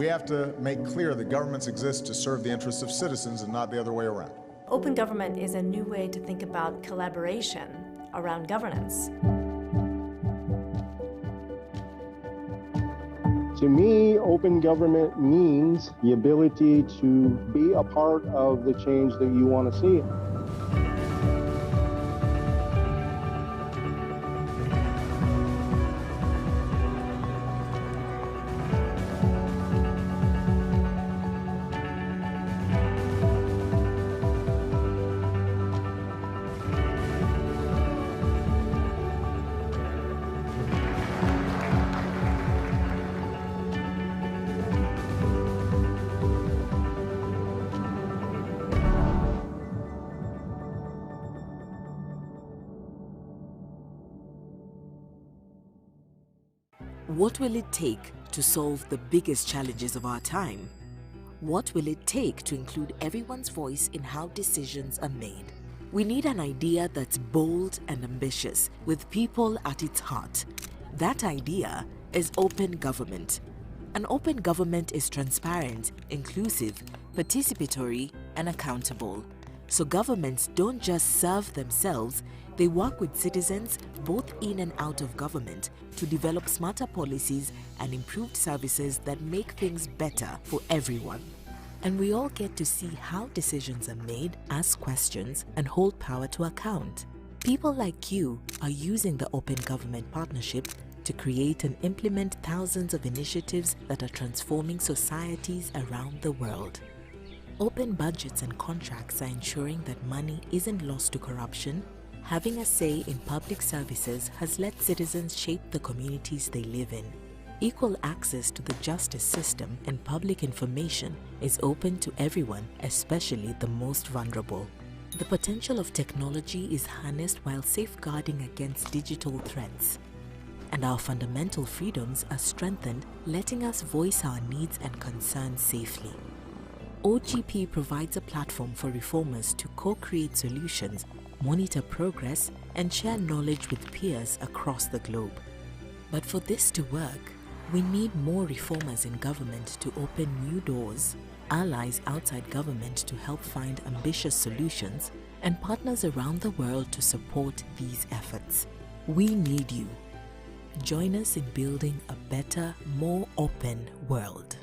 We have to make clear that governments exist to serve the interests of citizens and not the other way around. Open government is a new way to think about collaboration around governance. To me, open government means the ability to be a part of the change that you want to see. What will it take to solve the biggest challenges of our time? What will it take to include everyone's voice in how decisions are made? We need an idea that's bold and ambitious, with people at its heart. That idea is open government. An open government is transparent, inclusive, participatory, and accountable. So governments don't just serve themselves, they work with citizens both in and out of government to develop smarter policies and improved services that make things better for everyone. And we all get to see how decisions are made, ask questions, and hold power to account. People like you are using the Open Government Partnership to create and implement thousands of initiatives that are transforming societies around the world. Open budgets and contracts are ensuring that money isn't lost to corruption. Having a say in public services has let citizens shape the communities they live in. Equal access to the justice system and public information is open to everyone, especially the most vulnerable. The potential of technology is harnessed while safeguarding against digital threats. And our fundamental freedoms are strengthened, letting us voice our needs and concerns safely. OGP provides a platform for reformers to co-create solutions, monitor progress, and share knowledge with peers across the globe. But for this to work, we need more reformers in government to open new doors, allies outside government to help find ambitious solutions, and partners around the world to support these efforts. We need you. Join us in building a better, more open world.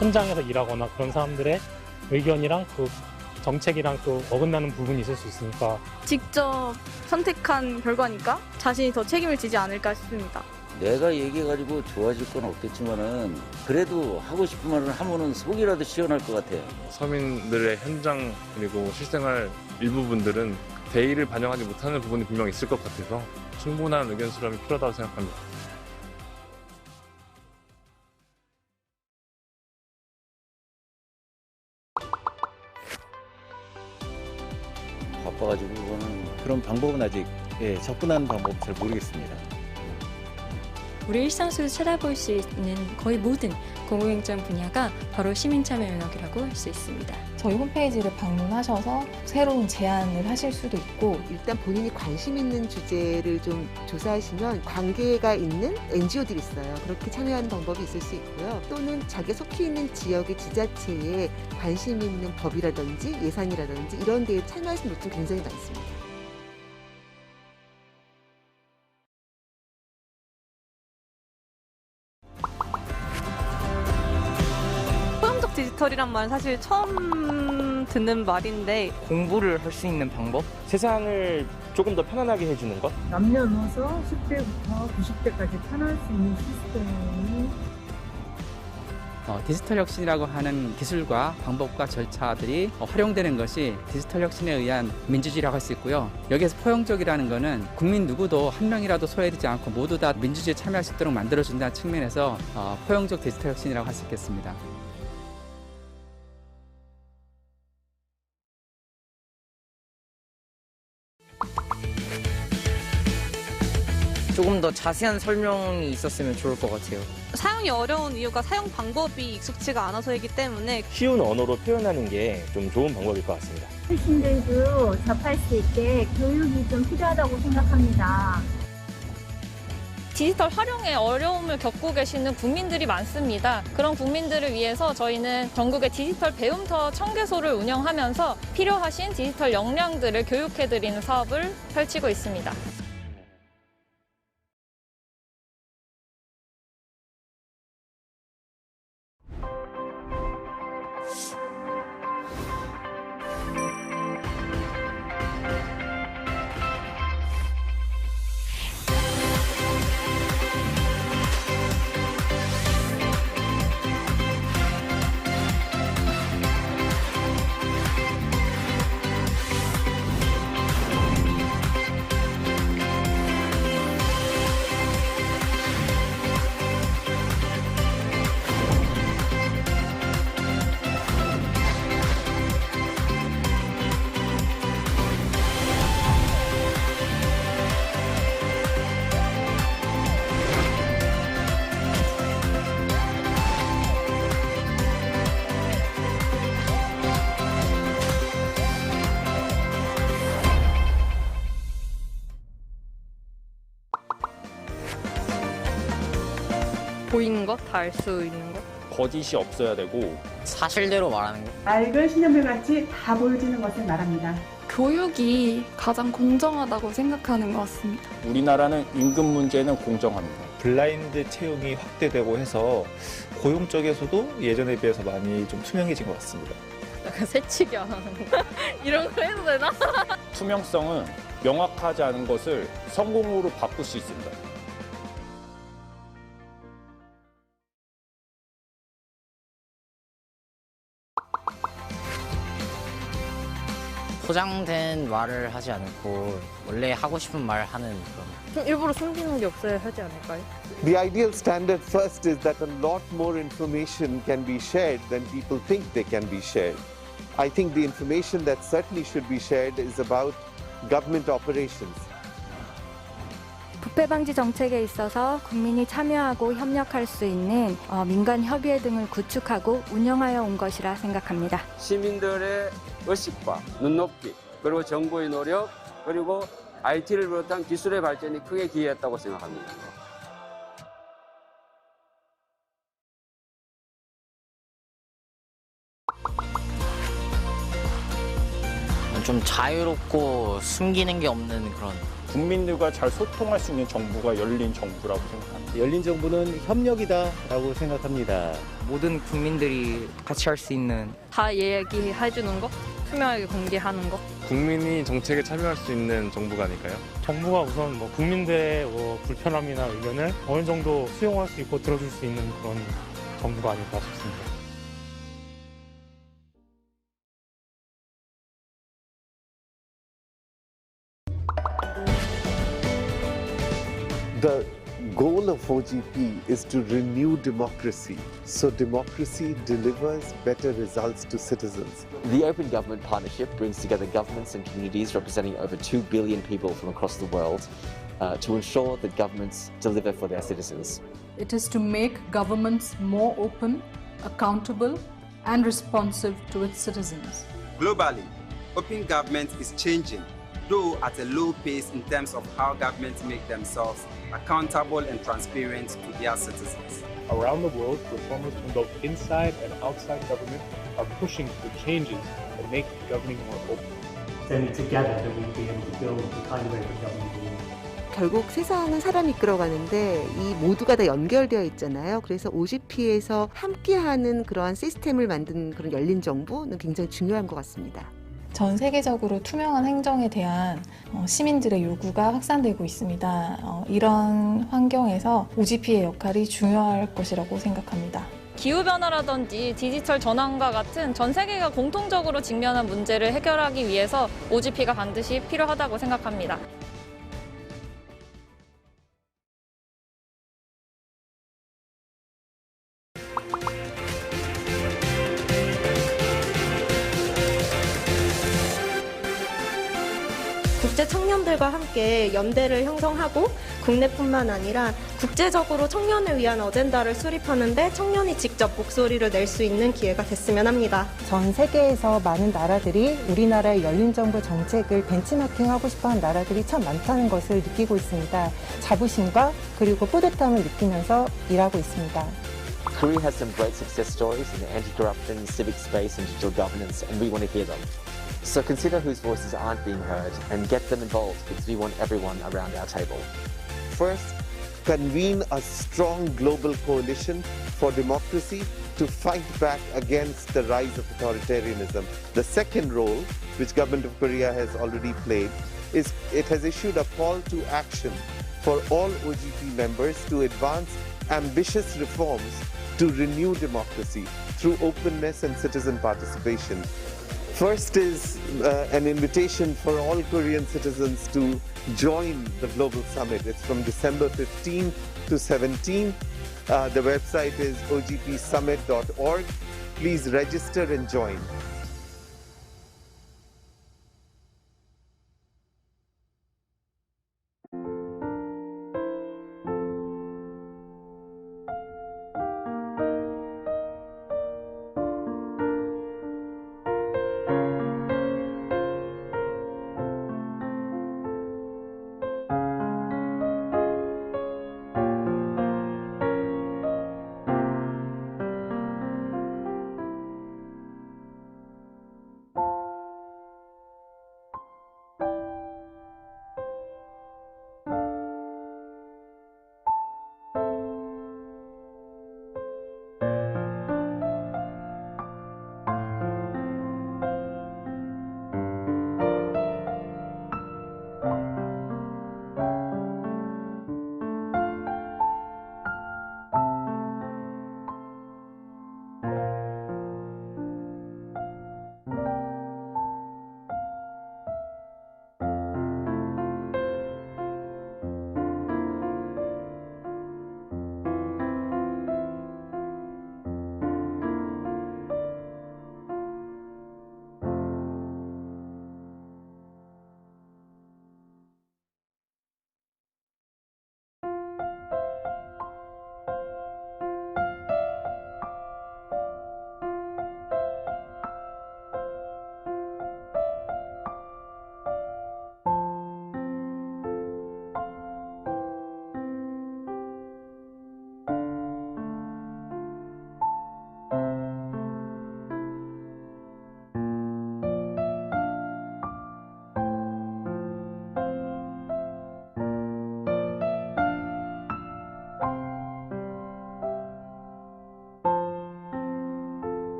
현장에서 일하거나 그런 사람들의 의견이랑 그 정책이랑 또 어긋나는 부분이 있을 수 있으니까 직접 선택한 결과니까 자신이 더 책임을 지지 않을까 싶습니다. 내가 얘기해가지고 좋아질 건 없겠지만은 그래도 하고 싶은 말을 하면은 속이라도 시원할 것 같아요. 서민들의 현장 그리고 실생활 일부분들은 대의를 반영하지 못하는 부분이 분명히 있을 것 같아서 충분한 의견 수렴이 필요하다고 생각합니다. 바빠가지고 그런 방법은 아직 접근하는 방법 잘 모르겠습니다. 우리 일상 속에서 찾아볼 수 있는 거의 모든 공공행정 분야가 바로 시민참여 영역이라고 할 수 있습니다. 저희 홈페이지를 방문하셔서 새로운 제안을 하실 수도 있고 일단 본인이 관심 있는 주제를 좀 조사하시면 관계가 있는 NGO들이 있어요. 그렇게 참여하는 방법이 있을 수 있고요. 또는 자기 속해 있는 지역의 지자체에 관심 있는 법이라든지 예산이라든지 이런 데에 참여하시는 분들이 굉장히 많습니다. 디지털이란 말은 사실 처음 듣는 말인데 공부를 할 수 있는 방법? 세상을 조금 더 편안하게 해주는 것? 남녀노소 10대부터 90대까지 편할 수 있는 시스템이 디지털 혁신이라고 하는 기술과 방법과 절차들이 활용되는 것이 디지털 혁신에 의한 민주주의라고 할 수 있고요. 여기에서 포용적이라는 것은 국민 누구도 한 명이라도 소외되지 않고 모두 다 민주주의에 참여할 수 있도록 만들어준다는 측면에서 포용적 디지털 혁신이라고 할 수 있겠습니다. 조금 더 자세한 설명이 있었으면 좋을 것 같아요. 사용이 어려운 이유가 사용 방법이 익숙지가 않아서이기 때문에 쉬운 언어로 표현하는 게 좀 좋은 방법일 것 같습니다. 어르신들도 접할 수 있게 교육이 좀 필요하다고 생각합니다. 디지털 활용에 어려움을 겪고 계시는 국민들이 많습니다. 그런 국민들을 위해서 저희는 전국의 디지털 배움터 1000개소를 운영하면서 필요하신 디지털 역량들을 교육해드리는 사업을 펼치고 있습니다. 보이는 것, 다 알 수 있는 것. 거짓이 없어야 되고 사실대로 말하는 것. 맑은 신현물같이 다 보여지는 것을 말합니다. 교육이 가장 공정하다고 생각하는 것 같습니다. 우리나라는 임금 문제는 공정합니다. 블라인드 채용이 확대되고 해서 고용 쪽에서도 예전에 비해서 많이 좀 투명해진 것 같습니다. 약간 새치기 안 하는 거. 이런 거 해도 되나? 투명성은 명확하지 않은 것을 성공으로 바꿀 수 있습니다. 포장된 말을 하지 않고 원래 하고 싶은 말 하는 그런. 일부러 숨기는 게 없어야 하지 않을까요? The ideal standard first is that a lot more information can be shared than people think they can be shared. I think the information that certainly should be shared is about government operations. 부패 방지 정책에 있어서 국민이 참여하고 협력할 수 있는 민간 협의회 등을 구축하고 운영하여 온 것이라 생각합니다. 시민들의 의식과 눈높이, 그리고 정부의 노력, 그리고 IT를 비롯한 기술의 발전이 크게 기여했다고 생각합니다. 좀 자유롭고 숨기는 게 없는 그런. 국민들과 잘 소통할 수 있는 정부가 열린 정부라고 생각합니다. 열린 정부는 협력이다라고 생각합니다. 모든 국민들이 같이 할 수 있는. 다 얘기해주는 거, 투명하게 공개하는 거. 국민이 정책에 참여할 수 있는 정부가 아닐까요? 정부가 우선 불편함이나 불편함이나 의견을 어느 정도 수용할 수 있고 들어줄 수 있는 그런 정부가 아닐까 싶습니다. The goal of OGP is to renew democracy, so democracy delivers better results to citizens. The Open Government Partnership brings together governments and communities representing over 2 billion people from across the world to ensure that governments deliver for their citizens. It is to make governments more open, accountable, and responsive to its citizens. Globally, open government is changing, though at a low pace in terms of how governments make themselves accountable and transparent to their citizens. Around the world, reformers from both inside and outside government are pushing for changes that make governing more open. Then together we'll be able to build the kind of way that government will work. 결국 세상은 사람이 이끌어가는데 이 모두가 다 연결되어 있잖아요. 그래서 OGP에서 함께하는 그러한 시스템을 만든 그런 열린 정부는 굉장히 중요한 것 같습니다. 전 세계적으로 투명한 행정에 대한 시민들의 요구가 확산되고 있습니다. 이런 환경에서 OGP의 역할이 중요할 것이라고 생각합니다. 기후변화라든지 디지털 전환과 같은 전 세계가 공통적으로 직면한 문제를 해결하기 위해서 OGP가 반드시 필요하다고 생각합니다. 국제 청년 청년들과 함께 연대를 형성하고 국내뿐만 아니라 국제적으로 청년을 위한 어젠다를 수립하는 데 청년이 직접 목소리를 낼 수 있는 기회가 됐으면 합니다. 전 세계에서 많은 나라들이 우리나라의 열린 정부 정책을 벤치마킹하고 싶어하는 나라들이 참 많다는 것을 느끼고 있습니다. 자부심과 그리고 뿌듯함을 느끼면서 일하고 있습니다. Korea has some great success stories in the anti-corruption, civic space and digital governance, and we want to hear them. So consider whose voices aren't being heard and get them involved because we want everyone around our table. First, convene a strong global coalition for democracy to fight back against the rise of authoritarianism. The second role, which Government of Korea has already played, is it has issued a call to action for all OGP members to advance ambitious reforms to renew democracy through openness and citizen participation. First is an invitation for all Korean citizens to join the Global Summit. It's from December 15 to 17. The website is ogpsummit.org. Please register and join.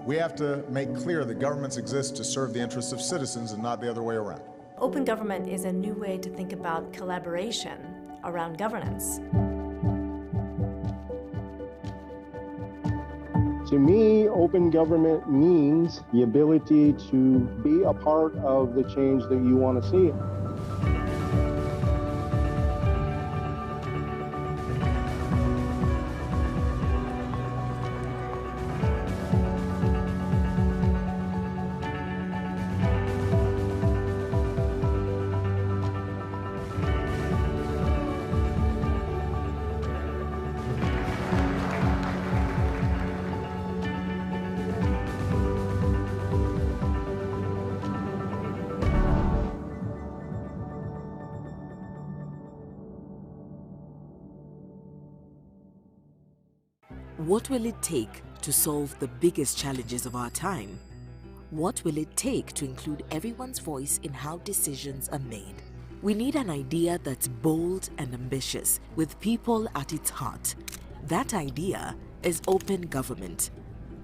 We have to make clear that governments exist to serve the interests of citizens and not the other way around. Open government is a new way to think about collaboration around governance. To me, open government means the ability to be a part of the change that you want to see. What will it take to solve the biggest challenges of our time? What will it take to include everyone's voice in how decisions are made? We need an idea that's bold and ambitious, with people at its heart. That idea is open government.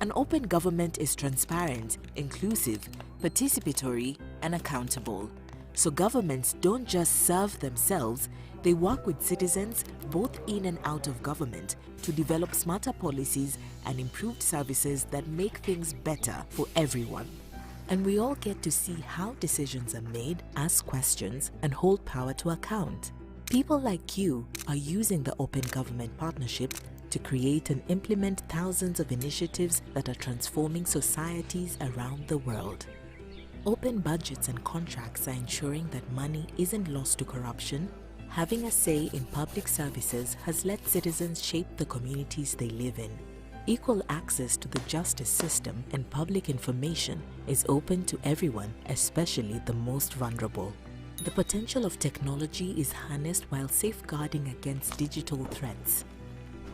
An open government is transparent, inclusive, participatory, and accountable. So governments don't just serve themselves, they work with citizens both in and out of government to develop smarter policies and improved services that make things better for everyone. And we all get to see how decisions are made, ask questions, and hold power to account. People like you are using the Open Government Partnership to create and implement thousands of initiatives that are transforming societies around the world. Open budgets and contracts are ensuring that money isn't lost to corruption. Having a say in public services has let citizens shape the communities they live in. Equal access to the justice system and public information is open to everyone, especially the most vulnerable. The potential of technology is harnessed while safeguarding against digital threats.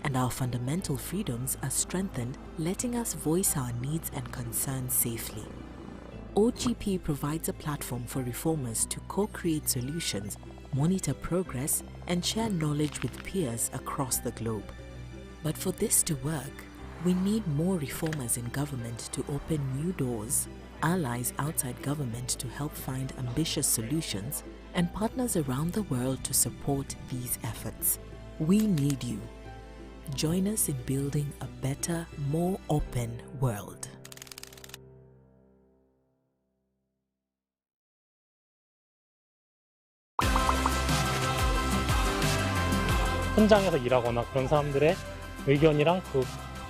And our fundamental freedoms are strengthened, letting us voice our needs and concerns safely. OGP provides a platform for reformers to co-create solutions, monitor progress, and share knowledge with peers across the globe. But for this to work, we need more reformers in government to open new doors, allies outside government to help find ambitious solutions, and partners around the world to support these efforts. We need you. Join us in building a better, more open world. 현장에서 일하거나 그런 사람들의 의견이랑 그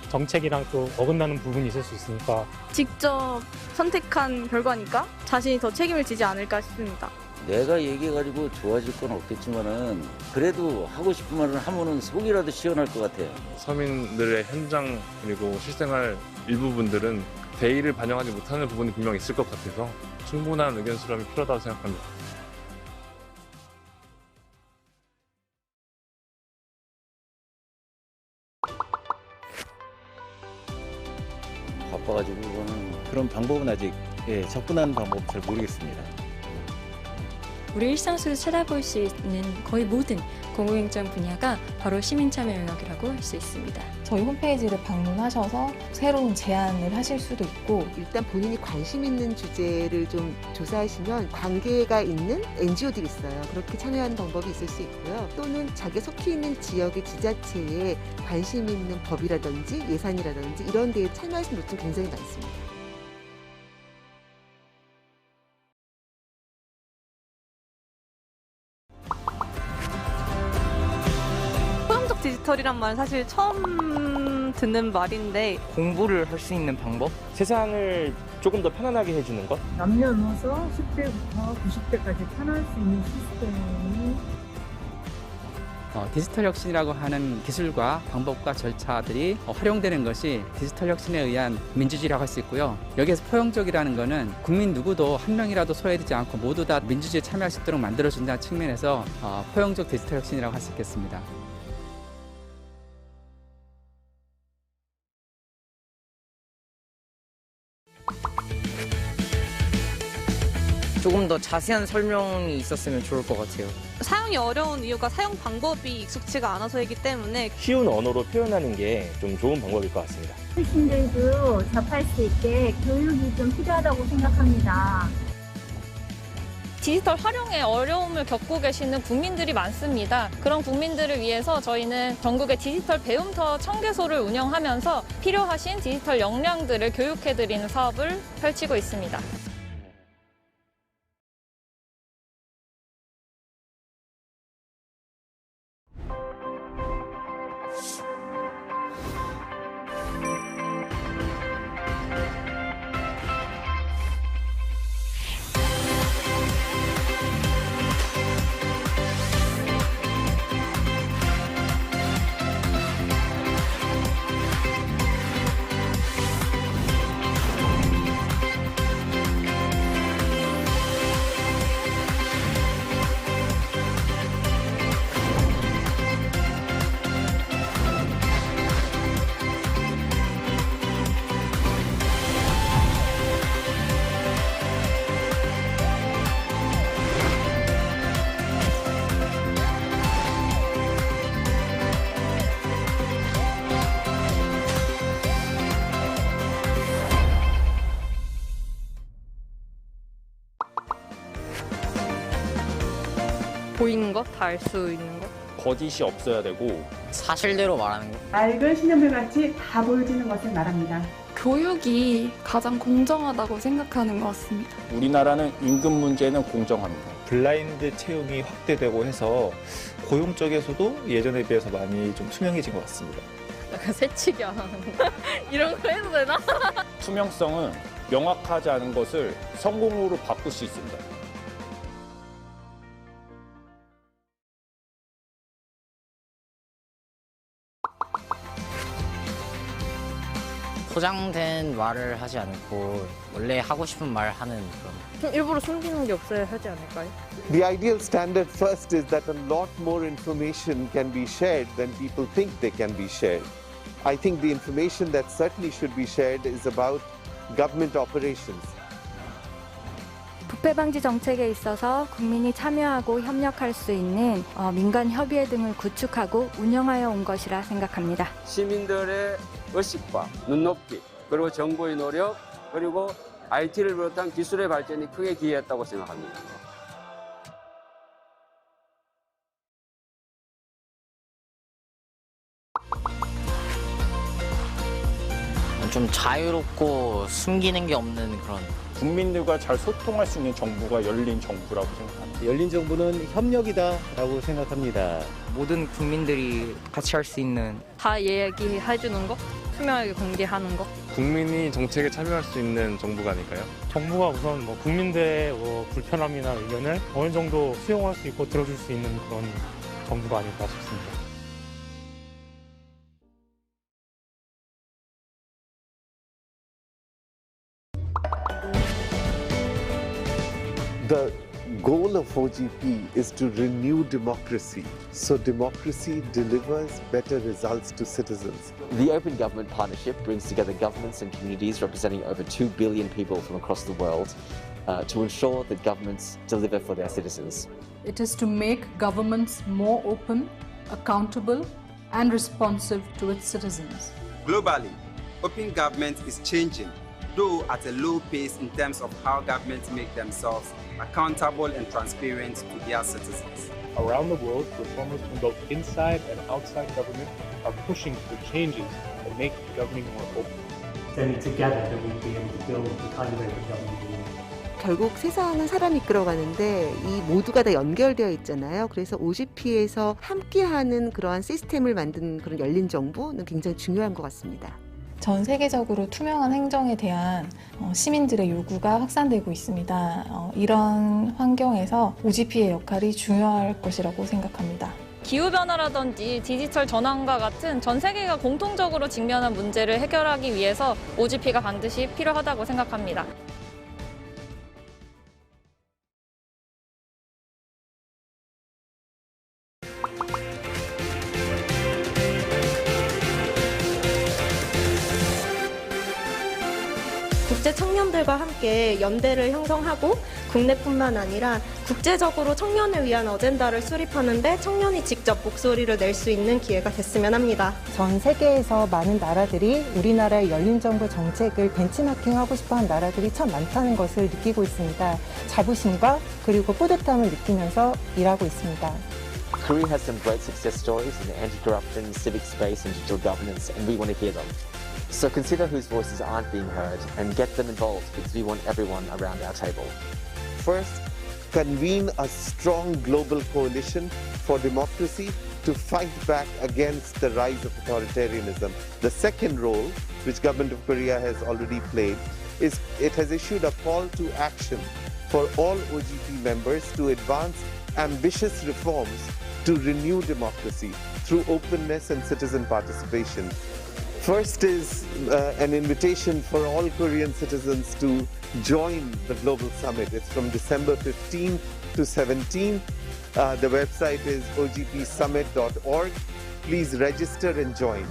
정책이랑 또 어긋나는 부분이 있을 수 있으니까 직접 선택한 결과니까 자신이 더 책임을 지지 않을까 싶습니다. 내가 얘기해가지고 좋아질 건 없겠지만은 그래도 하고 싶은 말을 하면은 속이라도 시원할 것 같아요. 서민들의 현장 그리고 실생활 일부분들은 대의를 반영하지 못하는 부분이 분명 있을 것 같아서 충분한 의견 수렴이 필요하다고 생각합니다. 바빠가지고 이거는 그런 방법은 아직 접근하는 방법 잘 모르겠습니다. 우리 일상 속에서 찾아볼 수 있는 거의 모든 공공행정 분야가 바로 시민참여 영역이라고 할 수 있습니다. 저희 홈페이지를 방문하셔서 새로운 제안을 하실 수도 있고 일단 본인이 관심 있는 주제를 좀 조사하시면 관계가 있는 NGO들이 있어요. 그렇게 참여하는 방법이 있을 수 있고요. 또는 자기 속해 있는 지역의 지자체에 관심 있는 법이라든지 예산이라든지 이런 데에 참여하시는 분들 굉장히 많습니다. 디지털이란 말 사실 처음 듣는 말인데 공부를 할 수 있는 방법? 세상을 조금 더 편안하게 해주는 것? 남녀노소 10대부터 90대까지 편할 수 있는 시스템이 디지털 혁신이라고 하는 기술과 방법과 절차들이 활용되는 것이 디지털 혁신에 의한 민주주의라고 할 수 있고요. 여기에서 포용적이라는 것은 국민 누구도 한 명이라도 소외되지 않고 모두 다 민주주의에 참여할 수 있도록 만들어준다는 측면에서 포용적 디지털 혁신이라고 할 수 있겠습니다. 조금 더 자세한 설명이 있었으면 좋을 것 같아요. 사용이 어려운 이유가 사용 방법이 익숙치가 않아서이기 때문에 쉬운 언어로 표현하는 게 좀 좋은 방법일 것 같습니다. 어르신들도 접할 수 있게 교육이 좀 필요하다고 생각합니다. 디지털 활용에 어려움을 겪고 계시는 국민들이 많습니다. 그런 국민들을 위해서 저희는 전국의 디지털 배움터 1000개소를 운영하면서 필요하신 디지털 역량들을 교육해드리는 사업을 펼치고 있습니다. 보이는 것, 다 알 수 있는 것. 거짓이 없어야 되고 사실대로 말하는 거. 맑은 신현물같이 다 보여지는 것을 말합니다. 교육이 가장 공정하다고 생각하는 것 같습니다. 우리나라는 임금 문제는 공정합니다. 블라인드 채용이 확대되고 해서 고용 쪽에서도 예전에 비해서 많이 좀 투명해진 것 같습니다. 약간 새치기 안 하는 거. 이런 거 해도 되나? 투명성은 명확하지 않은 것을 성공으로 바꿀 수 있습니다. 포장된 말을 하지 않고 원래 하고 싶은 말 하는 그런. 좀 일부러 숨기는 게 없어야 하지 않을까요? The ideal standard first is that a lot more information can be shared than people think they can be shared. I think the information that certainly should be shared is about government operations. 부패 방지 정책에 있어서 국민이 참여하고 협력할 수 있는 민간 협의회 등을 구축하고 운영하여 온 것이라 생각합니다. 시민들의 의식과 눈높이, 그리고 정부의 노력, 그리고 IT를 비롯한 기술의 발전이 크게 기여했다고 생각합니다. 좀 자유롭고 숨기는 게 없는 그런. 국민들과 잘 소통할 수 있는 정부가 열린 정부라고 생각합니다. 열린 정부는 협력이다라고 생각합니다. 모든 국민들이 같이 할 수 있는. 다 얘기해주는 거? 투명하게 공개하는 거? 국민이 정책에 참여할 수 있는 정부가 아닐까요? 정부가 우선 불민들의 불편함이나 의견을 어느 정도 수용할 수 있고 들어줄 수 있는 그런 정부가 아닐까 싶습니다. The goal of OGP is to renew democracy, so democracy delivers better results to citizens. The Open Government Partnership brings together governments and communities representing over 2 billion people from across the world to ensure that governments deliver for their citizens. It is to make governments more open, accountable, and responsive to its citizens. Globally, open government is changing, though at a low pace in terms of how governments make themselves accountable and transparent to their citizens. Around the world, reformers from both inside and outside government are pushing for changes that make governing more open. Then together that we'll be able to build the kind of open government we want. 결국 세상은 사람이 이끌어가는데 이 모두가 다 연결되어 있잖아요. 그래서 OGP에서 함께하는 그러한 시스템을 만든 그런 열린 정부는 굉장히 중요한 것 같습니다. 전 세계적으로 투명한 행정에 대한 시민들의 요구가 확산되고 있습니다. 이런 환경에서 OGP의 역할이 중요할 것이라고 생각합니다. 기후변화라든지 디지털 전환과 같은 전 세계가 공통적으로 직면한 문제를 해결하기 위해서 OGP가 반드시 필요하다고 생각합니다. 국제 청년들과 함께 연대를 형성하고 국내뿐만 아니라 국제적으로 청년을 위한 어젠다를 수립하는 데 청년이 직접 목소리를 낼 수 있는 기회가 됐으면 합니다. 전 세계에서 많은 나라들이 우리나라의 열린 정부 정책을 벤치마킹하고 싶어하는 나라들이 참 많다는 것을 느끼고 있습니다. 자부심과 그리고 뿌듯함을 느끼면서 일하고 있습니다. Korea has some great success stories in the anti-corruption, civic space and digital governance, and we want to hear them. So consider whose voices aren't being heard and get them involved because we want everyone around our table. First, convene a strong global coalition for democracy to fight back against the rise of authoritarianism. The second role, which Government of Korea has already played, is it has issued a call to action for all OGP members to advance ambitious reforms to renew democracy through openness and citizen participation. First is an invitation for all Korean citizens to join the Global Summit. It's from December 15 to 17. The website is ogpsummit.org. Please register and join.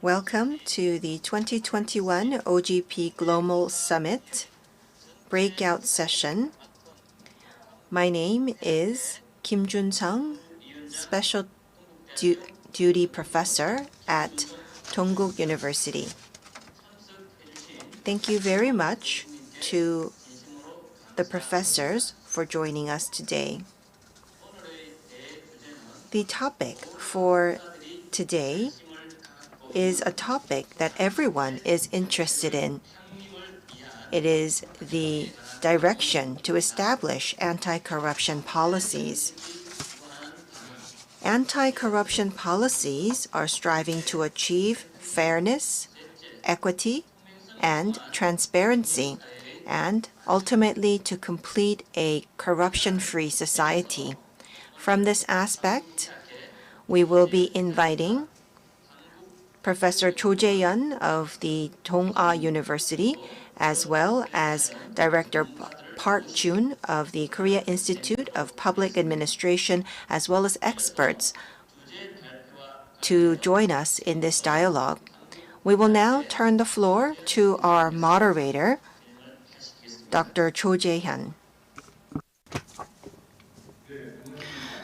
Welcome to the 2021 OGP Global Summit breakout session. My name is Kim Jun-sung, Special Duty Professor at Dongguk University. Thank you very much to the professors for joining us today. The topic for today is a topic that everyone is interested in. It is the direction to establish anti-corruption policies. Anti-corruption policies are striving to achieve fairness, equity, and transparency, and ultimately to complete a corruption-free society. From this aspect, we will be inviting Professor Cho Jae-yeon of the Dongguk University, as well as Director Park Jun of the Korea Institute of Public Administration, as well as experts to join us in this dialogue. We will now turn the floor to our moderator, Dr. Cho Jae-yeon.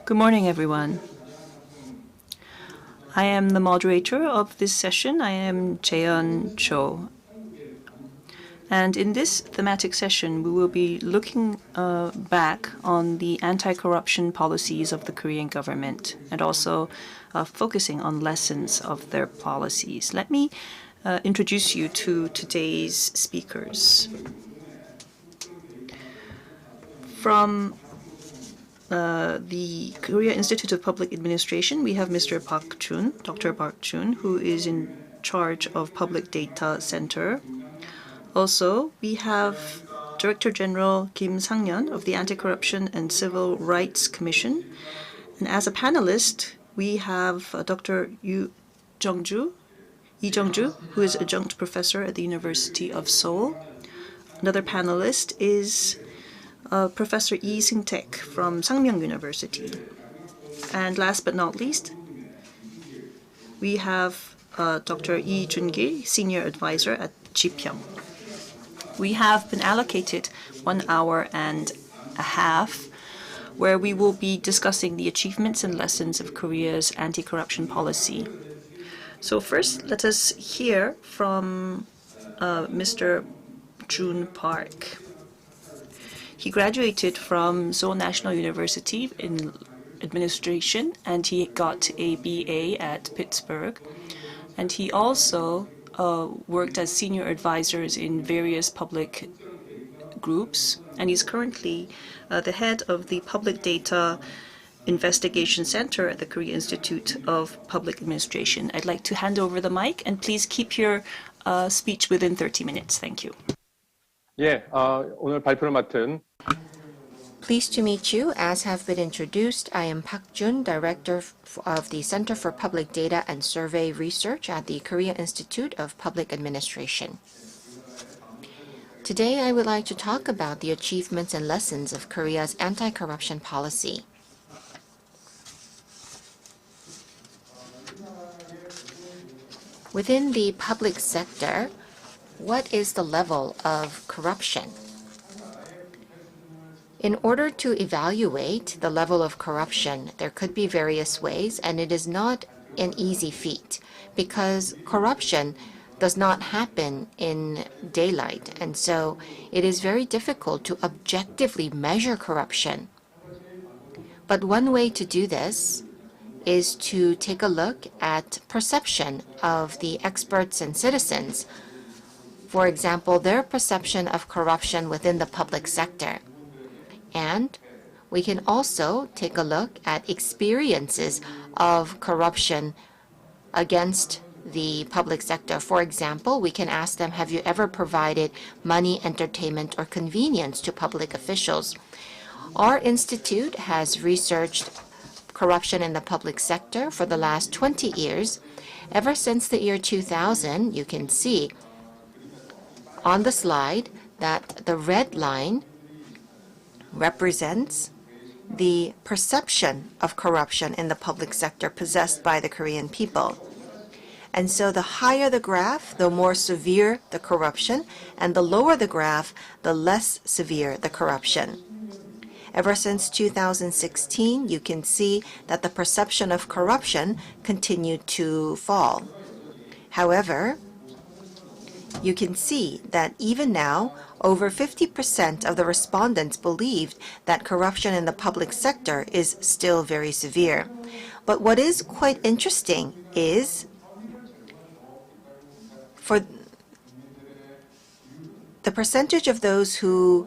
Good morning, everyone. I am the moderator of this session. I am Jae-yeon Cho. And in this thematic session, we will be looking back on the anti-corruption policies of the Korean government and also focusing on lessons of their policies. Let me introduce you to today's speakers. From the Korea Institute of Public Administration, we have Mr. Park Jun, Dr. Park Jun, who is in charge of Public Data Center. Also, we have Director General Kim Sang-yeon of the Anti-Corruption and Civil Rights Commission. And as a panelist, we have Dr. Lee Jung-ju, who is adjunct professor at the University of Seoul. Another panelist is Professor Lee Seung-taek from Sangmyeong University. And last but not least, we have Dr. Lee Jun-gil, Senior Advisor at Jipyeong. We have been allocated 1 hour and a half where we will be discussing the achievements and lessons of Korea's anti-corruption policy. So first, let us hear from Mr. Jun Park. He graduated from Seoul National University in administration, and he got a BA at Pittsburgh. And he also worked as senior advisors in various public groups, and he's currently the head of the Public Data Investigation Center at the Korea Institute of Public Administration. I'd like to hand over the mic, and please keep your speech within 30 minutes. Thank you. 오늘 발표를 맡은 Pleased to meet you. As have been introduced, I am Park Jun, Director of the Center for Public Data and Survey Research at the Korea Institute of Public Administration. Today, I would like to talk about the achievements and lessons of Korea's anti-corruption policy. Within the public sector, what is the level of corruption? In order to evaluate the level of corruption, there could be various ways, and it is not an easy feat because corruption does not happen in daylight, and so it is very difficult to objectively measure corruption. But one way to do this is to take a look at perception of the experts and citizens. For example, their perception of corruption within the public sector. And we can also take a look at experiences of corruption against the public sector. For example, we can ask them, have you ever provided money, entertainment, or convenience to public officials? Our institute has researched corruption in the public sector for the last 20 years. Ever since the year 2000, you can see on the slide that the red line represents the perception of corruption in the public sector possessed by the Korean people. And so the higher the graph, the more severe the corruption, and the lower the graph, the less severe the corruption. Ever since 2016, you can see that the perception of corruption continued to fall. However, you can see that even now, over 50% of the respondents believed that corruption in the public sector is still very severe. But what is quite interesting is for the percentage of those who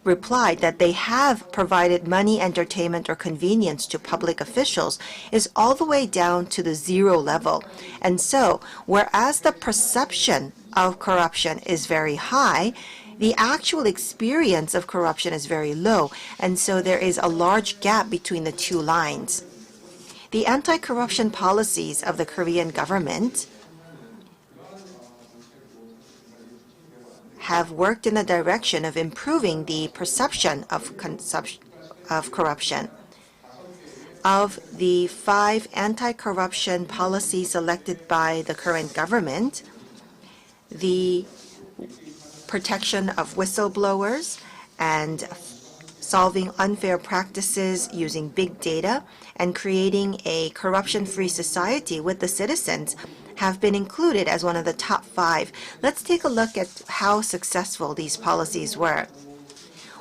replied that they have provided money, entertainment, or convenience to public officials is all the way down to the 0 level. And so, whereas the perception of corruption is very high, the actual experience of corruption is very low. And so there is a large gap between the two lines. The anti-corruption policies of the Korean government have worked in the direction of improving the perception of corruption. Of the 5 anti-corruption policies selected by the current government, the protection of whistleblowers and solving unfair practices using big data and creating a corruption-free society with the citizens have been included as one of the top 5. Let's take a look at how successful these policies were.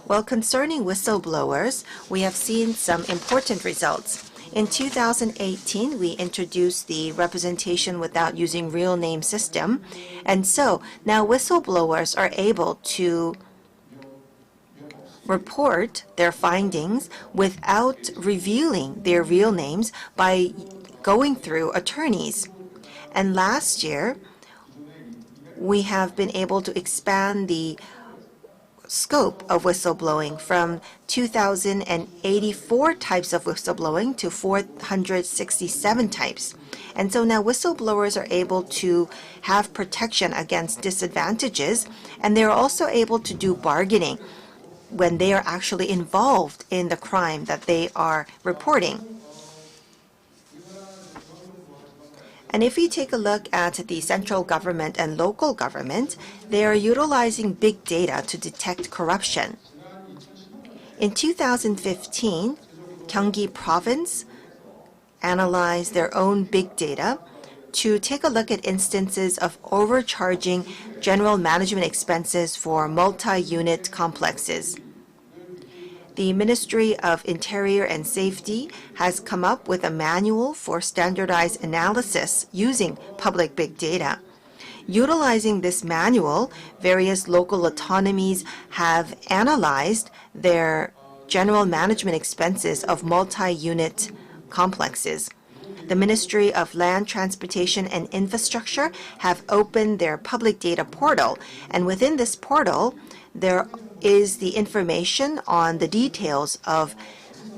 Well, concerning whistleblowers, we have seen some important results. In 2018, we introduced the representation without using real name system, and so now whistleblowers are able to report their findings without revealing their real names by going through attorneys. And last year, we have been able to expand the scope of whistleblowing from 2,084 types of whistleblowing to 467 types. And so now whistleblowers are able to have protection against disadvantages, and they're also able to do bargaining when they are actually involved in the crime that they are reporting. And if we take a look at the central government and local government, they are utilizing big data to detect corruption. In 2015, Gyeonggi Province analyzed their own big data to take a look at instances of overcharging general management expenses for multi-unit complexes. The Ministry of Interior and Safety has come up with a manual for standardized analysis using public big data. Utilizing this manual, various local autonomies have analyzed their general management expenses of multi-unit complexes. The Ministry of Land, Transportation and Infrastructure have opened their public data portal, and within this portal, there is the information on the details of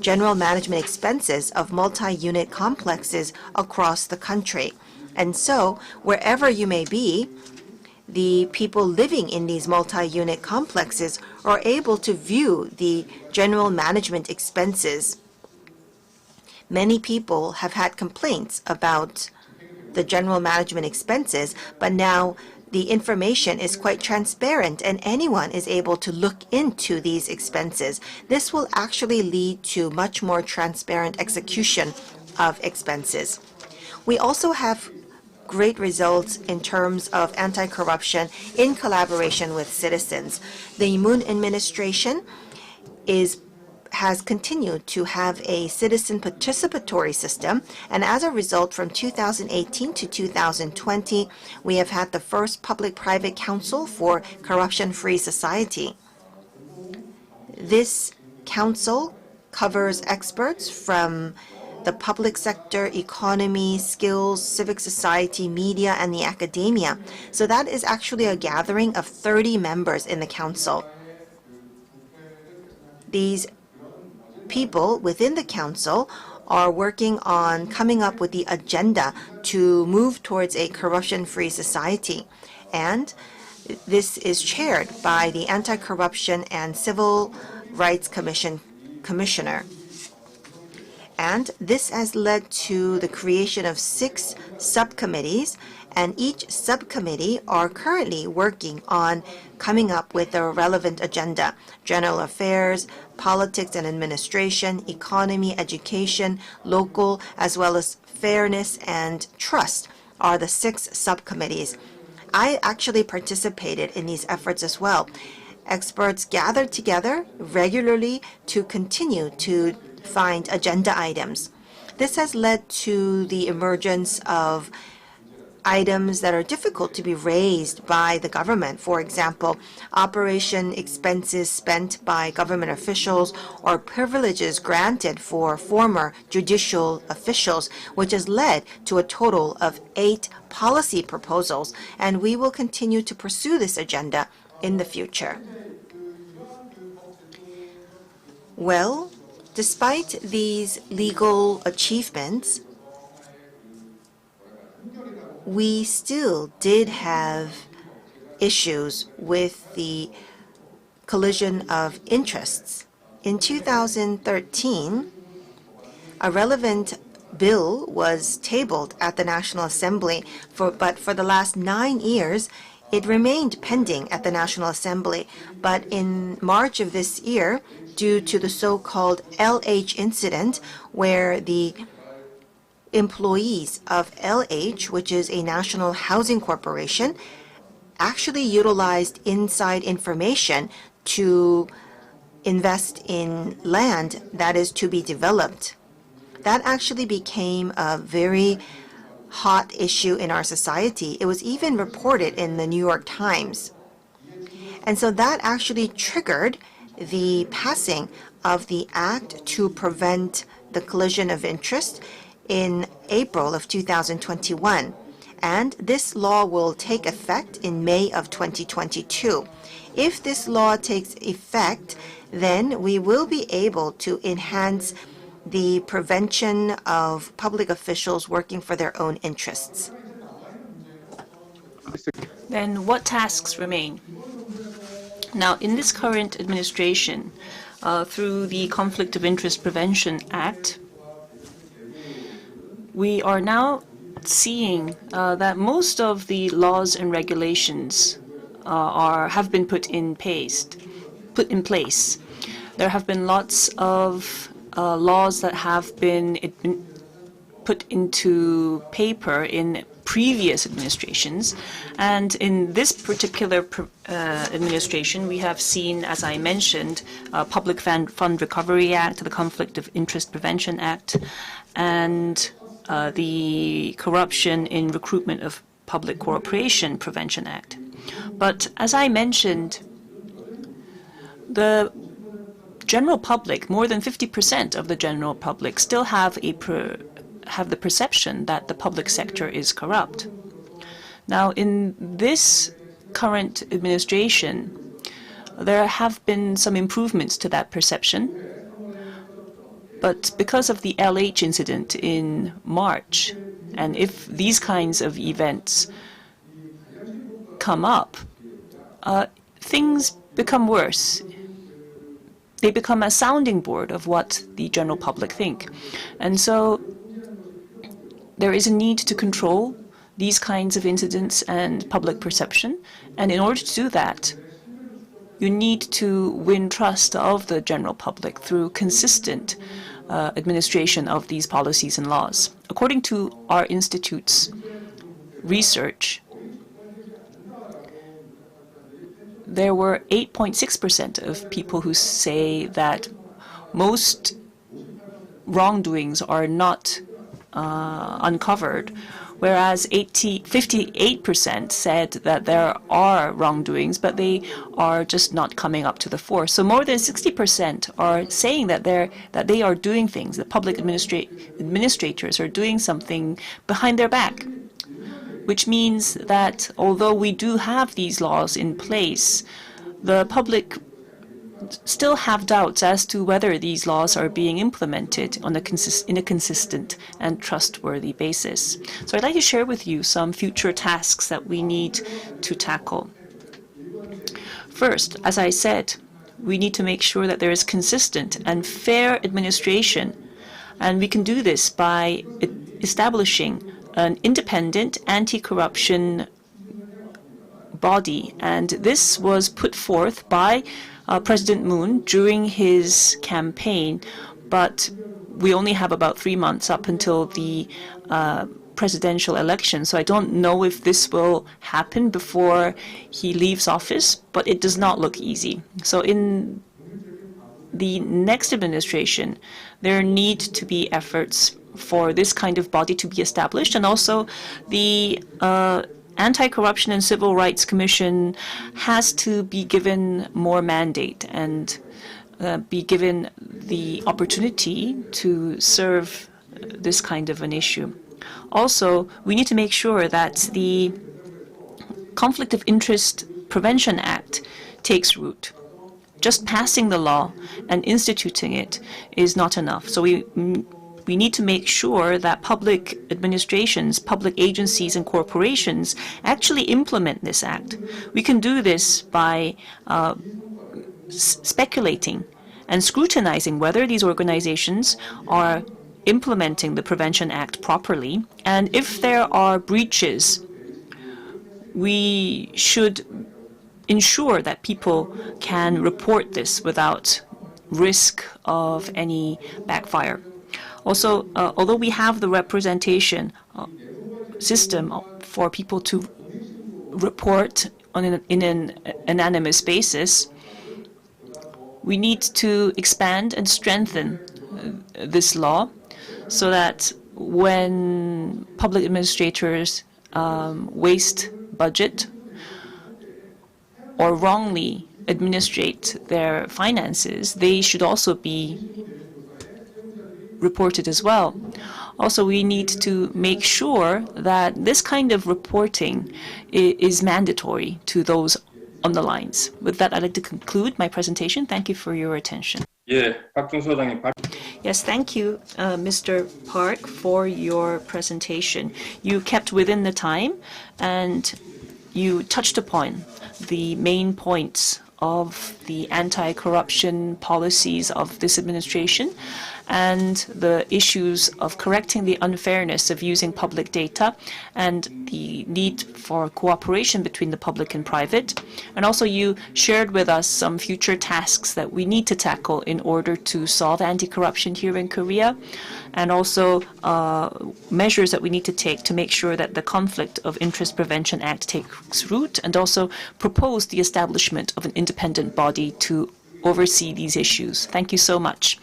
general management expenses of multi-unit complexes across the country. And so, wherever you may be, the people living in these multi-unit complexes are able to view the general management expenses. Many people have had complaints about the general management expenses, but now the information is quite transparent and anyone is able to look into these expenses. This will actually lead to much more transparent execution of expenses. We also have great results in terms of anti-corruption in collaboration with citizens. The Moon administration has continued to have a citizen participatory system, and as a result, from 2018 to 2020, we have had the first public-private council for corruption-free society. This council covers experts from the public sector, economy, skills, civic society, media, and the academia. So that is actually a gathering of 30 members in the council. These people within the council are working on coming up with the agenda to move towards a corruption-free society. And this is chaired by the Anti-Corruption and Civil Rights Commission Commissioner. And this has led to the creation of 6 subcommittees and each subcommittee are currently working on coming up with a relevant agenda. General affairs, politics and administration, economy, education, local, as well as fairness and trust are the 6 subcommittees. I actually participated in these efforts as well. Experts gathered together regularly to continue to find agenda items. This has led to the emergence of items that are difficult to be raised by the government. For example, operation expenses spent by government officials or privileges granted for former judicial officials, which has led to a total of 8 policy proposals, and we will continue to pursue this agenda in the future. Well, despite these legal achievements, we still did have issues with the collision of interests. In 2013, a relevant bill was tabled at the National Assembly, but for the last 9 years, it remained pending at the National Assembly. But in March of this year, due to the so-called LH incident, where the employees of LH, which is a national housing corporation, actually utilized inside information to invest in land that is to be developed. That actually became a very hot issue in our society. It was even reported in the New York Times. And so that actually triggered the passing of the act to prevent the collision of interest in April of 2021. And this law will take effect in May of 2022. If this law takes effect, then we will be able to enhance the prevention of public officials working for their own interests. Then what tasks remain? Now, in this current administration, through the Conflict of Interest Prevention Act, we are now seeing that most of the laws and regulations have been put in place. There have been lots of laws that have been put into paper in previous administrations, and in this particular administration, we have seen, as I mentioned, Public Fund Recovery Act, the Conflict of Interest Prevention Act, and the Corruption in Recruitment of Public Cooperation Prevention Act. But as I mentioned, the general public, more than 50% of the general public, still have the perception that the public sector is corrupt. Now, in this current administration, there have been some improvements to that perception. But because of the LH incident in March, and if these kinds of events come up, things become worse. They become a sounding board of what the general public think. And so there is a need to control these kinds of incidents and public perception. And in order to do that, you need to win trust of the general public through consistent administration of these policies and laws. According to our institute's research, there were 8.6% of people who say that most wrongdoings are not uncovered, whereas 58% said that there are wrongdoings, but they are just not coming up to the fore. So more than 60% are saying that they are doing things, that public administrators are doing something behind their back, which means that although we do have these laws in place, the public still have doubts as to whether these laws are being implemented in a consistent and trustworthy basis. So I'd like to share with you some future tasks that we need to tackle. First, as I said, we need to make sure that there is consistent and fair administration, and we can do this by establishing an independent anti-corruption body, and this was put forth by President Moon during his campaign, but we only have about 3 months up until the presidential election, so I don't know if this will happen before he leaves office, but it does not look easy. So in the next administration, there need to be efforts for this kind of body to be established, and also the Anti-Corruption and Civil Rights Commission has to be given more mandate and be given the opportunity to serve this kind of an issue. Also, we need to make sure that the Conflict of Interest Prevention Act takes root. Just passing the law and instituting it is not enough. So we need to make sure that public administrations, public agencies, and corporations actually implement this act. We can do this by speculating and scrutinizing whether these organizations are implementing the Prevention Act properly. And if there are breaches, we should ensure that people can report this without risk of any backfire. Also, although we have the representation system for people to report in an anonymous basis, we need to expand and strengthen this law so that when public administrators waste budget or wrongly administrate their finances, they should also be reported as well. Also, we need to make sure that this kind of reporting is mandatory to those on the lines. With that, I'd like to conclude my presentation. Thank you for your attention. Yes, thank you, Mr. Park, for your presentation. You kept within the time, and you touched upon the main points of the anti-corruption policies of this administration and the issues of correcting the unfairness of using public data and the need for cooperation between the public and private. And also you shared with us some future tasks that we need to tackle in order to solve anti-corruption here in Korea, and also measures that we need to take to make sure that the Conflict of Interest Prevention Act takes root, and also propose the establishment of an independent body to oversee these issues. Thank you so much.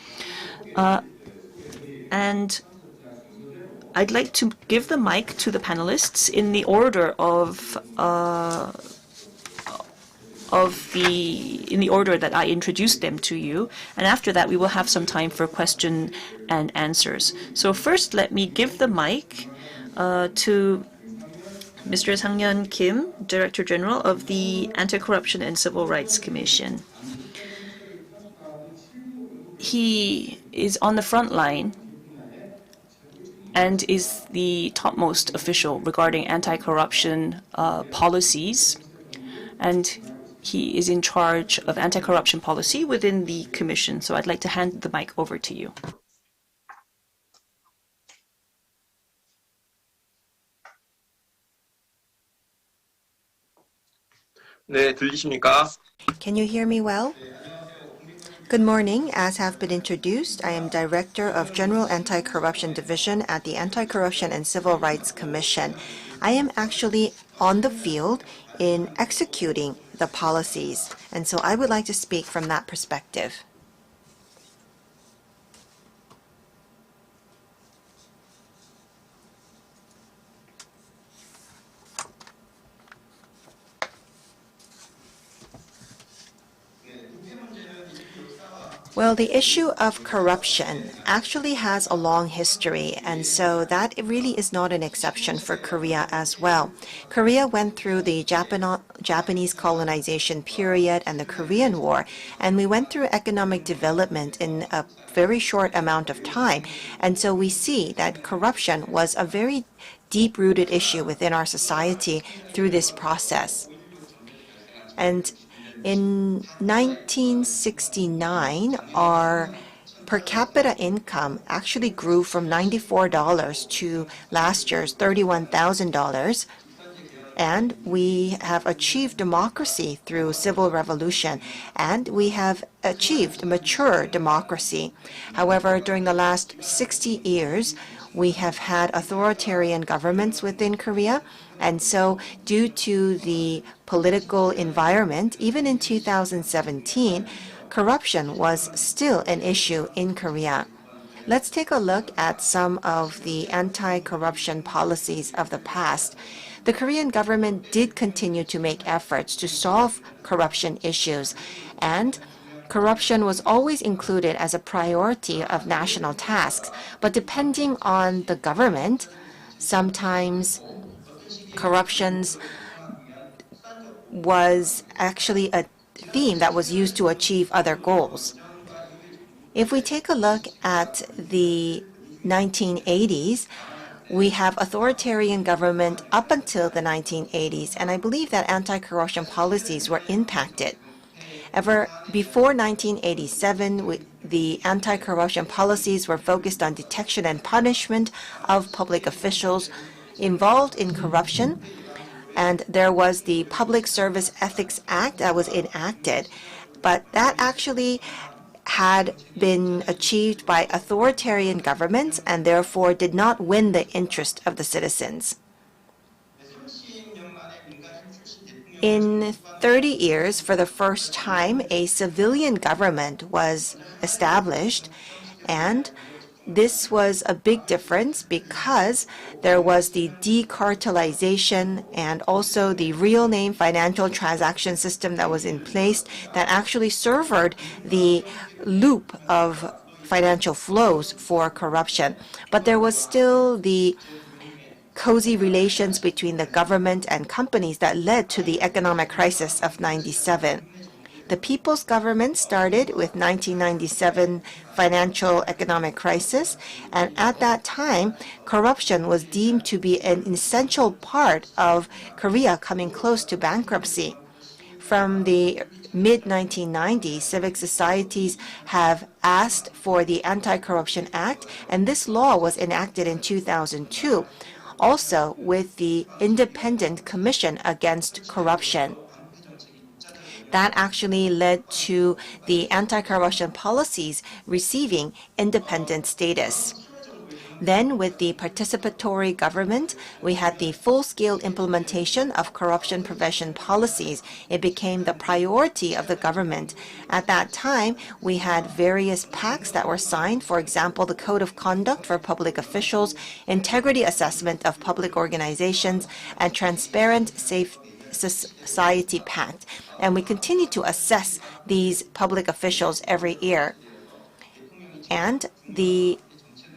And I'd like to give the mic to the panelists in the order in the order that I introduced them to you, and after that we will have some time for question and answers. So first, let me give the mic to Mr. Sang-Yeon Kim, Director General of the Anti-Corruption and Civil Rights Commission. He is on the front line and is the topmost official regarding anti-corruption policies, and he is in charge of anti-corruption policy within the Commission. So I'd like to hand the mic over to you. 네, 들리십니까? Can you hear me well? Good morning. As have been introduced, I am Director of General Anti-Corruption Division at the Anti-Corruption and Civil Rights Commission. I am actually on the field in executing the policies, and so I would like to speak from that perspective. Well, the issue of corruption actually has a long history, and so that really is not an exception for Korea as well. Korea went through the Japanese colonization period and the Korean War, and we went through economic development in a very short amount of time. And so we see that corruption was a very deep-rooted issue within our society through this process. And in 1969, our per capita income actually grew from $94 to last year's $31,000. And we have achieved democracy through civil revolution, and we have achieved mature democracy. However, during the last 60 years, we have had authoritarian governments within Korea, and so due to the political environment, even in 2017, corruption was still an issue in Korea. Let's take a look at some of the anti-corruption policies of the past. The Korean government did continue to make efforts to solve corruption issues, and corruption was always included as a priority of national tasks. But depending on the government, sometimes corruptions was actually a theme that was used to achieve other goals. If we take a look at the 1980s, we have authoritarian government up until the 1980s, and I believe that anti-corruption policies were impacted. Ever before 1987, the anti-corruption policies were focused on detection and punishment of public officials involved in corruption, and there was the Public Service Ethics Act that was enacted, but that actually had been achieved by authoritarian governments and therefore did not win the interest of the citizens. In 30 years, for the first time, a civilian government was established, and this was a big difference because there was the decartelization and also the real name financial transaction system that was in place that actually served the loop of financial flows for corruption. But there was still the cozy relations between the government and companies that led to the economic crisis of '97. The people's government started with 1997 financial economic crisis, and at that time, corruption was deemed to be an essential part of Korea coming close to bankruptcy. From the mid-1990s, civic societies have asked for the Anti-Corruption Act, and this law was enacted in 2002, also with the Independent Commission Against Corruption. That actually led to the anti-corruption policies receiving independent status. Then, with the participatory government, we had the full-scale implementation of corruption prevention policies. It became the priority of the government. At that time, we had various pacts that were signed, for example, the Code of Conduct for Public Officials, Integrity Assessment of Public Organizations, and Transparent Safe Society Pact. And we continue to assess these public officials every year. And the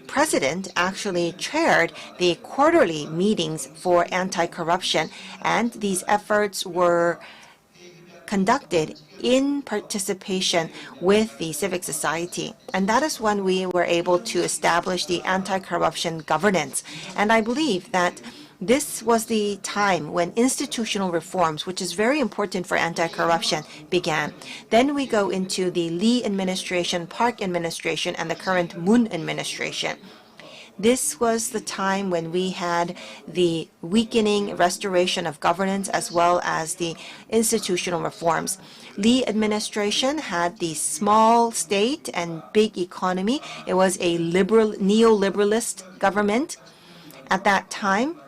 President actually chaired the quarterly meetings for anti-corruption, and these efforts were conducted in participation with the civic society. And that is when we were able to establish the anti-corruption governance. And I believe that this was the time when institutional reforms, which is very important for anti-corruption, began. Then we go into the Lee administration, Park administration, and the current Moon administration. This was the time when we had the weakening restoration of governance as well as the institutional reforms. Lee administration had the small state and big economy. It was a neoliberalist government. At that time,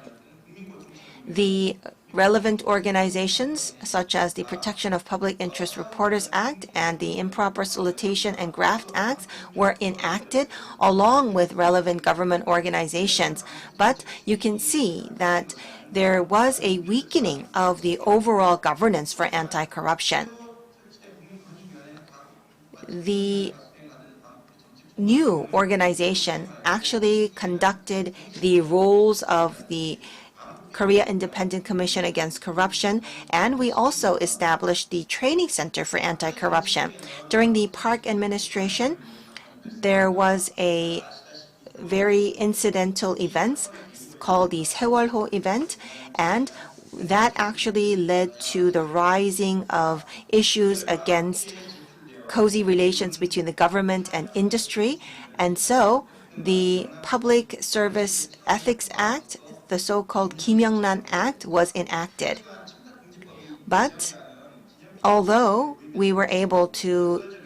the relevant organizations, such as the Protection of Public Interest Reporters Act and the Improper Solicitation and Graft Acts, were enacted along with relevant government organizations. But you can see that there was a weakening of the overall governance for anti-corruption. The new organization actually conducted the roles of the Korea Independent Commission Against Corruption, and we also established the Training Center for Anti-Corruption. During the Park administration, there was a very incidental event called the Seoul event, and that actually led to the rising of issues against cozy relations between the government and industry. And so the Public Service Ethics Act, the so-called Kim Young-nan Act, was enacted. But although we were able to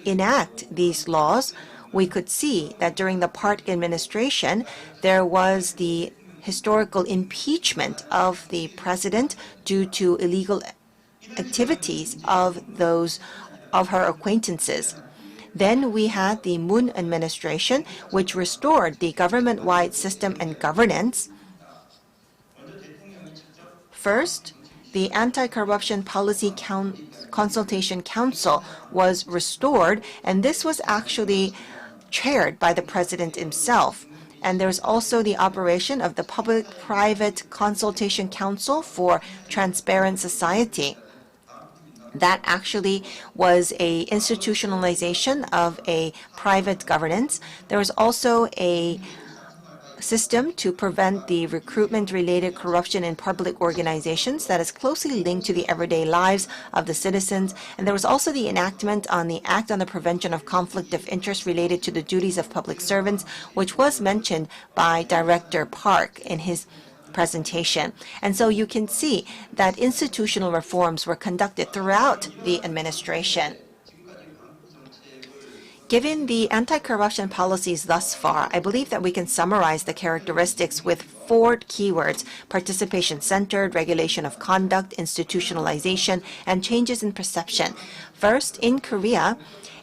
enact these laws, we could see that during the Park administration, there was the historical impeachment of the president due to illegal activities of her acquaintances. Then we had the Moon administration, which restored the government-wide system and governance. First, the Anti-Corruption Policy Consultation Council was restored, and this was actually chaired by the president himself. And there's also the operation of the Public-Private Consultation Council for Transparent Society. That actually was a institutionalization of a private governance. There was also a system to prevent the recruitment-related corruption in public organizations that is closely linked to the everyday lives of the citizens. And there was also the enactment on the Act on the Prevention of Conflict of Interest related to the duties of public servants, which was mentioned by Director Park in his presentation. And so you can see that institutional reforms were conducted throughout the administration. Given the anti-corruption policies thus far, I believe that we can summarize the characteristics with 4 keywords: participation-centered, regulation of conduct, institutionalization, and changes in perception. First, in Korea,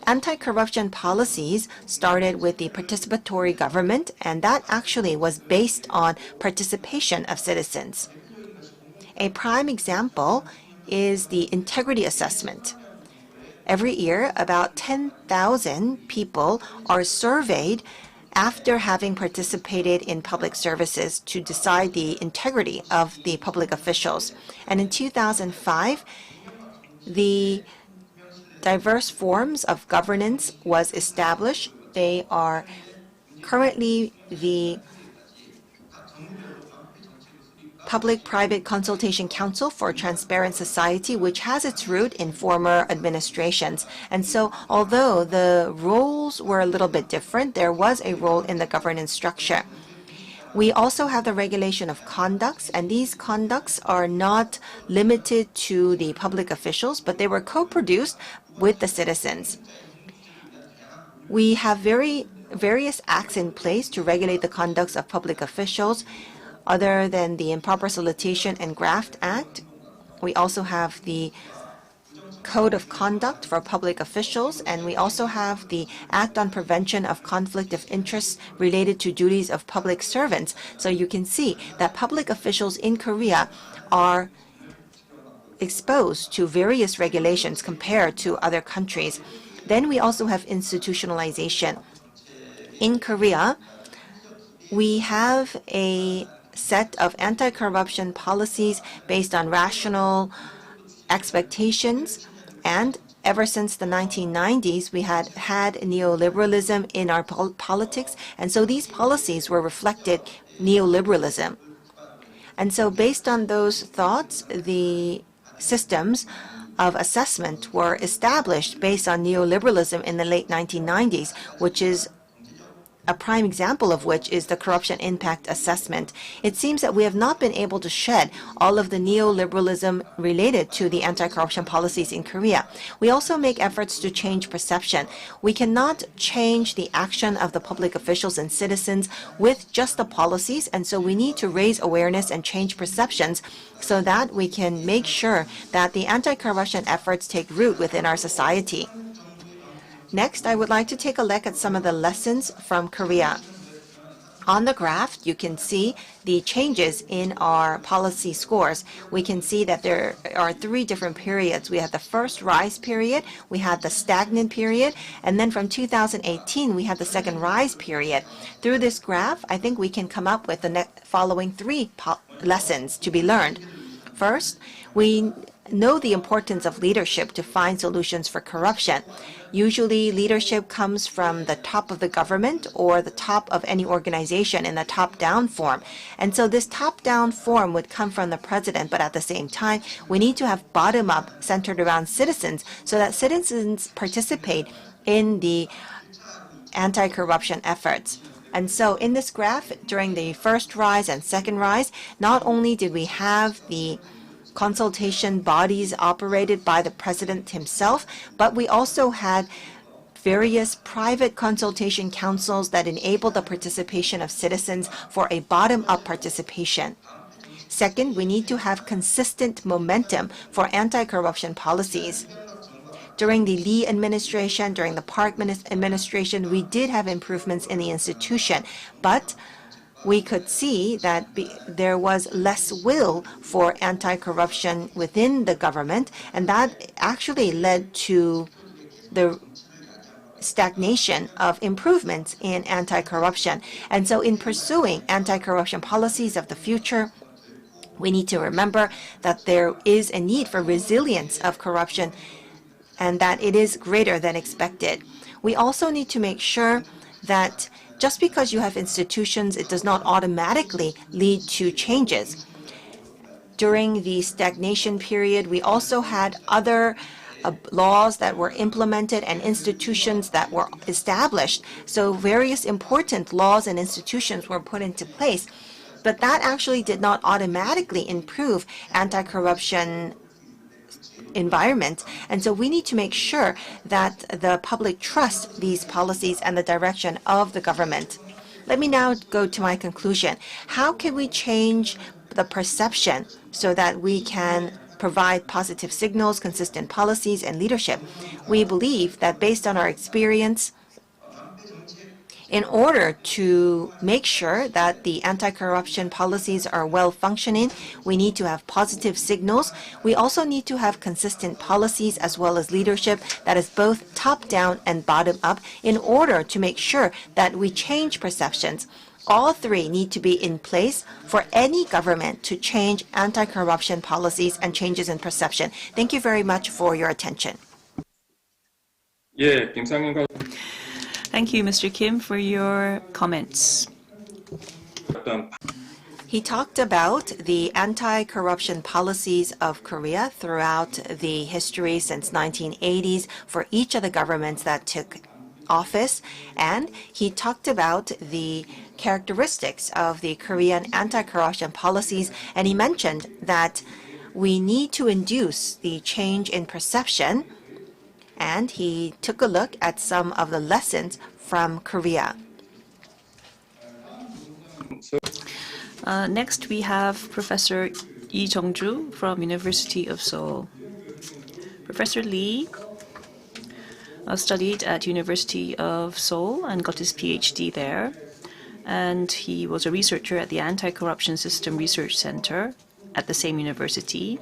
anti-corruption policies started with the participatory government, and that actually was based on participation of citizens. A prime example is the integrity assessment. Every year, about 10,000 people are surveyed after having participated in public services to decide the integrity of the public officials. And in 2005, the diverse forms of governance was established. They are currently the Public-Private Consultation Council for Transparent Society, which has its root in former administrations. And so although the roles were a little bit different, there was a role in the governance structure. We also have the regulation of conducts, and these conducts are not limited to the public officials, but they were co-produced with the citizens. We have various acts in place to regulate the conducts of public officials. Other than the Improper Solicitation and Graft Act, we also have the Code of Conduct for Public Officials, and we also have the Act on Prevention of Conflict of Interest related to duties of public servants. So you can see that public officials in Korea are exposed to various regulations compared to other countries. Then we also have institutionalization. In Korea, we have a set of anti-corruption policies based on rational expectations, and ever since the 1990s, we had neoliberalism in our politics, and so these policies were reflected neoliberalism. And so based on those thoughts, the systems of assessment were established based on neoliberalism in the late 1990s, which is a prime example of which is the corruption impact assessment. It seems that we have not been able to shed all of the neoliberalism related to the anti-corruption policies in Korea. We also make efforts to change perception. We cannot change the action of the public officials and citizens with just the policies, and so we need to raise awareness and change perceptions so that we can make sure that the anti-corruption efforts take root within our society. Next, I would like to take a look at some of the lessons from Korea. On the graph, you can see the changes in our policy scores. We can see that there are 3 different periods. We had the first rise period, we had the stagnant period, and then from 2018, we had the second rise period. Through this graph, I think we can come up with the following 3 lessons to be learned. First, we know the importance of leadership to find solutions for corruption. Usually, leadership comes from the top of the government or the top of any organization in the top-down form. And so this top-down form would come from the president, but at the same time, we need to have bottom-up centered around citizens so that citizens participate in the anti-corruption efforts. And so in this graph, during the first rise and second rise, not only did we have the consultation bodies operated by the president himself, but we also had various private consultation councils that enable the participation of citizens for a bottom-up participation. Second, we need to have consistent momentum for anti-corruption policies. During the Lee administration, during the Park administration, we did have improvements in the institution, but we could see that there was less will for anti-corruption within the government, and that actually led to the stagnation of improvements in anti-corruption. And so in pursuing anti-corruption policies of the future, we need to remember that there is a need for resilience of corruption and that it is greater than expected. We also need to make sure that just because you have institutions, it does not automatically lead to changes. During the stagnation period, we also had other laws that were implemented and institutions that were established. So various important laws and institutions were put into place. But that actually did not automatically improve anti-corruption environment. And so we need to make sure that the public trusts these policies and the direction of the government. Let me now go to my conclusion. How can we change the perception so that we can provide positive signals, consistent policies, and leadership? We believe that based on our experience, in order to make sure that the anti-corruption policies are well functioning, we need to have positive signals. We also need to have consistent policies as well as leadership that is both top-down and bottom-up in order to make sure that we change perceptions. All three need to be in place for any government to change anti-corruption policies and changes in perception. Thank you very much for your attention. Thank you, Mr. Kim, for your comments. He talked about the anti-corruption policies of Korea throughout the history since 1980s for each of the governments that took office, and he talked about the characteristics of the Korean anti-corruption policies, and he mentioned that we need to induce the change in perception, and he took a look at some of the lessons from Korea. Next, we have Professor Lee Jung-ju from University of Seoul. Professor Lee studied at University of Seoul and got his PhD there. And he was a researcher at the Anti-Corruption System Research Center at the same university.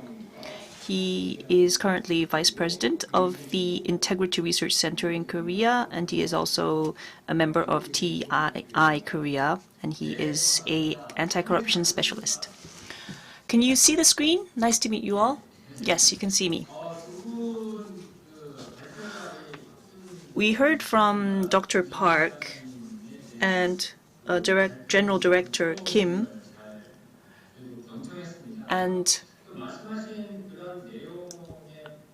He is currently vice president of the Integrity Research Center in Korea, and he is also a member of TII Korea, and he is an anti-corruption specialist. Can you see the screen? Nice to meet you all. Yes, you can see me. We heard from Dr. Park and General Director Kim, and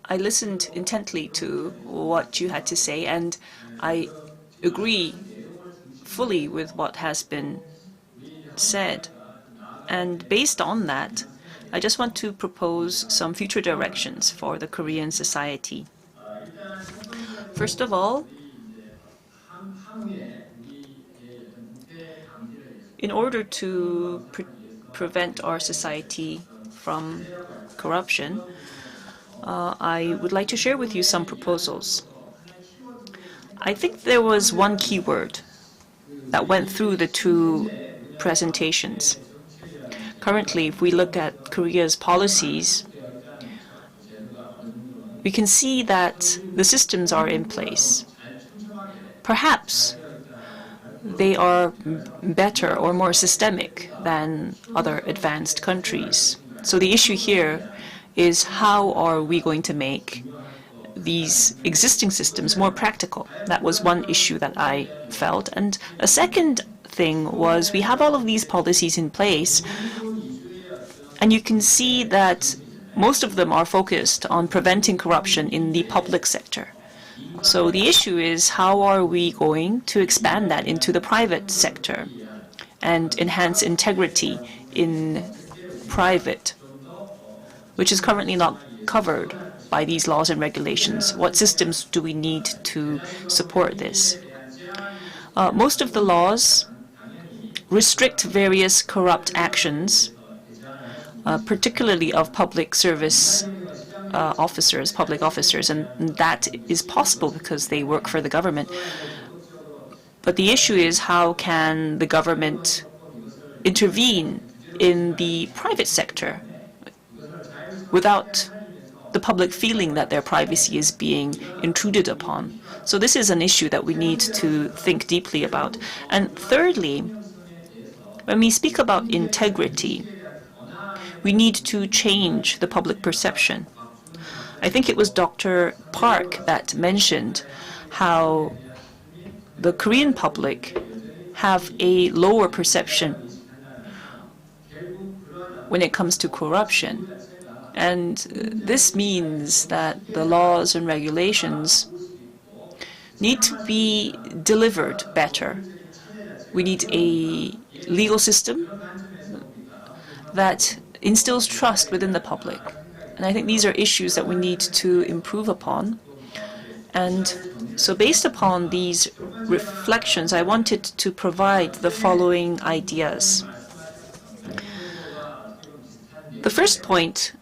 I listened intently to what you had to say, and I agree fully with what has been said. And based on that, I just want to propose some future directions for the Korean society. First of all, in order to prevent our society from corruption, I would like to share with you some proposals. I think there was one keyword that went through the two presentations. Currently, if we look at Korea's policies, we can see that the systems are in place. Perhaps they are better or more systemic than other advanced countries. So the issue here is how are we going to make these existing systems more practical? That was one issue that I felt. And a second thing was we have all of these policies in place, and you can see that most of them are focused on preventing corruption in the public sector. So the issue is, how are we going to expand that into the private sector and enhance integrity in private, which is currently not covered by these laws and regulations? What systems do we need to support this? Most of the laws restrict various corrupt actions, particularly of public service officers, public officers, and that is possible because they work for the government. But the issue is, how can the government intervene in the private sector without the public feeling that their privacy is being intruded upon? So this is an issue that we need to think deeply about. And thirdly, when we speak about integrity, we need to change the public perception. I think it was Dr. Park that mentioned how the Korean public have a lower perception when it comes to corruption. And this means that the laws and regulations need to be delivered better. We need a legal system that instills trust within the public. And I think these are issues that we need to improve upon. And so based upon these reflections, I wanted to provide the following ideas. The first point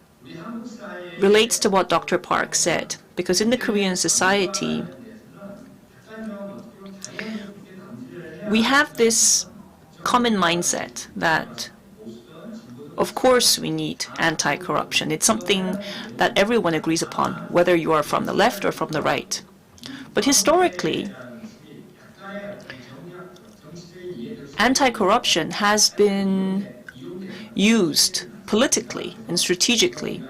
relates to what Dr. Park said, because in the Korean society, we have this common mindset that, of course, we need anti-corruption. It's something that everyone agrees upon, whether you are from the left or from the right. But historically, anti-corruption has been used politically and strategically.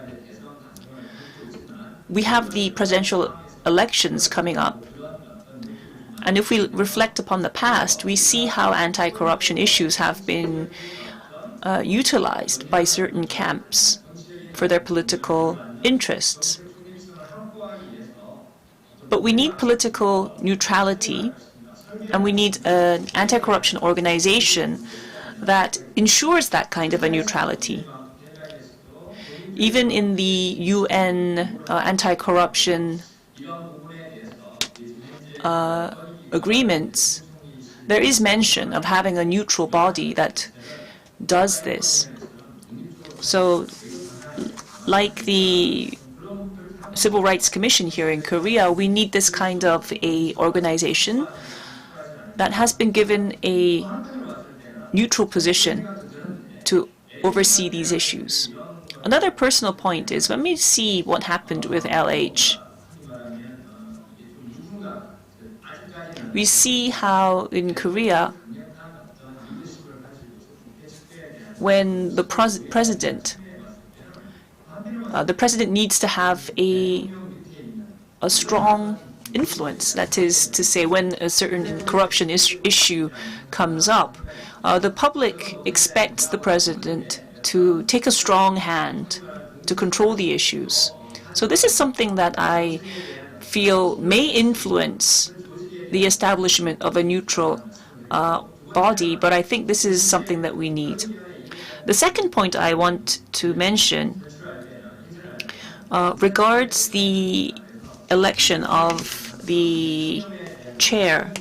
We have the presidential elections coming up. And if we reflect upon the past, we see how anti-corruption issues have been utilized by certain camps for their political interests. But we need political neutrality, and we need an anti-corruption organization that ensures that kind of a neutrality. Even in the UN anti-corruption agreements, there is mention of having a neutral body that does this. So, like the Civil Rights Commission here in Korea, we need this kind of a organization that has been given a neutral position to oversee these issues. Another personal point is, when we see what happened with LH, we see how in Korea, when the president needs to have a strong influence. That is to say, when a certain corruption issue comes up, the public expects the president to take a strong hand to control the issues. So this is something that I feel may influence the establishment of a neutral body, but I think this is something that we need. The second point I want to mention regards the election of the chair,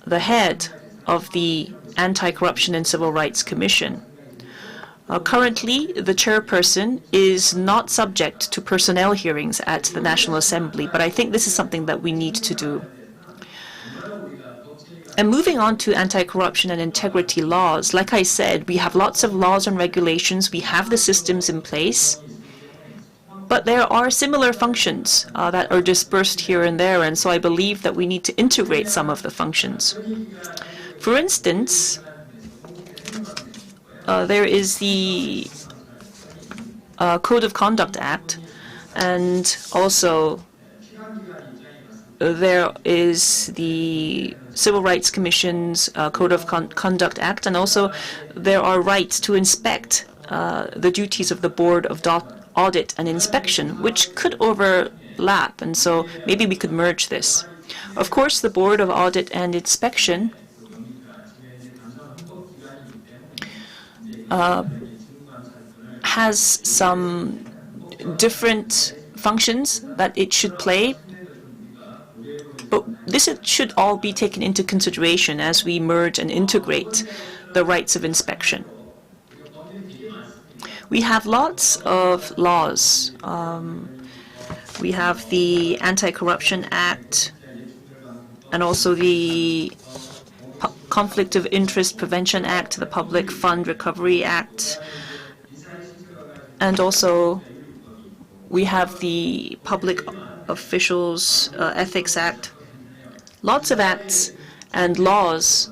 the head of the Anti-Corruption and Civil Rights Commission. Currently, the chairperson is not subject to personnel hearings at the National Assembly, but I think this is something that we need to do. And moving on to anti-corruption and integrity laws, like I said, we have lots of laws and regulations, we have the systems in place, but there are similar functions that are dispersed here and there, and so I believe that we need to integrate some of the functions. For instance, there is the Code of Conduct Act, and also there is the Civil Rights Commission's Code of Conduct Act, and also there are rights to inspect the duties of the Board of audit and inspection, which could overlap, and so maybe we could merge this. Of course, the Board of Audit and Inspection has some different functions that it should play, but this should all be taken into consideration as we merge and integrate the rights of inspection. We have lots of laws. We have the Anti-Corruption Act and also the Conflict of Interest Prevention Act, the Public Fund Recovery Act, and also we have the Public Officials Ethics Act. Lots of acts and laws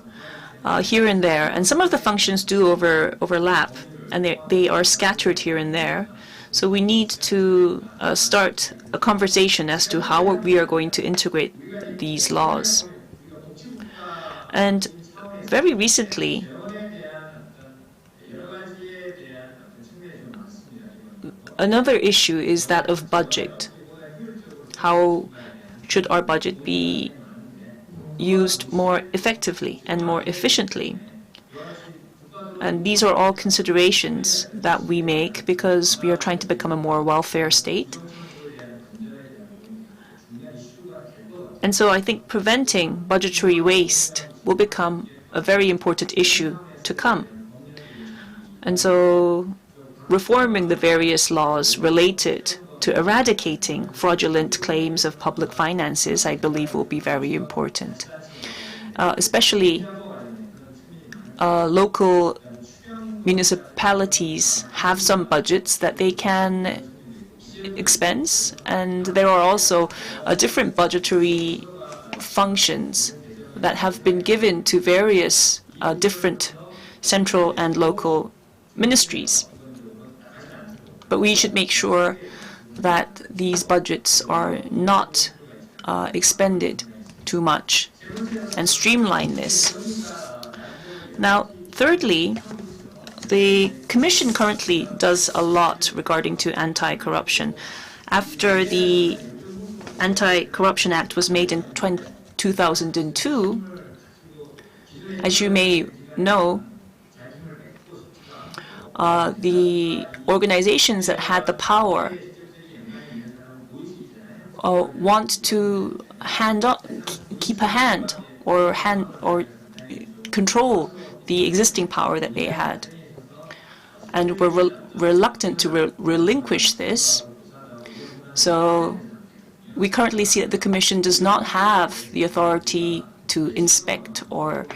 here and there, and some of the functions do overlap, and they are scattered here and there. So we need to start a conversation as to how we are going to integrate these laws. And very recently, another issue is that of budget. How should our budget be used more effectively and more efficiently? And these are all considerations that we make because we are trying to become a more welfare state. And so I think preventing budgetary waste will become a very important issue to come. And so reforming the various laws related to eradicating fraudulent claims of public finances, I believe, will be very important. Especially local municipalities have some budgets that they can expense, and there are also different budgetary functions that have been given to various different central and local ministries. But we should make sure that these budgets are not expended too much and streamline this. Now, thirdly, the Commission currently does a lot regarding to anti-corruption. After the Anti-Corruption Act was made in 2002, as you may know, the organizations that had the power want to keep a hand or control the existing power that they had, and were reluctant to relinquish this. So we currently see that the Commission does not have the authority to inspect or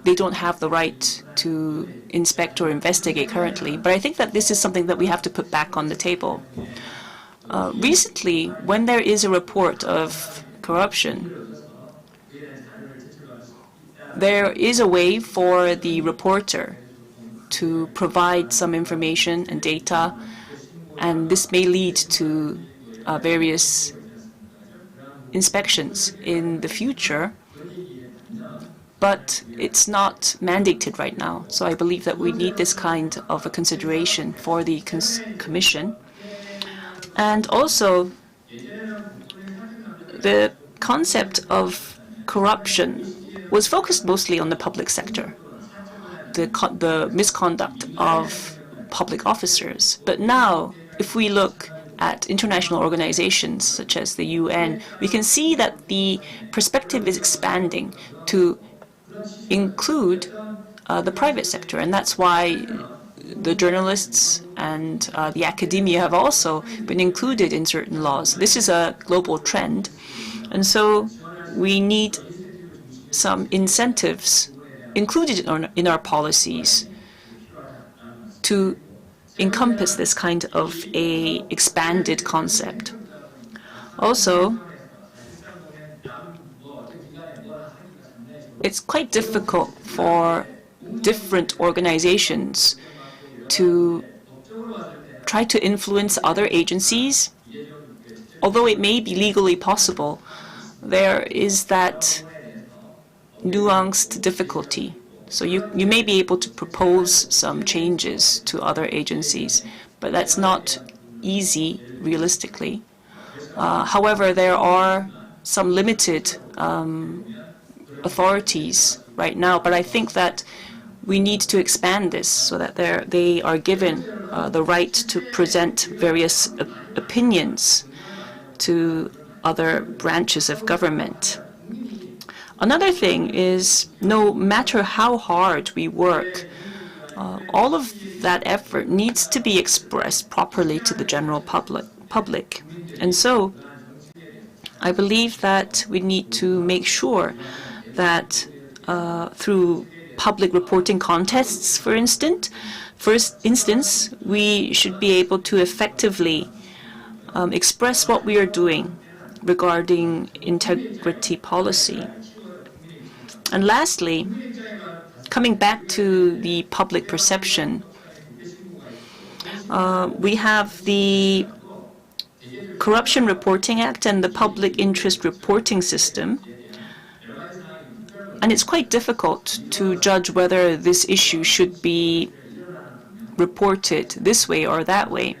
they don't have the right to inspect or investigate currently. But I think that this is something that we have to put back on the table. Recently, when there is a report of corruption, there is a way for the reporter to provide some information and data, and this may lead to various inspections in the future, but it's not mandated right now. So I believe that we need this kind of a consideration for the Commission. And also, the concept of corruption was focused mostly on the public sector, the misconduct of public officers. But now, if we look at international organizations such as the UN, we can see that the perspective is expanding to include the private sector, and that's why the journalists and the academia have also been included in certain laws. This is a global trend, and so we need some incentives included in our policies to encompass this kind of a expanded concept. Also, it's quite difficult for different organizations to try to influence other agencies. Although it may be legally possible, there is that nuanced difficulty. So you may be able to propose some changes to other agencies, but that's not easy realistically. However, there are some limited authorities right now, but I think that we need to expand this so that they are given the right to present various opinions to other branches of government. Another thing is, no matter how hard we work, all of that effort needs to be expressed properly to the general public. And so I believe that we need to make sure that through public reporting contests, for instance, we should be able to effectively express what we are doing regarding integrity policy. And lastly, coming back to the public perception, we have the Corruption Reporting Act and the Public Interest Reporting System. And it's quite difficult to judge whether this issue should be reported this way or that way.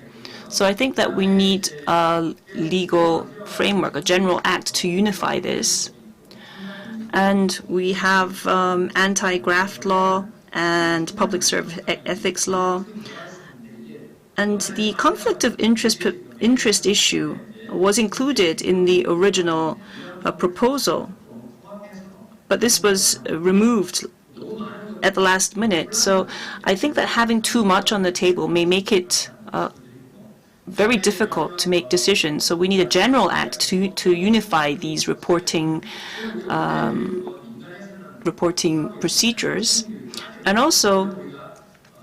So I think that we need a legal framework, a general act to unify this. And we have anti-graft law and public service ethics law. And the conflict of interest issue was included in the original proposal, but this was removed at the last minute. So I think that having too much on the table may make it very difficult to make decisions. So we need a general act to unify these reporting procedures. And also,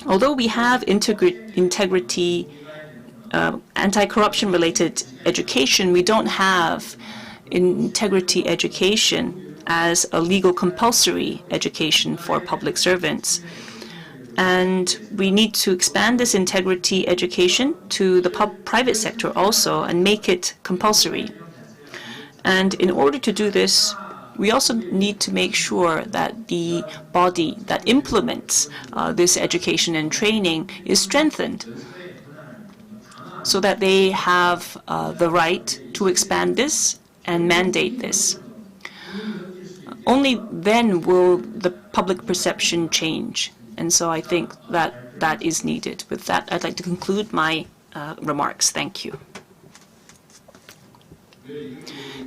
although we have integrity, anti-corruption related education, we don't have integrity education as a legal compulsory education for public servants. And we need to expand this integrity education to the private sector also and make it compulsory. And in order to do this, we also need to make sure that the body that implements this education and training is strengthened so that they have the right to expand this and mandate this. Only then will the public perception change. And so I think that that is needed. With that, I'd like to conclude my remarks. Thank you.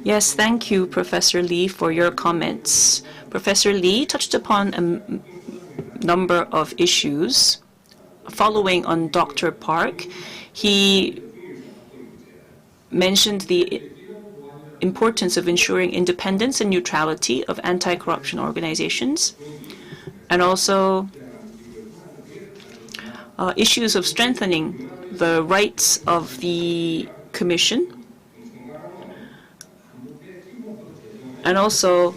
Yes, thank you, Professor Lee, for your comments. Professor Lee touched upon a number of issues. Following on Dr. Park, he mentioned the importance of ensuring independence and neutrality of anti-corruption organizations, and also issues of strengthening the rights of the Commission, and also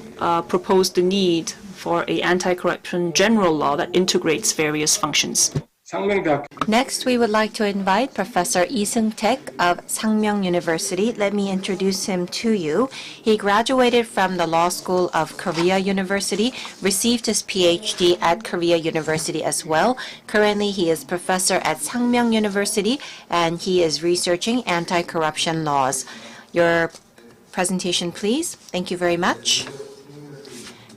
proposed the need for an anti-corruption general law that integrates various functions. Next, we would like to invite Professor Lee Seung-taek of Sangmyeong University. Let me introduce him to you. He graduated from the Law School of Korea University, received his PhD at Korea University as well. Currently, he is professor at Sangmyeong University, and he is researching anti-corruption laws. Your presentation, please. Thank you very much.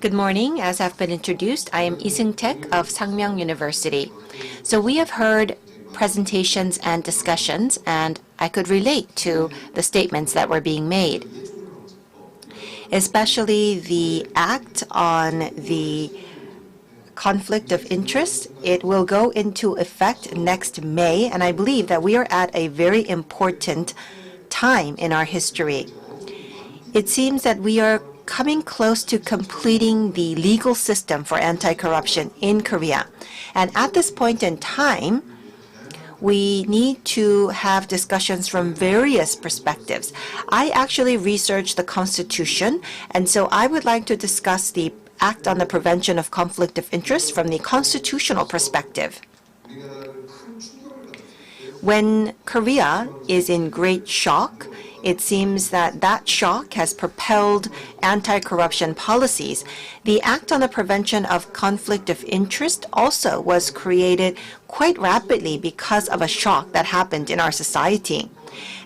Good morning. As I've been introduced, I am Lee Seung-taek of Sangmyeong University. So we have heard presentations and discussions, and I could relate to the statements that were being made, especially the act on the conflict of interest. It will go into effect next May, and I believe that we are at a very important time in our history. It seems that we are coming close to completing the legal system for anti-corruption in Korea. And at this point in time, we need to have discussions from various perspectives. I actually researched the Constitution, and so I would like to discuss the Act on the Prevention of Conflict of Interest from the constitutional perspective. When Korea is in great shock, It seems that that shock has propelled anti-corruption policies. The Act on the Prevention of Conflict of Interest also was created quite rapidly because of a shock that happened in our society.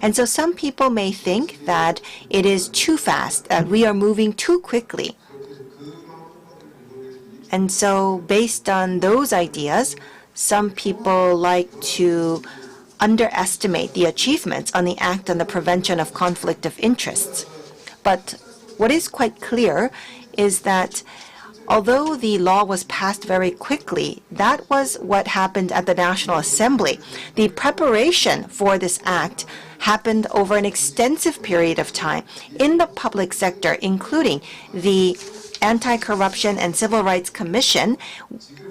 And so some people may think that it is too fast, that we are moving too quickly. And so based on those ideas, some people like to underestimate the achievements on the Act on the Prevention of Conflict of Interests. But what is quite clear is that although the law was passed very quickly, that was what happened at the National Assembly. The preparation for this act happened over an extensive period of time in the public sector, including the Anti-Corruption and Civil Rights Commission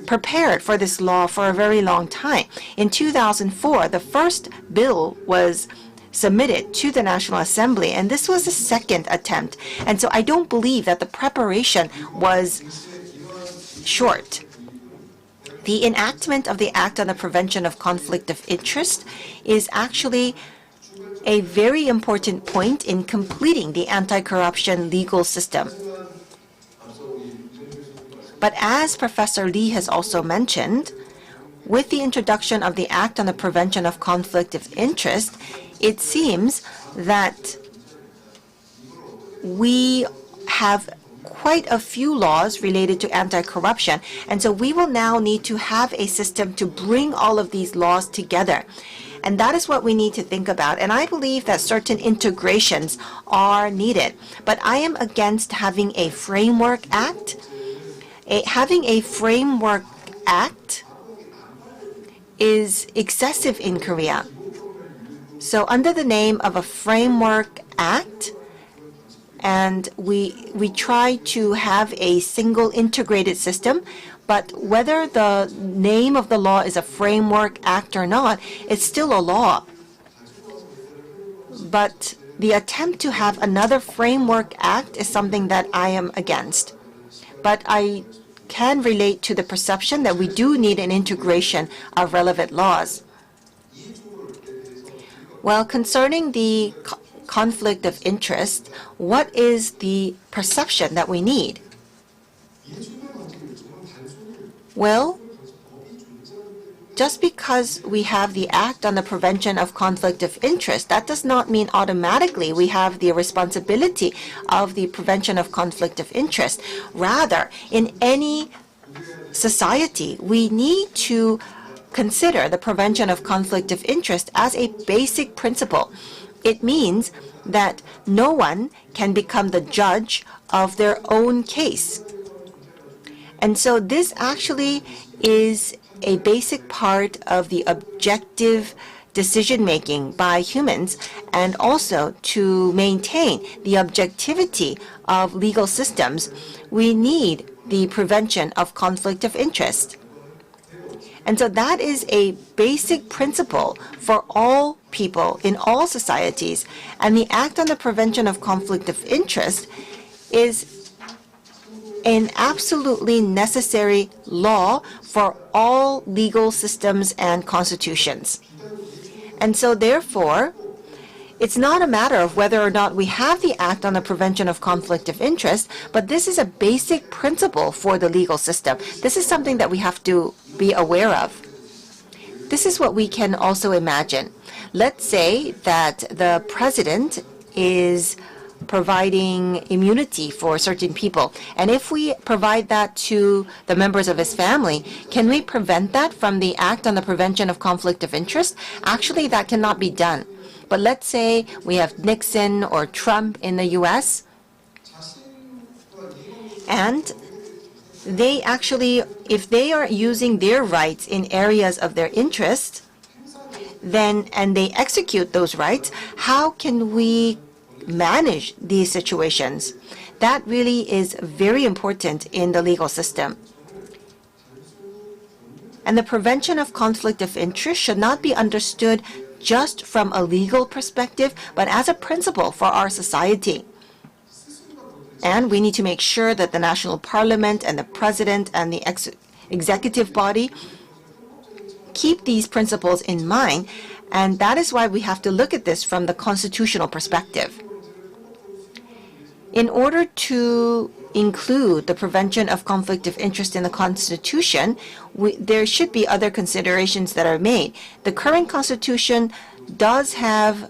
prepared for this law for a very long time. In 2004, the first bill was submitted to the National Assembly, and this was the second attempt. And so I don't believe that the preparation was short. The enactment of the Act on the Prevention of Conflict of Interest is actually a very important point in completing the anti-corruption legal system. But as Professor Lee has also mentioned, with the introduction of the Act on the Prevention of Conflict of Interest, it seems that we have quite a few laws related to anti-corruption, and so we will now need to have a system to bring all of these laws together. And that is what we need to think about. And I believe that certain integrations are needed. But I am against having a framework act. Having a framework act is excessive in Korea. So under the name of a framework act, and we try to have a single integrated system, but whether the name of the law is a framework act or not, it's still a law. But the attempt to have another framework act is something that I am against. But I can relate to the perception that we do need an integration of relevant laws. Well, concerning the conflict of interest, what is the perception that we need? Well, just because we have the Act on the Prevention of Conflict of Interest, that does not mean automatically we have the responsibility of the prevention of conflict of interest. Rather, in any society, we need to consider the prevention of conflict of interest as a basic principle. It means that no one can become the judge of their own case. And so this actually is a basic part of the objective decision-making by humans, and also to maintain the objectivity of legal systems, we need the prevention of conflict of interest. And so that is a basic principle for all people in all societies. And the Act on the Prevention of Conflict of Interest is an absolutely necessary law for all legal systems and constitutions. And so therefore, it's not a matter of whether or not we have the Act on the Prevention of Conflict of Interest, but this is a basic principle for the legal system. This is something that we have to be aware of. This is what we can also imagine. Let's say that the president is providing immunity for certain people. And if we provide that to the members of his family, can we prevent that from the Act on the Prevention of Conflict of Interest? Actually, that cannot be done. But let's say we have Nixon or Trump in the US, and they actually, if they are using their rights in areas of their interest, then, and they execute those rights, how can we manage these situations? That really is very important in the legal system. And the prevention of conflict of interest should not be understood just from a legal perspective, but as a principle for our society. And we need to make sure that the national parliament and the president and the executive body keep these principles in mind And that is why we have to look at this from the constitutional perspective. In order to include the prevention of conflict of interest in the Constitution, there should be other considerations that are made. The current Constitution does have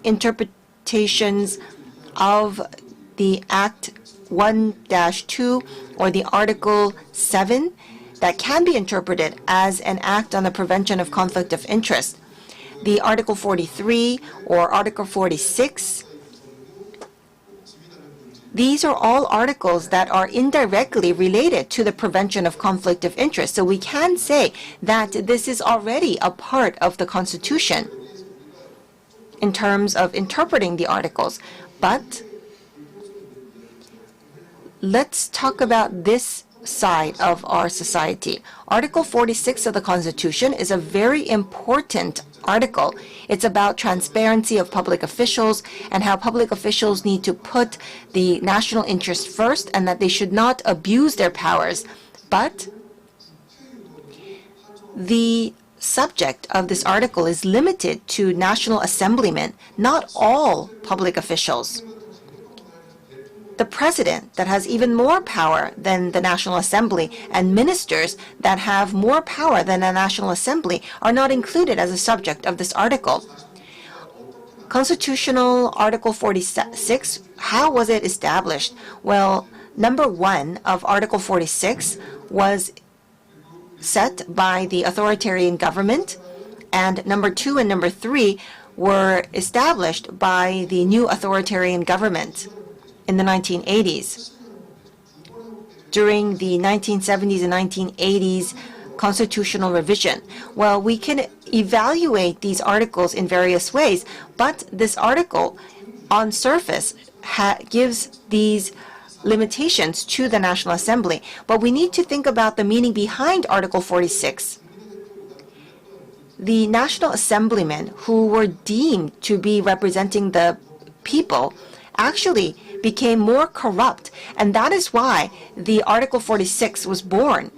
interpretations of the Act 1-2 or the Article 7 that can be interpreted as an act on the prevention of conflict of interest. The Article 43 or Article 46, these are all articles that are indirectly related to the prevention of conflict of interest. So we can say that this is already a part of the Constitution in terms of interpreting the articles. But let's talk about this side of our society. Article 46 of the Constitution is a very important article. It's about transparency of public officials and how public officials need to put the national interest first and that they should not abuse their powers. But the subject of this article is limited to national assemblymen, not all public officials. The president, that has even more power than the National Assembly, and ministers that have more power than the National Assembly are not included as a subject of this article. Constitutional Article 46, how was it established? Well, number 1 of Article 46 was set by the authoritarian government, and number 2 and number 3 were established by the new authoritarian government in the 1980s. During the 1970s and 1980s constitutional revision. Well, we can evaluate these articles in various ways, but this article on surface gives these limitations to the National Assembly. But we need to think about the meaning behind Article 46. The National Assemblymen who were deemed to be representing the people actually became more corrupt, and that is why the Article 46 was born.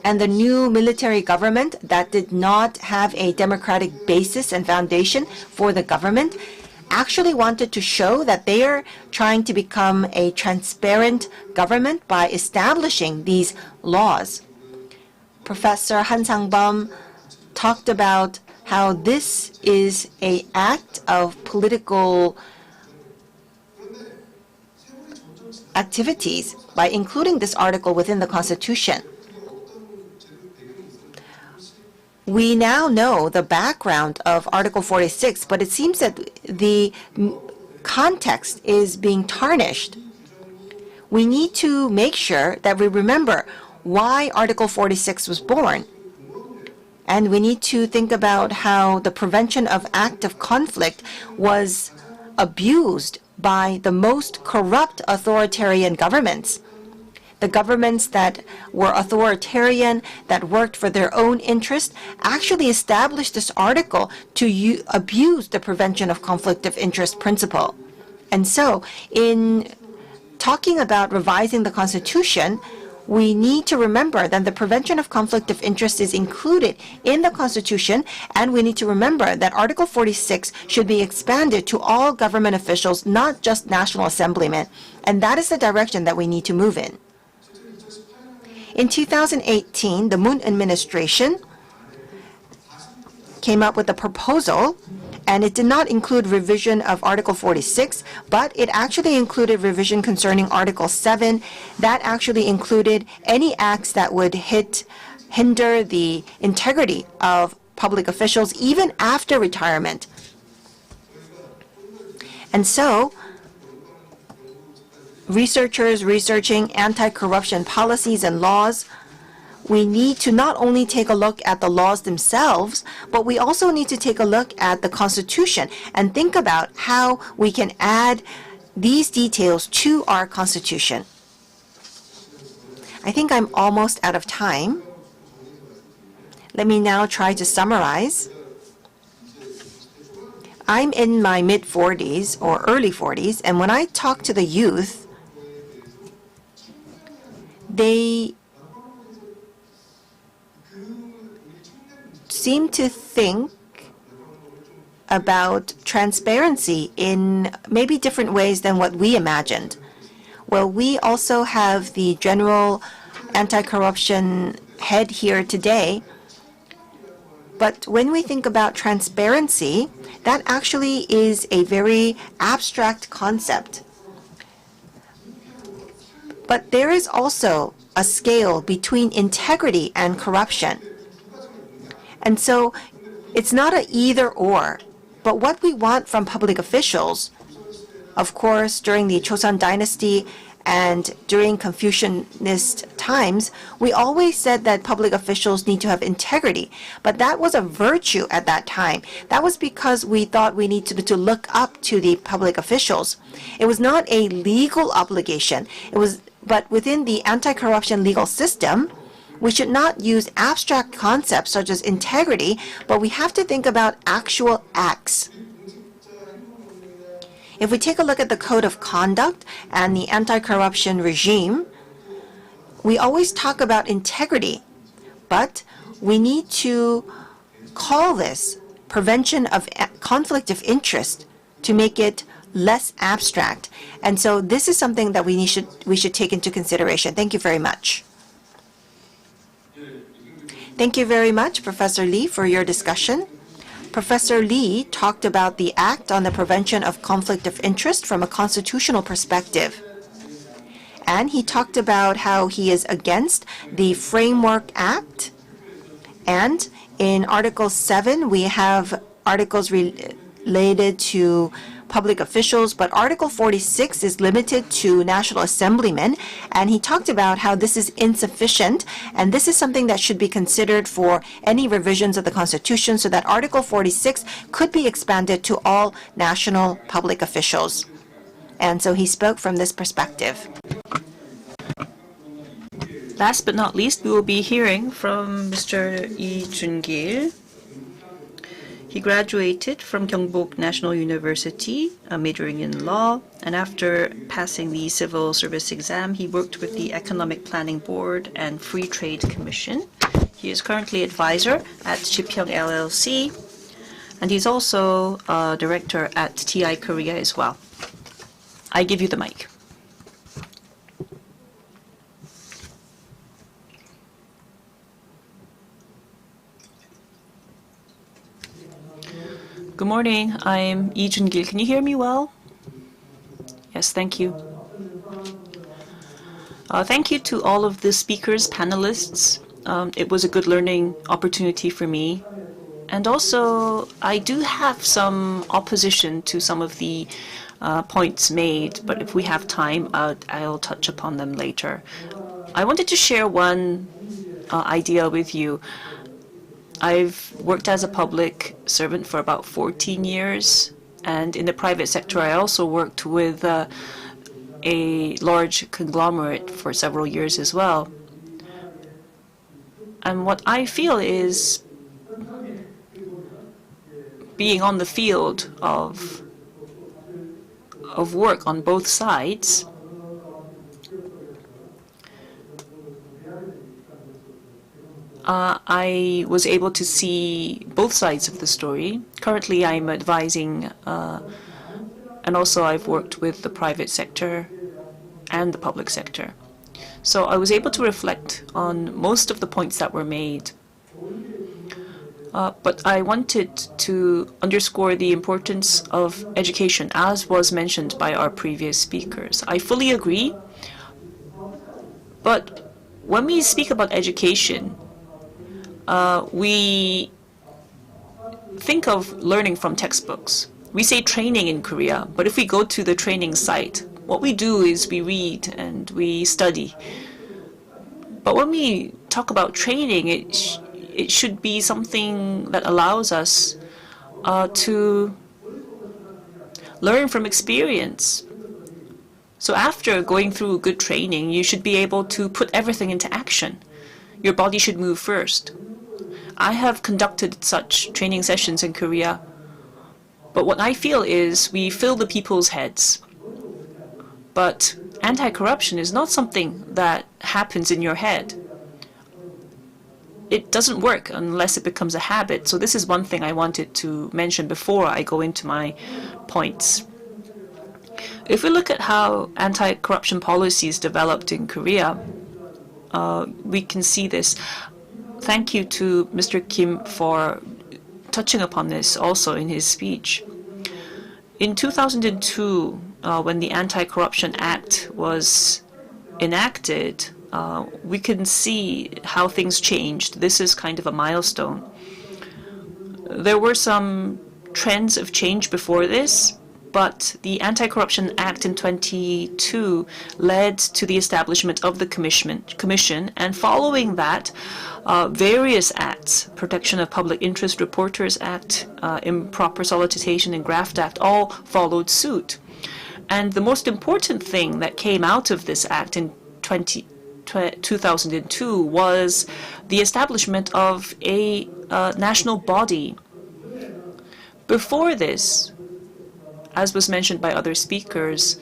And the new military government that did not have a democratic basis and foundation for the government actually wanted to show that they are trying to become a transparent government by establishing these laws. Professor Han Sang-bum talked about how this is an act of political activities by including this article within the Constitution. We now know the background of Article 46, but it seems that the context is being tarnished. We need to make sure that we remember why Article 46 was born. And we need to think about how the prevention of active conflict was abused by the most corrupt authoritarian governments. The governments that were authoritarian, that worked for their own interest, actually established this article to abuse the prevention of conflict of interest principle. And so, in talking about revising the Constitution, we need to remember that the prevention of conflict of interest is included in the Constitution, and we need to remember that Article 46 should be expanded to all government officials, not just National Assemblymen. And that is the direction that we need to move in. In 2018, the Moon administration came up with a proposal, and it did not include revision of Article 46, but it actually included revision concerning Article 7. That actually included any acts that would hinder the integrity of public officials even after retirement. And so, researchers researching anti-corruption policies and laws, we need to not only take a look at the laws themselves, but we also need to take a look at the Constitution and think about how we can add these details to our Constitution. I think I'm almost out of time. Let me now try to summarize. I'm in my mid-40s or early 40s, and when I talk to the youth, they seem to think about transparency in maybe different ways than what we imagined. Well, we also have the general anti-corruption head here today. But when we think about transparency, that actually is a very abstract concept. But there is also a scale between integrity and corruption. And so it's not an either or. But what we want from public officials, of course, during the Joseon Dynasty and during Confucianist times, we always said that public officials need to have integrity. But that was a virtue at that time. That was because we thought we needed to look up to the public officials. It was not a legal obligation. But within the anti-corruption legal system, we should not use abstract concepts such as integrity, but we have to think about actual acts. If we take a look at the Code of Conduct and the anti-corruption regime, we always talk about integrity, but we need to call this prevention of conflict of interest to make it less abstract. And so this is something that we should take into consideration. Thank you very much. Thank you very much, Professor Lee, for your discussion. Professor Lee talked about the Act on the Prevention of Conflict of Interest from a constitutional perspective. And he talked about how he is against the Framework Act. And in Article 7, we have articles related to public officials, but Article 46 is limited to National Assemblymen, and he talked about how this is insufficient, and this is something that should be considered for any revisions of the Constitution so that Article 46 could be expanded to all national public officials. And so he spoke from this perspective. Last but not least, we will be hearing from Mr. Lee Jun-gil. He graduated from Gyeongbok National University, majoring in law, and after passing the civil service exam, he worked with the Economic Planning Board and Free Trade Commission. He is currently advisor at Jipyeong LLC, and he's also a director at TI Korea as well. I give you the mic. Good morning. I'm Lee Jun-gil. Can you hear me well? Yes, thank you. Thank you to all of the speakers, panelists. It was a good learning opportunity for me. And also, I do have some opposition to some of the points made, but if we have time, I'll touch upon them later. I wanted to share one idea with you. I've worked as a public servant for about 14 years, and in the private sector I also worked with a large conglomerate for several years as well. And what I feel is being on the field of work on both sides, I was able to see both sides of the story. Currently, I'm advising, and also I've worked with the private sector and the public sector. So I was able to reflect on most of the points that were made. But I wanted to underscore the importance of education, as was mentioned by our previous speakers. I fully agree. But when we speak about education, we think of learning from textbooks. We say training in Korea, but if we go to the training site, what we do is we read and we study. But when we talk about training, it should be something that allows us to learn from experience. So after going through good training, you should be able to put everything into action. Your body should move first. I have conducted such training sessions in Korea, but what I feel is we fill the people's heads. But anti-corruption is not something that happens in your head. it doesn't work unless it becomes a habit. So this is one thing I wanted to mention before I go into my points. If we look at how anti-corruption policies developed in Korea, we can see this. Thank you to Mr. Kim for touching upon this also in his speech. In 2002, when the Anti-Corruption Act was enacted, we can see how things changed. This is kind of a milestone. There were some trends of change before this, but the Anti-Corruption Act in 2022 led to the establishment of the commission, and following that, various acts, Protection of Public Interest Reporters Act, Improper Solicitation and Graft Act, all followed suit. And the most important thing that came out of this act in 2002 was the establishment of a national body. Before this, as was mentioned by other speakers,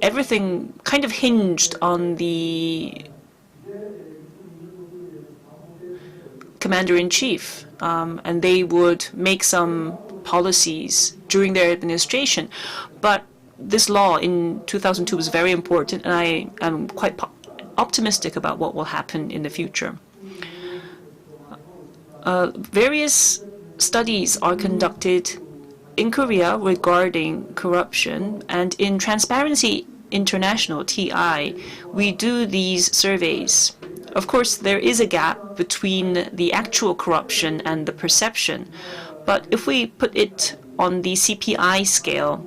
everything kind of hinged on the commander-in-chief, and they would make some policies during their administration. But this law in 2002 was very important, and I am quite optimistic about what will happen in the future. Various studies are conducted in Korea regarding corruption, and in Transparency International, TI, we do these surveys. Of course, there is a gap between the actual corruption and the perception, but if we put it on the CPI scale,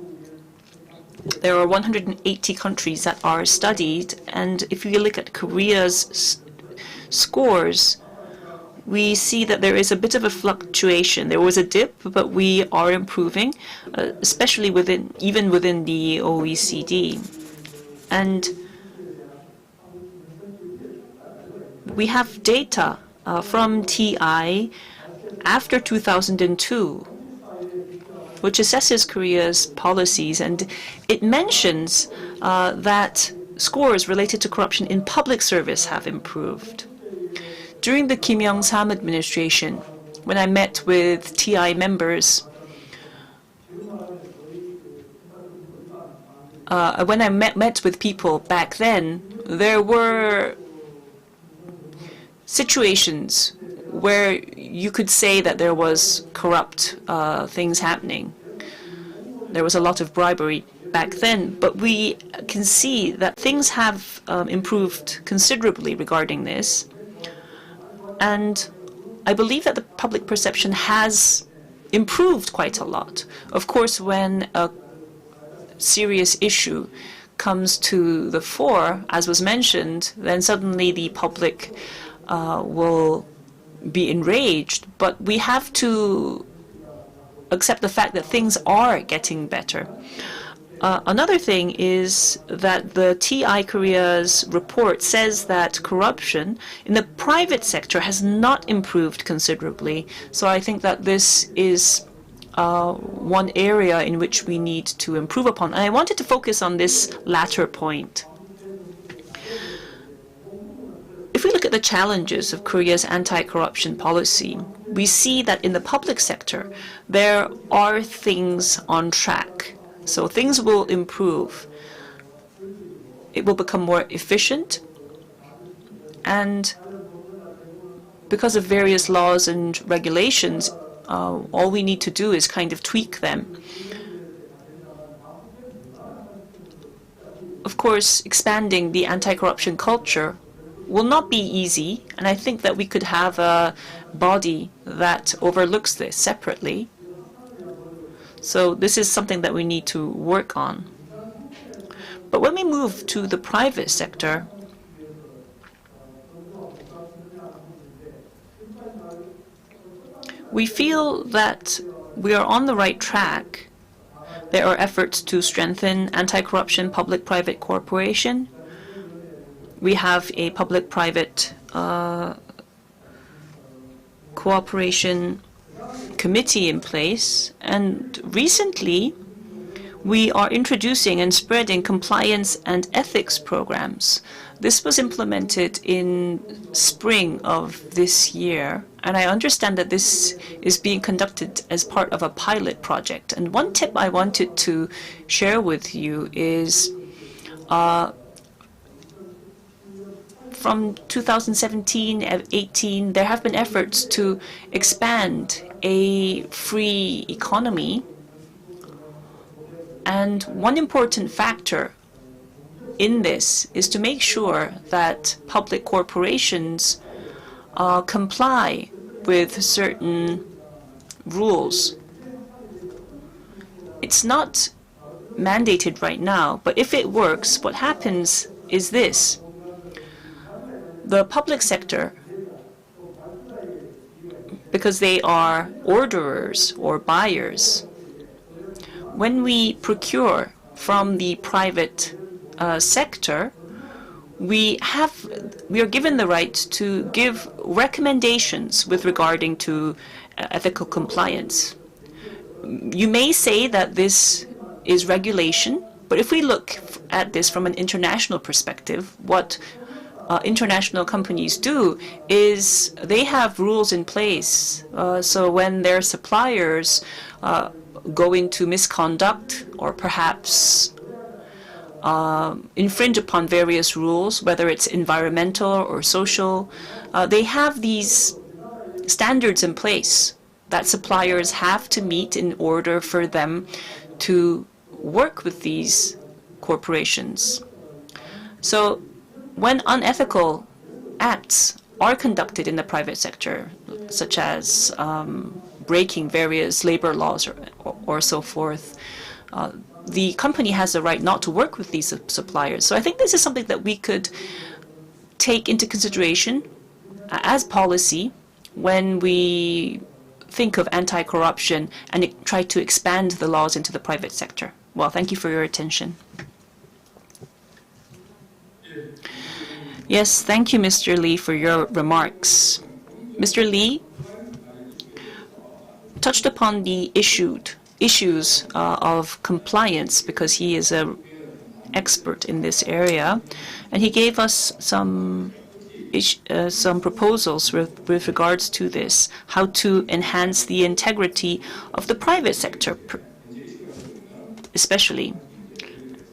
there are 180 countries that are studied, and if you look at Korea's scores, we see that there is a bit of a fluctuation. There was a dip, but we are improving, especially even within the OECD. And we have data from TI after 2002, which assesses Korea's policies, and it mentions that scores related to corruption in public service have improved. During the Kim Young-sam administration, when I met with TI members, when I met with people back then, there were situations where you could say that there was corrupt things happening. There was a lot of bribery back then, but we can see that things have improved considerably regarding this. And I believe that the public perception has improved quite a lot. Of course, when a serious issue comes to the fore, as was mentioned, then suddenly the public will be enraged. But we have to accept the fact that things are getting better. Another thing is that the TI Korea's report says that corruption in the private sector has not improved considerably. So I think that this is one area in which we need to improve upon. And I wanted to focus on this latter point. If we look at the challenges of Korea's anti-corruption policy, we see that in the public sector, there are things on track. So things will improve. It will become more efficient. And because of various laws and regulations, all we need to do is kind of tweak them. Of course, expanding the anti-corruption culture will not be easy, and I think that we could have a body that overlooks this separately. So this is something that we need to work on. But when we move to the private sector, we feel that we are on the right track. There are efforts to strengthen anti-corruption public-private cooperation. We have a public-private cooperation committee in place, and recently we are introducing and spreading compliance and ethics programs. This was implemented in spring of this year, and I understand that this is being conducted as part of a pilot project. And one tip I wanted to share with you is from 2017-18, there have been efforts to expand a free economy. And one important factor in this is to make sure that public corporations comply with certain rules. It's not mandated right now, but if it works, what happens is this. The public sector, because they are orderers or buyers, when we procure from the private sector, we are given the right to give recommendations with regarding to ethical compliance. You may say that this is regulation, but if we look at this from an international perspective, what international companies do is they have rules in place. So when their suppliers go into misconduct or perhaps infringe upon various rules, whether it's environmental or social, they have these standards in place that suppliers have to meet in order for them to work with these corporations. So when unethical acts are conducted in the private sector, such as breaking various labor laws or so forth, the company has the right not to work with these suppliers. So I think this is something that we could take into consideration as policy when we think of anti-corruption and try to expand the laws into the private sector. Well, thank you for your attention. Yes, thank you, Mr. Lee, for your remarks. Mr. Lee touched upon the issues of compliance because he is an expert in this area, and he gave us some proposals with regards to this, how to enhance the integrity of the private sector, especially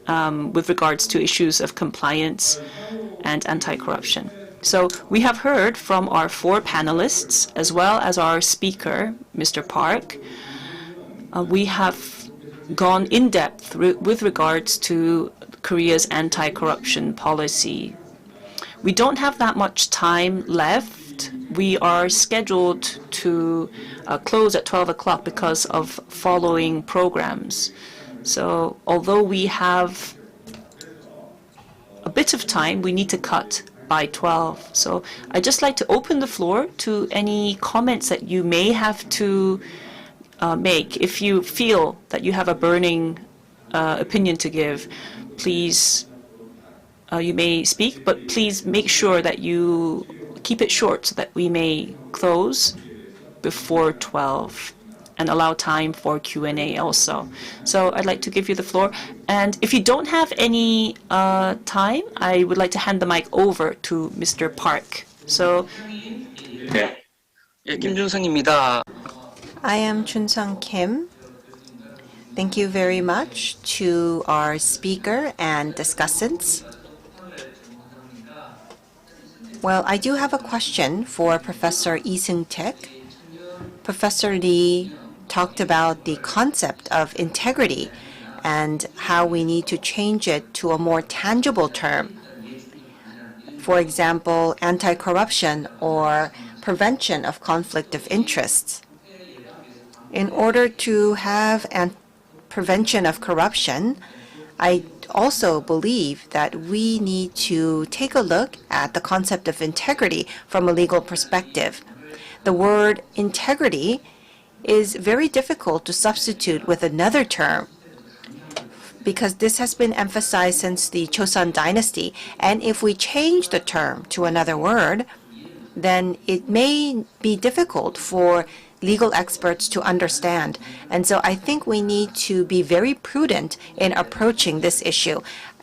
with regards to issues of compliance and anti-corruption. So we have heard from our 4 panelists, as well as our speaker, Mr. Park. We have gone in depth with regards to Korea's anti-corruption policy. We don't have that much time left. We are scheduled to close at 12 o'clock because of following programs. So although we have a bit of time, we need to cut by 12. So I'd just like to open the floor to any comments that you may have to make. If you feel that you have a burning opinion to give, please, you may speak, but please make sure that you keep it short so that we may close before 12 and allow time for Q&A also. So I'd like to give you the floor. And if you don't have any time, I would like to hand the mic over to Mr. Park. So, 네, 김준성입니다. I am Chun-sung Kim. Thank you very much to our speaker and discussants. Well, I do have a question for Professor Lee Seung-taek. Professor Lee talked about the concept of integrity and how we need to change it to a more tangible term. For example, anti-corruption or prevention of conflict of interests. In order to have prevention of corruption, I also believe that we need to take a look at the concept of integrity from a legal perspective. The word integrity is very difficult to substitute with another term because this has been emphasized since the Joseon dynasty, and if we change the term to another word, then it may be difficult for legal experts to understand. And so I think we need to be very prudent in approaching this issue.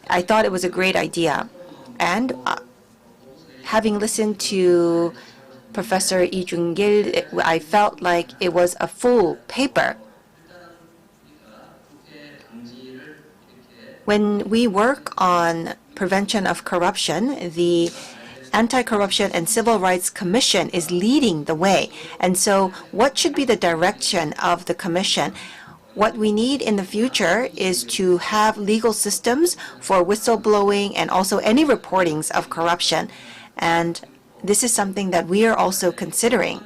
I thought it was a great idea. And having listened to Professor Lee Jung-gil, I felt like it was a full paper. When we work on prevention of corruption, the Anti-Corruption and Civil Rights Commission is leading the way. And so what should be the direction of the commission? What we need in the future is to have legal systems for whistleblowing and also any reportings of corruption. And this is something that we are also considering.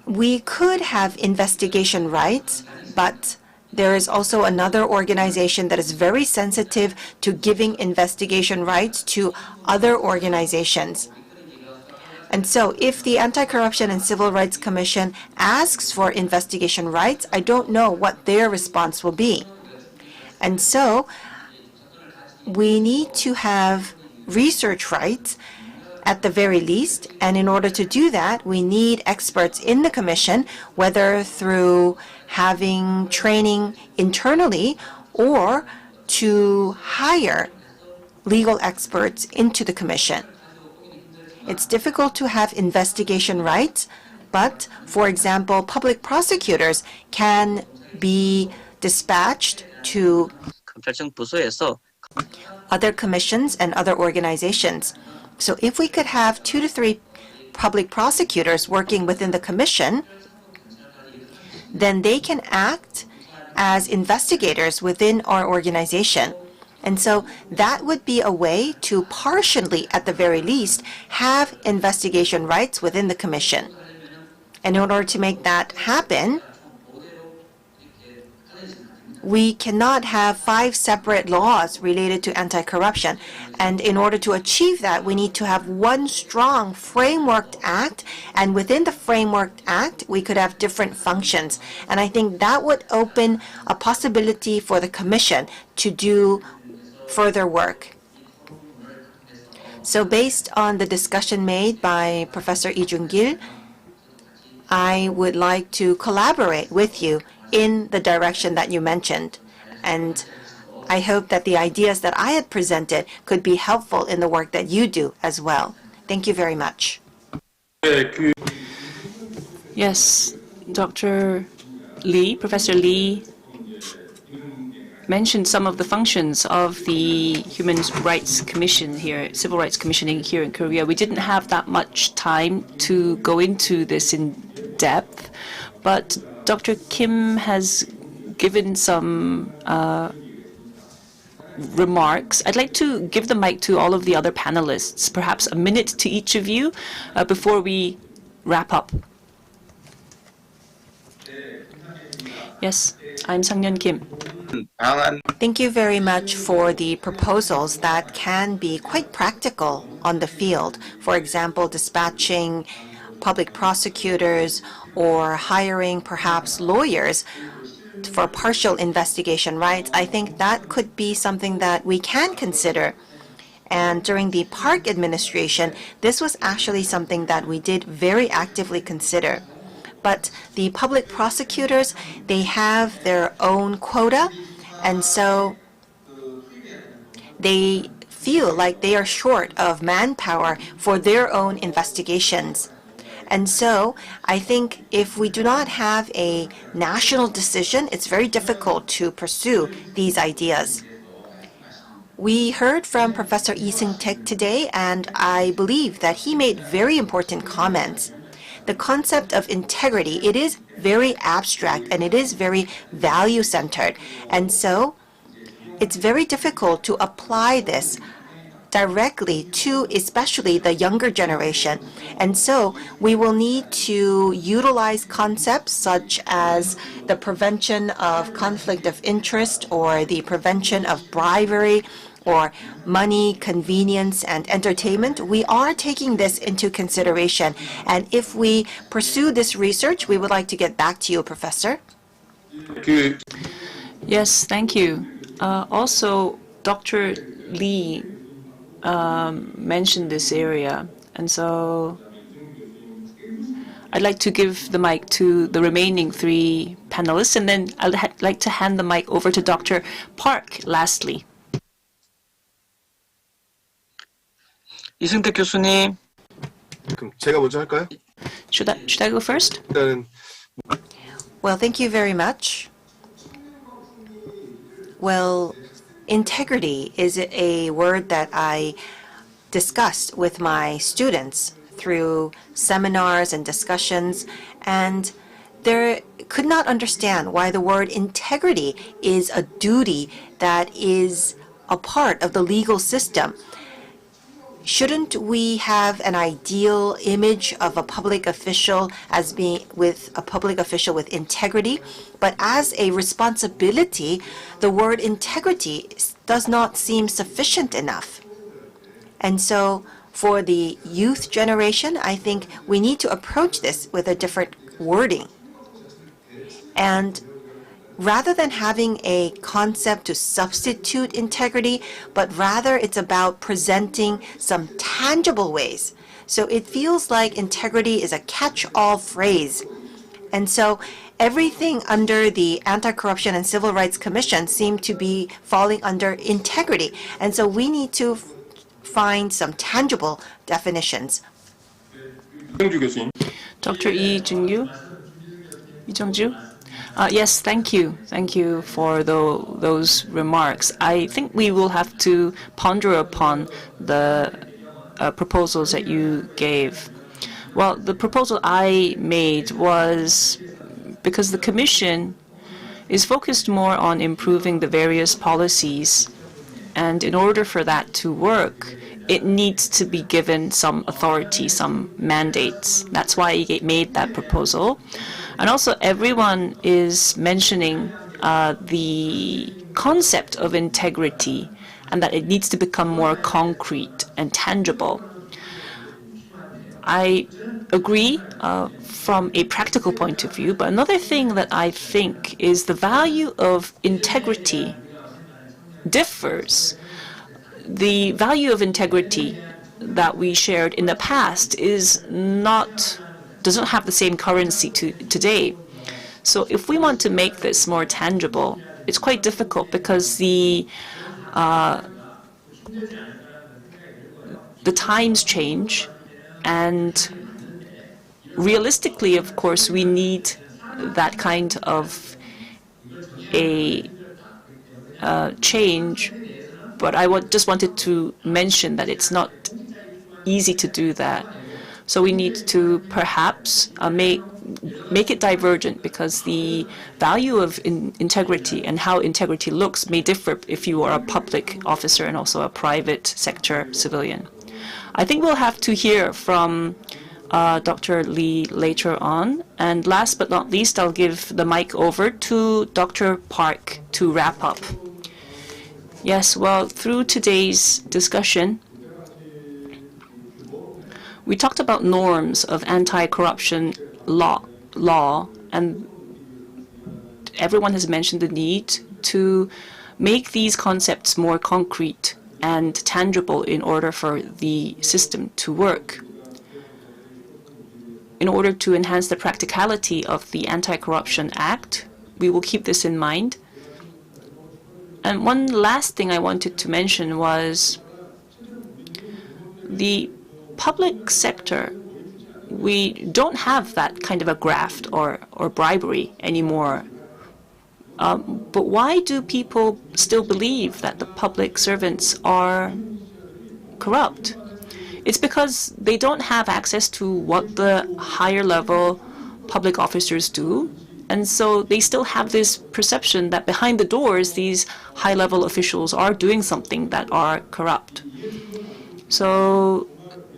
We could have investigation rights, but there is also another organization that is very sensitive to giving investigation rights to other organizations. And so if the Anti-Corruption and Civil Rights Commission asks for investigation rights, I don't know what their response will be. And so we need to have research rights at the very least, and in order to do that, we need experts in the commission, whether through having training internally or to hire legal experts into the commission. It's difficult to have investigation rights, but, for example, public prosecutors can be dispatched to other commissions and other organizations. So if we could have 2 to 3 public prosecutors working within the commission, then they can act as investigators within our organization. And so that would be a way to partially, at the very least, have investigation rights within the commission. And in order to make that happen, we cannot have 5 separate laws related to anti-corruption. And in order to achieve that, we need to have one strong framework act. And within the framework act, we could have different functions. And I think that would open a possibility for the commission to do further work. So based on the discussion made by Professor Lee Jung-gil, I would like to collaborate with you in the direction that you mentioned. And I hope that the ideas that I had presented could be helpful in the work that you do as well. Thank you very much. Yes, Dr. Lee, Professor Lee mentioned some of the functions of the Human Rights Commission here, Civil Rights Commissioning here in Korea. We didn't have that much time to go into this in depth, but Dr. Kim has given some remarks. I'd like to give the mic to all of the other panelists, perhaps a minute to each of you before we wrap up. Yes, I'm Sang-yeon Kim. Thank you very much for the proposals that can be quite practical on the field. For example, dispatching public prosecutors or hiring perhaps lawyers for partial investigation rights. I think that could be something that we can consider. And during the Park administration, this was actually something that we did very actively consider. But the public prosecutors, they have their own quota, and so they feel like they are short of manpower for their own investigations. And so I think if we do not have a national decision, it's very difficult to pursue these ideas. We heard from Professor Lee Seung-taek today, and I believe that he made very important comments. The concept of integrity, it is very abstract and it is very value-centered. And so it's very difficult to apply this directly to especially the younger generation. And so we will need to utilize concepts such as the prevention of conflict of interest or the prevention of bribery or money, convenience, and entertainment. We are taking this into consideration. And if we pursue this research, we would like to get back to you, Professor. Yes, thank you. Also, Dr. Lee mentioned this area, and so I'd like to give the mic to the remaining 3 panelists, and then I'd like to hand the mic over to Dr. Park lastly. 이승택 교수님. 그럼 제가 먼저 할까요? Should I go first? 일단은 Well, thank you very much. Well, integrity is a word that I discussed with my students through seminars and discussions, and they could not understand why the word integrity is a duty that is a part of the legal system. Shouldn't we have an ideal image of a public official as being with a public official with integrity? But as a responsibility, the word integrity does not seem sufficient enough. And so for the youth generation, I think we need to approach this with a different wording. And rather than having a concept to substitute integrity, but rather it's about presenting some tangible ways. So it feels like integrity is a catch-all phrase. And so everything under the Anti-Corruption and Civil Rights Commission seemed to be falling under integrity. And so we need to find some tangible definitions. Dr. Lee Jung-ju? Yes, thank you. Thank you for those remarks. I think we will have to ponder upon the proposals that you gave. Well, the proposal I made was because the Commission is focused more on improving the various policies, and in order for that to work, it needs to be given some authority, some mandates. That's why I made that proposal. And also, everyone is mentioning the concept of integrity and that it needs to become more concrete and tangible. I agree from a practical point of view, but another thing that I think is the value of integrity differs. The value of integrity that we shared in the past doesn't have the same currency today. So if we want to make this more tangible, it's quite difficult because the times change, and realistically, of course, we need that kind of a change. But I just wanted to mention that it's not easy to do that. So we need to perhaps make it divergent, because the value of integrity and how integrity looks may differ if you are a public officer and also a private sector civilian. I think we'll have to hear from Dr. Lee later on. And last but not least, I'll give the mic over to Dr. Park to wrap up. Yes, well, through today's discussion, we talked about norms of anti-corruption law, and everyone has mentioned the need to make these concepts more concrete and tangible in order for the system to work. In order to enhance the practicality of the Anti-Corruption Act, we will keep this in mind. And one last thing I wanted to mention was the public sector. We don't have that kind of a graft or bribery anymore. But why do people still believe that the public servants are corrupt? It's because they don't have access to what the higher level public officers do. And so they still have this perception that behind the doors, these high-level officials are doing something that are corrupt. So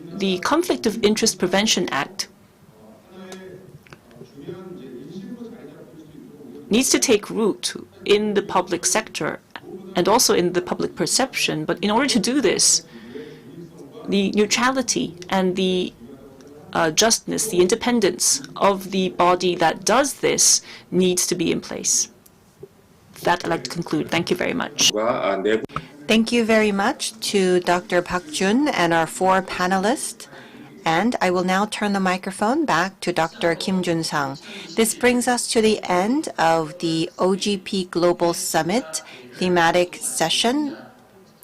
the Conflict of Interest Prevention Act needs to take root in the public sector and also in the public perception. But in order to do this, the neutrality and the justness, the independence of the body that does this needs to be in place. With that, I'd like to conclude. Thank you very much. Thank you very much to Dr. Park Jun and our four panelists. And I will now turn the microphone back to Dr. Kim Jun-sang. This brings us to the end of the OGP Global Summit thematic session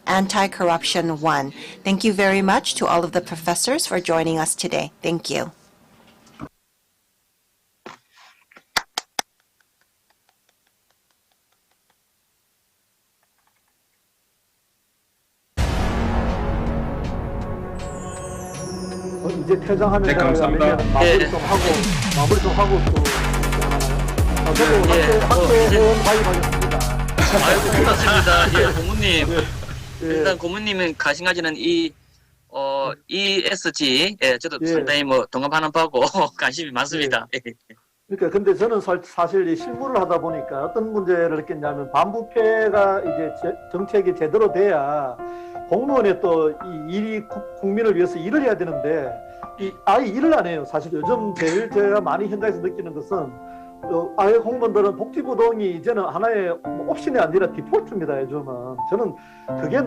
Anti-Corruption 1. Thank you very much to all of the professors for joining us today. Thank you. 이제 퇴장하면 네, 감사합니다. 마무리 좀 하고 또 학교 가입하겠습니다. 아이고, 고맙습니다. 예, 고모님. 일단 고모님은 가시가지는 ESG, 저도 상당히 동감하는 바고 관심이 많습니다. 그러니까 근데 저는 사실 이 실무를 하다 보니까 어떤 문제를 느꼈냐면 반부패가 이제 정책이 제대로 돼야 공무원의 또 이 일이 국민을 위해서 일을 해야 되는데 아예 일을 안 해요. 사실 요즘 제일 제가 많이 현장에서 느끼는 것은 아예 공무원들은 복지부동이 이제는 하나의 옵션이 아니라 디폴트입니다. 요즘은 저는 그게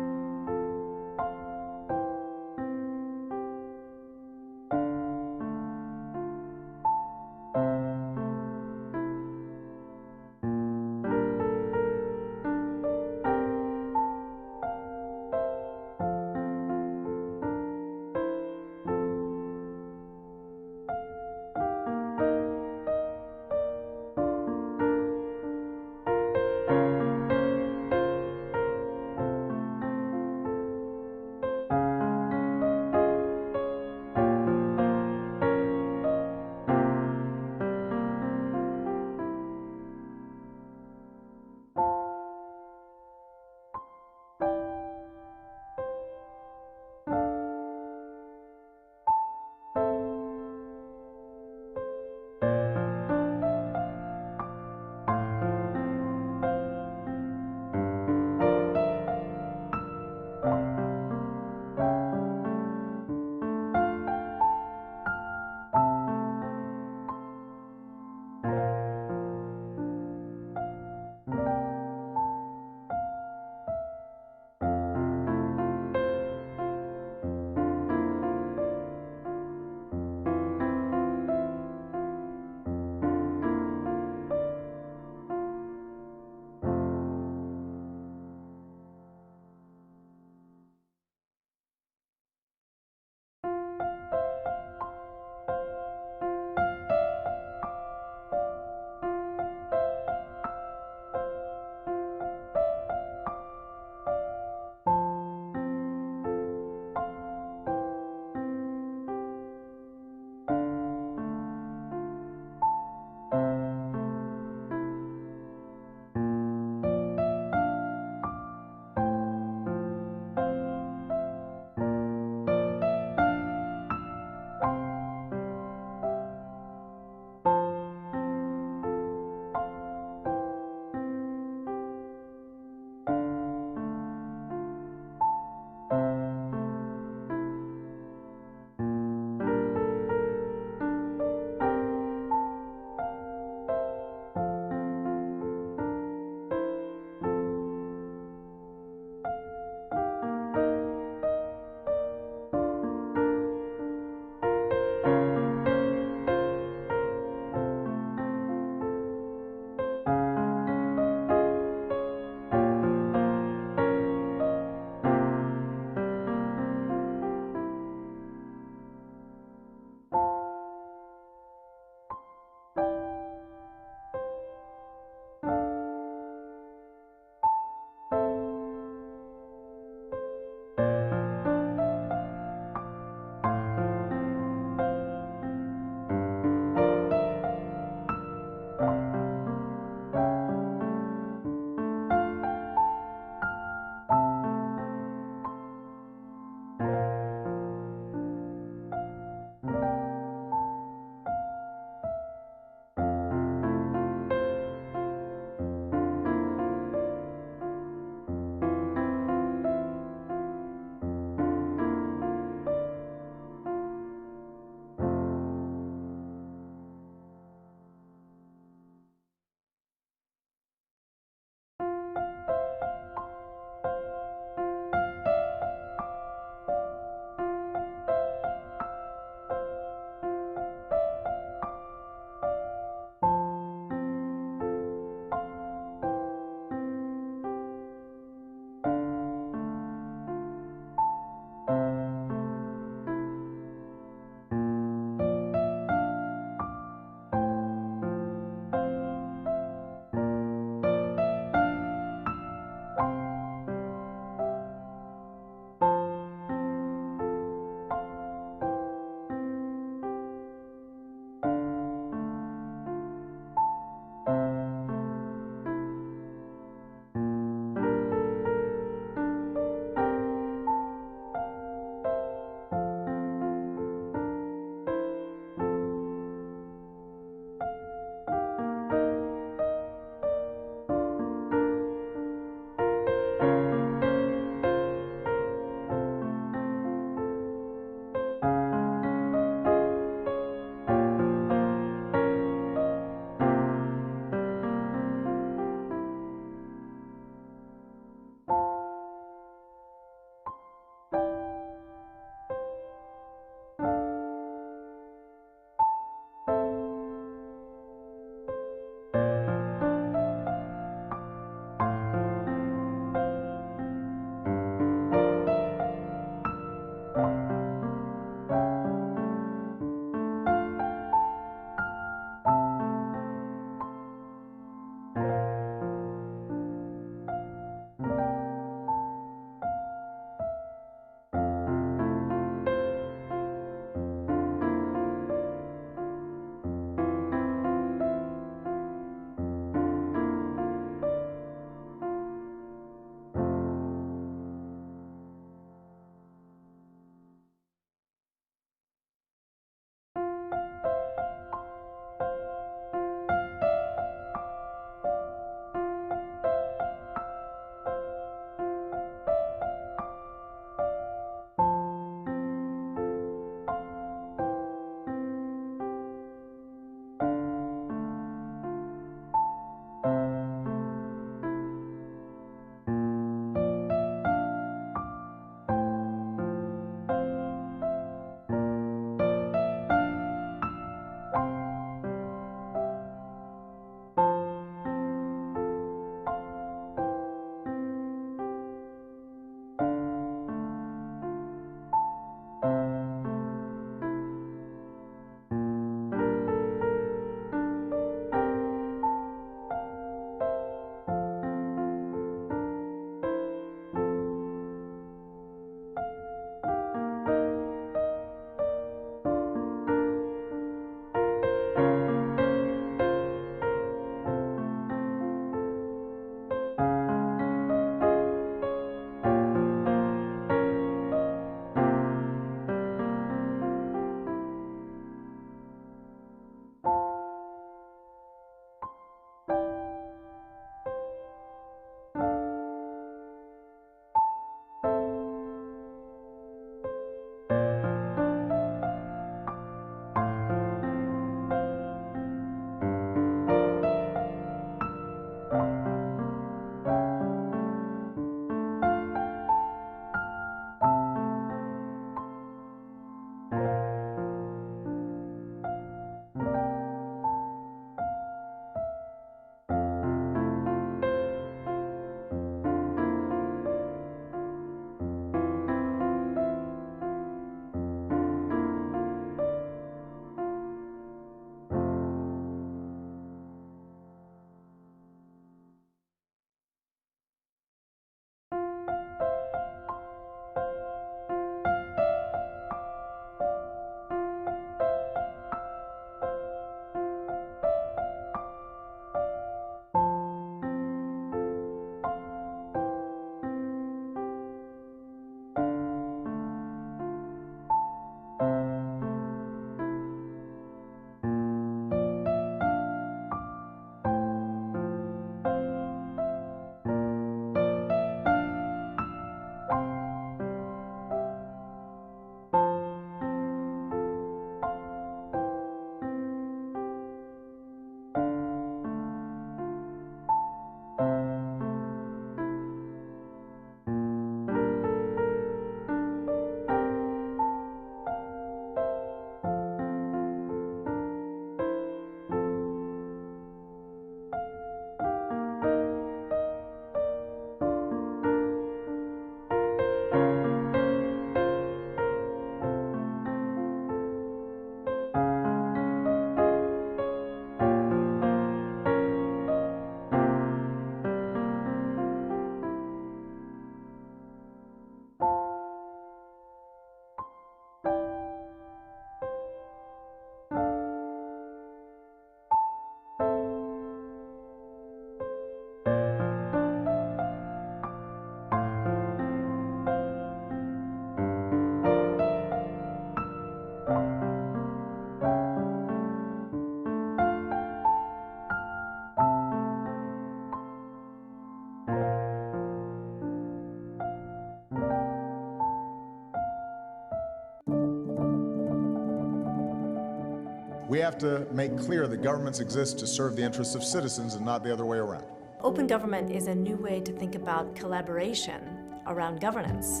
We have to make clear that governments exist to serve the interests of citizens and not the other way around. Open government is a new way to think about collaboration around governance.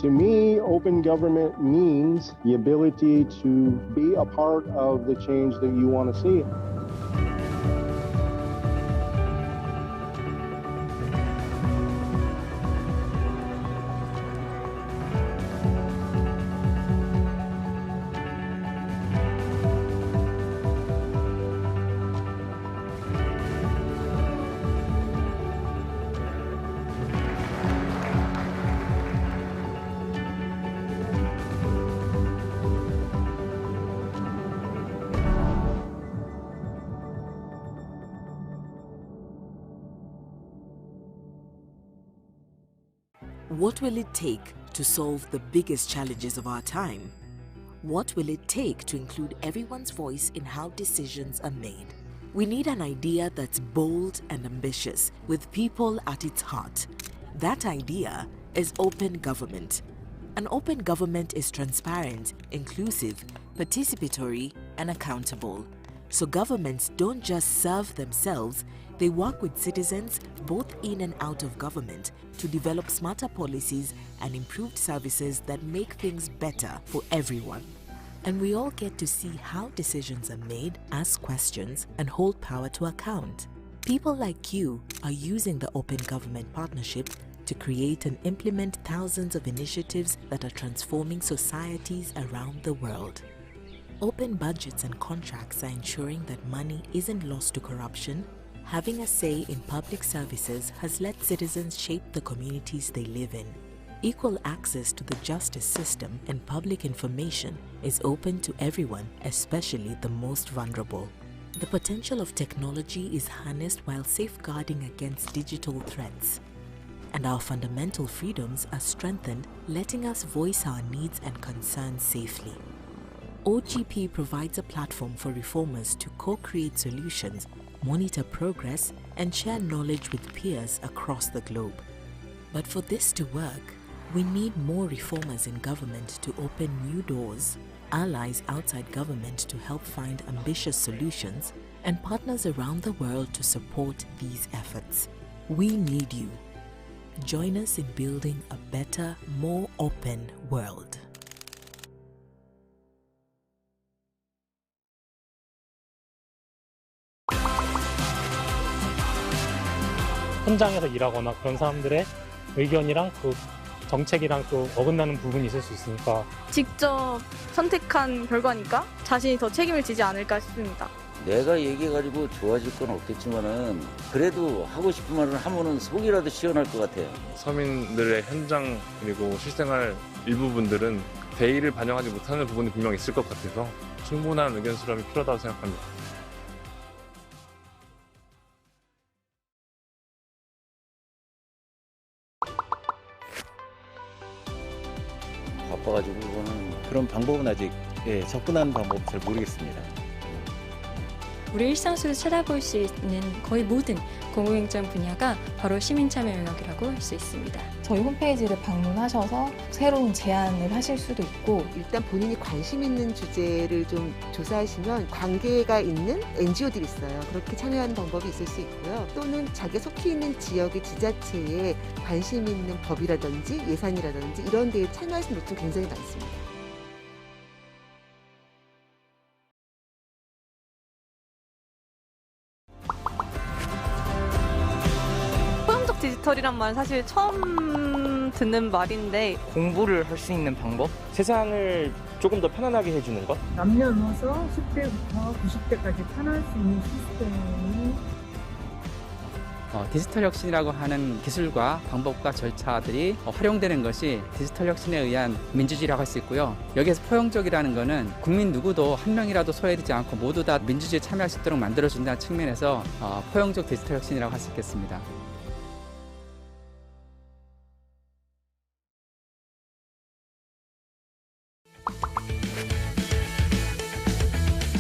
To me, open government means the ability to be a part of the change that you want to see. What will it take to solve the biggest challenges of our time? What will it take to include everyone's voice in how decisions are made? We need an idea that's bold and ambitious, with people at its heart. That idea is open government. An open government is transparent, inclusive, participatory, and accountable. So governments don't just serve themselves, they work with citizens both in and out of government to develop smarter policies and improved services that make things better for everyone. And we all get to see how decisions are made, ask questions, and hold power to account. People like you are using the Open Government Partnership to create and implement thousands of initiatives that are transforming societies around the world. Open budgets and contracts are ensuring that money isn't lost to corruption. Having a say in public services has let citizens shape the communities they live in. Equal access to the justice system and public information is open to everyone, especially the most vulnerable. The potential of technology is harnessed while safeguarding against digital threats. And our fundamental freedoms are strengthened, letting us voice our needs and concerns safely. OGP provides a platform for reformers to co-create solutions, monitor progress, and share knowledge with peers across the globe. But for this to work, we need more reformers in government to open new doors, allies outside government to help find ambitious solutions, and partners around the world to support these efforts. We need you. Join us in building a better, more open world. 현장에서 일하거나 그런 사람들의 의견이랑 그 정책이랑 또 어긋나는 부분이 있을 수 있으니까 직접 선택한 결과니까 자신이 더 책임을 지지 않을까 싶습니다. 내가 얘기해가지고 좋아질 건 없겠지만은 그래도 하고 싶은 말을 하면은 속이라도 시원할 것 같아요. 서민들의 현장 그리고 실생활 일부분들은 대의를 반영하지 못하는 부분이 분명히 있을 것 같아서 충분한 의견 수렴이 필요하다고 생각합니다. 바빠가지고 이거는 그런 방법은 아직 접근하는 방법 잘 모르겠습니다. 우리 일상 속에서 찾아볼 수 있는 거의 모든 공공행정 분야가 바로 시민참여 영역이라고 할 수 있습니다. 저희 홈페이지를 방문하셔서 새로운 제안을 하실 수도 있고 일단 본인이 관심 있는 주제를 좀 조사하시면 관계가 있는 NGO들이 있어요. 그렇게 참여하는 방법이 있을 수 있고요. 또는 자기 속해 있는 지역의 지자체에 관심 있는 법이라든지 예산이라든지 이런 데에 참여하시는 분들 굉장히 많습니다. 디지털이란 말 사실 처음 듣는 말인데 공부를 할 수 있는 방법? 세상을 조금 더 편안하게 해주는 것? 남녀노소 10대부터 90대까지 편할 수 있는 시스템이 디지털 혁신이라고 하는 기술과 방법과 절차들이 활용되는 것이 디지털 혁신에 의한 민주주의라고 할 수 있고요. 여기에서 포용적이라는 것은 국민 누구도 한 명이라도 소외되지 않고 모두 다 민주주의에 참여할 수 있도록 만들어준다는 측면에서 포용적 디지털 혁신이라고 할 수 있겠습니다.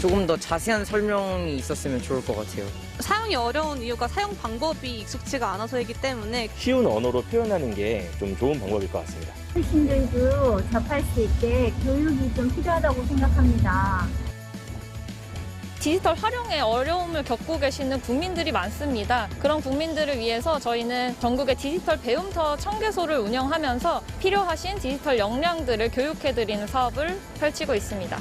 조금 더 자세한 설명이 있었으면 좋을 것 같아요. 사용이 어려운 이유가 사용 방법이 익숙지가 않아서이기 때문에 쉬운 언어로 표현하는 게 좀 좋은 방법일 것 같습니다. 어르신들도 접할 수 있게 교육이 좀 필요하다고 생각합니다. 디지털 활용에 어려움을 겪고 계시는 국민들이 많습니다. 그런 국민들을 위해서 저희는 전국의 디지털 배움터 1000개소를 운영하면서 필요하신 디지털 역량들을 교육해드리는 사업을 펼치고 있습니다.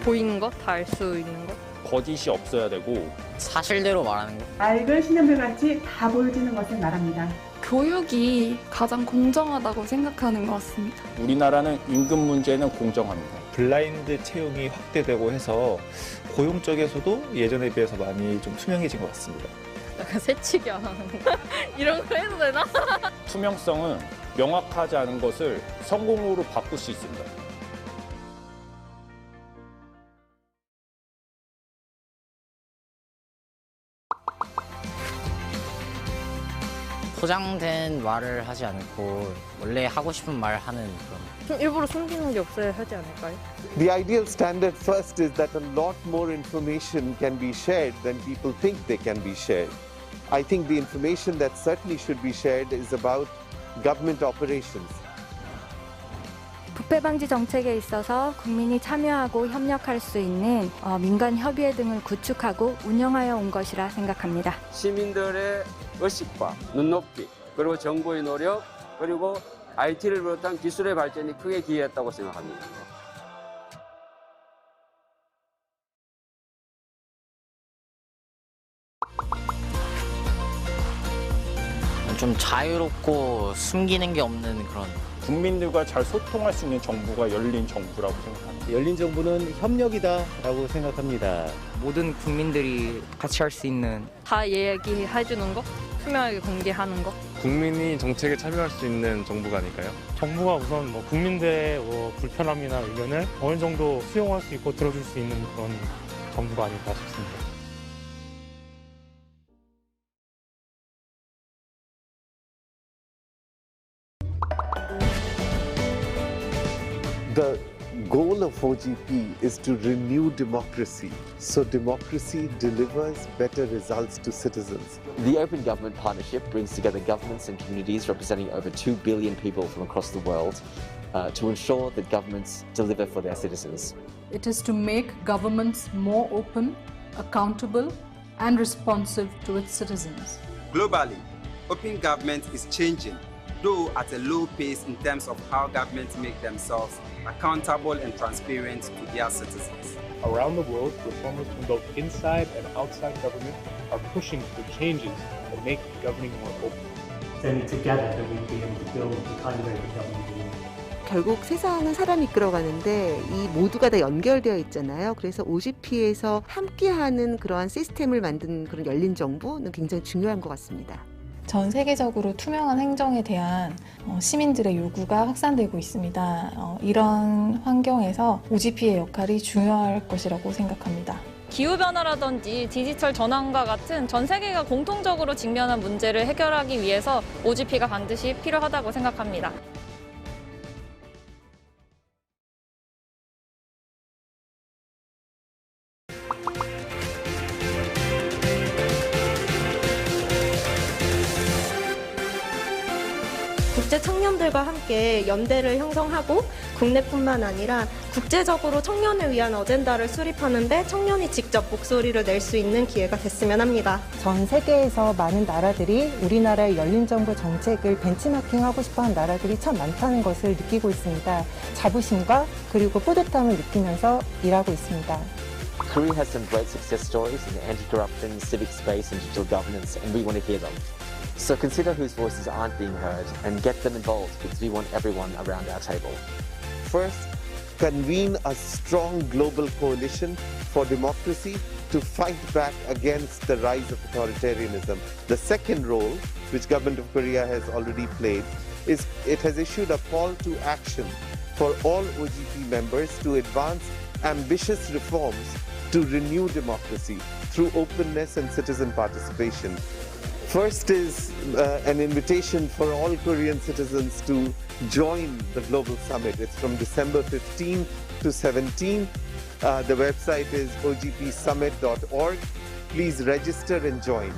보이는 것, 다 알 수 있는 것. 거짓이 없어야 되고 사실대로 말하는 거. 맑은 신현물같이 다 보여지는 것을 말합니다. 교육이 가장 공정하다고 생각하는 것 같습니다. 우리나라는 임금 문제는 공정합니다. 블라인드 채용이 확대되고 해서 고용 쪽에서도 예전에 비해서 많이 좀 투명해진 것 같습니다. 약간 새치기 안 하는 거. 이런 거 해도 되나? 투명성은 명확하지 않은 것을 성공으로 바꿀 수 있습니다. 포장된 말을 하지 않고 원래 하고 싶은 말 하는 그런. 좀 일부러 숨기는 게 없어야 하지 않을까요? The ideal standard first is that a lot more information can be shared than people think they can be shared. I think the information that certainly should be shared is about government operations. 부패 방지 정책에 있어서 국민이 참여하고 협력할 수 있는 민간 협의회 등을 구축하고 운영하여 온 것이라 생각합니다. 시민들의 의식과 눈높이, 그리고 정부의 노력, 그리고 IT를 비롯한 기술의 발전이 크게 기여했다고 생각합니다. 좀 자유롭고 숨기는 게 없는 그런. 국민들과 잘 소통할 수 있는 정부가 열린 정부라고 생각합니다. 열린 정부는 협력이다라고 생각합니다. 모든 국민들이 같이 할 수 있는. 다 얘기해주는 거? 투명하게 공개하는 거? 국민이 정책에 참여할 수 있는 정부가 아닐까요? 정부가 우선 국민들의 불편함이나 의견을 어느 정도 수용할 수 있고 들어줄 수 있는 그런 정부가 아닐까 싶습니다. The goal of OGP is to renew democracy, so democracy delivers better results to citizens. The Open Government Partnership brings together governments and communities representing over 2 billion people from across the world to ensure that governments deliver for their citizens. It is to make governments more open, accountable, and responsive to its citizens. Globally, open government is changing, though at a low pace in terms of how governments make themselves accountable and transparent to their citizens. Around the world, reformers from both inside and outside government are pushing for changes that make governing more open. Then together that we'd be able to build the kind of open government we want. 결국 세상은 사람이 이끌어가는데 이 모두가 다 연결되어 있잖아요. 그래서 OGP에서 함께하는 그러한 시스템을 만든 그런 열린 정부는 굉장히 중요한 것 같습니다. 전 세계적으로 투명한 행정에 대한 시민들의 요구가 확산되고 있습니다. 이런 환경에서 OGP의 역할이 중요할 것이라고 생각합니다. 기후변화라든지 디지털 전환과 같은 전 세계가 공통적으로 직면한 문제를 해결하기 위해서 OGP가 반드시 필요하다고 생각합니다. 국제 청년들과 함께 연대를 형성하고 국내뿐만 아니라 국제적으로 청년을 위한 어젠다를 수립하는 데 청년이 직접 목소리를 낼 수 있는 기회가 됐으면 합니다. 전 세계에서 많은 나라들이 우리나라의 열린 정부 정책을 벤치마킹하고 싶어하는 나라들이 참 많다는 것을 느끼고 있습니다. 자부심과 그리고 뿌듯함을 느끼면서 일하고 있습니다. Korea has some great success stories in the anti-corruption, civic space and digital governance, and we want to hear them. So consider whose voices aren't being heard and get them involved because we want everyone around our table. First, convene a strong global coalition for democracy to fight back against the rise of authoritarianism. The second role, which Government of Korea has already played, is it has issued a call to action for all OGP members to advance ambitious reforms to renew democracy through openness and citizen participation. First is an invitation for all Korean citizens to join the Global Summit. It's from December 15 to 17. The website is ogpsummit.org. Please register and join.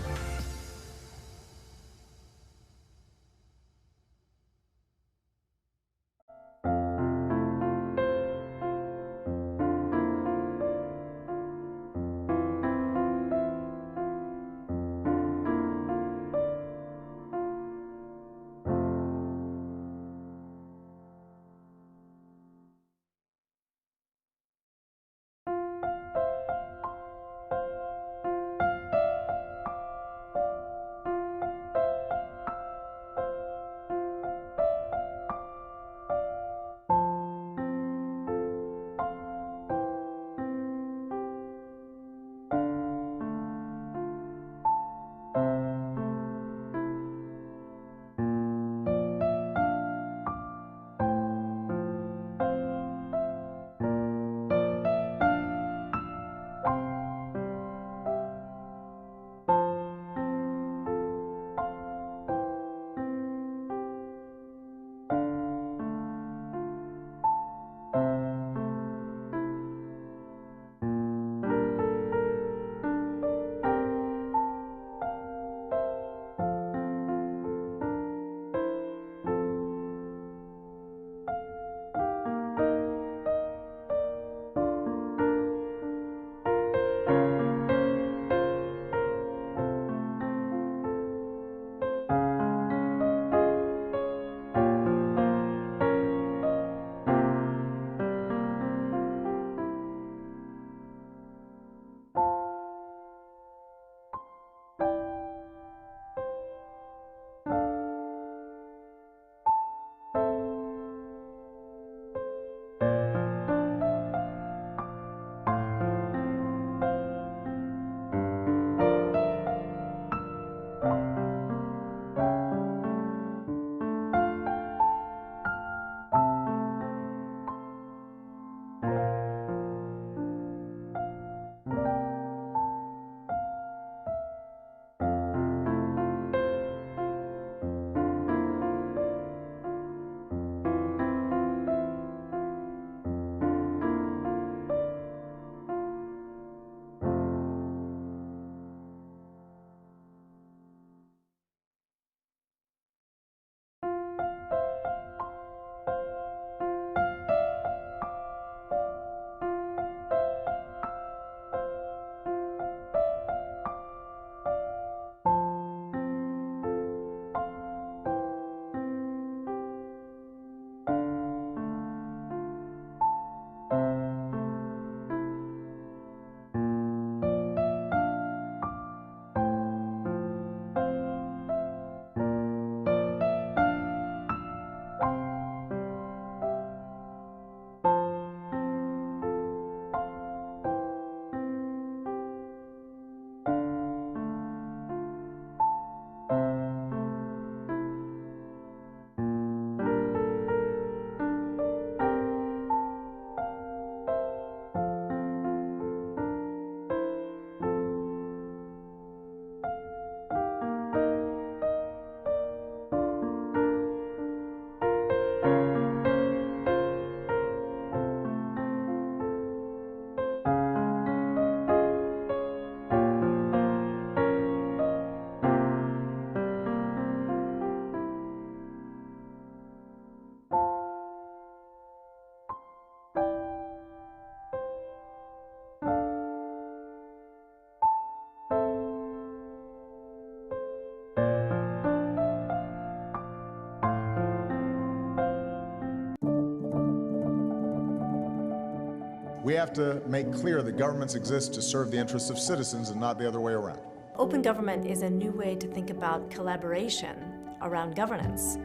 We have to make clear that governments exist to serve the interests of citizens and not the other way around. Open government is a new way to think about collaboration around governance.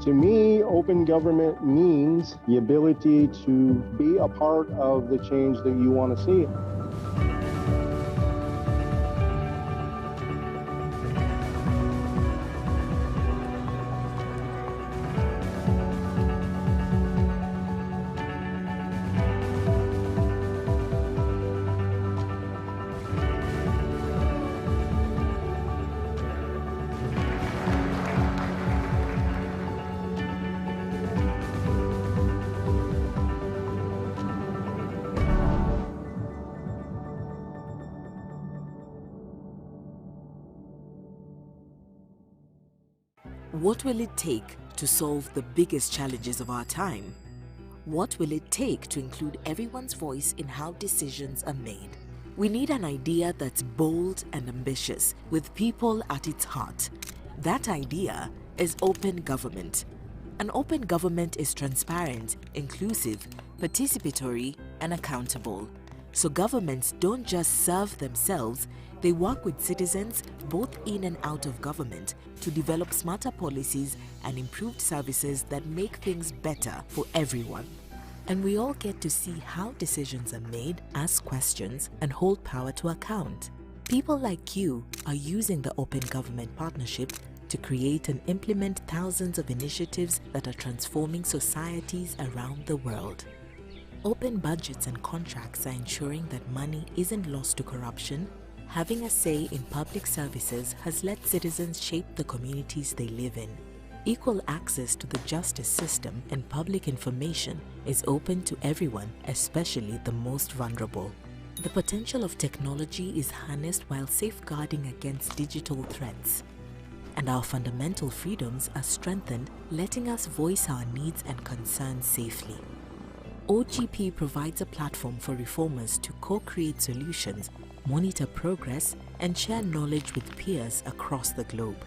To me, open government means the ability to be a part of the change that you want to see. What will it take to solve the biggest challenges of our time? What will it take to include everyone's voice in how decisions are made? We need an idea that's bold and ambitious, with people at its heart. That idea is open government. An open government is transparent, inclusive, participatory, and accountable. So governments don't just serve themselves, they work with citizens both in and out of government to develop smarter policies and improved services that make things better for everyone. And we all get to see how decisions are made, ask questions, and hold power to account. People like you are using the Open Government Partnership to create and implement thousands of initiatives that are transforming societies around the world. Open budgets and contracts are ensuring that money isn't lost to corruption. Having a say in public services has let citizens shape the communities they live in. Equal access to the justice system and public information is open to everyone, especially the most vulnerable. The potential of technology is harnessed while safeguarding against digital threats. And our fundamental freedoms are strengthened, letting us voice our needs and concerns safely. OGP provides a platform for reformers to co-create solutions, monitor progress, and share knowledge with peers across the globe.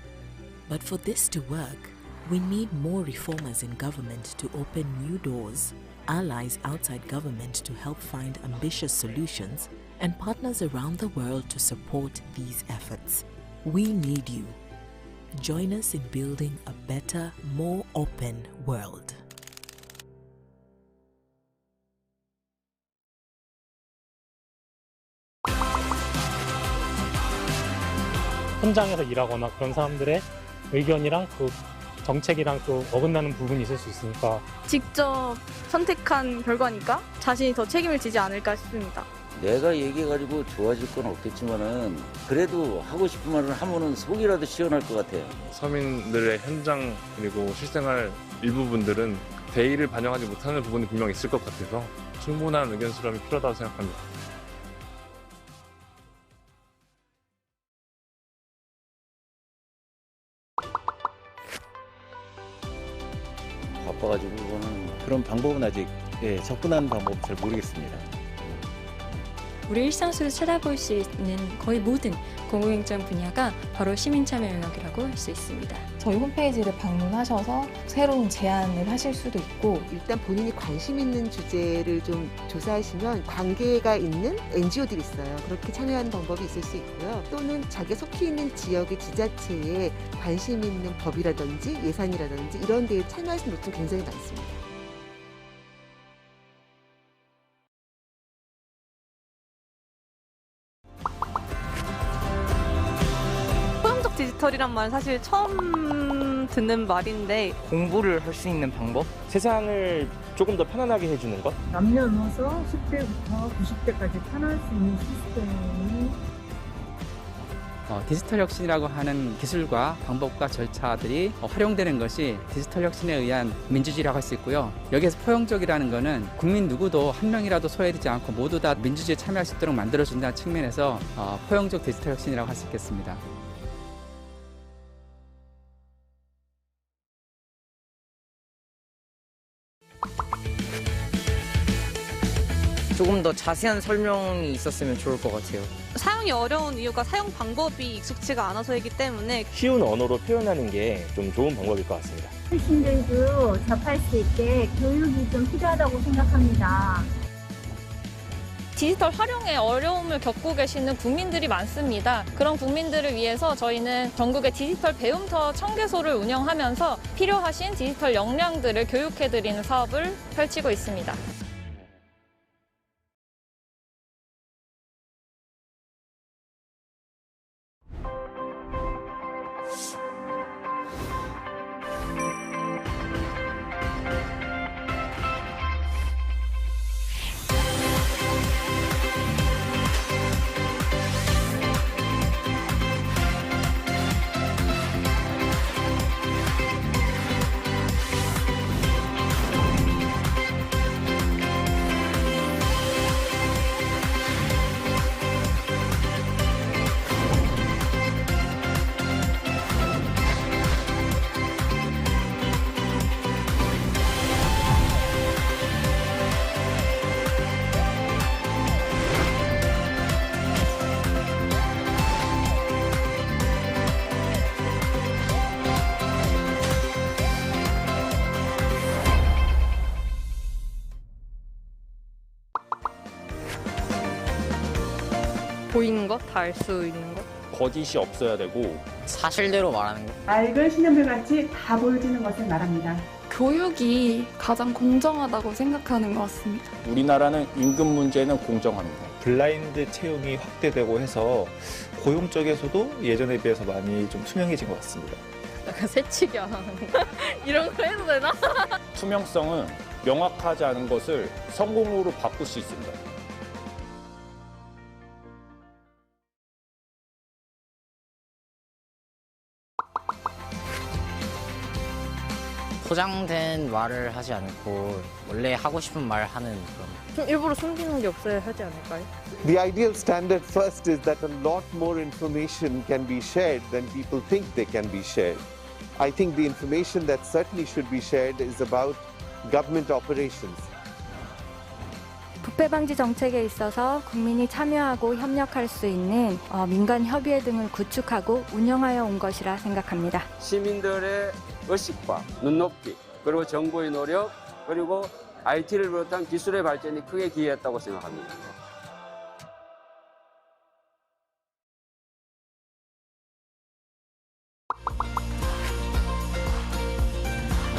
But for this to work, we need more reformers in government to open new doors, allies outside government to help find ambitious solutions, and partners around the world to support these efforts. We need you. Join us in building a better, more open world. 현장에서 일하거나 그런 사람들의 의견이랑 또 정책이랑 또 어긋나는 부분이 있을 수 있으니까 직접 선택한 결과니까 자신이 더 책임을 지지 않을까 싶습니다. 내가 얘기해가지고 좋아질 건 없겠지만은 그래도 하고 싶은 말을 하면은 속이라도 시원할 것 같아요. 서민들의 현장 그리고 실생활 일부분들은 대의를 반영하지 못하는 부분이 분명 있을 것 같아서 충분한 의견 수렴이 필요하다고 생각합니다. 바빠가지고 이거는 그런 방법은 아직 접근하는 방법 잘 모르겠습니다. 우리 일상 속에서 찾아볼 수 있는 거의 모든 공공행정 분야가 바로 시민참여 영역이라고 할 수 있습니다. 저희 홈페이지를 방문하셔서 새로운 제안을 하실 수도 있고 일단 본인이 관심 있는 주제를 좀 조사하시면 관계가 있는 NGO들이 있어요. 그렇게 참여하는 방법이 있을 수 있고요. 또는 자기가 속해 있는 지역의 지자체에 관심 있는 법이라든지 예산이라든지 이런 데에 참여하시는 곳은 굉장히 많습니다. 디지털이란 말 사실 처음 듣는 말인데 공부를 할 수 있는 방법? 세상을 조금 더 편안하게 해주는 것? 남녀노소 10대부터 90대까지 편할 수 있는 시스템이 디지털 혁신이라고 하는 기술과 방법과 절차들이 활용되는 것이 디지털 혁신에 의한 민주주의라고 할 수 있고요. 여기에서 포용적이라는 것은 국민 누구도 한 명이라도 소외되지 않고 모두 다 민주주의에 참여할 수 있도록 만들어준다는 측면에서 포용적 디지털 혁신이라고 할 수 있겠습니다. 조금 더 자세한 설명이 있었으면 좋을 것 같아요. 사용이 어려운 이유가 사용 방법이 익숙지가 않아서이기 때문에 쉬운 언어로 표현하는 게 좀 좋은 방법일 것 같습니다. 어르신들도 접할 수 있게 교육이 좀 필요하다고 생각합니다. 디지털 활용에 어려움을 겪고 계시는 국민들이 많습니다. 그런 국민들을 위해서 저희는 전국의 디지털 배움터 1000개소를 운영하면서 필요하신 디지털 역량들을 교육해드리는 사업을 펼치고 있습니다. 보이는 것, 다 알 수 있는 것. 거짓이 없어야 되고 사실대로 말하는 것. 맑은 신현물같이 다 보여지는 것을 말합니다. 교육이 가장 공정하다고 생각하는 것 같습니다. 우리나라는 임금 문제는 공정합니다. 블라인드 채용이 확대되고 해서 고용 쪽에서도 예전에 비해서 많이 좀 투명해진 것 같습니다. 약간 새치기 안 하는 거. 이런 거 해도 되나? 투명성은 명확하지 않은 것을 성공으로 바꿀 수 있습니다. 포장된 말을 하지 않고 원래 하고 싶은 말 하는 그런. 좀 일부러 숨기는 게 없어야 하지 않을까요? The ideal standard first is that a lot more information can be shared than people think they can be shared. I think the information that certainly should be shared is about government operations. 부패 방지 정책에 있어서 국민이 참여하고 협력할 수 있는 민간 협의회 등을 구축하고 운영하여 온 것이라 생각합니다. 시민들의 의식과 눈높이, 그리고 정부의 노력, 그리고 IT를 비롯한 기술의 발전이 크게 기여했다고 생각합니다.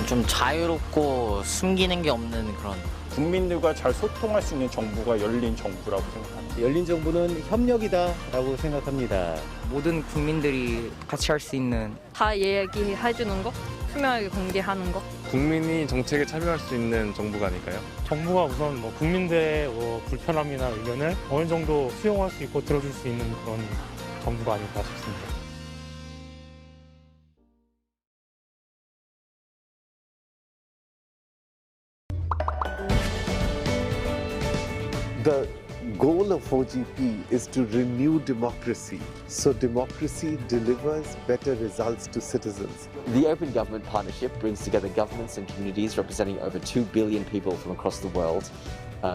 좀 자유롭고 숨기는 게 없는 그런. 국민들과 잘 소통할 수 있는 정부가 열린 정부라고 생각합니다. 열린 정부는 협력이다라고 생각합니다. 모든 국민들이 같이 할 수 있는. 다 얘기해주는 거, 투명하게 공개하는 거. 국민이 정책에 참여할 수 있는 정부가 아닐까요? 정부가 우선 국민들의 불편함이나 의견을 어느 정도 수용할 수 있고 들어줄 수 있는 그런 정부가 아닐까 싶습니다. The goal of OGP is to renew democracy, so democracy delivers better results to citizens. The Open Government Partnership brings together governments and communities representing over 2 billion people from across the world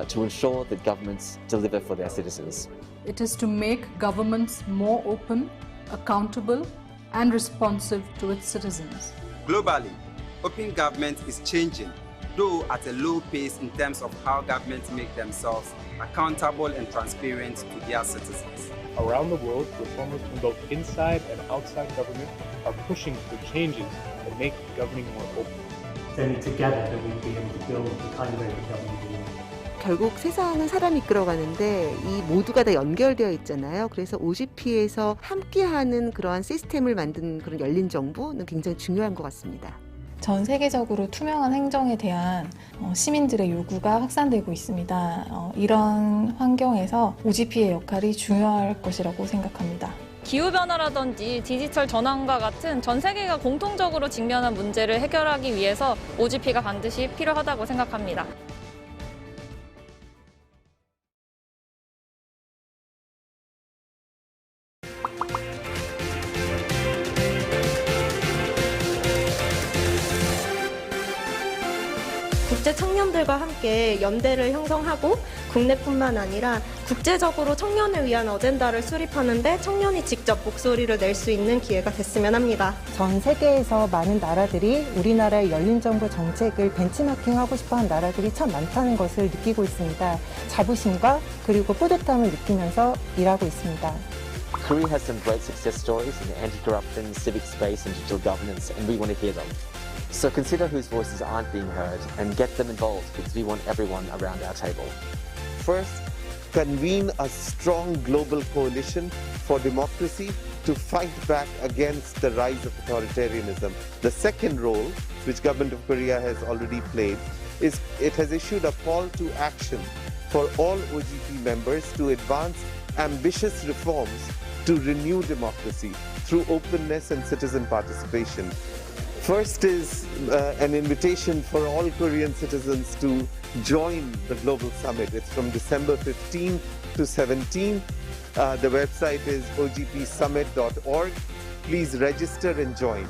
to ensure that governments deliver for their citizens. It is to make governments more open, accountable, and responsive to its citizens. Globally, open government is changing, though at a low pace in terms of how governments make themselves accountable and transparent to their citizens. Around the world, reformers from both inside and outside government are pushing for changes that make governing more open. Then together that we'll be able to build the kind of government we want. 결국 세상은 사람이 이끌어가는데 이 모두가 다 연결되어 있잖아요. 그래서 OGP에서 함께하는 그러한 시스템을 만든 그런 열린 정부는 굉장히 중요한 것 같습니다. 전 세계적으로 투명한 행정에 대한 시민들의 요구가 확산되고 있습니다. 이런 환경에서 OGP의 역할이 중요할 것이라고 생각합니다. 기후변화라든지 디지털 전환과 같은 전 세계가 공통적으로 직면한 문제를 해결하기 위해서 OGP가 반드시 필요하다고 생각합니다. 국제 청년들과 함께 연대를 형성하고 국내뿐만 아니라 국제적으로 청년을 위한 어젠다를 수립하는 데 청년이 직접 목소리를 낼 수 있는 기회가 됐으면 합니다. 전 세계에서 많은 나라들이 우리나라의 열린 정부 정책을 벤치마킹하고 싶어하는 나라들이 참 많다는 것을 느끼고 있습니다. 자부심과 그리고 뿌듯함을 느끼면서 일하고 있습니다. Korea has some great success stories in anti-corruption, civic space and digital governance, and we want to hear them. So consider whose voices aren't being heard and get them involved because we want everyone around our table. First, convene a strong global coalition for democracy to fight back against the rise of authoritarianism. The second role, which Government of Korea has already played, is it has issued a call to action for all OGP members to advance ambitious reforms to renew democracy through openness and citizen participation. First is an invitation for all Korean citizens to join the Global Summit. It's from December 15 to 17. The website is ogpsummit.org. Please register and join.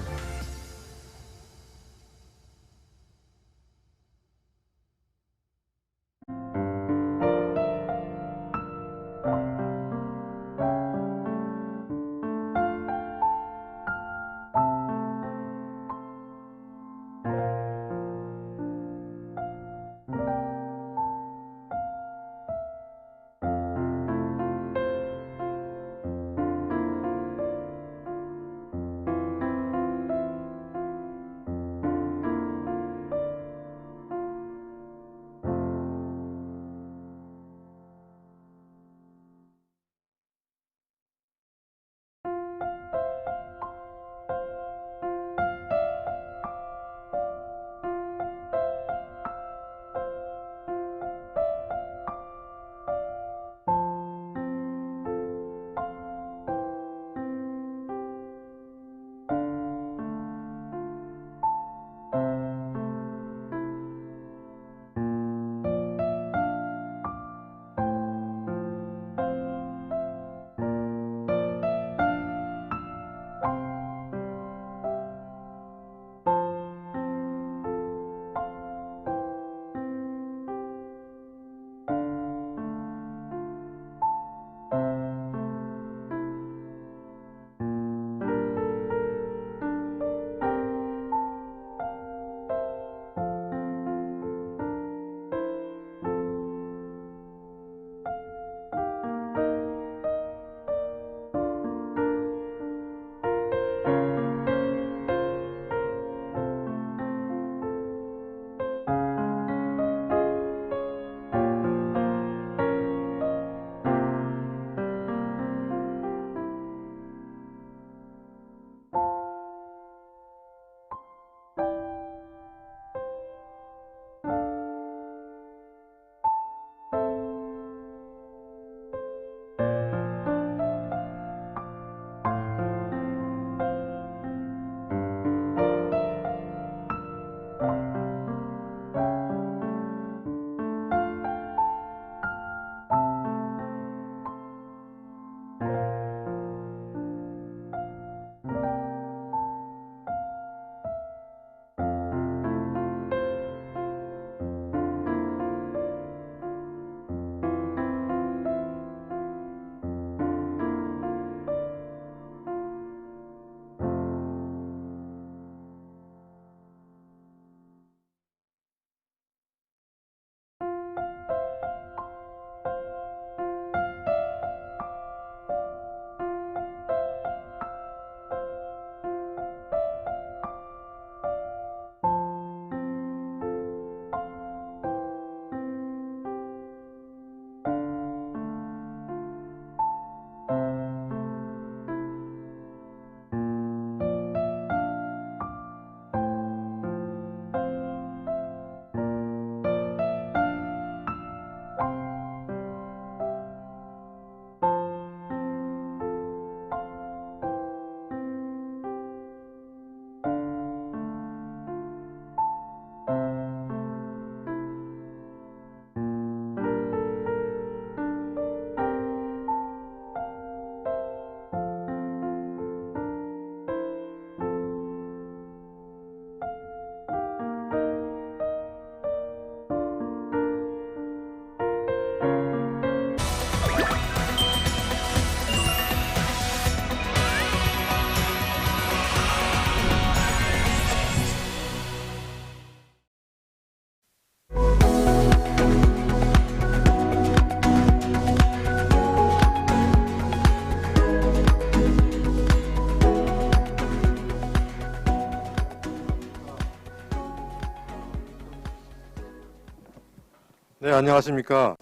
네, 안녕하십니까.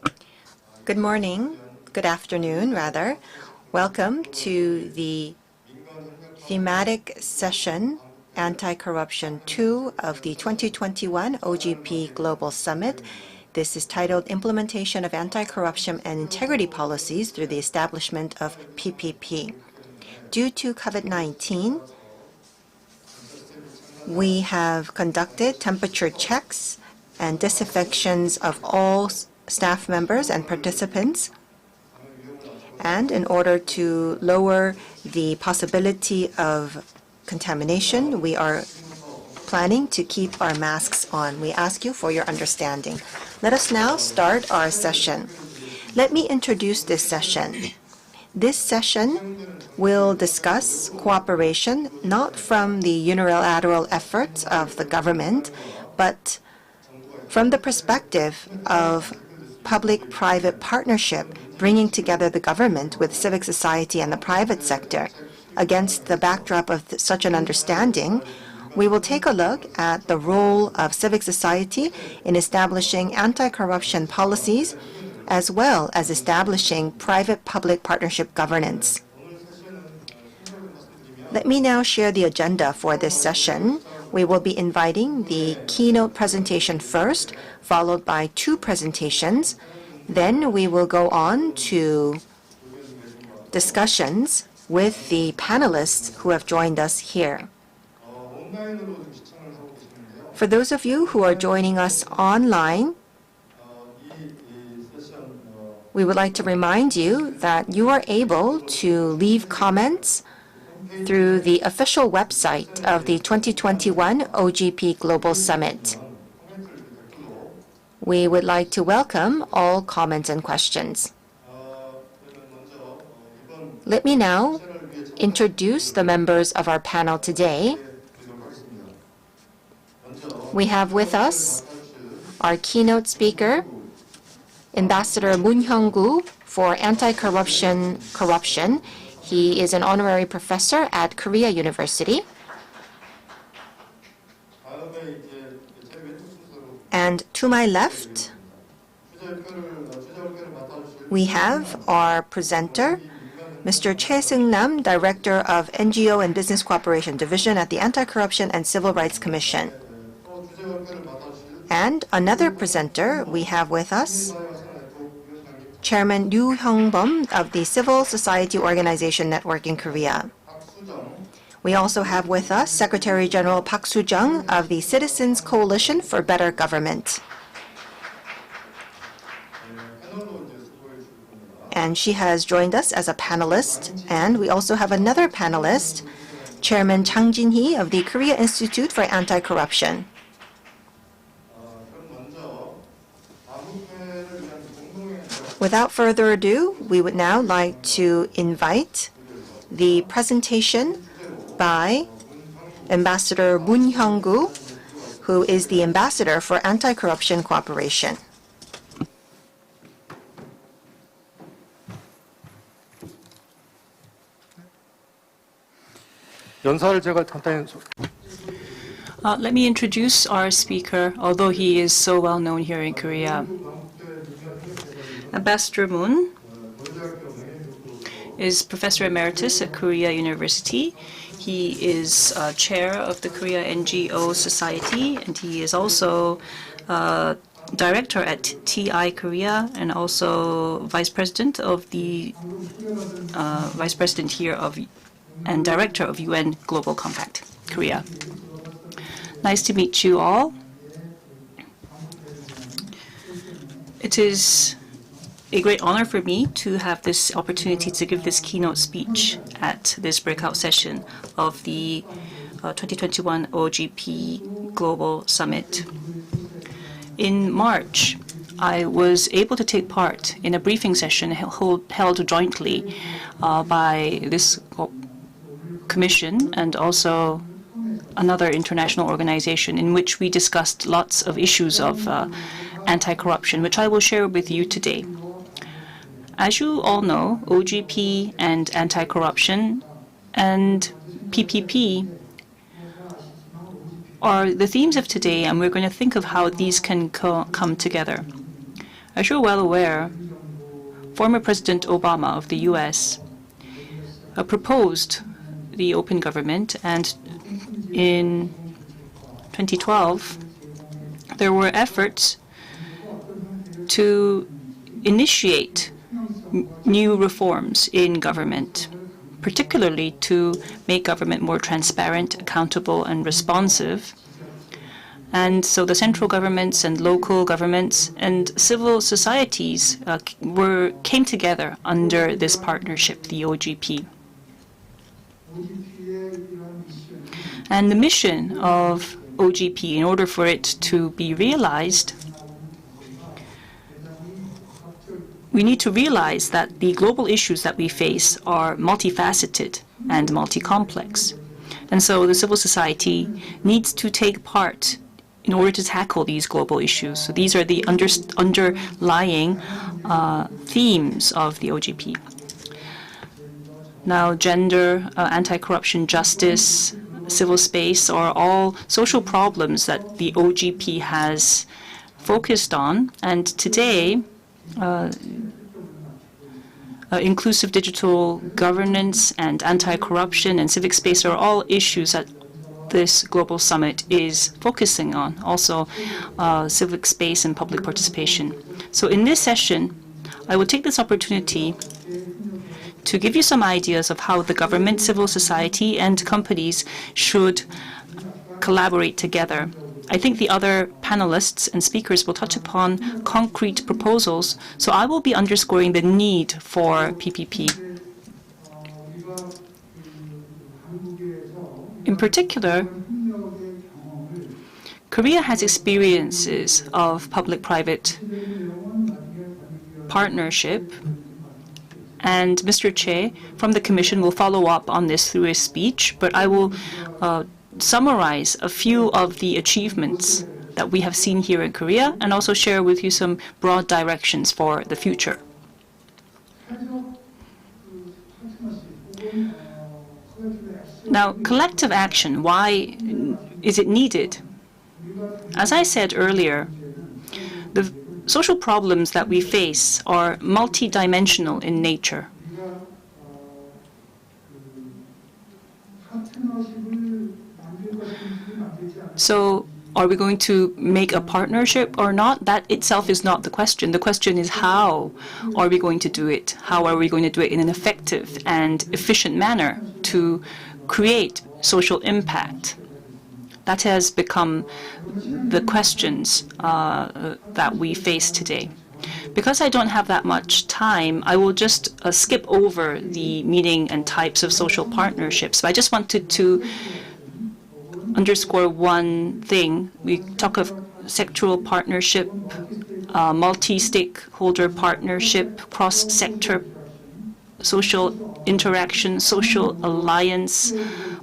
Good morning, good afternoon rather. Welcome to the thematic session Anti-Corruption 2 of the 2021 OGP Global Summit. This is titled Implementation of Anti-Corruption and Integrity Policies through the Establishment of PPP. Due to COVID-19, we have conducted temperature checks and disinfections of all staff members and participants. And in order to lower the possibility of contamination, we are planning to keep our masks on. We ask you for your understanding. Let us now start our session. Let me introduce this session. This session will discuss cooperation not from the unilateral efforts of the government, but from the perspective of public-private partnership, bringing together the government with civic society and the private sector. Against the backdrop of such an understanding, we will take a look at the role of civic society in establishing anti-corruption policies, as well as establishing private-public partnership governance. Let me now share the agenda for this session. We will be inviting the keynote presentation first, followed by 2 presentations. Then we will go on to discussions with the panelists who have joined us here. For those of you who are joining us online, we would like to remind you that you are able to leave comments through the official website of the 2021 OGP Global Summit. We would like to welcome all comments and questions. Let me now introduce the members of our panel today. We have with us our keynote speaker, Ambassador Moon Hyung-gu for Anti-Corruption Corruption. He is an honorary professor at Korea University. And to my left, we have our presenter, Mr. Choi Seung-nam, Director of NGO and Business Cooperation Division at the Anti-Corruption and Civil Rights Commission. And another presenter we have with us, Chairman Ryu Hyung-bum of the Civil Society Organization Network in Korea. We also have with us Secretary General Park Soo-jung of the Citizens Coalition for Better Government. And she has joined us as a panelist. And we also have another panelist, Chairman Chang Jin-hee of the Korea Institute for Anti-Corruption. Without further ado, we would now like to invite the presentation by Ambassador Moon Hyung-gu, who is the Ambassador for Anti-Corruption Cooperation. Let me introduce our speaker, although he is so well known here in Korea. Ambassador Moon is Professor Emeritus at Korea University. He is chair of the Korea NGO Society, and he is also director at TI Korea, and also vice president of the vice president here of and director of UN Global Compact Korea. Nice to meet you all. It is a great honor for me to have this opportunity to give this keynote speech at this breakout session of the 2021 OGP Global Summit. In March, I was able to take part in a briefing session held jointly by this commission and also another international organization, in which we discussed lots of issues of anti-corruption, which I will share with you today. As you all know, OGP and anti-corruption and PPP are the themes of today, and we're going to think of how these can come together. As you're well aware, former President Obama of the US proposed the open government, and in 2012, there were efforts to initiate new reforms in government, particularly to make government more transparent, accountable, and responsive. And so the central governments and local governments and civil societies came together under this partnership, the OGP. And the mission of OGP, in order for it to be realized, we need to realize that the global issues that we face are multifaceted and multi-complex. And so the civil society needs to take part in order to tackle these global issues. So these are the underlying themes of the OGP. Now, gender, anti-corruption, justice, civil space are all social problems that the OGP has focused on. And today, inclusive digital governance and anti-corruption and civic space are all issues that this global summit is focusing on. Also, civic space and public participation. So in this session, I will take this opportunity to give you some ideas of how the government, civil society, and companies should collaborate together. I think the other panelists and speakers will touch upon concrete proposals, so I will be underscoring the need for PPP. In particular, Korea has experiences of public-private partnership, and Mr. Che from the Commission will follow up on this through his speech, but I will summarize a few of the achievements that we have seen here in Korea and also share with you some broad directions for the future. Now, collective action, why is it needed? As I said earlier, the social problems that we face are multidimensional in nature. So, are we going to make a partnership or not? That itself is not the question. The question is, how are we going to do it? How are we going to do it in an effective and efficient manner to create social impact? That has become the questions that we face today. Because I don't have that much time, I will just skip over the meaning and types of social partnerships. But I just wanted to underscore one thing. We talk of sectoral partnership, multi-stakeholder partnership, cross-sector social interaction, social alliance,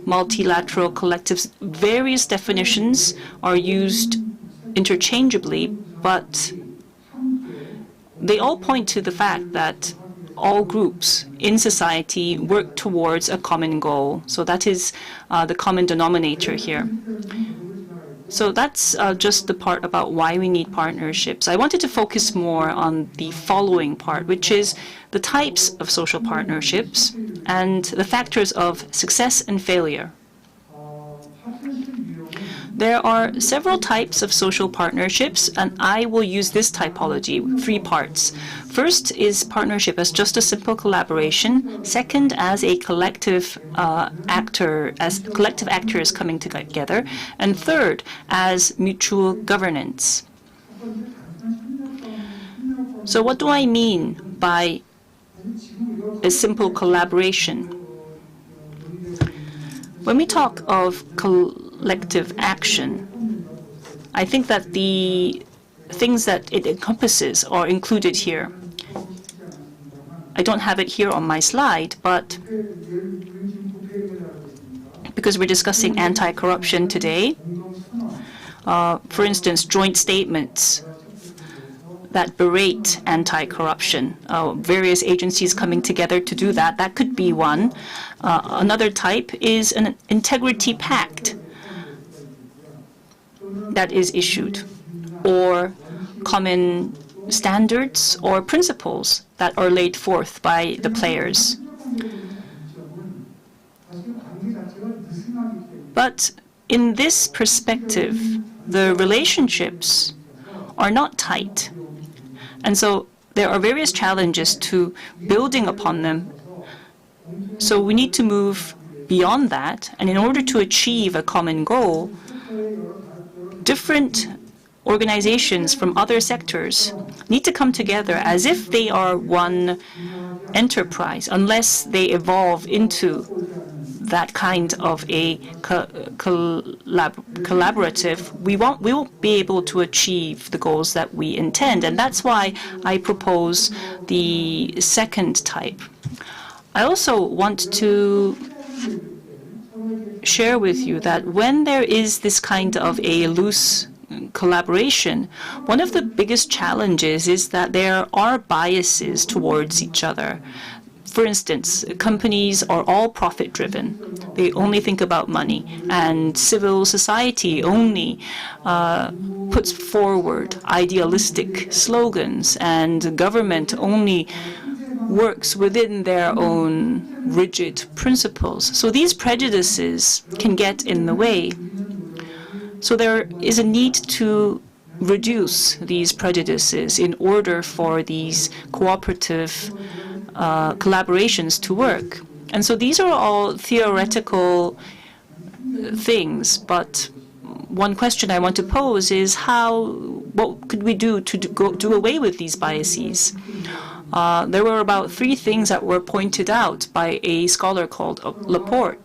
multilateral collectives. Various definitions are used interchangeably, but they all point to the fact that all groups in society work towards a common goal. So that is the common denominator here. So that's just the part about why we need partnerships. I wanted to focus more on the following part, which is the types of social partnerships and the factors of success and failure. There are several types of social partnerships, and I will use this typology, 3 parts. First is partnership as just a simple collaboration. Second, as a collective collective actors coming together. And third, as mutual governance. So what do I mean by a simple collaboration? When we talk of collective action, I think that the things that it encompasses are included here. I don't have it here on my slide, but because we're discussing anti-corruption today, for instance, joint statements that berate anti-corruption, various agencies coming together to do that, that could be one. Another type is an integrity pact that is issued, or common standards or principles that are laid forth by the players. But in this perspective, the relationships are not tight. And so there are various challenges to building upon them. So we need to move beyond that. And in order to achieve a common goal, different organizations from other sectors need to come together as if they are one enterprise, unless they evolve into that kind of a collaborative, we won't be able to achieve the goals that we intend. And that's why I propose the second type. I also want to share with you that when there is this kind of a loose collaboration, one of the biggest challenges is that there are biases towards each other. For instance, companies are all profit-driven. They only think about money, and civil society only puts forward idealistic slogans, and government only works within their own rigid principles. So these prejudices can get in the way. So there is a need to reduce these prejudices in order for these cooperative collaborations to work. And so these are all theoretical things, but one question I want to pose is what could we do to do away with these biases? There were about 3 things that were pointed out by a scholar called Laporte.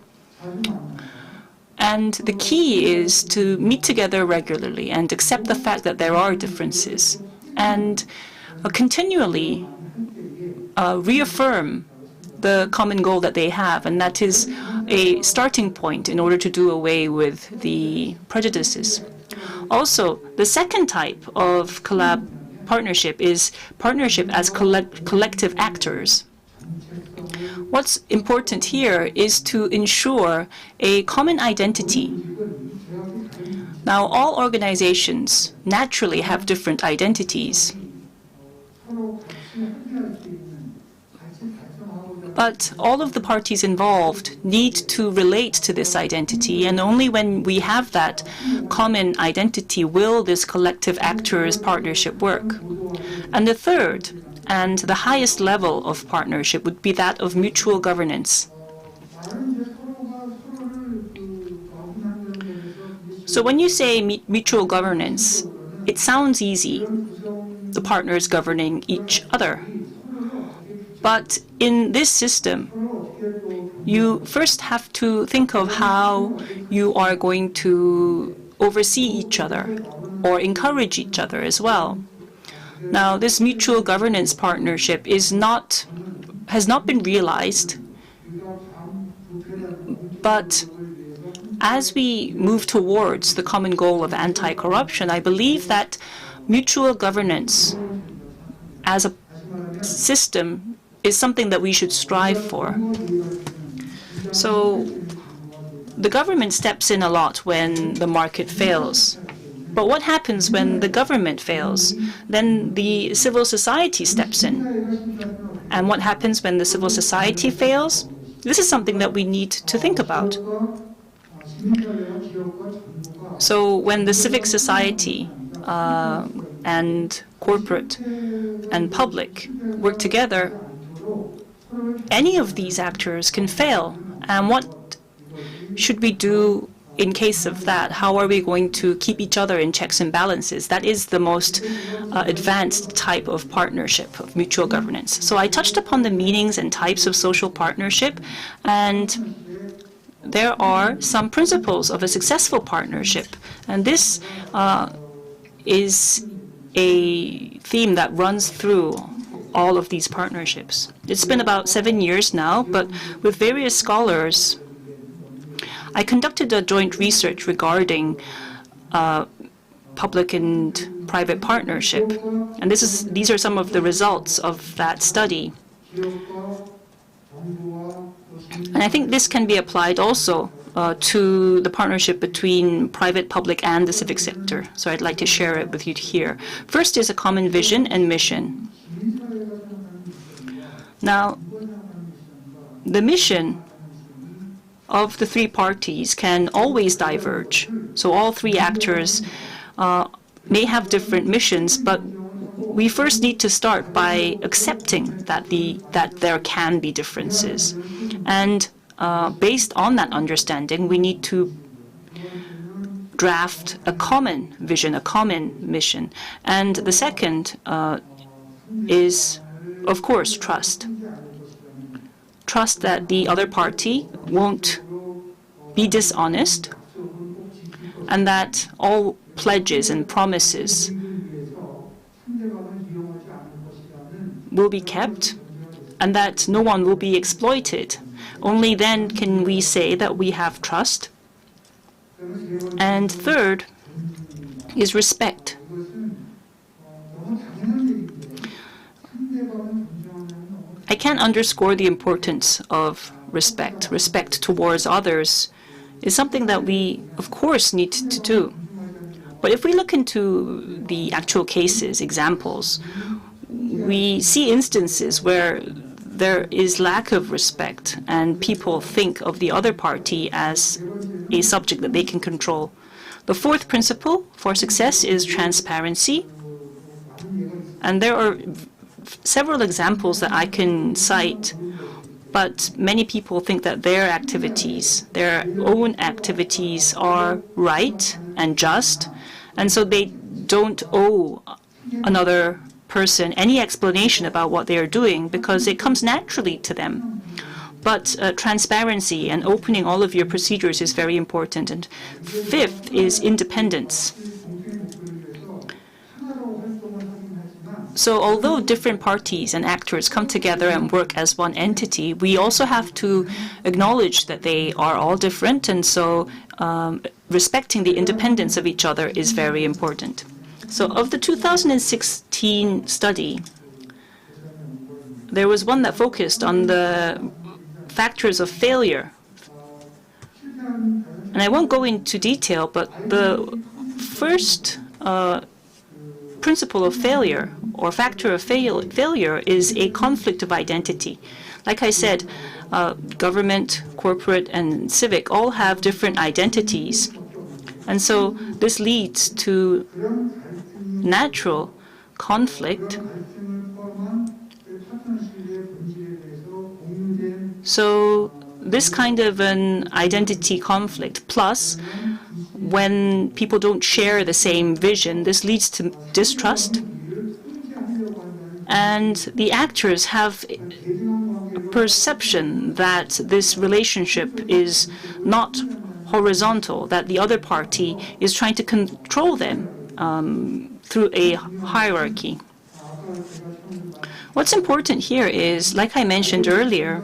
And the key is to meet together regularly and accept the fact that there are differences, and continually reaffirm the common goal that they have, and that is a starting point in order to do away with the prejudices. Also, the second type of partnership is partnership as collective actors. What's important here is to ensure a common identity. Now, all organizations naturally have different identities. But all of the parties involved need to relate to this identity, and only when we have that common identity will this collective actors partnership work. And the third and the highest level of partnership would be that of mutual governance. So when you say mutual governance, it sounds easy, the partners governing each other. But in this system, you first have to think of how you are going to oversee each other or encourage each other as well. Now, this mutual governance partnership has not been realized, but as we move towards the common goal of anti-corruption, I believe that mutual governance as a system is something that we should strive for. So the government steps in a lot when the market fails. But what happens when the government fails? Then the civil society steps in. And what happens when the civil society fails? This is something that we need to think about. So when the civic society and corporate and public work together, any of these actors can fail. And what should we do in case of that? How are we going to keep each other in checks and balances? That is the most advanced type of partnership, of mutual governance. So I touched upon the meanings and types of social partnership, and there are some principles of a successful partnership. And this is a theme that runs through all of these partnerships. It's been about 7 years now, but with various scholars, I conducted a joint research regarding public and private partnership. And these are some of the results of that study. And I think this can be applied also to the partnership between private, public, and the civic sector. So I'd like to share it with you here. First is a common vision and mission. Now, the mission of the three parties can always diverge. So all three actors may have different missions, but we first need to start by accepting that there can be differences. And based on that understanding, we need to draft a common vision, a common mission. And the second is, of course, trust. Trust that the other party won't be dishonest, and that all pledges and promises will be kept, and that no one will be exploited. Only then can we say that we have trust. And third is respect. I can't underscore the importance of respect. Respect towards others is something that we, of course, need to do. But if we look into the actual cases, examples, we see instances where there is lack of respect and people think of the other party as a subject that they can control. The fourth principle for success is transparency. And there are several examples that I can cite, but many people think that their activities, their own activities, are right and just, and so they don't owe another person any explanation about what they are doing because it comes naturally to them. But transparency and opening all of your procedures is very important. And fifth is independence. So although different parties and actors come together and work as one entity, we also have to acknowledge that they are all different, and so respecting the independence of each other is very important. So of the 2016 study, there was one that focused on the factors of failure. And I won't go into detail, but the first principle of failure or factor of failure is a conflict of identity. Like I said, government, corporate, and civic all have different identities. And so this leads to natural conflict. So this kind of an identity conflict, plus when people don't share the same vision, this leads to distrust. And the actors have a perception that this relationship is not horizontal, that the other party is trying to control them through a hierarchy. What's important here is, like I mentioned earlier,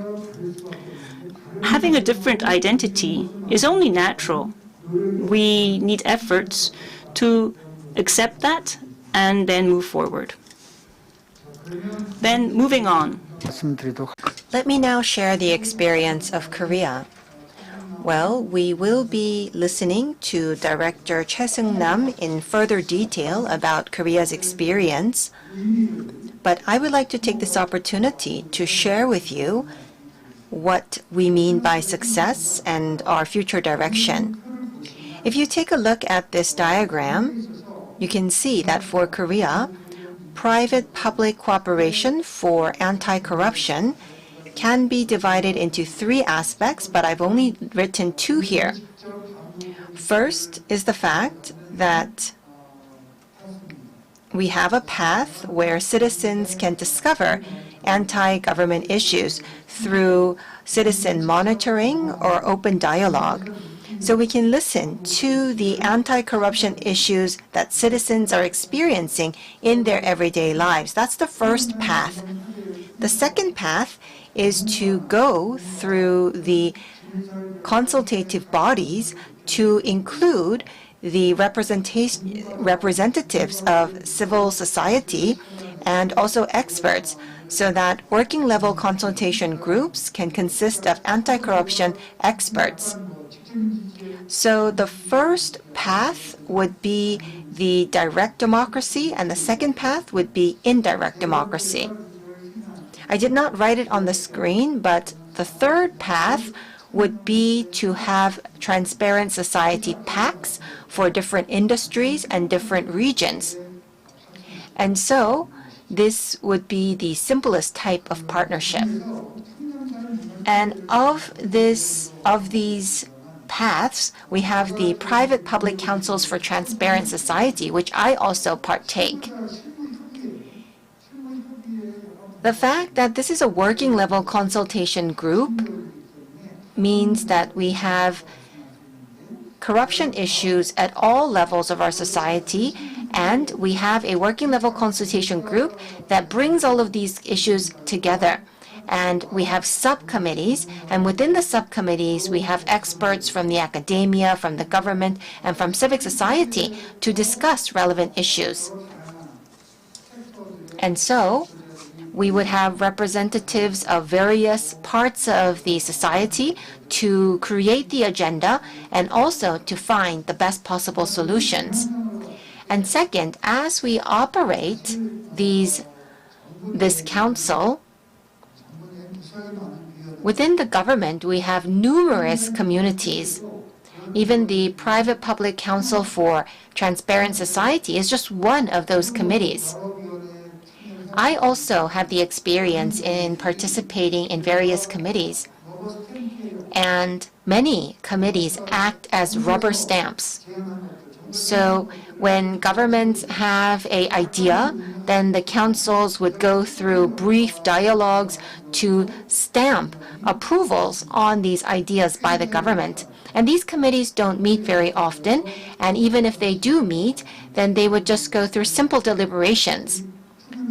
having a different identity is only natural. We need efforts to accept that and then move forward. Then moving on. Let me now share the experience of Korea. Well, we will be listening to Director Choi Seung-nam in further detail about Korea's experience, but I would like to take this opportunity to share with you what we mean by success and our future direction. If you take a look at this diagram, you can see that for Korea, private-public cooperation for anti-corruption can be divided into three aspects, but I've only written two here. First is the fact that we have a path where citizens can discover anti-government issues through citizen monitoring or open dialogue. So we can listen to the anti-corruption issues that citizens are experiencing in their everyday lives. That's the first path. The second path is to go through the consultative bodies to include the representatives of civil society and also experts, so that working level consultation groups can consist of anti-corruption experts. So the first path would be the direct democracy, and the second path would be indirect democracy. I did not write it on the screen, but the third path would be to have transparent society pacts for different industries and different regions. And so this would be the simplest type of partnership. And of these paths, we have the private-public councils for transparent society, which I also partake. The fact that this is a working level consultation group means that we have corruption issues at all levels of our society, and we have a working level consultation group that brings all of these issues together. And we have subcommittees, and within the subcommittees, we have experts from the academia, from the government, and from civic society to discuss relevant issues. And so, we would have representatives of various parts of the society to create the agenda and also to find the best possible solutions. And second, as we operate this council, within the government, we have numerous communities. Even the Private-Public Council for Transparent Society is just one of those committees. I also have the experience in participating in various committees, and many committees act as rubber stamps. So when governments have an idea, then the councils would go through brief dialogues to stamp approvals on these ideas by the government. And these committees don't meet very often, and even if they do meet, then they would just go through simple deliberations.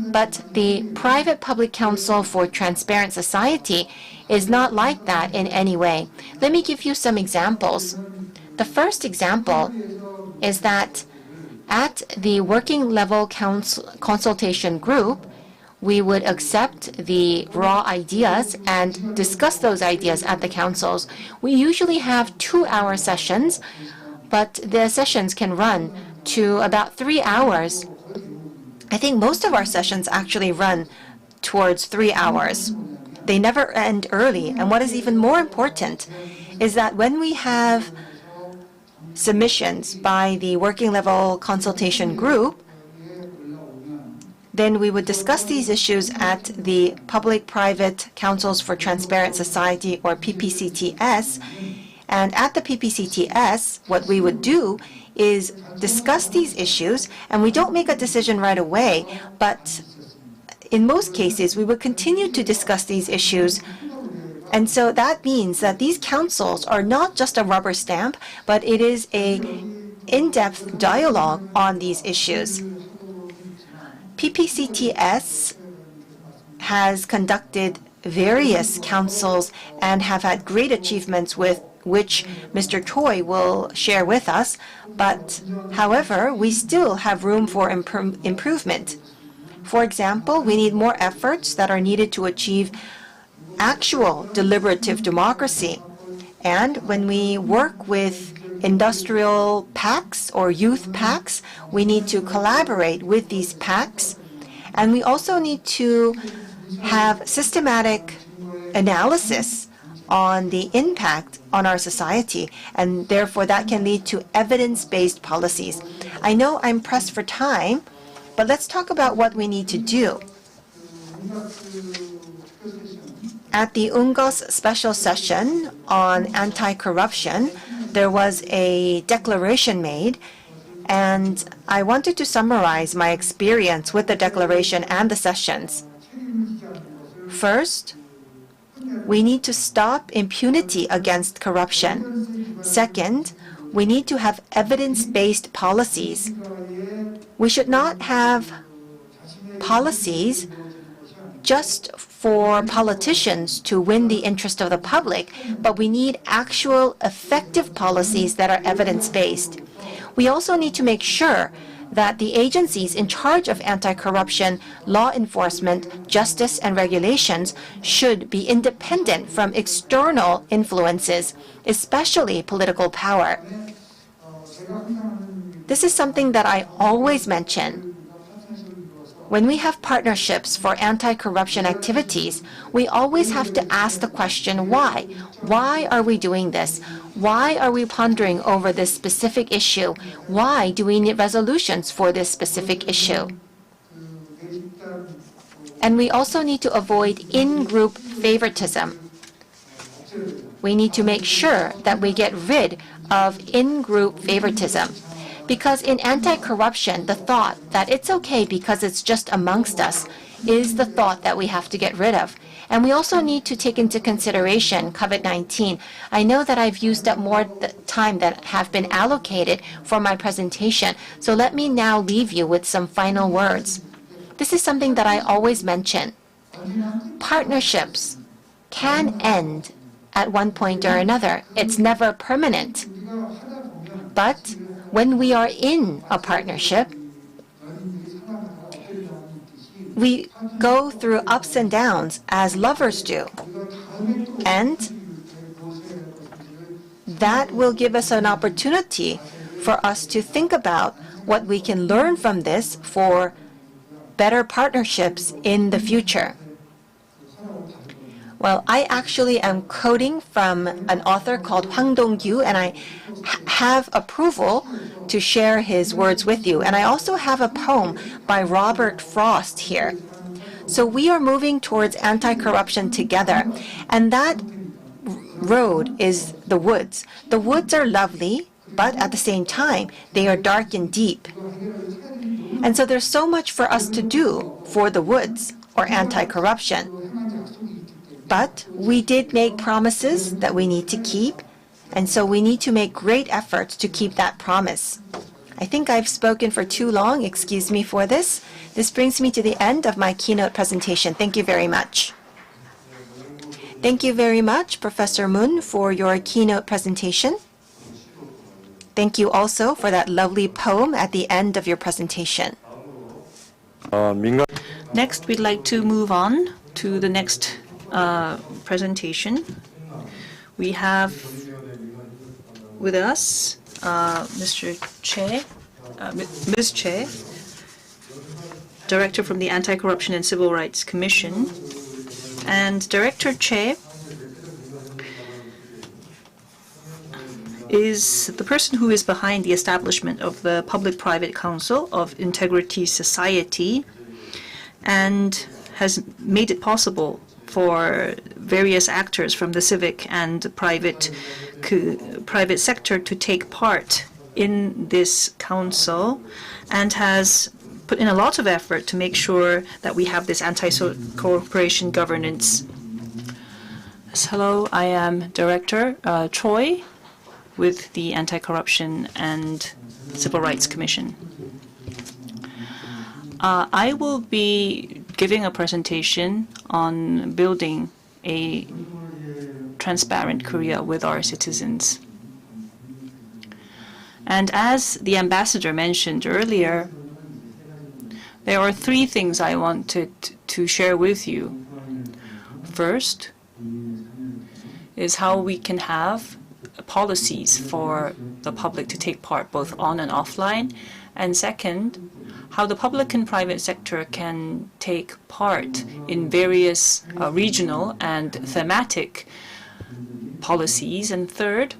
But the Private-Public Council for Transparent Society is not like that in any way. Let me give you some examples. The first example is that at the working level consultation group, we would accept the raw ideas and discuss those ideas at the councils. We usually have 2-hour sessions, but the sessions can run to about 3 hours. I think most of our sessions actually run towards 3 hours. They never end early. And what is even more important is that when we have submissions by the working level consultation group, then we would discuss these issues at the Public-Private Councils for Transparent Society, or PPCTS. And at the PPCTS, what we would do is discuss these issues, and we don't make a decision right away, but in most cases, we would continue to discuss these issues. And so that means that these councils are not just a rubber stamp, but it is an in-depth dialogue on these issues. PPCTS has conducted various councils and have had great achievements with which Mr. Choi will share with us. But however, we still have room for improvement. For example, we need more efforts that are needed to achieve actual deliberative democracy. And when we work with industrial pacts or youth pacts, we need to collaborate with these pacts. And we also need to have systematic analysis on the impact on our society, and therefore that can lead to evidence-based policies. I know I'm pressed for time, but let's talk about what we need to do. At the UNGOS special session on anti-corruption, there was a declaration made, and I wanted to summarize my experience with the declaration and the sessions. First, we need to stop impunity against corruption. Second, we need to have evidence-based policies. We should not have policies just for politicians to win the interest of the public, but we need actual effective policies that are evidence-based. We also need to make sure that the agencies in charge of anti-corruption, law enforcement, justice, and regulations should be independent from external influences, especially political power. This is something that I always mention. When we have partnerships for anti-corruption activities, we always have to ask the question, why? Why are we doing this? Why are we pondering over this specific issue? Why do we need resolutions for this specific issue? And we also need to avoid in-group favoritism. We need to make sure that we get rid of in-group favoritism. Because in anti-corruption, the thought that it's okay because it's just amongst us is the thought that we have to get rid of. And we also need to take into consideration COVID-19. I know that I've used up more time than have been allocated for my presentation, so let me now leave you with some final words. This is something that I always mention. Partnerships can end at one point or another. It's never permanent. But when we are in a partnership, we go through ups and downs as lovers do. And that will give us an opportunity for us to think about what we can learn from this for better partnerships in the future. Well, I actually am quoting from an author called Hwang Dong-gyu, and I have approval to share his words with you. And I also have a poem by Robert Frost here. So we are moving towards anti-corruption together, and that road is the woods. The woods are lovely, but at the same time, they are dark and deep. And so there's so much for us to do for the woods, or anti-corruption. But we did make promises that we need to keep, and so we need to make great efforts to keep that promise. I think I've spoken for too long. Excuse me for this. This brings me to the end of my keynote presentation. Thank you very much. Thank you very much, Professor Moon, for your keynote presentation. Thank you also for that lovely poem at the end of your presentation. Next, we'd like to move on to the next presentation. We have with us Mr. Che, Ms. Che, Director from the Anti-Corruption and Civil Rights Commission. And Director Che is the person who is behind the establishment of the Public-Private Council of Integrity Society and has made it possible for various actors from the civic and private sector to take part in this council, and has put in a lot of effort to make sure that we have this anti-corporation governance. Hello, I am Director Choi with the Anti-Corruption and Civil Rights Commission. I will be giving a presentation on building a transparent Korea with our citizens. And as the ambassador mentioned earlier, there are three things I wanted to share with you. First is how we can have policies for the public to take part both on and offline. And second, how the public and private sector can take part in various regional and thematic policies. And third,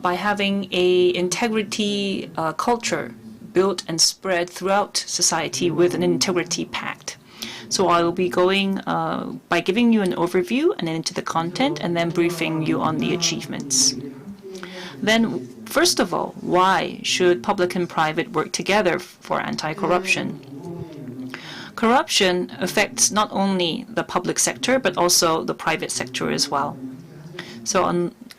by having an integrity culture built and spread throughout society with an integrity pact. So I will be going by giving you an overview and then into the content, and then briefing you on the achievements. Then, first of all, why should public and private work together for anti-corruption? Corruption affects not only the public sector, but also the private sector as well. So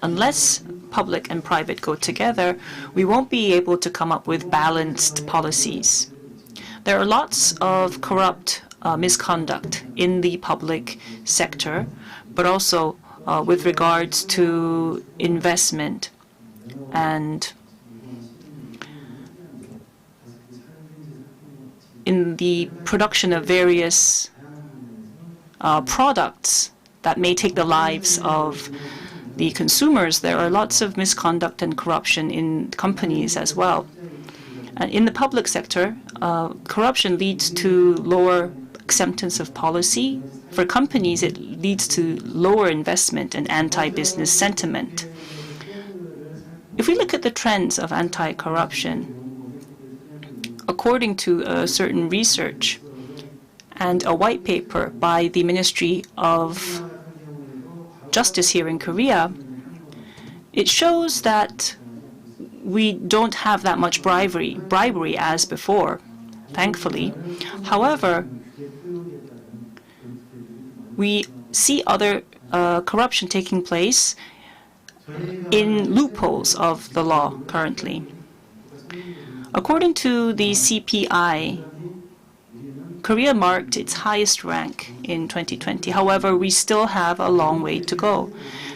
unless public and private go together, we won't be able to come up with balanced policies. There are lots of corrupt misconduct in the public sector, but also with regards to investment and in the production of various products that may take the lives of the consumers, there are lots of misconduct and corruption in companies as well. And in the public sector, corruption leads to lower acceptance of policy. For companies, it leads to lower investment and anti-business sentiment. If we look at the trends of anti-corruption, according to a certain research and a white paper by the Ministry of Justice here in Korea, it shows that we don't have that much bribery as before, thankfully. However, we see other corruption taking place in loopholes of the law currently. According to the CPI, Korea marked its highest rank in 2020. However, we still have a long way to go.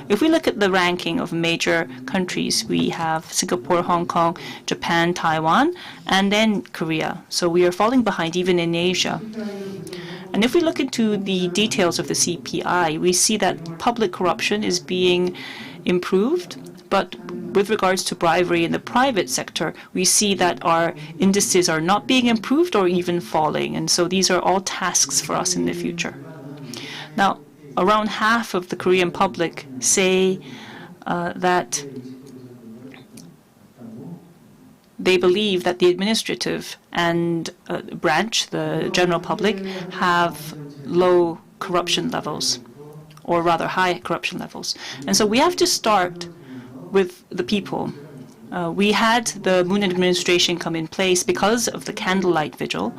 If we look at the ranking of major countries, we have Singapore, Hong Kong, Japan, Taiwan, and then Korea. So we are falling behind even in Asia. And if we look into the details of the CPI, we see that public corruption is being improved, but with regards to bribery in the private sector, we see that our indices are not being improved or even falling. And so these are all tasks for us in the future. Now, around half of the Korean public say that they believe that the administrative and branch, the general public, have low corruption levels, or rather high corruption levels. And so we have to start with the people. We had the Moon administration come in place because of the candlelight vigil.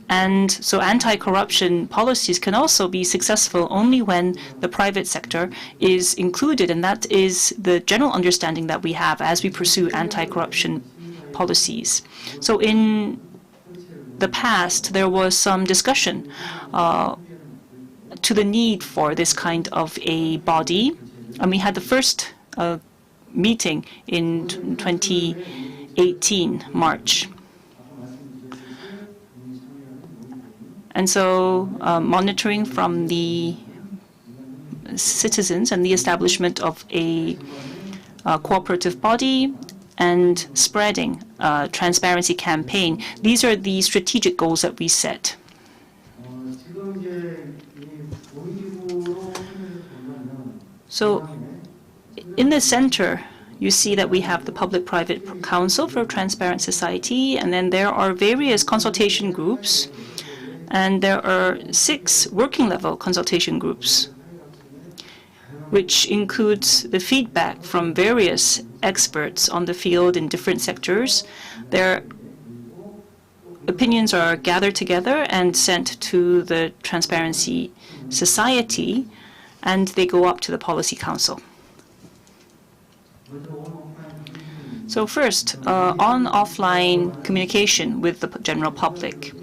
And so anti-corruption policies can also be successful only when the private sector is included. And that is the general understanding that we have as we pursue anti-corruption policies. So in the past, there was some discussion to the need for this kind of a body. And we had the first meeting in 2018, March. And so monitoring from the citizens and the establishment of a cooperative body and spreading a transparency campaign, these are the strategic goals that we set. So in the center, you see that we have the Public-Private Council for a Transparent Society, and then there are various consultation groups, and there are 6 working-level consultation groups, which includes the feedback from various experts on the field in different sectors. Their opinions are gathered together and sent to the Transparency Society, and they go up to the Policy Council. So first, on-offline communication with the general public.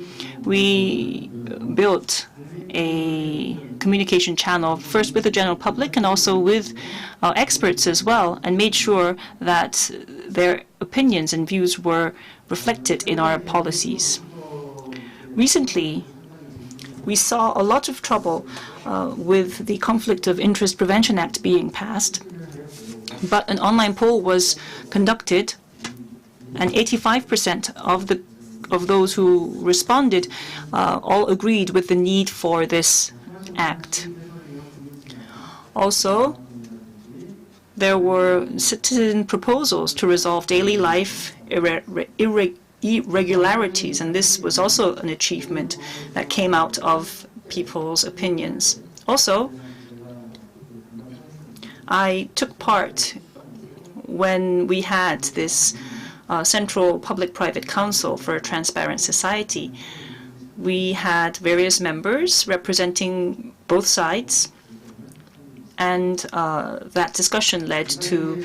We built a communication channel first with the general public and also with experts as well, and made sure that their opinions and views were reflected in our policies. Recently, we saw a lot of trouble with the Conflict of Interest Prevention Act being passed, but an online poll was conducted, and 85% of those who responded all agreed with the need for this act. Also, there were citizen proposals to resolve daily life irregularities, and this was also an achievement that came out of people's opinions. Also, I took part when we had this Central Public-Private Council for a Transparent Society. We had various members representing both sides, and that discussion led to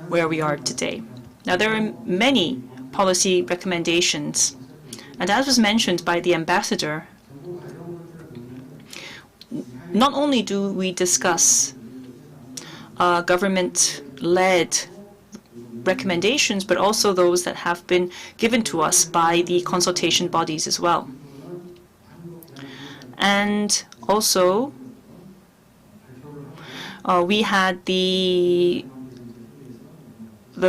where we are today. Now, there are many policy recommendations, and as was mentioned by the ambassador, not only do we discuss government-led recommendations, but also those that have been given to us by the consultation bodies as well. And also, we had the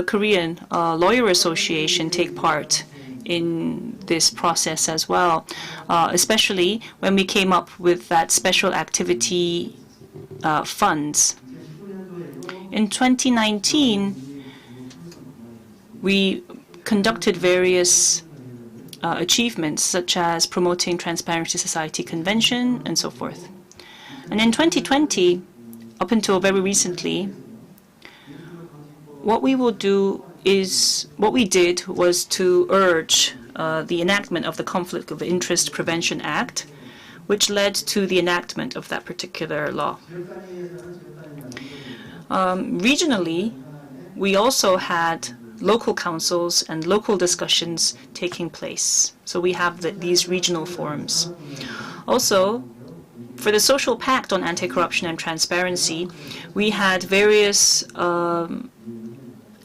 Korean Lawyer Association take part in this process as well, especially when we came up with that special activity funds. In 2019, we conducted various achievements, such as promoting Transparency Society Convention and so forth. And in 2020, up until very recently, what we did was to urge the enactment of the Conflict of Interest Prevention Act, which led to the enactment of that particular law. Regionally, we also had local councils and local discussions taking place. So we have these regional forums. Also, for the Social Pact on Anti-Corruption and Transparency, we had various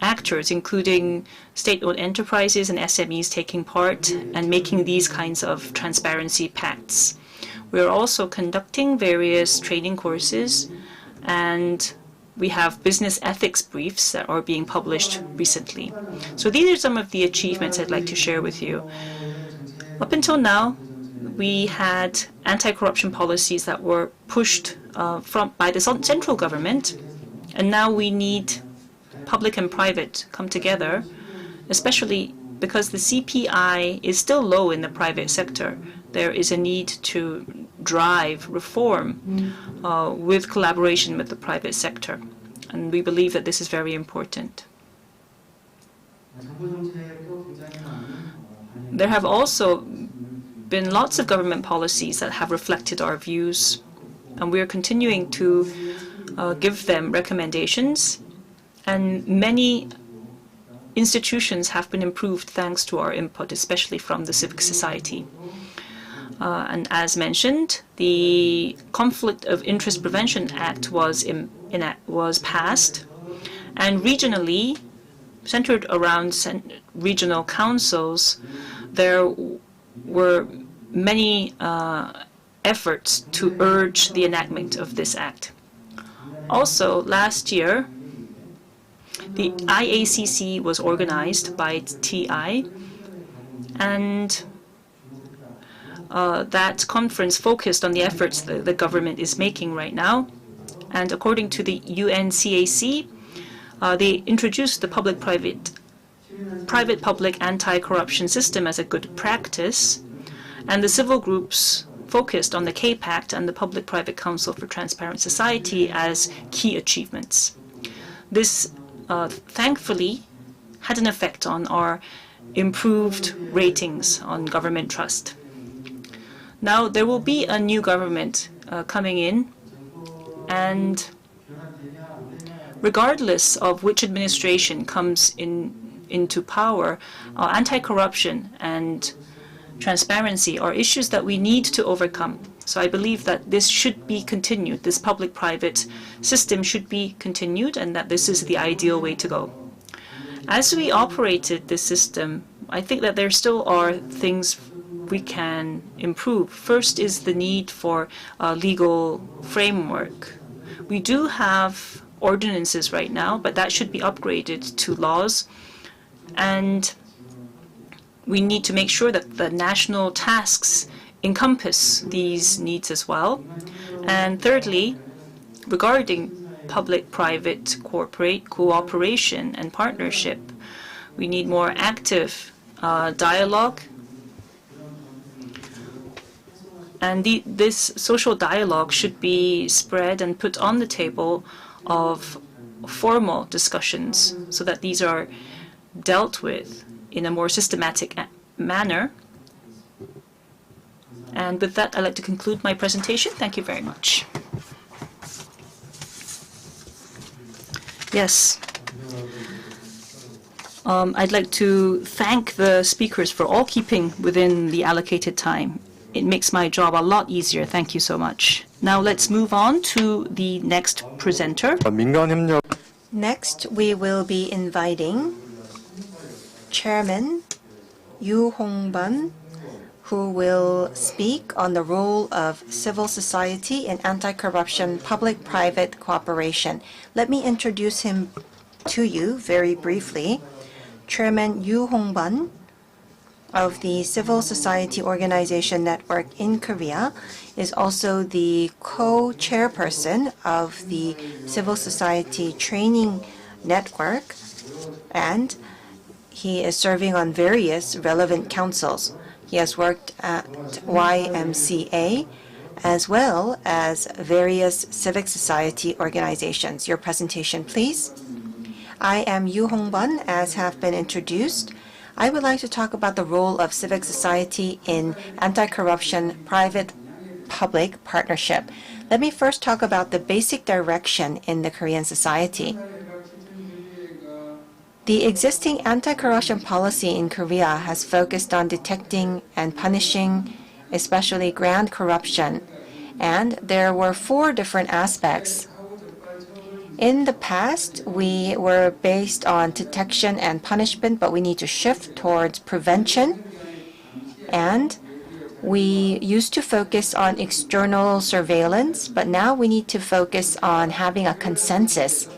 actors, including state-owned enterprises and SMEs, taking part and making these kinds of transparency pacts. We are also conducting various training courses, and we have business ethics briefs that are being published recently. So these are some of the achievements I'd like to share with you. Up until now, we had anti-corruption policies that were pushed by the central government, and now we need public and private come together, especially because the CPI is still low in the private sector. There is a need to drive reform with collaboration with the private sector, and we believe that this is very important. There have also been lots of government policies that have reflected our views, and we are continuing to give them recommendations, and many institutions have been improved thanks to our input, especially from the civic society. And as mentioned, the Conflict of Interest Prevention Act was passed, and regionally, centered around regional councils, there were many efforts to urge the enactment of this act. Also, last year, the IACC was organized by TI, and that conference focused on the efforts that the government is making right now. And according to the UNCAC, they introduced the private-public anti-corruption system as a good practice, and the civil groups focused on the K-Pact and the Public-Private Council for Transparent Society as key achievements. This, thankfully, had an effect on our improved ratings on government trust. Now, there will be a new government coming in, and regardless of which administration comes into power, anti-corruption and transparency are issues that we need to overcome. So I believe that this should be continued. This public-private system should be continued, and that this is the ideal way to go. As we operated this system, I think that there still are things we can improve. First is the need for a legal framework. We do have ordinances right now, but that should be upgraded to laws. And we need to make sure that the national tasks encompass these needs as well. And thirdly, regarding public-private cooperation and partnership, we need more active dialogue. And this social dialogue should be spread and put on the table of formal discussions so that these are dealt with in a more systematic manner. And with that, I'd like to conclude my presentation. Thank you very much. Yes. I'd like to thank the speakers for all keeping within the allocated time. It makes my job a lot easier. Thank you so much. Now let's move on to the next presenter. Next, we will be inviting Chairman Yoo Hong-ban, who will speak on the role of civil society in anti-corruption public-private cooperation. Let me introduce him to you very briefly. Chairman Yoo Hong-ban of the Civil Society Organization Network in Korea is also the co-chairperson of the Civil Society Training Network, and he is serving on various relevant councils. He has worked at YMCA as well as various civic society organizations. Your presentation, please. I am Yoo Hong-ban, as have been introduced. I would like to talk about the role of civic society in anti-corruption private-public partnership. Let me first talk about the basic direction in the Korean society. The existing anti-corruption policy in Korea has focused on detecting and punishing, especially grand corruption, and there were 4 different aspects. In the past, we were based on detection and punishment, but we need to shift towards prevention, and we used to focus on external surveillance, but now we need to focus on having a consensus.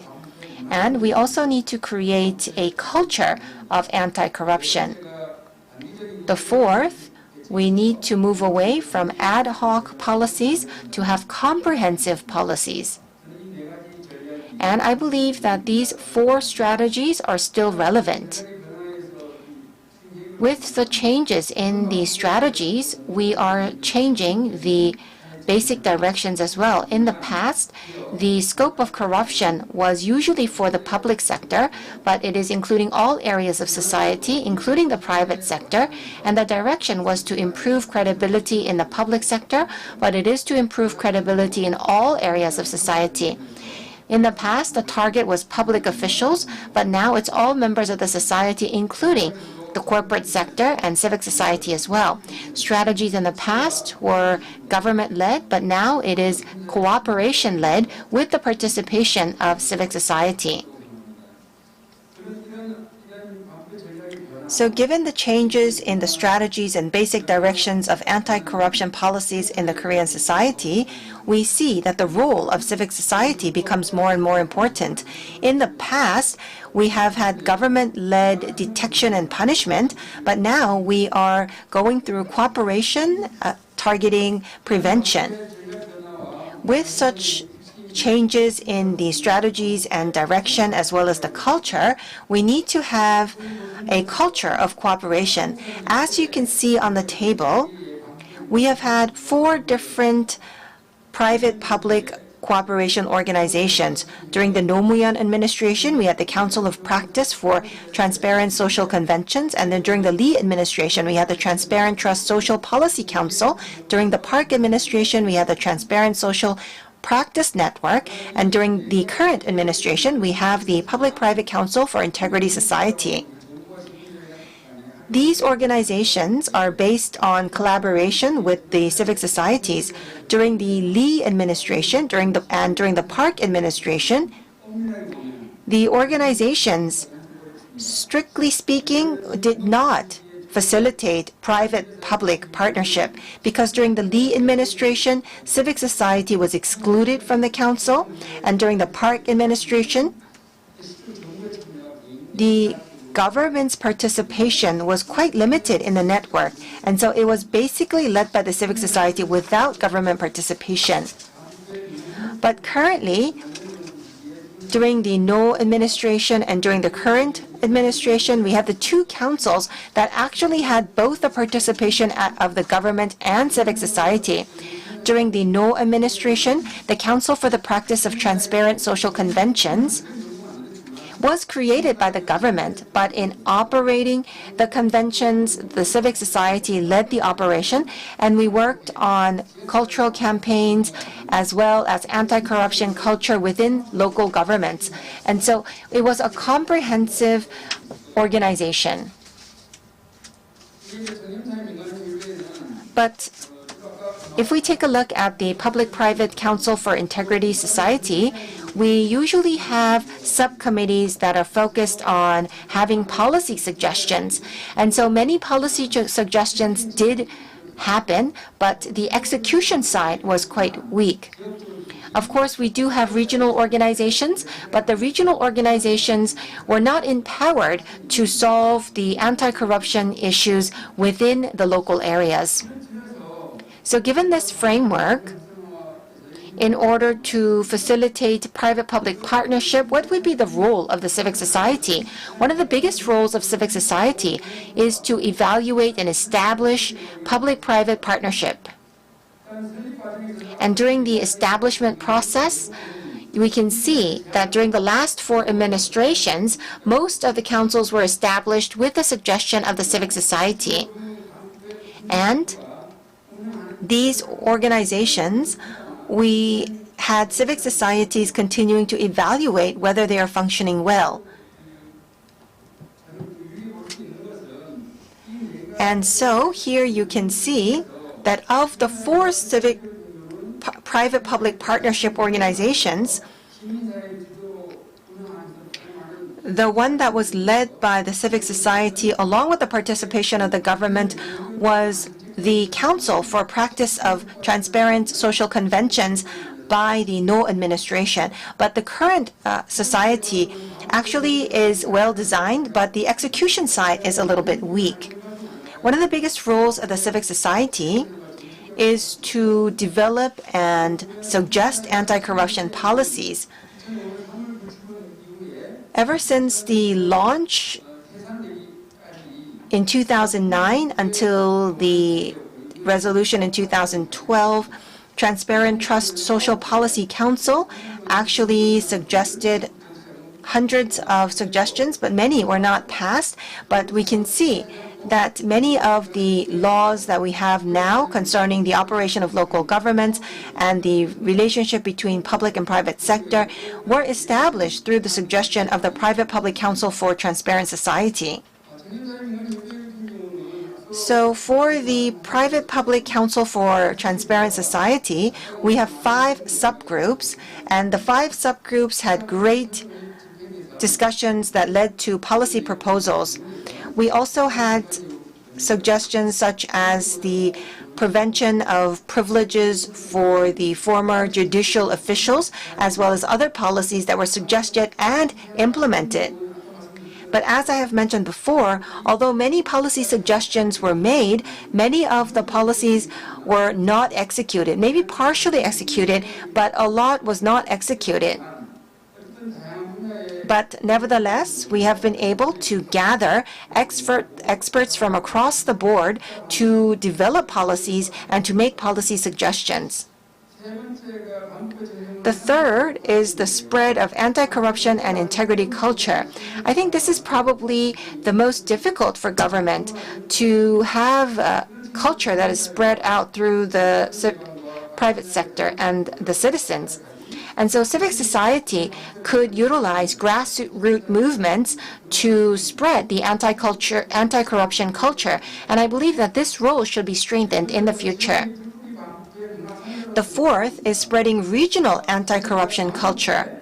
And we also need to create a culture of anti-corruption. The 4th, we need to move away from ad hoc policies to have comprehensive policies. And I believe that these 4 strategies are still relevant. With the changes in the strategies, we are changing the basic directions as well. In the past, the scope of corruption was usually for the public sector, but it is including all areas of society, including the private sector, and the direction was to improve credibility in the public sector, but it is to improve credibility in all areas of society. In the past, the target was public officials, but now it's all members of the society, including the corporate sector and civic society as well. Strategies in the past were government-led, but now it is cooperation-led with the participation of civic society. So given the changes in the strategies and basic directions of anti-corruption policies in the Korean society, we see that the role of civic society becomes more and more important. In the past, we have had government-led detection and punishment, but now we are going through cooperation targeting prevention. With such changes in the strategies and direction as well as the culture, we need to have a culture of cooperation. As you can see on the table, we have had 4 different private-public cooperation organizations. During the Nomuyan administration, we had the Council of Practice for Transparent Social Conventions, and then during the Lee administration, we had the Transparent Trust Social Policy Council. During the Park administration, we had the Transparent Social Practice Network, and during the current administration, we have the Public-Private Council for Integrity Society. These organizations are based on collaboration with the civic societies. During the Lee administration, during the Park administration, the organizations, strictly speaking, did not facilitate private-public partnership, because during the Lee administration, civic society was excluded from the council, and during the Park administration, the government's participation was quite limited in the network, and so it was basically led by the civic society without government participation. But currently, during the No administration and during the current administration, we have the 2 councils that actually had both the participation of the government and civic society. During the No administration, the Council for the Practice of Transparent Social Conventions was created by the government, but in operating the conventions, the civic society led the operation, and we worked on cultural campaigns as well as anti-corruption culture within local governments. And so it was a comprehensive organization. But if we take a look at the Public-Private Council for Integrity Society, we usually have subcommittees that are focused on having policy suggestions. And so many policy suggestions did happen, but the execution side was quite weak. Of course, we do have regional organizations, but the regional organizations were not empowered to solve the anti-corruption issues within the local areas. So given this framework, in order to facilitate private-public partnership, what would be the role of the civic society? One of the biggest roles of civic society is to evaluate and establish public-private partnership. And during the establishment process, we can see that during the last 4 administrations, most of the councils were established with the suggestion of the civic society. And these organizations, we had civic societies continuing to evaluate whether they are functioning well. And so here you can see that of the 4 private-public partnership organizations, the one that was led by the civic society along with the participation of the government was the Council for Practice of Transparent Social Conventions by the No administration. But the current society actually is well designed, but the execution side is a little bit weak. One of the biggest roles of the civic society is to develop and suggest anti-corruption policies. Ever since the launch in 2009 until the resolution in 2012, Transparent Trust Social Policy Council actually suggested hundreds of suggestions, but many were not passed. But we can see that many of the laws that we have now concerning the operation of local governments and the relationship between public and private sector were established through the suggestion of the Private-Public Council for Transparent Society. So for the Private-Public Council for Transparent Society, we have 5 subgroups, and the 5 subgroups had great discussions that led to policy proposals. We also had suggestions such as the prevention of privileges for the former judicial officials, as well as other policies that were suggested and implemented. But as I have mentioned before, although many policy suggestions were made, many of the policies were not executed, maybe partially executed, but a lot was not executed. But nevertheless, we have been able to gather experts from across the board to develop policies and to make policy suggestions. The third is the spread of anti-corruption and integrity culture. I think this is probably the most difficult for government, to have a culture that is spread out through the private sector and the citizens. And so civic society could utilize grassroots movements to spread the anti-corruption culture. And I believe that this role should be strengthened in the future. The fourth is spreading regional anti-corruption culture.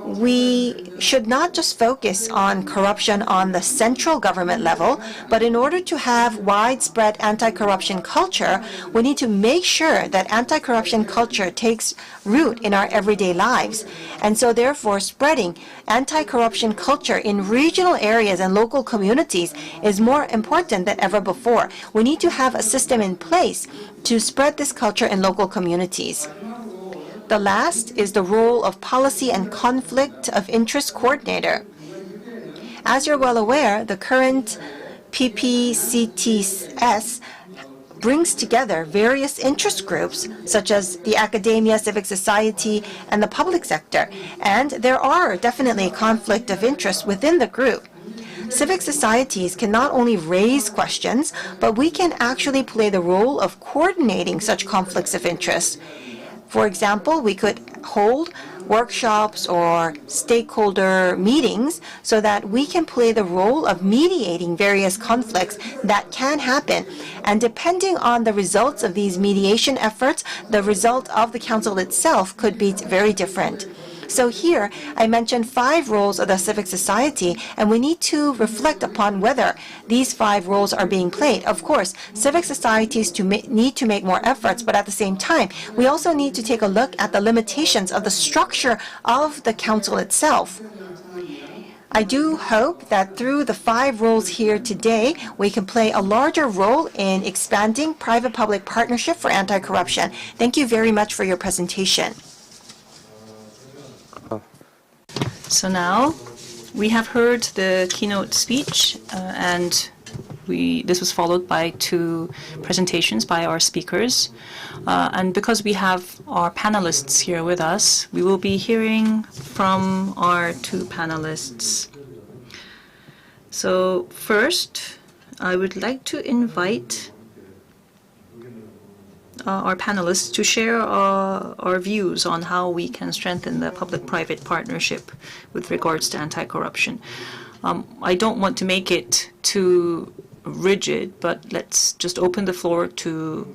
We should not just focus on corruption on the central government level, but in order to have widespread anti-corruption culture, we need to make sure that anti-corruption culture takes root in our everyday lives. And so therefore, spreading anti-corruption culture in regional areas and local communities is more important than ever before. We need to have a system in place to spread this culture in local communities. The last is the role of policy and conflict of interest coordinator. As you're well aware, the current PPCTS brings together various interest groups, such as the academia, civic society, and the public sector. And there are definitely conflict of interest within the group. Civic societies can not only raise questions, but we can actually play the role of coordinating such conflicts of interest. For example, we could hold workshops or stakeholder meetings so that we can play the role of mediating various conflicts that can happen. And depending on the results of these mediation efforts, the result of the council itself could be very different. So here, I mentioned 5 roles of the civic society, and we need to reflect upon whether these 5 roles are being played. Of course, civic societies need to make more efforts, but at the same time, we also need to take a look at the limitations of the structure of the council itself. I do hope that through the 5 roles here today, we can play a larger role in expanding private-public partnership for anti-corruption. Thank you very much for your presentation. So now we have heard the keynote speech, and this was followed by 2 presentations by our speakers. And because we have our panelists here with us, we will be hearing from our 2 panelists. So first, I would like to invite our panelists to share our views on how we can strengthen the public-private partnership with regards to anti-corruption. I don't want to make it too rigid, but let's just open the floor to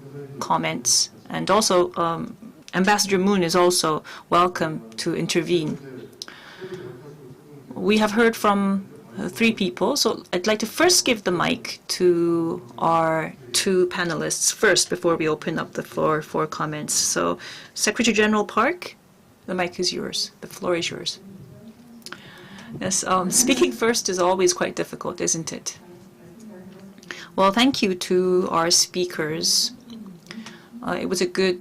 comments. And also, Ambassador Moon is also welcome to intervene. We have heard from 3 people, so I'd like to first give the mic to our 2 panelists first before we open up the floor for comments. So, Secretary General Park, the mic is yours. The floor is yours. Yes, speaking first is always quite difficult, isn't it? Well, thank you to our speakers. It was a good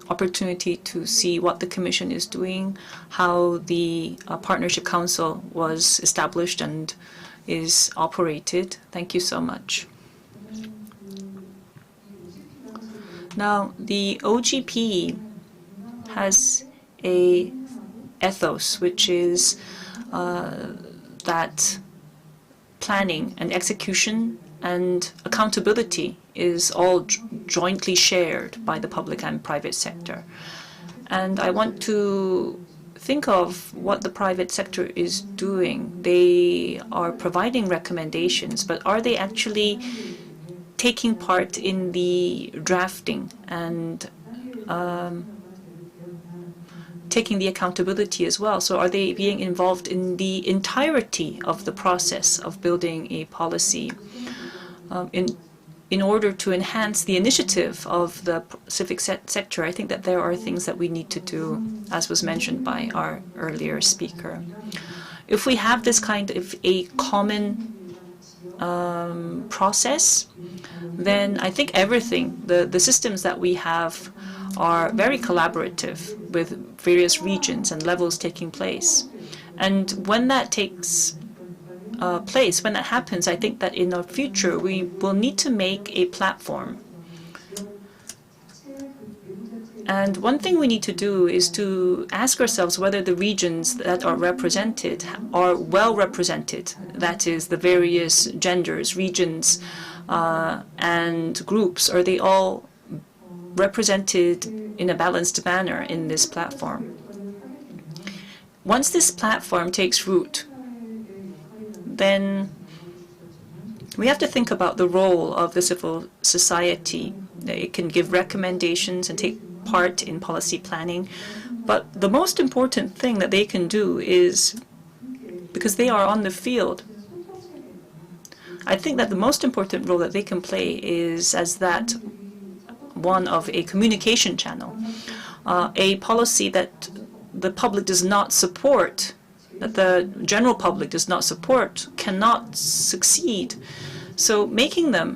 opportunity to see what the Commission is doing, how the Partnership Council was established and is operated. Thank you so much. Now, the OGP has a ethos, which is that planning and execution and accountability is all jointly shared by the public and private sector. And I want to think of what the private sector is doing. They are providing recommendations, but are they actually taking part in the drafting and taking the accountability as well? So are they being involved in the entirety of the process of building a policy? In order to enhance the initiative of the civic sector, I think that there are things that we need to do, as was mentioned by our earlier speaker. If we have this kind of a common process, then I think everything, the systems that we have are very collaborative with various regions and levels taking place. And when that takes place, when that happens, I think that in the future we will need to make a platform. And one thing we need to do is to ask ourselves whether the regions that are represented are well represented. That is, the various genders, regions, and groups, are they all represented in a balanced manner in this platform? Once this platform takes root, then we have to think about the role of the civil society. It can give recommendations and take part in policy planning, but the most important thing that they can do is, because they are on the field, I think that the most important role that they can play is as that one of a communication channel, a policy that the public does not support, that the general public does not support, cannot succeed. So making them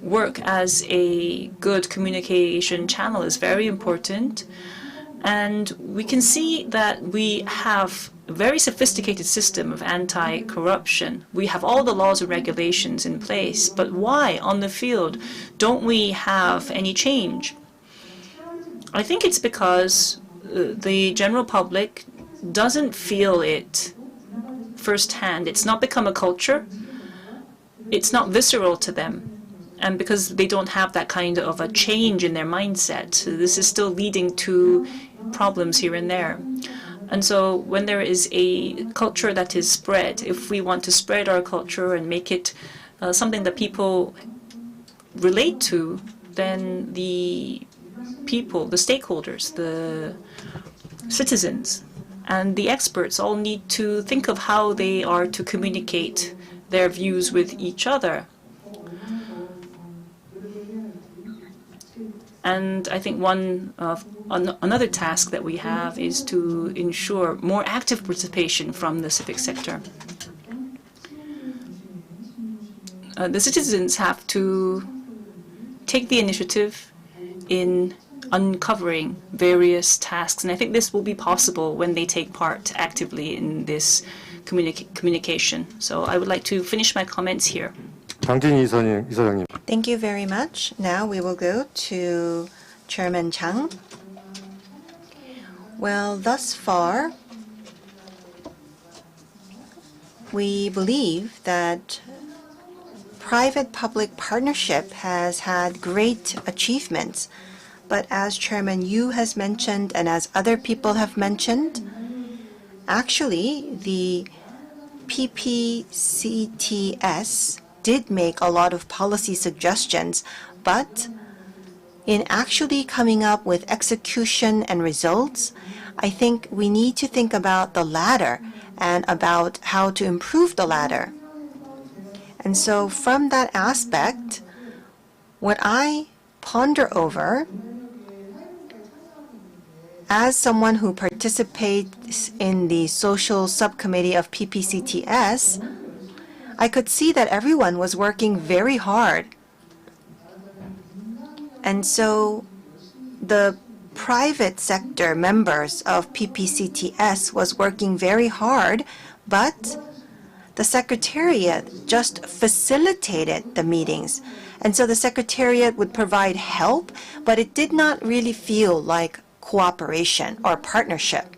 work as a good communication channel is very important. And we can see that we have a very sophisticated system of anti-corruption. We have all the laws and regulations in place, but why on the field don't we have any change? I think it's because the general public doesn't feel it firsthand. It's not become a culture. It's not visceral to them. And because they don't have that kind of a change in their mindset, this is still leading to problems here and there. And so when there is a culture that is spread, if we want to spread our culture and make it something that people relate to, then the people, the stakeholders, the citizens, and the experts all need to think of how they are to communicate their views with each other. And I think another task that we have is to ensure more active participation from the civic sector. The citizens have to take the initiative in uncovering various tasks, and I think this will be possible when they take part actively in this communication. So I would like to finish my comments here. Thank you very much. Now we will go to Chairman Chang. Well, thus far, we believe that private-public partnership has had great achievements. But as Chairman Yu has mentioned, and as other people have mentioned, actually, the PPCTS did make a lot of policy suggestions, but in actually coming up with execution and results, I think we need to think about the latter and about how to improve the latter. And so from that aspect, what I ponder over as someone who participates in the social subcommittee of PPCTS, I could see that everyone was working very hard. And so the private sector members of PPCTS was working very hard, but the Secretariat just facilitated the meetings. And so the Secretariat would provide help, but it did not really feel like cooperation or partnership.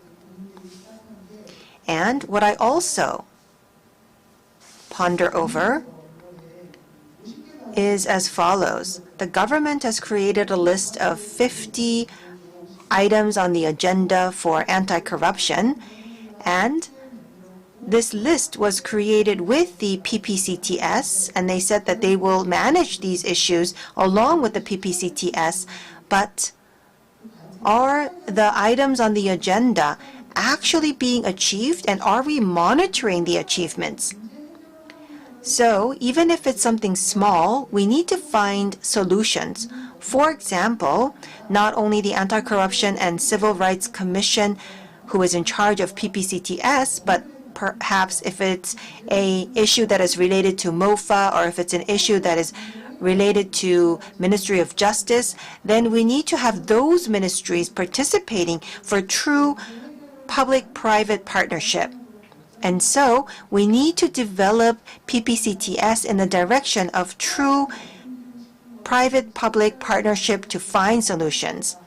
And what I also ponder over is as follows. The government has created a list of 50 items on the agenda for anti-corruption, and this list was created with the PPCTS, and they said that they will manage these issues along with the PPCTS, but are the items on the agenda actually being achieved, and are we monitoring the achievements? So even if it's something small, we need to find solutions. For example, not only the Anti-Corruption and Civil Rights Commission, who is in charge of PPCTS, but perhaps if it's an issue that is related to MOFA, or if it's an issue that is related to Ministry of Justice, then we need to have those ministries participating for true public-private partnership. And so we need to develop PPCTS in the direction of true private-public partnership to find solutions.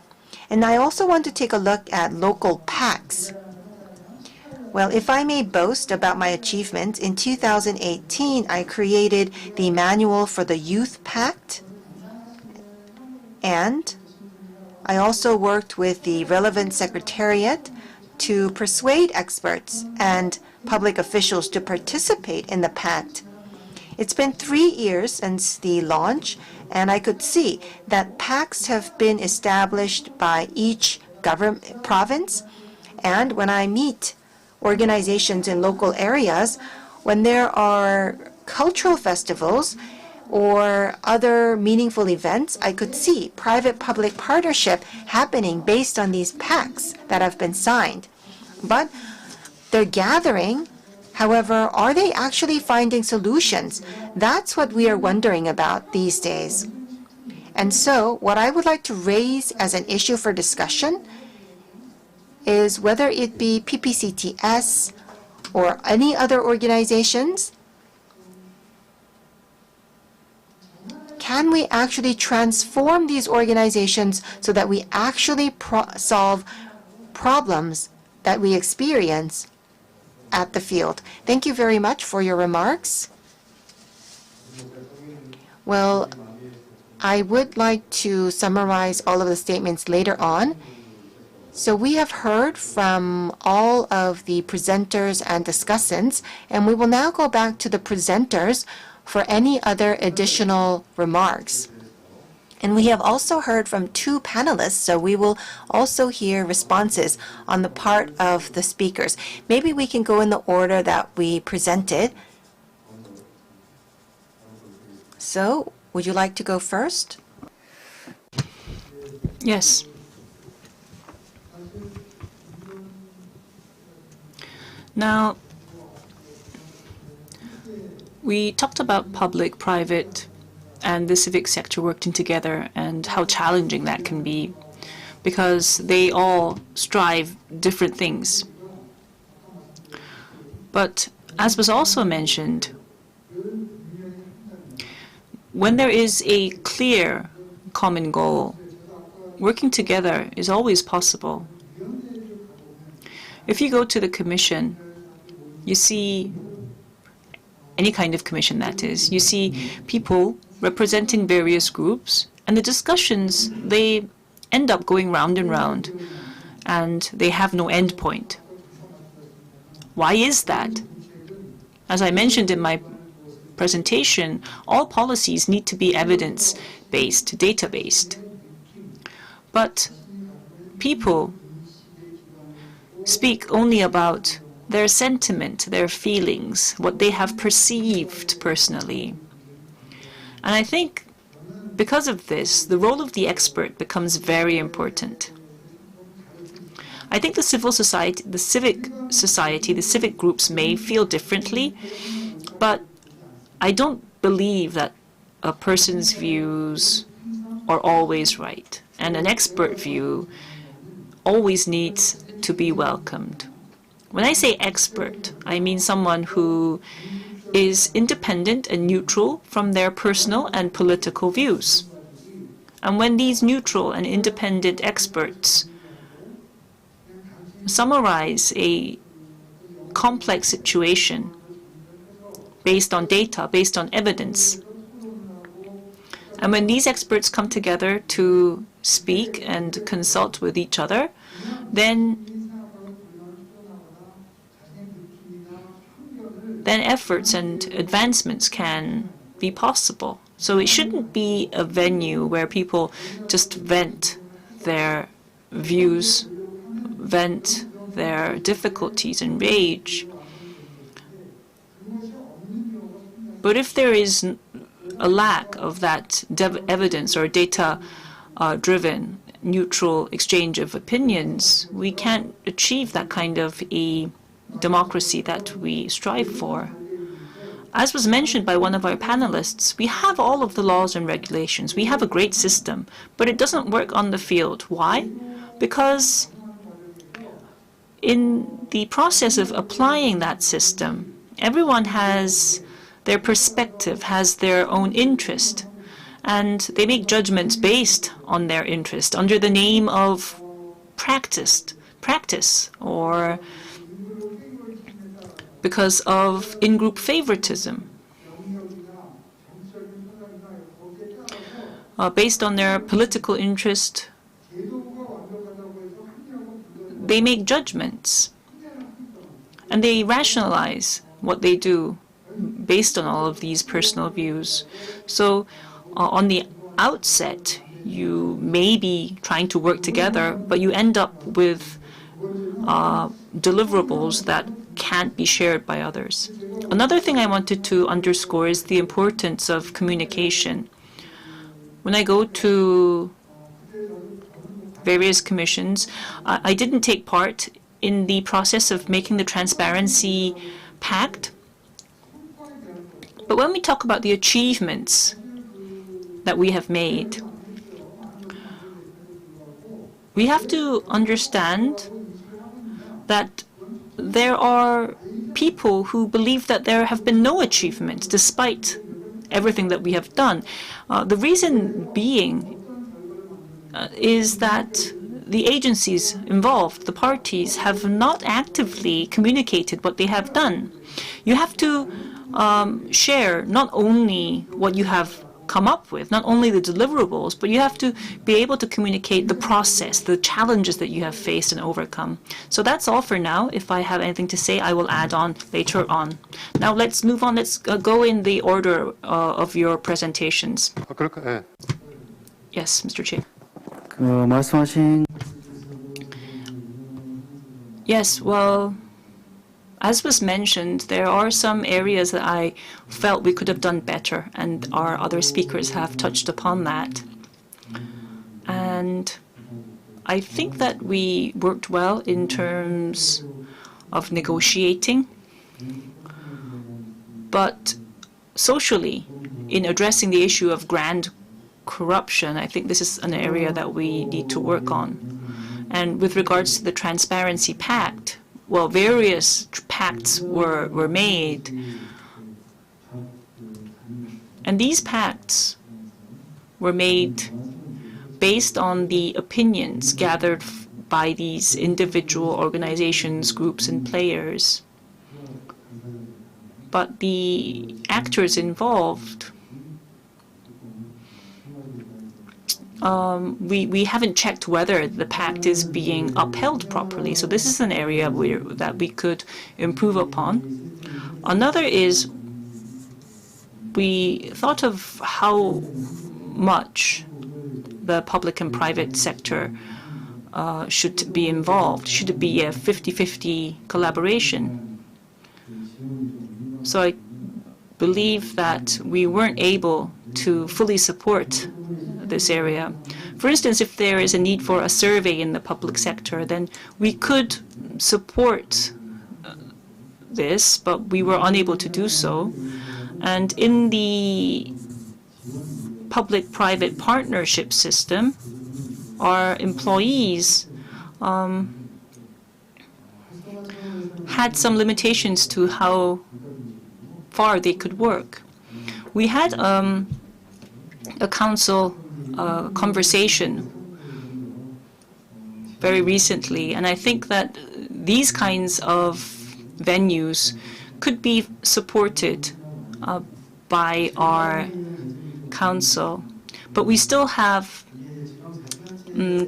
And I also want to take a look at local PACs. Well, if I may boast about my achievements, in 2018, I created the Manual for the Youth Pact, and I also worked with the relevant secretariat to persuade experts and public officials to participate in the pact. It's been 3 years since the launch, and I could see that pacts have been established by each government province, and when I meet organizations in local areas, when there are cultural festivals or other meaningful events, I could see private-public partnership happening based on these pacts that have been signed. But they're gathering. However, are they actually finding solutions? That's what we are wondering about these days. And so what I would like to raise as an issue for discussion is whether it be PPCTS or any other organizations, can we actually transform these organizations so that we actually solve problems that we experience at the field? Thank you very much for your remarks. Well, I would like to summarize all of the statements later on. So we have heard from all of the presenters and discussants, and we will now go back to the presenters for any other additional remarks. And we have also heard from 2 panelists, so we will also hear responses on the part of the speakers. Maybe we can go in the order that we presented. So, would you like to go first? Yes. Now, we talked about public, private, and the civic sector working together and how challenging that can be because they all strive different things. But as was also mentioned, when there is a clear common goal, working together is always possible. If you go to the commission, you see any kind of commission that is, you see people representing various groups, and the discussions, they end up going round and round, and they have no end point. Why is that? As I mentioned in my presentation, all policies need to be evidence-based, data-based. But people speak only about their sentiment, their feelings, what they have perceived personally. And I think because of this, the role of the expert becomes very important. I think the civil society, the civic groups may feel differently, but I don't believe that a person's views are always right, and an expert view always needs to be welcomed. When I say expert, I mean someone who is independent and neutral from their personal and political views. And when these neutral and independent experts summarize a complex situation based on data, based on evidence, and when these experts come together to speak and consult with each other, then efforts and advancements can be possible. So it shouldn't be a venue where people just vent their views, vent their difficulties and rage. But if there is a lack of that evidence or data-driven neutral exchange of opinions, we can't achieve that kind of a democracy that we strive for. As was mentioned by one of our panelists, we have all of the laws and regulations. We have a great system, but it doesn't work on the field. Why? Because in the process of applying that system, everyone has their perspective, has their own interest, and they make judgments based on their interest under the name of practice, or because of in-group favoritism, based on their political interest. They make judgments, and they rationalize what they do based on all of these personal views. So on the outset, you may be trying to work together, but you end up with deliverables that can't be shared by others. Another thing I wanted to underscore is the importance of communication. When I go to various commissions, I didn't take part in the process of making the Transparency Pact. But when we talk about the achievements that we have made, we have to understand that there are people who believe that there have been no achievements despite everything that we have done. The reason being is that the agencies involved, the parties, have not actively communicated what they have done. You have to share not only what you have come up with, not only the deliverables, but you have to be able to communicate the process, the challenges that you have faced and overcome. So that's all for now. If I have anything to say, I will add on later on. Now let's move on. Let's go in the order of your presentations. Yes, Mr. Chair. 말씀하신 Yes, well, as was mentioned, there are some areas that I felt we could have done better, and our other speakers have touched upon that. And I think that we worked well in terms of negotiating, but socially, in addressing the issue of grand corruption, I think this is an area that we need to work on. And with regards to the Transparency Pact, well, various pacts were made. And these pacts were made based on the opinions gathered by these individual organizations, groups, and players. But the actors involved, we haven't checked whether the pact is being upheld properly. So this is an area that we could improve upon. Another is we thought of how much the public and private sector should be involved. Should it be a 50-50 collaboration? So I believe that we weren't able to fully support this area. For instance, if there is a need for a survey in the public sector, then we could support this, but we were unable to do so. And in the public-private partnership system, our employees had some limitations to how far they could work. We had a council conversation very recently, and I think that these kinds of venues could be supported by our council. But we still have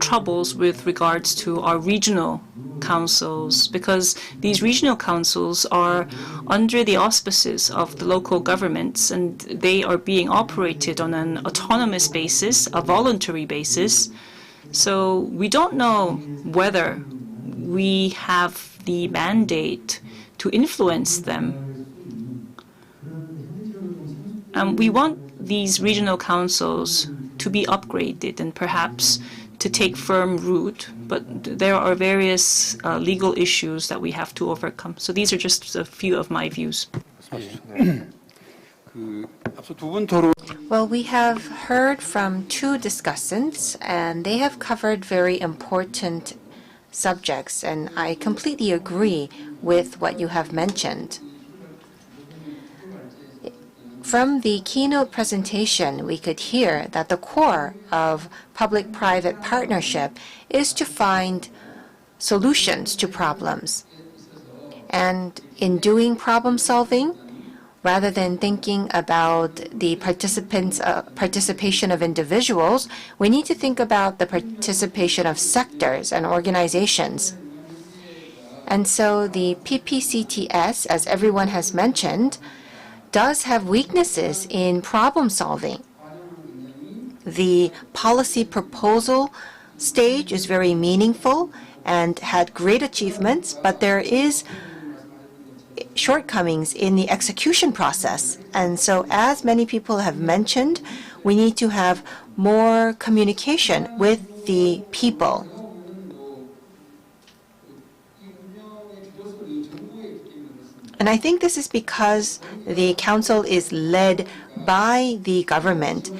troubles with regards to our regional councils, because these regional councils are under the auspices of the local governments, and they are being operated on an autonomous basis, a voluntary basis. So we don't know whether we have the mandate to influence them. And we want these regional councils to be upgraded and perhaps to take firm root, but there are various legal issues that we have to overcome. So these are just a few of my views. Well, we have heard from two discussants, and they have covered very important subjects, and I completely agree with what you have mentioned. From the keynote presentation, we could hear that the core of public-private partnership is to find solutions to problems. And in doing problem solving, rather than thinking about the participation of individuals, we need to think about the participation of sectors and organizations. And so the PPCTS, as everyone has mentioned, does have weaknesses in problem solving. The policy proposal stage is very meaningful and had great achievements, but there is shortcomings in the execution process. And so, as many people have mentioned, we need to have more communication with the people. And I think this is because the council is led by the government.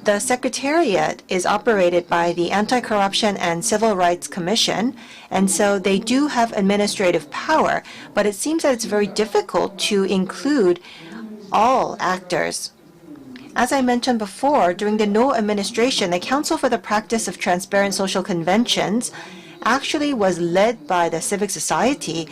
The Secretariat is operated by the Anti-Corruption and Civil Rights Commission, and so they do have administrative power, but it seems that it's very difficult to include all actors. As I mentioned before, during the No administration, the Council for the Practice of Transparent Social Conventions actually was led by the civic society,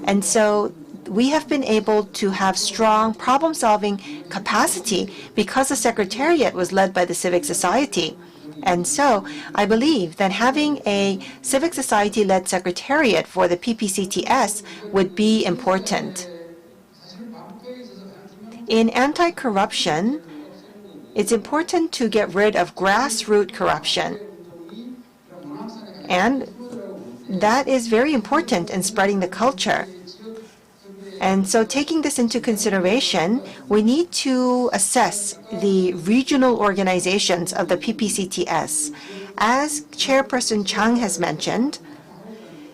and so we have been able to have strong problem-solving capacity because the Secretariat was led by the civic society. And so I believe that having a civic society-led Secretariat for the PPCTS would be important. In anti-corruption, It's important to get rid of grassroots corruption. And that is very important in spreading the culture. And so taking this into consideration, we need to assess the regional organizations of the PPCTS. As Chairperson Chang has mentioned,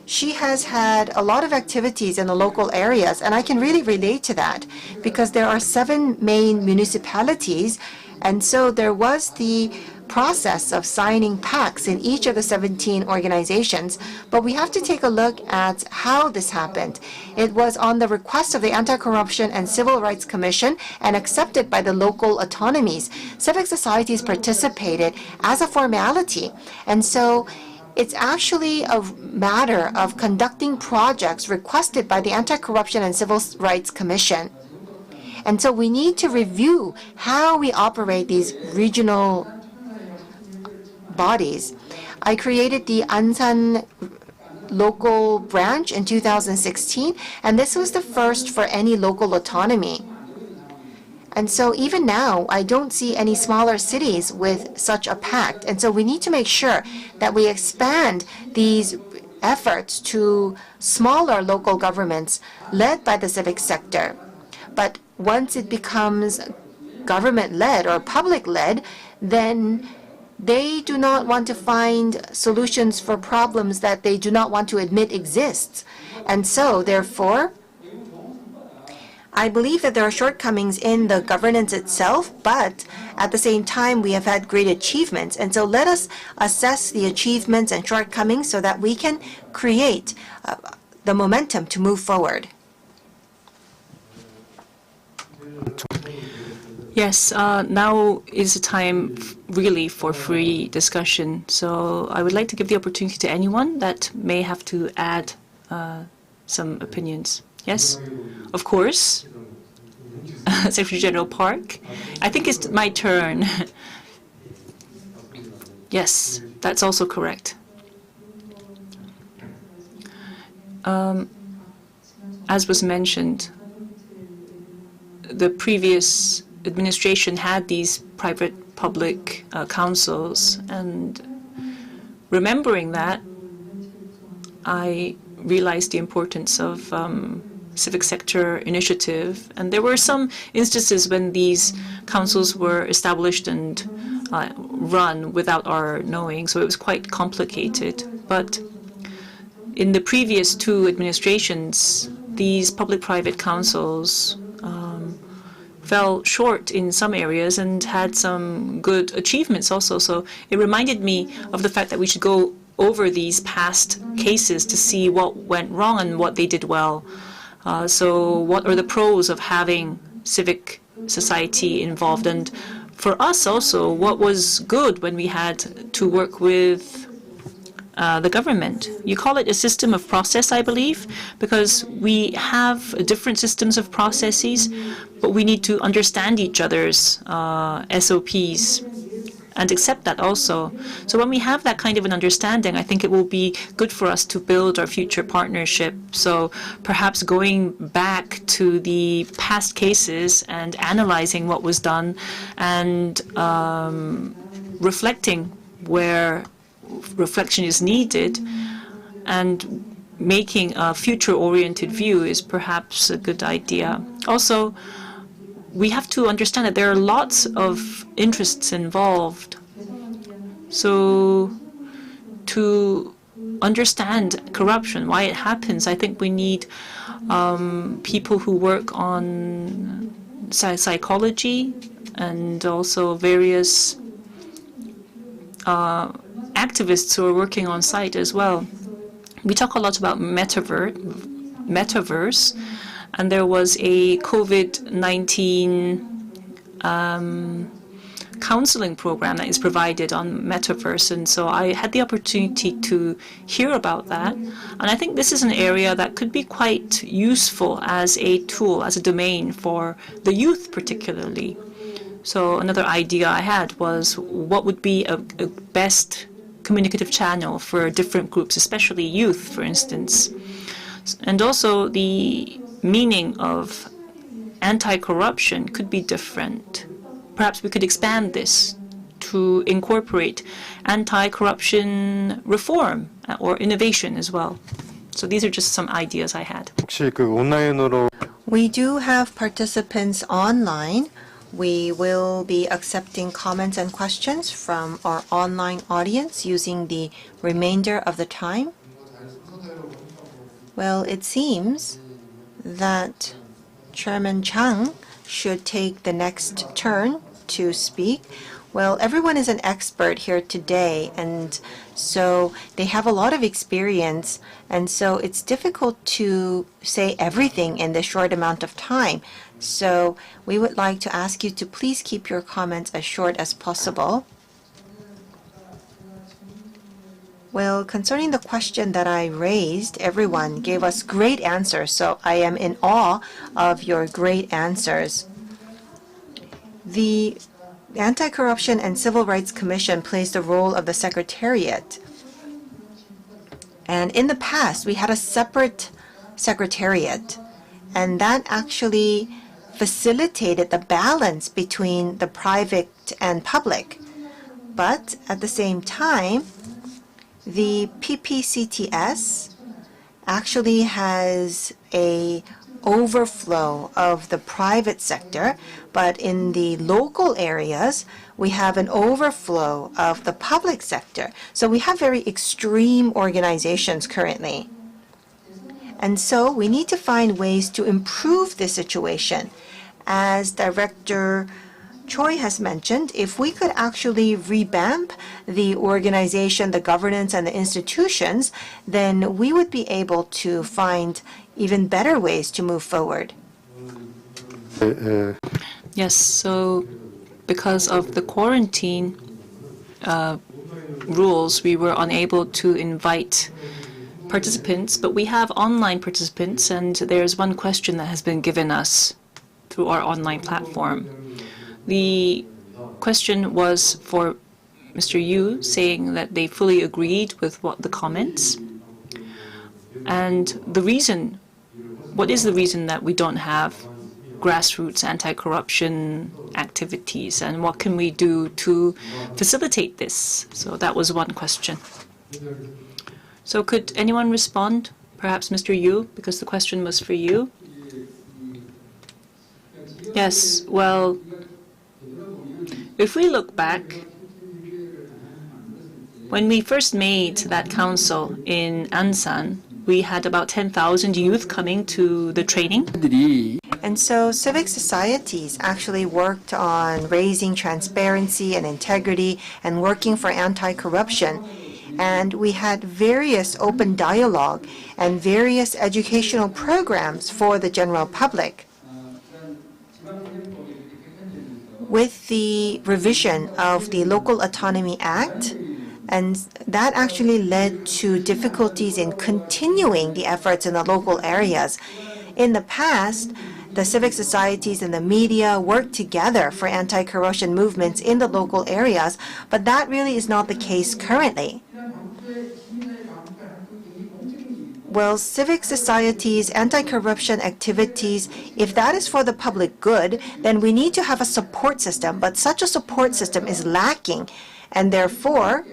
she has had a lot of activities in the local areas, and I can really relate to that because there are 7 main municipalities, and so there was the process of signing pacts in each of the 17 organizations, but we have to take a look at how this happened. It was on the request of the Anti-Corruption and Civil Rights Commission and accepted by the local autonomies. Civic societies participated as a formality, and so it's actually a matter of conducting projects requested by the Anti-Corruption and Civil Rights Commission. And so we need to review how we operate these regional bodies. I created the Ansan local branch in 2016, and this was the first for any local autonomy. And so even now, I don't see any smaller cities with such a pact. And so we need to make sure that we expand these efforts to smaller local governments led by the civic sector. But once it becomes government-led or public-led, then they do not want to find solutions for problems that they do not want to admit exists. And so, therefore, I believe that there are shortcomings in the governance itself, but at the same time, we have had great achievements. And so let us assess the achievements and shortcomings so that we can create the momentum to move forward. Yes, now is the time really for free discussion. So I would like to give the opportunity to anyone that may have to add some opinions. Yes, of course. Secretary General Park. I think it's my turn. Yes, that's also correct. As was mentioned, the previous administration had these private-public councils, and remembering that, I realized the importance of civic sector initiative, and there were some instances when these councils were established and run without our knowing, so it was quite complicated. But in the previous 2 administrations, these public-private councils fell short in some areas and had some good achievements also. So it reminded me of the fact that we should go over these past cases to see what went wrong and what they did well. So what are the pros of having civic society involved? And for us also, what was good when we had to work with the government? You call it a system of process, I believe, because we have different systems of processes, but we need to understand each other's SOPs and accept that also. So when we have that kind of an understanding, I think it will be good for us to build our future partnership. So perhaps going back to the past cases and analyzing what was done and reflecting where reflection is needed and making a future-oriented view is perhaps a good idea. Also, we have to understand that there are lots of interests involved. So to understand corruption, why it happens, I think we need people who work on psychology and also various activists who are working on site as well. We talk a lot about metaverse, and there was a COVID-19 counseling program that is provided on metaverse, and so I had the opportunity to hear about that. And I think this is an area that could be quite useful as a tool, as a domain for the youth particularly. So another idea I had was what would be a best communicative channel for different groups, especially youth, for instance. And also the meaning of anti-corruption could be different. perhaps we could expand this to incorporate anti-corruption reform or innovation as well. So these are just some ideas I had. 혹시 그 온라인으로 We do have participants online. We will be accepting comments and questions from our online audience using the remainder of the time. Well, it seems that Chairman Chang should take the next turn to speak. Well, everyone is an expert here today, and so they have a lot of experience, and so it's difficult to say everything in this short amount of time. So we would like to ask you to please keep your comments as short as possible. Well, concerning the question that I raised, everyone gave us great answers, so I am in awe of your great answers. The Anti-Corruption and Civil Rights Commission plays the role of the Secretariat. And in the past, we had a separate Secretariat, and that actually facilitated the balance between the private and public. But at the same time, the PPCTS actually has a overflow of the private sector, but in the local areas, we have an overflow of the public sector. So we have very extreme organizations currently. And so we need to find ways to improve this situation. As Director Choi has mentioned, if we could actually revamp the organization, the governance, and the institutions, then we would be able to find even better ways to move forward. Yes, so because of the quarantine rules, we were unable to invite participants, but we have online participants, and there's one question that has been given us through our online platform. The question was for Mr. Yu, saying that they fully agreed with what the comments. And the reason, what is the reason that we don't have grassroots anti-corruption activities, and what can we do to facilitate this? So that was one question. So could anyone respond? Perhaps Mr. Yu, because the question was for you. Yes, well, if we look back, when we first made that council in Ansan, we had about 10,000 youth coming to the training. And so civic societies actually worked on raising transparency and integrity and working for anti-corruption. And we had various open dialogue and various educational programs for the general public. With the revision of the Local Autonomy Act, and that actually led to difficulties in continuing the efforts in the local areas. In the past, the civic societies and the media worked together for anti-corruption movements in the local areas, but that really is not the case currently. Well, civic societies, anti-corruption activities, if that is for the public good, then we need to have a support system, but such a support system is lacking, and therefore,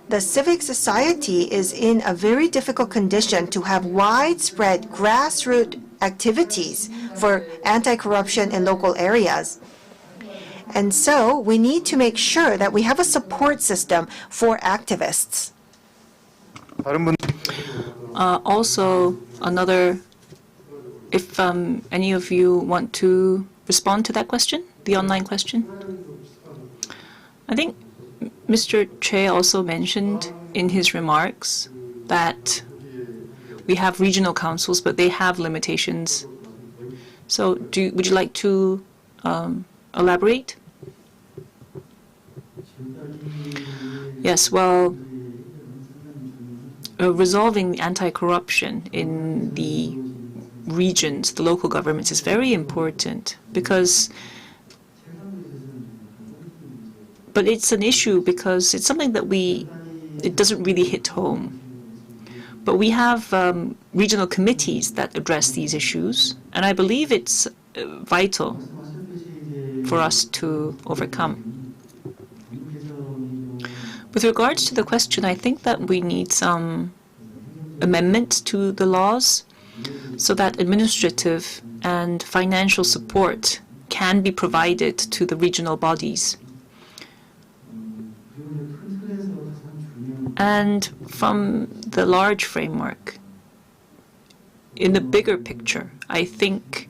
the civic society is in a very difficult condition to have widespread grassroots activities for anti-corruption in local areas. And so we need to make sure that we have a support system for activists. Also, if any of you want to respond to that question, the online question. I think Mr. Choi also mentioned in his remarks that we have regional councils, but they have limitations. So would you like to elaborate? Yes, well, resolving anti-corruption in the regions, the local governments, is very important because but it's an issue because it's something that it doesn't really hit home. But we have regional committees that address these issues, and I believe it's vital for us to overcome. With regards to the question, I think that we need some amendments to the laws so that administrative and financial support can be provided to the regional bodies. And from the large framework, in the bigger picture, I think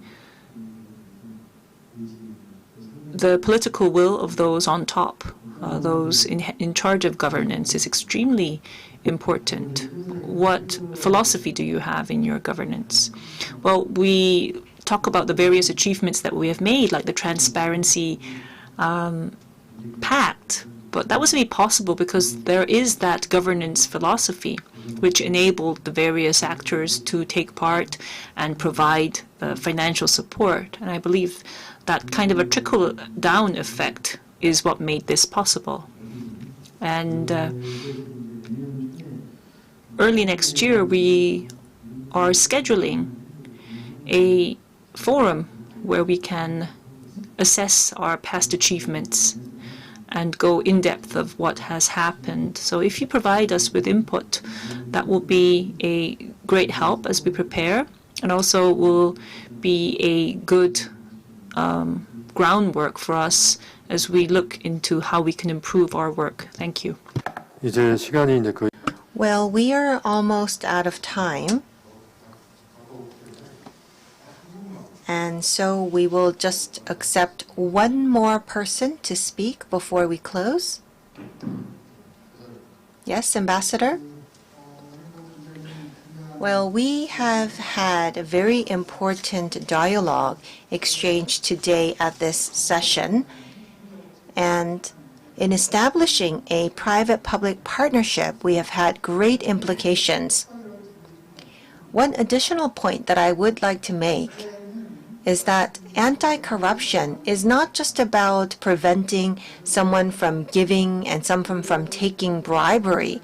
the political will of those on top, those in charge of governance, is extremely important. What philosophy do you have in your governance? Well, we talk about the various achievements that we have made, like the Transparency Pact, but that was made possible because there is that governance philosophy which enabled the various actors to take part and provide financial support. And I believe that kind of a trickle-down effect is what made this possible. And early next year, we are scheduling a forum where we can assess our past achievements and go in depth of what has happened. So if you provide us with input, that will be a great help as we prepare, and also will be a good groundwork for us as we look into how we can improve our work. Thank you. Well, we are almost out of time. And so we will just accept one more person to speak before we close. Yes, Ambassador? Well, we have had a very important dialogue exchange today at this session. And in establishing a private-public partnership, we have had great implications. One additional point that I would like to make is that anti-corruption is not just about preventing someone from giving and someone from taking bribery,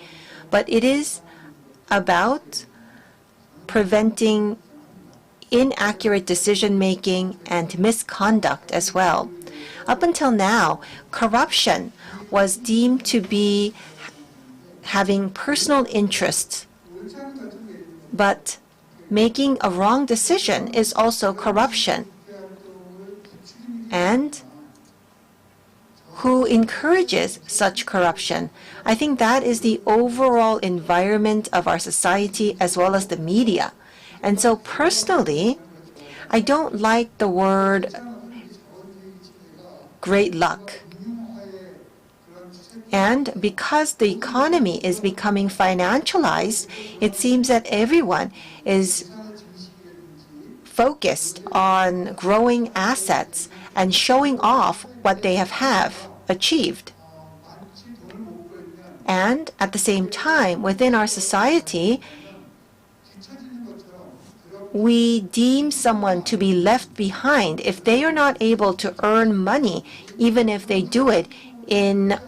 but it is about preventing inaccurate decision-making and misconduct as well. Up until now, corruption was deemed to be having personal interests, but making a wrong decision is also corruption. And who encourages such corruption? I think that is the overall environment of our society as well as the media. And so personally, I don't like the word great luck. And because the economy is becoming financialized, it seems that everyone is focused on growing assets and showing off what they have achieved. And at the same time, within our society, we deem someone to be left behind if they are not able to earn money, even if they do it in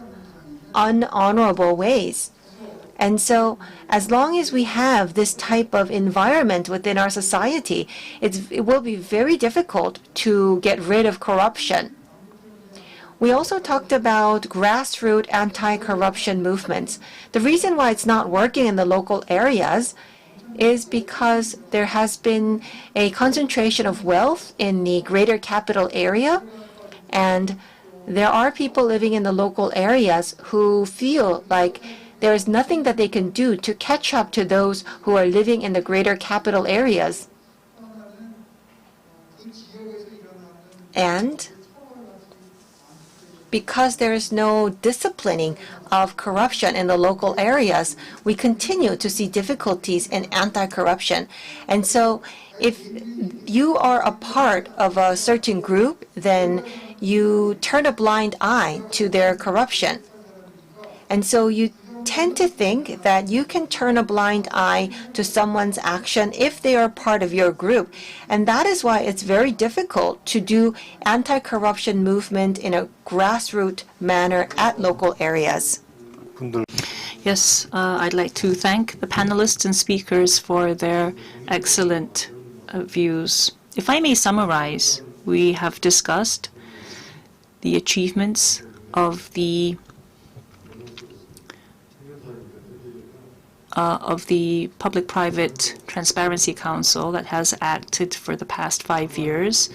unhonorable ways. And so as long as we have this type of environment within our society, it will be very difficult to get rid of corruption. We also talked about grassroots anti-corruption movements. The reason why it's not working in the local areas is because there has been a concentration of wealth in the greater capital area, and there are people living in the local areas who feel like there is nothing that they can do to catch up to those who are living in the greater capital areas. And because there is no disciplining of corruption in the local areas, we continue to see difficulties in anti-corruption. And so if you are a part of a certain group, then you turn a blind eye to their corruption. And so you tend to think that you can turn a blind eye to someone's action if they are part of your group. And that is why it's very difficult to do anti-corruption movement in a grassroots manner at local areas. Yes, I'd like to thank the panelists and speakers for their excellent views. If I may summarize, we have discussed the achievements of the Public-Private Transparency Council that has acted for the past 5 years.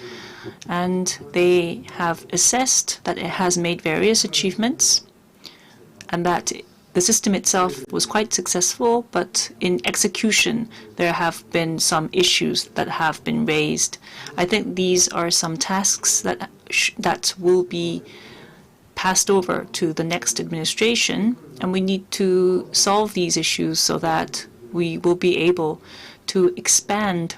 And they have assessed that it has made various achievements and that the system itself was quite successful, but in execution, there have been some issues that have been raised. I think these are some tasks that will be passed over to the next administration, and we need to solve these issues so that we will be able to expand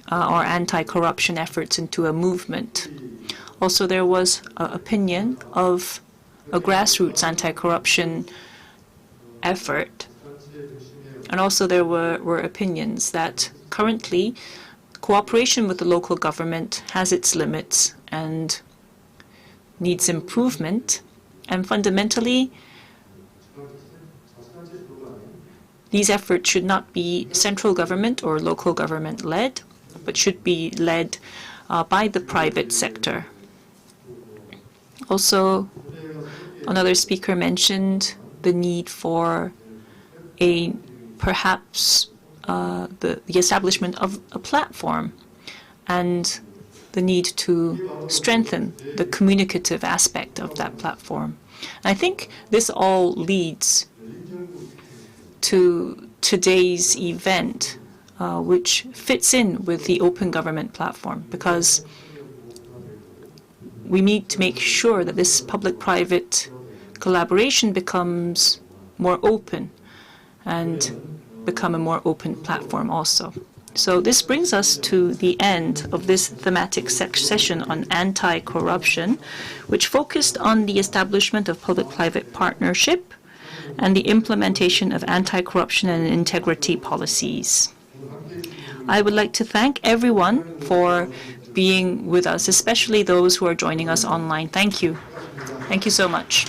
our anti-corruption efforts into a movement. Also, there was an opinion of a grassroots anti-corruption effort, and also there were opinions that currently cooperation with the local government has its limits and needs improvement, and fundamentally these efforts should not be central government or local government led, but should be led by the private sector. Also, another speaker mentioned the need for perhaps the establishment of a platform and the need to strengthen the communicative aspect of that platform. And I think this all leads to today's event, which fits in with the open government platform, because we need to make sure that this public-private collaboration becomes more open and become a more open platform also. So this brings us to the end of this thematic session on anti-corruption, which focused on the establishment of public-private partnership and the implementation of anti-corruption and integrity policies. I would like to thank everyone for being with us, especially those who are joining us online. Thank you. Thank you so much.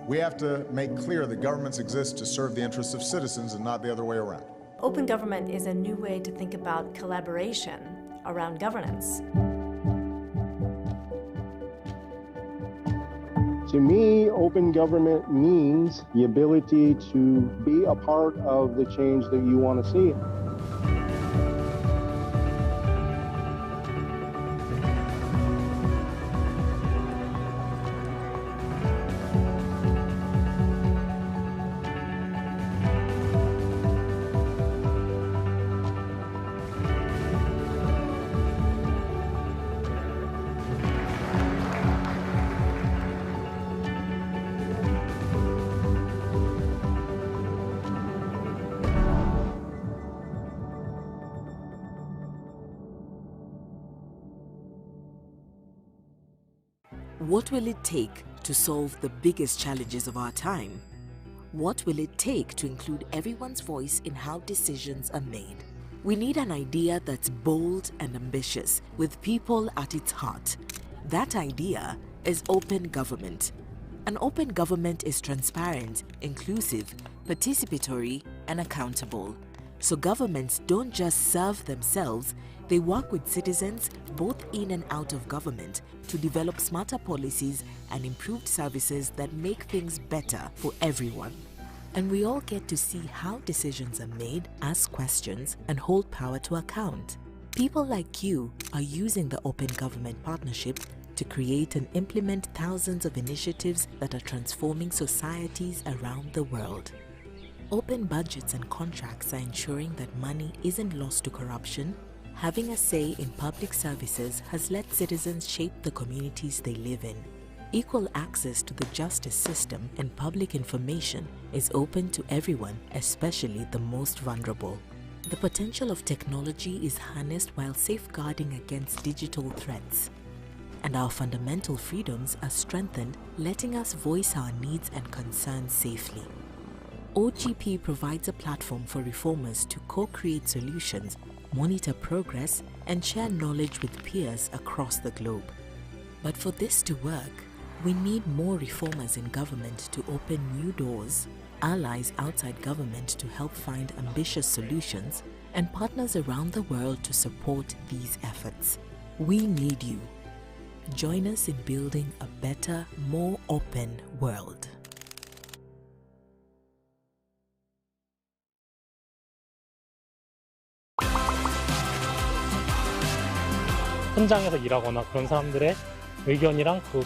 We have to make clear that governments exist to serve the interests of citizens and not the other way around. Open government is a new way to think about collaboration around governance. To me, open government means the ability to be a part of the change that you want to see. What will it take to solve the biggest challenges of our time? What will it take to include everyone's voice in how decisions are made? We need an idea that's bold and ambitious, with people at its heart. That idea is open government. An open government is transparent, inclusive, participatory, and accountable. So governments don't just serve themselves, they work with citizens both in and out of government to develop smarter policies and improved services that make things better for everyone. And we all get to see how decisions are made, ask questions, and hold power to account. People like you are using the Open Government Partnership to create and implement thousands of initiatives that are transforming societies around the world. Open budgets and contracts are ensuring that money isn't lost to corruption. Having a say in public services has let citizens shape the communities they live in. Equal access to the justice system and public information is open to everyone, especially the most vulnerable. The potential of technology is harnessed while safeguarding against digital threats. And our fundamental freedoms are strengthened, letting us voice our needs and concerns safely. OGP provides a platform for reformers to co-create solutions, monitor progress, and share knowledge with peers across the globe. But for this to work, we need more reformers in government to open new doors, allies outside government to help find ambitious solutions, and partners around the world to support these efforts. We need you. Join us in building a better, more open world. 현장에서 일하거나 그런 사람들의 의견이랑 그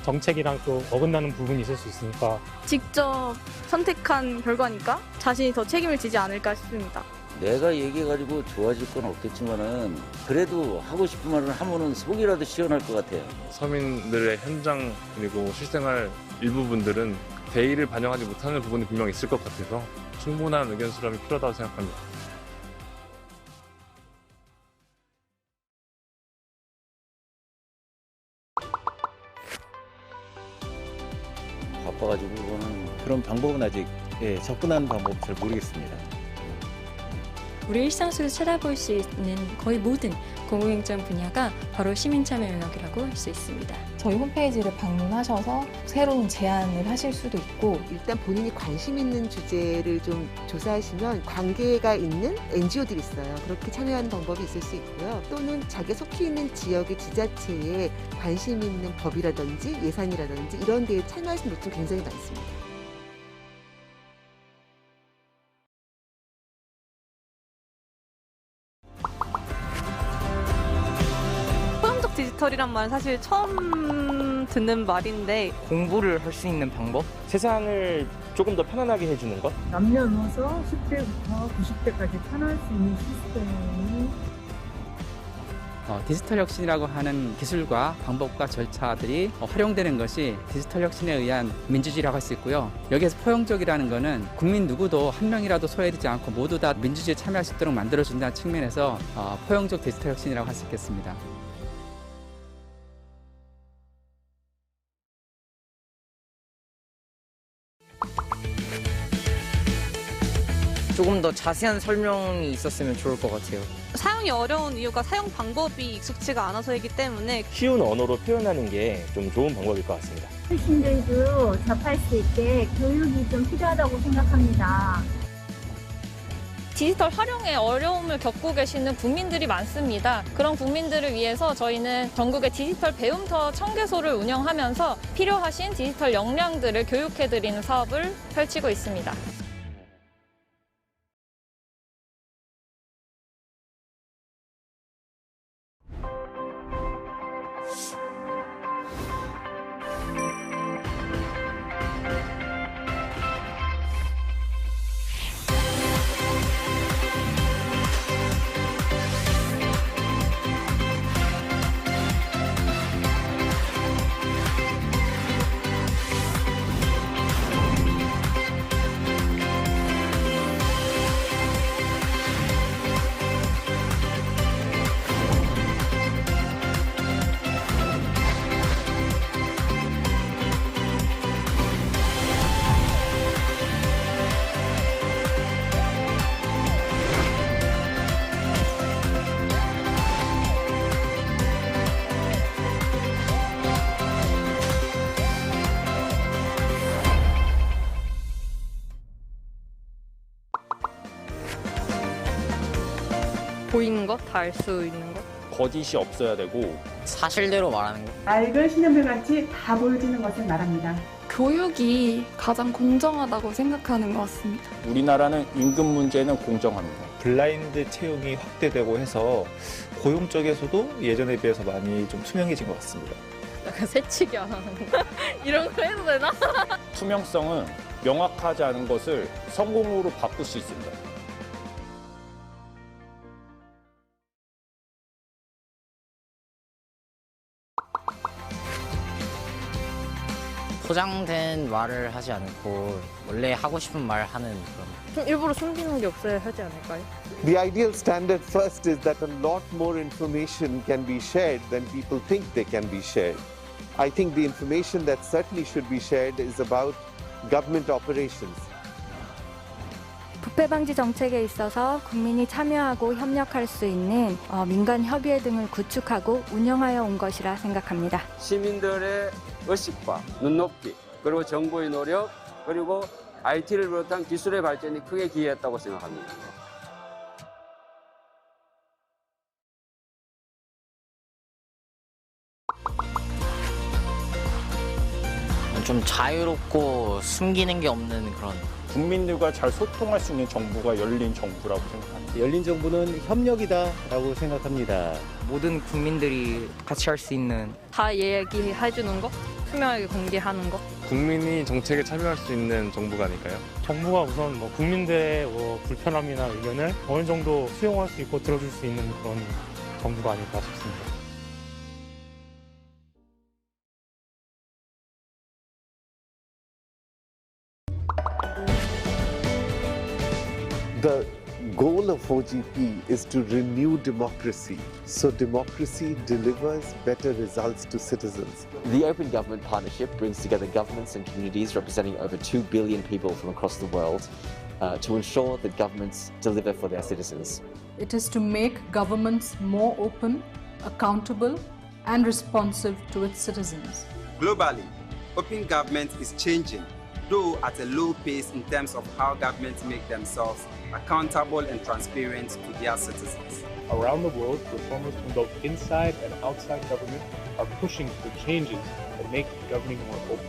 정책이랑 또 어긋나는 부분이 있을 수 있으니까 직접 선택한 결과니까 자신이 더 책임을 지지 않을까 싶습니다. 내가 얘기해가지고 좋아질 건 없겠지만은 그래도 하고 싶은 말을 하면은 속이라도 시원할 것 같아요. 서민들의 현장 그리고 실생활 일부분들은 대의를 반영하지 못하는 부분이 분명히 있을 것 같아서 충분한 의견 수렴이 필요하다고 생각합니다. 바빠가지고 그거는 그런 방법은 아직 접근하는 방법 잘 모르겠습니다. 우리 일상 속에서 찾아볼 수 있는 거의 모든 공공행정 분야가 바로 시민참여 영역이라고 할 수 있습니다. 저희 홈페이지를 방문하셔서 새로운 제안을 하실 수도 있고 일단 본인이 관심 있는 주제를 좀 조사하시면 관계가 있는 NGO들이 있어요. 그렇게 참여하는 방법이 있을 수 있고요. 또는 자기 속해 있는 지역의 지자체에 관심 있는 법이라든지 예산이라든지 이런 데에 참여하시는 분들 굉장히 많습니다. 디지털이란 말 사실 처음 듣는 말인데 공부를 할 수 있는 방법? 세상을 조금 더 편안하게 해주는 것? 남녀노소 10대부터 90대까지 편할 수 있는 시스템이 디지털 혁신이라고 하는 기술과 방법과 절차들이 활용되는 것이 디지털 혁신에 의한 민주주의라고 할 수 있고요. 여기에서 포용적이라는 것은 국민 누구도 한 명이라도 소외되지 않고 모두 다 민주주의에 참여할 수 있도록 만들어준다는 측면에서 포용적 디지털 혁신이라고 할 수 있겠습니다. 조금 더 자세한 설명이 있었으면 좋을 것 같아요. 사용이 어려운 이유가 사용 방법이 익숙지가 않아서이기 때문에 쉬운 언어로 표현하는 게 좀 좋은 방법일 것 같습니다. 어르신들도 접할 수 있게 교육이 좀 필요하다고 생각합니다. 디지털 활용에 어려움을 겪고 계시는 국민들이 많습니다. 그런 국민들을 위해서 저희는 전국의 디지털 배움터 1000개소를 운영하면서 필요하신 디지털 역량들을 교육해드리는 사업을 펼치고 있습니다. 보이는 것, 다 알 수 있는 것. 거짓이 없어야 되고 사실대로 말하는 것. 맑은 신현물같이 다 보여지는 것을 말합니다. 교육이 가장 공정하다고 생각하는 것 같습니다. 우리나라는 임금 문제는 공정합니다. 블라인드 채용이 확대되고 해서 고용 쪽에서도 예전에 비해서 많이 좀 투명해진 것 같습니다. 약간 새치기 안 하는 거. 이런 거 해도 되나? 투명성은 명확하지 않은 것을 성공으로 바꿀 수 있습니다. 포장된 말을 하지 않고 원래 하고 싶은 말 하는 그런. 좀 일부러 숨기는 게 없어야 하지 않을까요? The ideal standard first is that a lot more information can be shared than people think they can be shared. I think the information that certainly should be shared is about government operations. 부패 방지 정책에 있어서 국민이 참여하고 협력할 수 있는 민간 협의회 등을 구축하고 운영하여 온 것이라 생각합니다. 시민들의 의식과 눈높이, 그리고 정부의 노력, 그리고 IT를 비롯한 기술의 발전이 크게 기여했다고 생각합니다. 좀 자유롭고 숨기는 게 없는 그런. 국민들과 잘 소통할 수 있는 정부가 열린 정부라고 생각합니다. 열린 정부는 협력이다라고 생각합니다. 모든 국민들이 같이 할 수 있는. 다 얘기해주는 거? 투명하게 공개하는 거? 국민이 정책에 참여할 수 있는 정부가 아닐까요? 정부가 우선 국민들의 불편함이나 의견을 어느 정도 수용할 수 있고 들어줄 수 있는 그런 정부가 아닐까 싶습니다. The goal of OGP is to renew democracy, so democracy delivers better results to citizens. The Open Government Partnership brings together governments and communities representing over 2 billion people from across the world to ensure that governments deliver for their citizens. It is to make governments more open, accountable, and responsive to its citizens. Globally, open government is changing, though at a low pace in terms of how governments make themselves accountable and transparent to their citizens. Around the world, reformers from both inside and outside government are pushing for changes that make governing more open.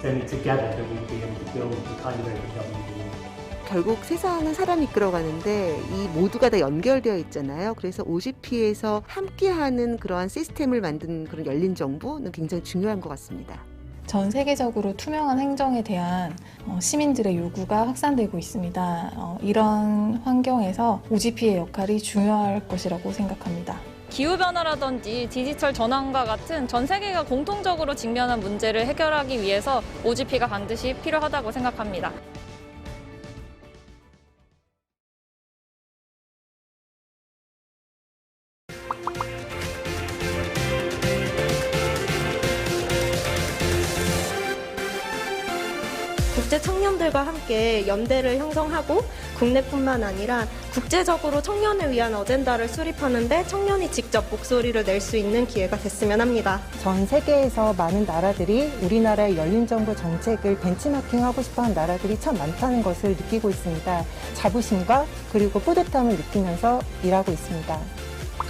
Then together, that we'll be able to build the kind of government we want. 결국 세상은 사람이 이끌어가는데 이 모두가 다 연결되어 있잖아요. 그래서 OGP에서 함께하는 그러한 시스템을 만든 그런 열린 정부는 굉장히 중요한 것 같습니다. 전 세계적으로 투명한 행정에 대한 시민들의 요구가 확산되고 있습니다. 이런 환경에서 OGP의 역할이 중요할 것이라고 생각합니다. 기후변화라든지 디지털 전환과 같은 전 세계가 공통적으로 직면한 문제를 해결하기 위해서 OGP가 반드시 필요하다고 생각합니다. 국제 청년들과 함께 연대를 형성하고 국내뿐만 아니라 국제적으로 청년을 위한 어젠다를 수립하는데 청년이 직접 목소리를 낼 수 있는 기회가 됐으면 합니다. 전 세계에서 많은 나라들이 우리나라의 열린 정부 정책을 벤치마킹하고 싶어하는 나라들이 참 많다는 것을 느끼고 있습니다. 자부심과 그리고 뿌듯함을 느끼면서 일하고 있습니다.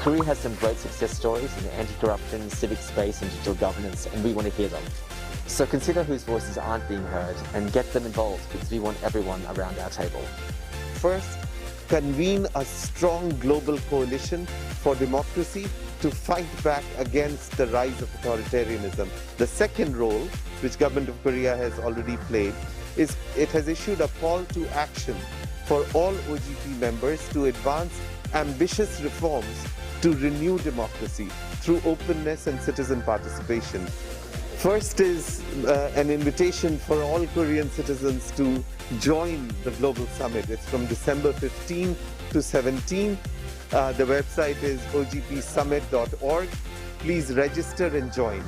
Korea has some great success stories in anti-corruption, civic space and digital governance, and we want to hear them. So consider whose voices aren't being heard and get them involved because we want everyone around our table. First, convene a strong global coalition for democracy to fight back against the rise of authoritarianism. The second role, which Government of Korea has already played, is it has issued a call to action for all OGP members to advance ambitious reforms to renew democracy through openness and citizen participation. First is an invitation for all Korean citizens to join the Global Summit. It's from December 15 to 17. The website is ogpsummit.org. Please register and join.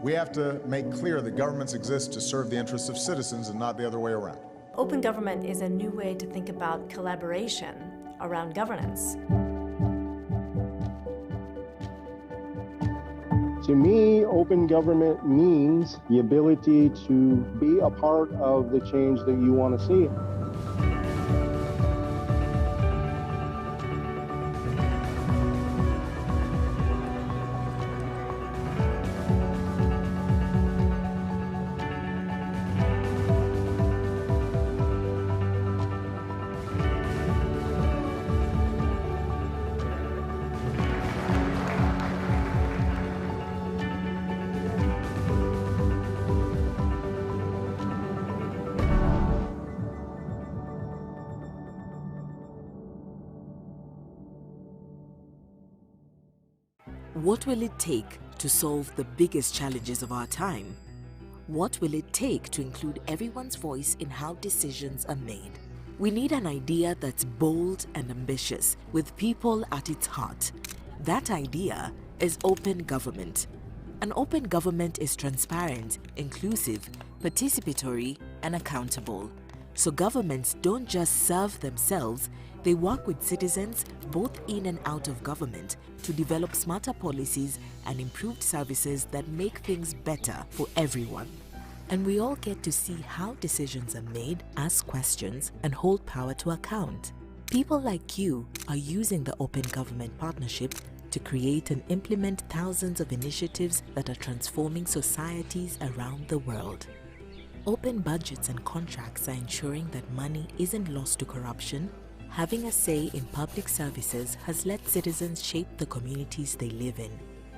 We have to make clear that governments exist to serve the interests of citizens and not the other way around. Open government is a new way to think about collaboration around governance. To me, open government means the ability to be a part of the change that you want to see. What will it take to solve the biggest challenges of our time? What will it take to include everyone's voice in how decisions are made? We need an idea that's bold and ambitious, with people at its heart. That idea is open government. An open government is transparent, inclusive, participatory, and accountable. So governments don't just serve themselves, they work with citizens both in and out of government to develop smarter policies and improved services that make things better for everyone. And we all get to see how decisions are made, ask questions, and hold power to account. People like you are using the Open Government Partnership to create and implement thousands of initiatives that are transforming societies around the world. Open budgets and contracts are ensuring that money isn't lost to corruption. Having a say in public services has let citizens shape the communities they live in.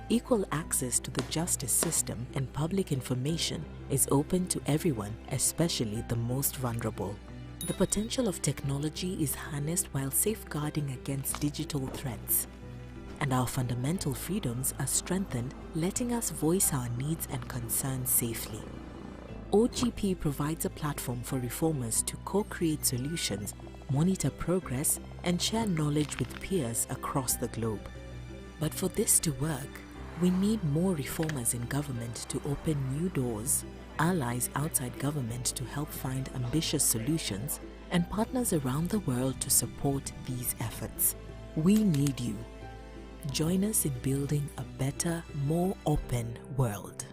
Equal access to the justice system and public information is open to everyone, especially the most vulnerable. The potential of technology is harnessed while safeguarding against digital threats. And our fundamental freedoms are strengthened, letting us voice our needs and concerns safely. OGP provides a platform for reformers to co-create solutions, monitor progress, and share knowledge with peers across the globe. But for this to work, we need more reformers in government to open new doors, allies outside government to help find ambitious solutions, and partners around the world to support these efforts. We need you. Join us in building a better, more open world.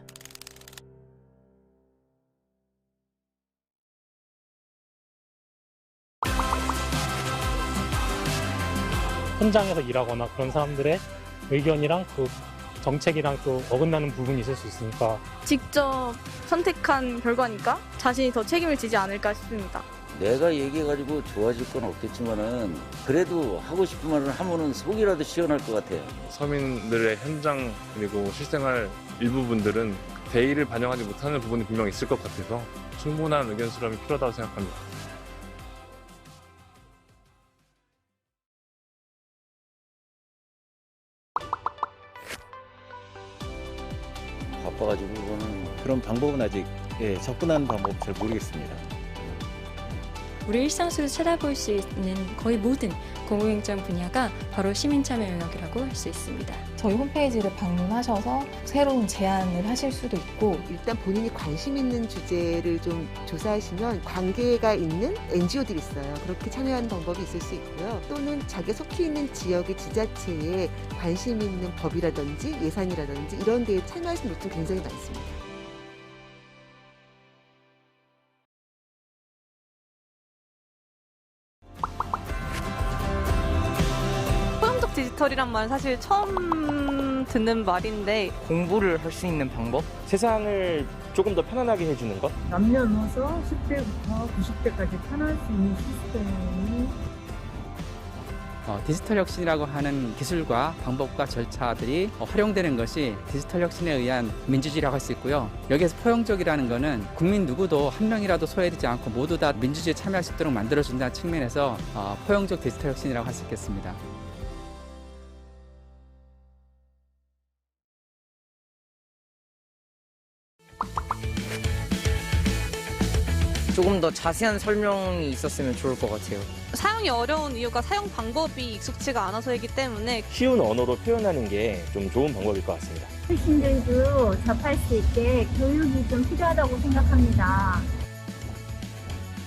현장에서 일하거나 그런 사람들의 의견이랑 또 정책이랑 또 어긋나는 부분이 있을 수 있으니까 직접 선택한 결과니까 자신이 더 책임을 지지 않을까 싶습니다. 내가 얘기해가지고 좋아질 건 없겠지만은 그래도 하고 싶은 말을 하면은 속이라도 시원할 것 같아요. 서민들의 현장 그리고 실생활 일부분들은 대의를 반영하지 못하는 부분이 분명 있을 것 같아서 충분한 의견 수렴이 필요하다고 생각합니다. 바빠가지고 그거는 그런 방법은 아직 접근하는 방법 잘 모르겠습니다. 우리 일상 속에서 찾아볼 수 있는 거의 모든 공공행정 분야가 바로 시민참여 영역이라고 할 수 있습니다. 저희 홈페이지를 방문하셔서 새로운 제안을 하실 수도 있고 일단 본인이 관심 있는 주제를 좀 조사하시면 관계가 있는 NGO들이 있어요. 그렇게 참여하는 방법이 있을 수 있고요. 또는 자기 속해 있는 지역의 지자체에 관심 있는 법이라든지 예산이라든지 이런 데에 참여하시는 분들 굉장히 많습니다. 디지털이란 말 사실 처음 듣는 말인데 공부를 할 수 있는 방법? 세상을 조금 더 편안하게 해주는 것? 남녀노소 10대부터 90대까지 편할 수 있는 시스템이 디지털 혁신이라고 하는 기술과 방법과 절차들이 활용되는 것이 디지털 혁신에 의한 민주주의라고 할 수 있고요. 여기에서 포용적이라는 것은 국민 누구도 한 명이라도 소외되지 않고 모두 다 민주주의에 참여할 수 있도록 만들어준다는 측면에서 포용적 디지털 혁신이라고 할 수 있겠습니다. 조금 더 자세한 설명이 있었으면 좋을 것 같아요. 사용이 어려운 이유가 사용 방법이 익숙치가 않아서이기 때문에 쉬운 언어로 표현하는 게 좀 좋은 방법일 것 같습니다. 어르신들도 접할 수 있게 교육이 좀 필요하다고 생각합니다.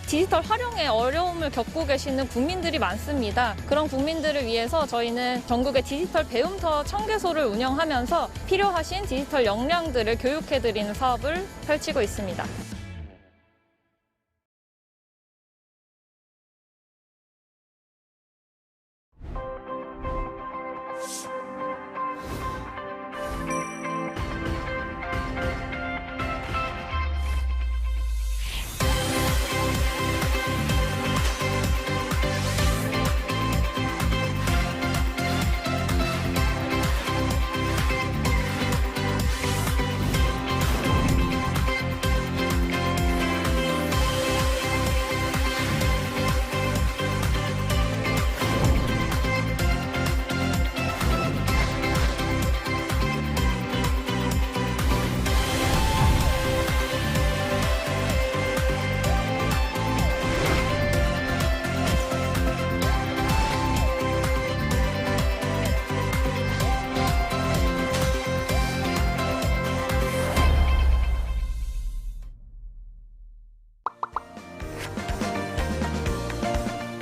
디지털 활용에 어려움을 겪고 계시는 국민들이 많습니다. 그런 국민들을 위해서 저희는 전국의 디지털 배움터 1000개소를 운영하면서 필요하신 디지털 역량들을 교육해드리는 사업을 펼치고 있습니다.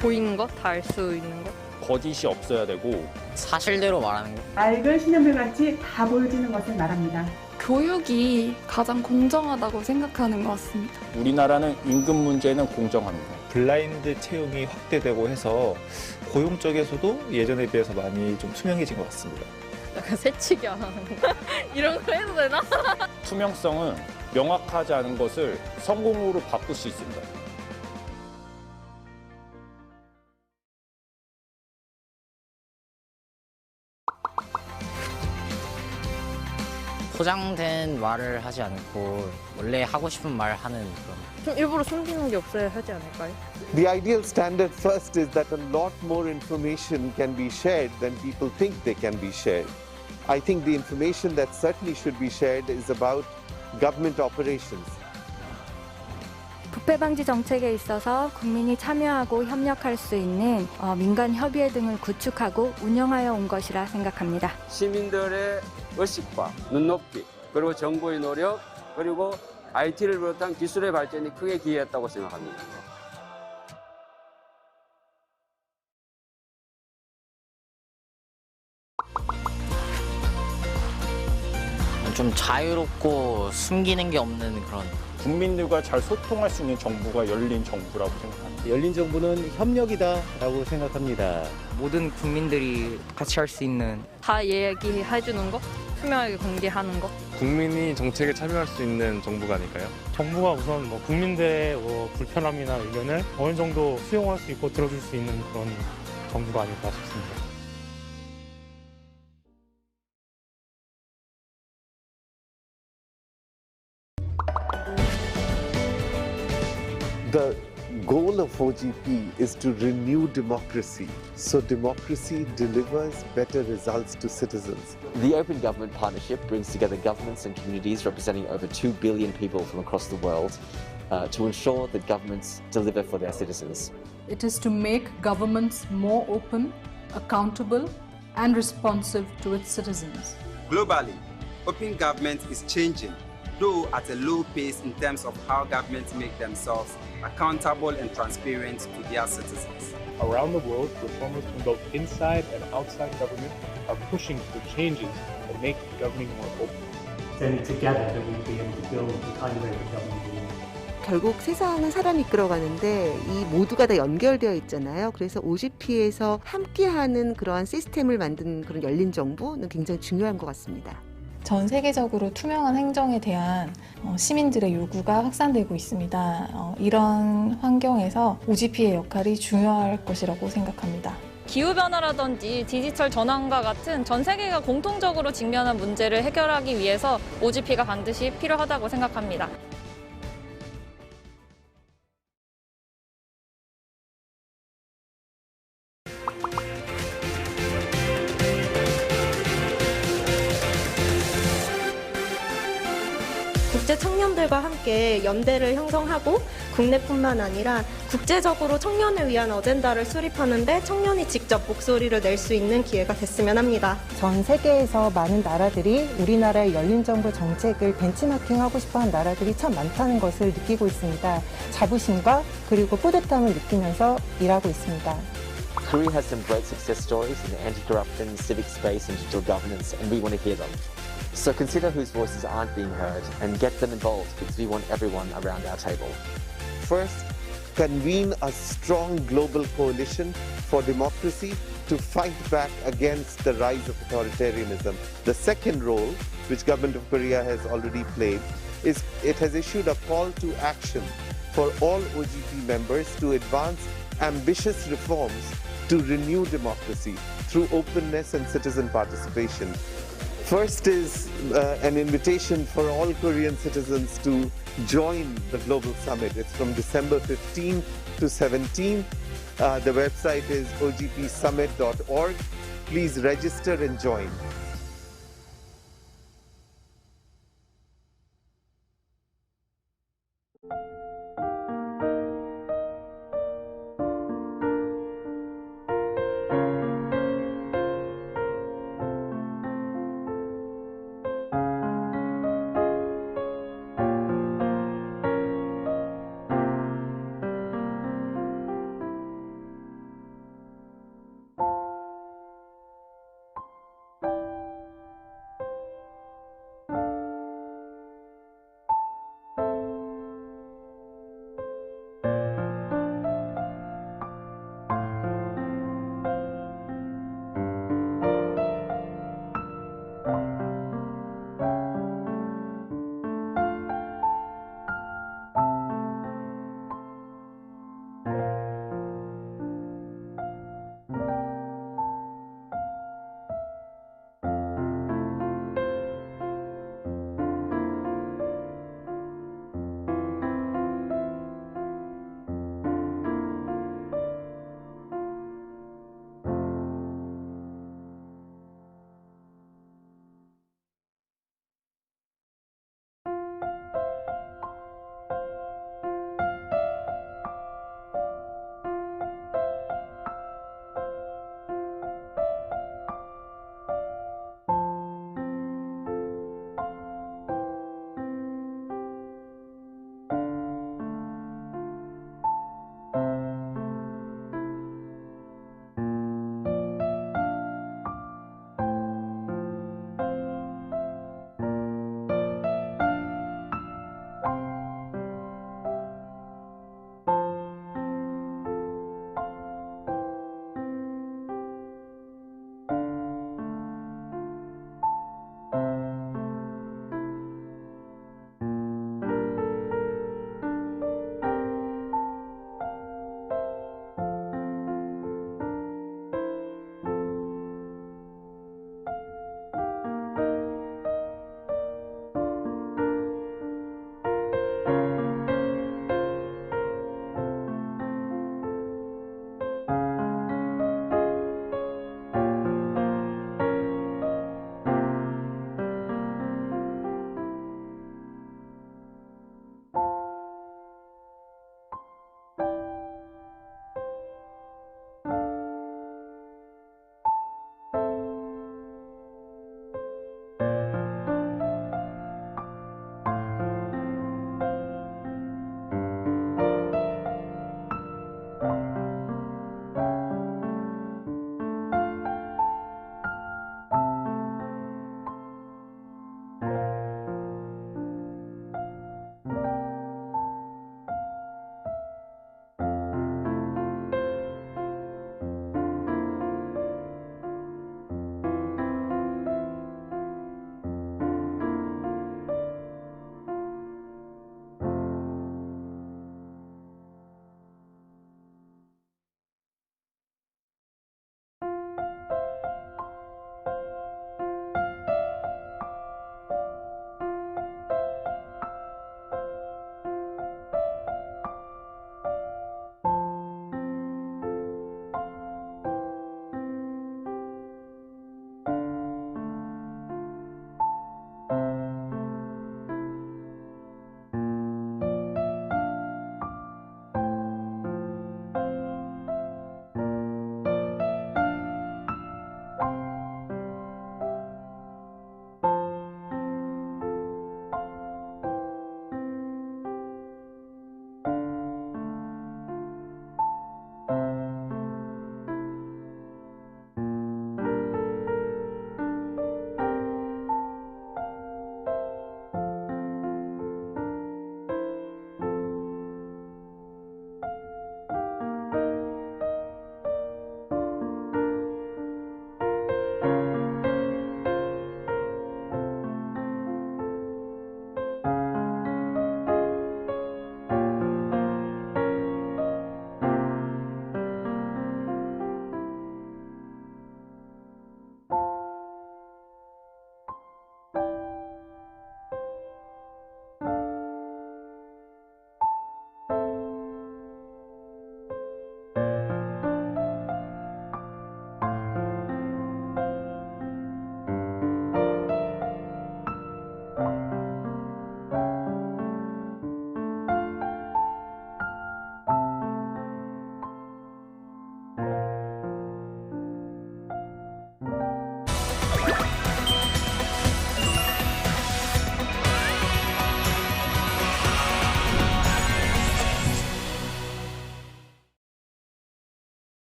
보이는 것, 다 알 수 있는 것. 거짓이 없어야 되고 사실대로 말하는 것. 맑은 신현물같이 다 보여지는 것을 말합니다. 교육이 가장 공정하다고 생각하는 것 같습니다. 우리나라는 임금 문제는 공정합니다. 블라인드 채용이 확대되고 해서 고용 쪽에서도 예전에 비해서 많이 좀 투명해진 것 같습니다. 약간 새치기 안 하는 거. 이런 거 해도 되나? 투명성은 명확하지 않은 것을 성공으로 바꿀 수 있습니다. 포장된 말을 하지 않고 원래 하고 싶은 말 하는 그런. 좀 일부러 숨기는 게 없어야 하지 않을까요? The ideal standard first is that a lot more information can be shared than people think they can be shared. I think the information that certainly should be shared is about government operations. 부패 방지 정책에 있어서 국민이 참여하고 협력할 수 있는 민간 협의회 등을 구축하고 운영하여 온 것이라 생각합니다. 시민들의 의식과 눈높이, 그리고 정부의 노력, 그리고 IT를 비롯한 기술의 발전이 크게 기여했다고 생각합니다. 좀 자유롭고 숨기는 게 없는 그런. 국민들과 잘 소통할 수 있는 정부가 열린 정부라고 생각합니다. 열린 정부는 협력이다라고 생각합니다. 모든 국민들이 같이 할 수 있는. 다 얘기해주는 것, 투명하게 공개하는 것. 국민이 정책에 참여할 수 있는 정부가 아닐까요? 정부가 우선 국민들의 불편함이나 의견을 어느 정도 수용할 수 있고 들어줄 수 있는 그런 정부가 아닐까 싶습니다. The goal of OGP is to renew democracy, so democracy delivers better results to citizens. The Open Government Partnership brings together governments and communities representing over 2 billion people from across the world to ensure that governments deliver for their citizens. It is to make governments more open, accountable, and responsive to its citizens. Globally, open government is changing, though at a low pace in terms of how governments make themselves accountable and transparent to their citizens. Around the world, reformers from both inside and outside government are pushing for changes that make governing more open. Then together that we'll be able to build the kind of way that government will. 결국 세상은 사람이 이끌어가는데 이 모두가 다 연결되어 있잖아요. 그래서 OGP에서 함께하는 그러한 시스템을 만든 그런 열린 정부는 굉장히 중요한 것 같습니다. 전 세계적으로 투명한 행정에 대한 시민들의 요구가 확산되고 있습니다. 이런 환경에서 OGP의 역할이 중요할 것이라고 생각합니다. 기후변화라든지 디지털 전환과 같은 전 세계가 공통적으로 직면한 문제를 해결하기 위해서 OGP가 반드시 필요하다고 생각합니다. 국제 청년들과 함께 연대를 형성하고 국내뿐만 아니라 국제적으로 청년을 위한 어젠다를 수립하는 데 청년이 직접 목소리를 낼 수 있는 기회가 됐으면 합니다. 전 세계에서 많은 나라들이 우리나라의 열린 정부 정책을 벤치마킹하고 싶어하는 나라들이 참 많다는 것을 느끼고 있습니다. 자부심과 그리고 뿌듯함을 느끼면서 일하고 있습니다. Korea has some great success stories in anti-corruption, civic space and digital governance, and we want to hear them. So consider whose voices aren't being heard and get them involved because we want everyone around our table. First, convene a strong global coalition for democracy to fight back against the rise of authoritarianism. The second role, which Government of Korea has already played, is it has issued a call to action for all OGP members to advance ambitious reforms to renew democracy through openness and citizen participation. First is an invitation for all Korean citizens to join the Global Summit. It's from December 15 to 17. The website is ogpsummit.org. Please register and join.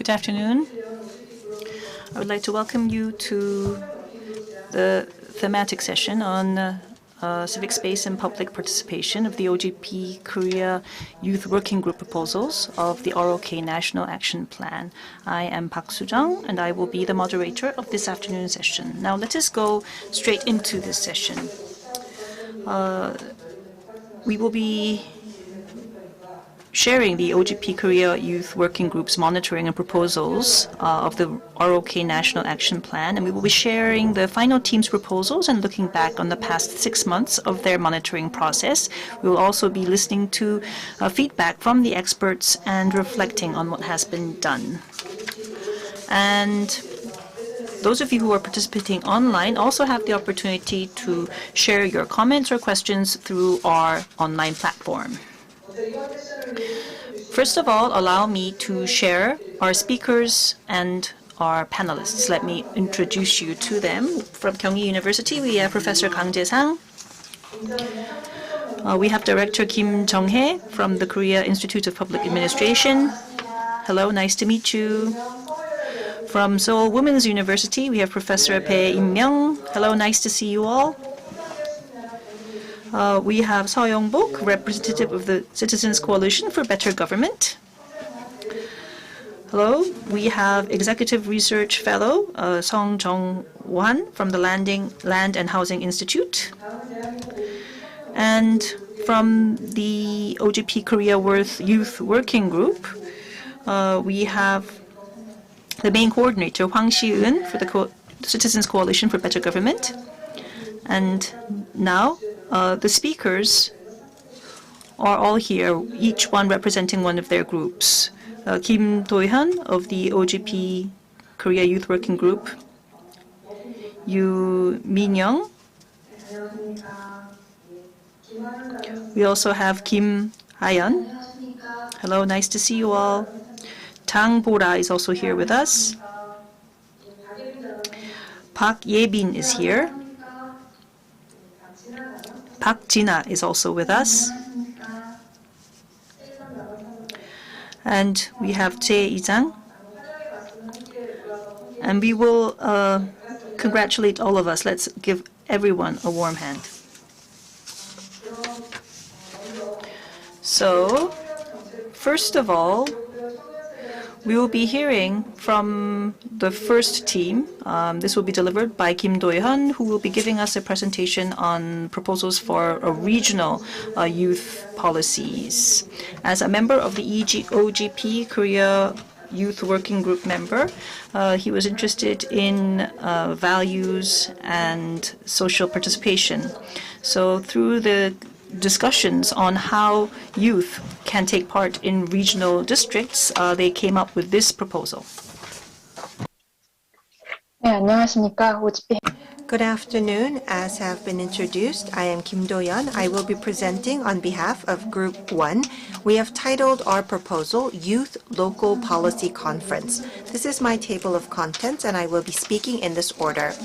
Good afternoon. I would like to welcome you to the thematic session on civic space and public participation of the OGP Korea Youth Working Group proposals of the ROK National Action Plan. I am Park Soo-jung, and I will be the moderator of this afternoon session. Now let us go straight into this session. We will be sharing the OGP Korea Youth Working Group's monitoring and proposals of the ROK National Action Plan, and we will be sharing the final team's proposals and looking back on the past 6 months of their monitoring process. We will also be listening to feedback from the experts and reflecting on what has been done. And those of you who are participating online also have the opportunity to share your comments or questions through our online platform. First of all, allow me to share our speakers and our panelists. Let me introduce you to them. From Kyunghee University, we have Professor Kang Jae-sang. We have Director Kim Jung-hae from the Korea Institute of Public Administration. Hello, nice to meet you. From Seoul Women's University, we have Professor Bae In-myung. Hello, nice to see you all. We have Seo Young-bok, representative of the Citizens Coalition for Better Government. Hello. We have Executive Research Fellow Song Jung-wan from the Land and Housing Institute. And from the OGP Korea Youth Working Group, we have the main coordinator, Hwang Si-eun, for the Citizens Coalition for Better Government. And now, the speakers are all here, each one representing one of their groups. Kim Do-hyun of the OGP Korea Youth Working Group, Yoo Min-young. We also have Kim Ha-yeon. Hello, nice to see you all. Tang Bora is also here with us. Park Ye-bin is here. Park Jina is also with us. And we have Jae Ijang. And we will congratulate all of us. Let's give everyone a warm hand. So, first of all, we will be hearing from the first team. This will be delivered by Kim Do-hyun, who will be giving us a presentation on proposals for regional youth policies. As a member of the OGP Korea Youth Working Group member, he was interested in values and social participation. So through the discussions on how youth can take part in regional districts, they came up with this proposal. Good afternoon. As have been introduced, I am Kim Do-hyun. I will be presenting on behalf of Group 1. We have titled our proposal Youth Local Policy Conference. This is my table of contents, and I will be speaking in this order.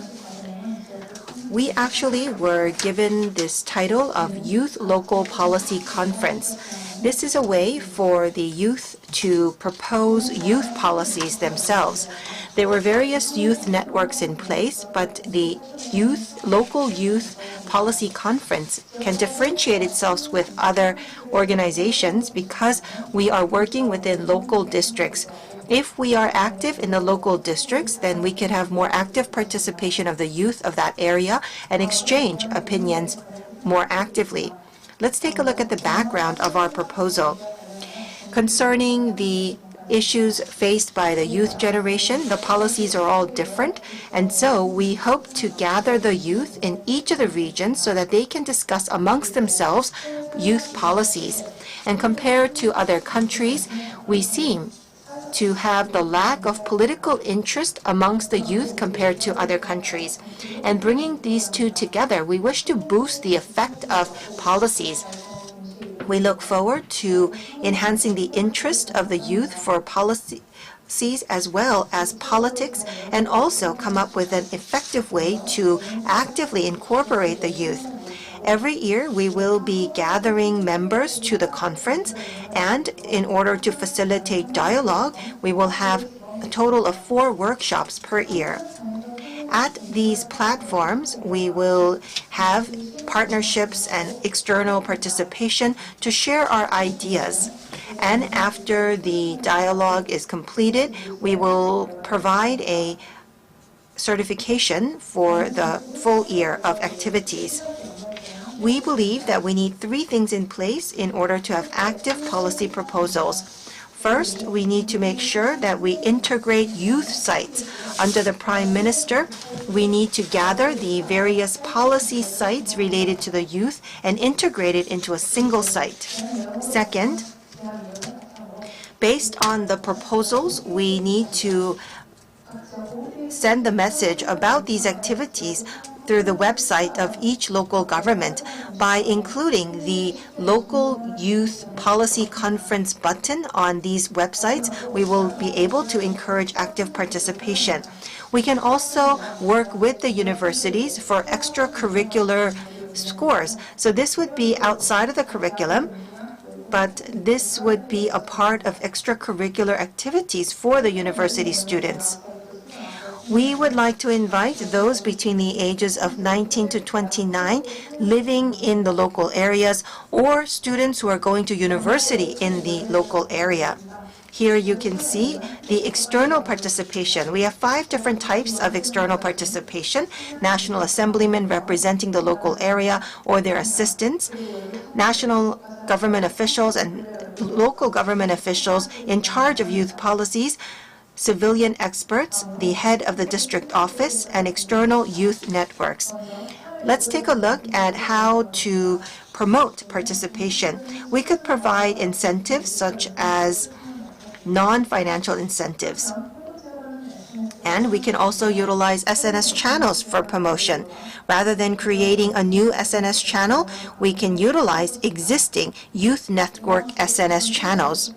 We actually were given this title of Youth Local Policy Conference. This is a way for the youth to propose youth policies themselves. There were various youth networks in place, but the local youth policy conference can differentiate itself with other organizations because we are working within local districts. If we are active in the local districts, then we can have more active participation of the youth of that area and exchange opinions more actively. Let's take a look at the background of our proposal. Concerning the issues faced by the youth generation, the policies are all different, and so we hope to gather the youth in each of the regions so that they can discuss amongst themselves youth policies. And compared to other countries, we seem to have the lack of political interest amongst the youth compared to other countries. And bringing these two together, we wish to boost the effect of policies. We look forward to enhancing the interest of the youth for policies as well as politics, and also come up with an effective way to actively incorporate the youth. Every year, we will be gathering members to the conference, and in order to facilitate dialogue, we will have a total of 4 workshops per year. At these platforms, we will have partnerships and external participation to share our ideas. And after the dialogue is completed, we will provide a certification for the full year of activities. We believe that we need 3 things in place in order to have active policy proposals. First, we need to make sure that we integrate youth sites. Under the Prime Minister, we need to gather the various policy sites related to the youth and integrate it into a single site. Second, based on the proposals, we need to send the message about these activities through the website of each local government by including the local youth policy conference button on these websites. We will be able to encourage active participation. We can also work with the universities for extracurricular scores. So this would be outside of the curriculum, but this would be a part of extracurricular activities for the university students. We would like to invite those between the ages of 19 to 29 living in the local areas or students who are going to university in the local area. Here you can see the external participation. We have 5 different types of external participation: national assemblymen representing the local area or their assistants, national government officials and local government officials in charge of youth policies, civilian experts, the head of the district office, and external youth networks. Let's take a look at how to promote participation. We could provide incentives such as non-financial incentives. And we can also utilize SNS channels for promotion. Rather than creating a new SNS channel, we can utilize existing youth network SNS channels.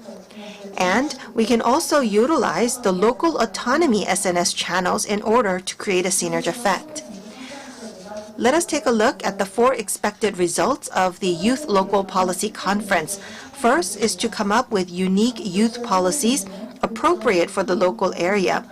And we can also utilize the local autonomy SNS channels in order to create a synergy effect. Let us take a look at the 4 expected results of the Youth Local Policy Conference. First is to come up with unique youth policies appropriate for the local area.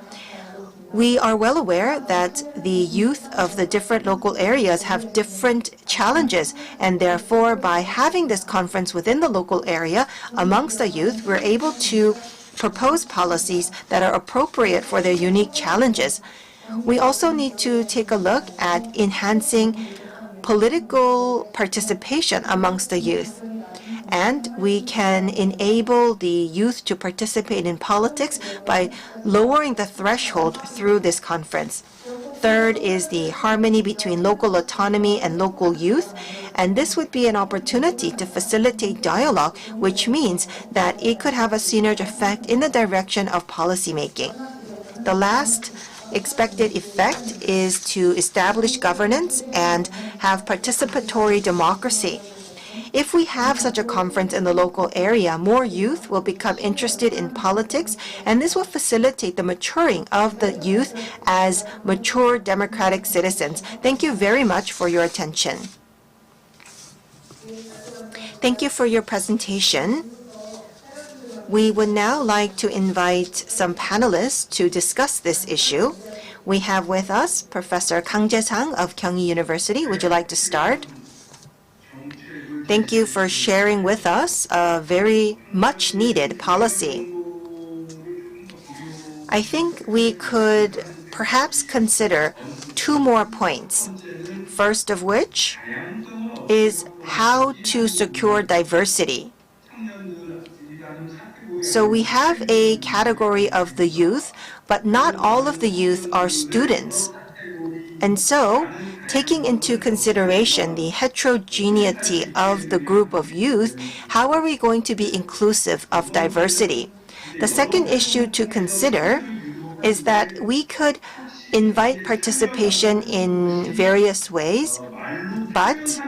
We are well aware that the youth of the different local areas have different challenges, and therefore by having this conference within the local area amongst the youth, we're able to propose policies that are appropriate for their unique challenges. We also need to take a look at enhancing political participation amongst the youth. And we can enable the youth to participate in politics by lowering the threshold through this conference. Third is the harmony between local autonomy and local youth, and this would be an opportunity to facilitate dialogue, which means that it could have a synergy effect in the direction of policymaking. The last expected effect is to establish governance and have participatory democracy. If we have such a conference in the local area, more youth will become interested in politics, and this will facilitate the maturing of the youth as mature democratic citizens. Thank you very much for your attention. Thank you for your presentation. We would now like to invite some panelists to discuss this issue. We have with us Professor Kang Jae-sang of Kyunghee University. Would you like to start? Thank you for sharing with us a very much needed policy. I think we could perhaps consider 2 more points. First of which is how to secure diversity. So we have a category of the youth, but not all of the youth are students. And so, taking into consideration the heterogeneity of the group of youth, how are we going to be inclusive of diversity? The second issue to consider is that we could invite participation in various ways, but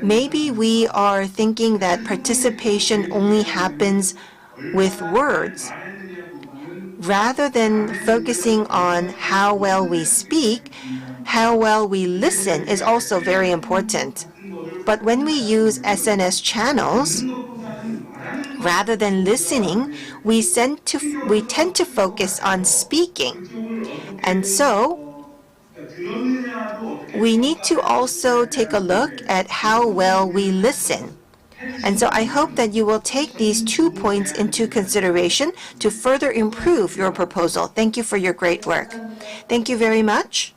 maybe we are thinking that participation only happens with words. Rather than focusing on how well we speak, how well we listen is also very important. But when we use SNS channels, Rather than listening, we tend to focus on speaking. And so we need to also take a look at how well we listen. And so I hope that you will take these 2 points into consideration to further improve your proposal. Thank you for your great work. Thank you very much.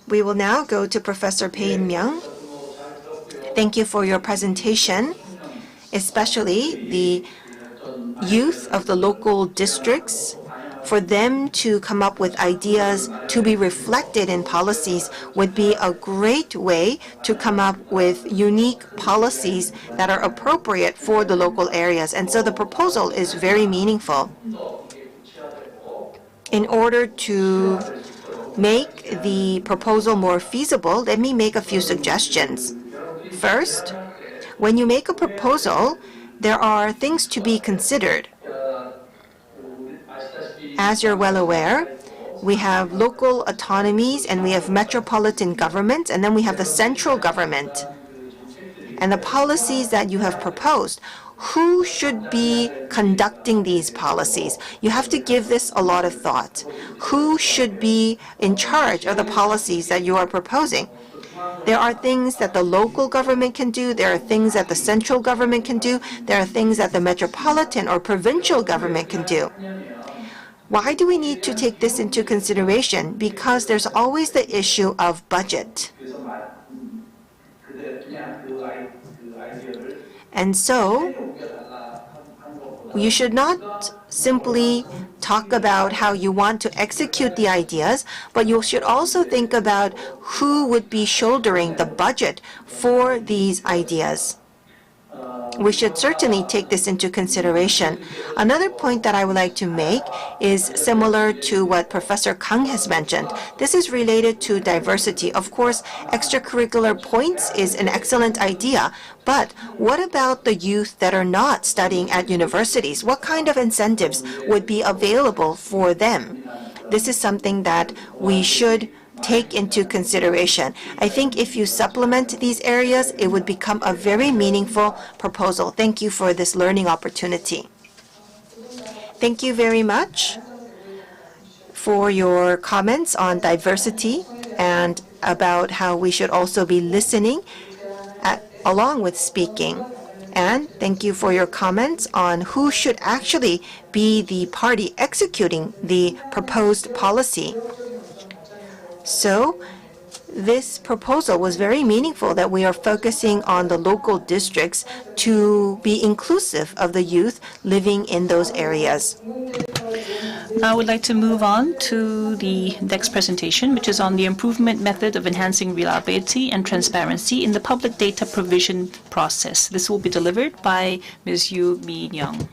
We will now go to Professor Pae-in Myung. Thank you for your presentation, especially the youth of the local districts. For them to come up with ideas to be reflected in policies would be a great way to come up with unique policies that are appropriate for the local areas. And so the proposal is very meaningful. In order to make the proposal more feasible, let me make a few suggestions. First, when you make a proposal, there are things to be considered. As you're well aware, we have local autonomies and we have metropolitan governments, and then we have the central government. And the policies that you have proposed, who should be conducting these policies? You have to give this a lot of thought. Who should be in charge of the policies that you are proposing? There are things that the local government can do. There are things that the central government can do. There are things that the metropolitan or provincial government can do. Why do we need to take this into consideration? Because there's always the issue of budget. And so you should not simply talk about how you want to execute the ideas, but you should also think about who would be shouldering the budget for these ideas. We should certainly take this into consideration. Another point that I would like to make is similar to what Professor Kang has mentioned. This is related to diversity. Of course, extracurricular points is an excellent idea, but what about the youth that are not studying at universities? What kind of incentives would be available for them? This is something that we should take into consideration. I think if you supplement these areas, it would become a very meaningful proposal. Thank you for this learning opportunity. Thank you very much for your comments on diversity and about how we should also be listening along with speaking. And thank you for your comments on who should actually be the party executing the proposed policy. So this proposal was very meaningful, that we are focusing on the local districts to be inclusive of the youth living in those areas. I would like to move on to the next presentation, which is on the improvement method of enhancing reliability and transparency in the public data provision process. This will be delivered by Ms. Yoo Min-young.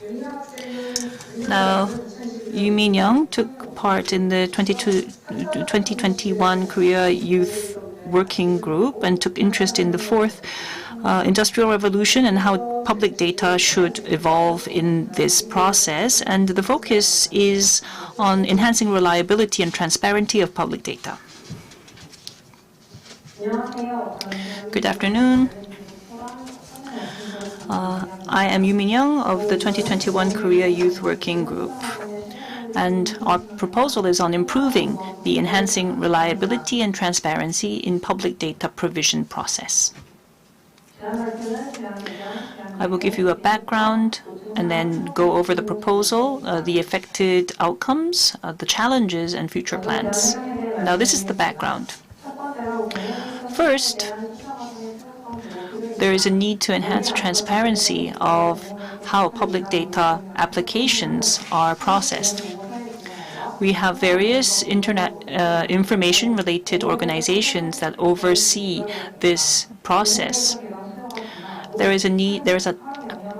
Now, Yoo Min-young took part in the 2021 Korea Youth Working Group and took interest in the fourth industrial revolution and how public data should evolve in this process. And the focus is on enhancing reliability and transparency of public data. Good afternoon. I am Yoo Min-young of the 2021 Korea Youth Working Group. And our proposal is on improving the enhancing reliability and transparency in public data provision process. I will give you a background and then go over the proposal, the affected outcomes, the challenges, and future plans. Now, this is the background. First, there is a need to enhance transparency of how public data applications are processed. We have various internet information-related organizations that oversee this process. There is an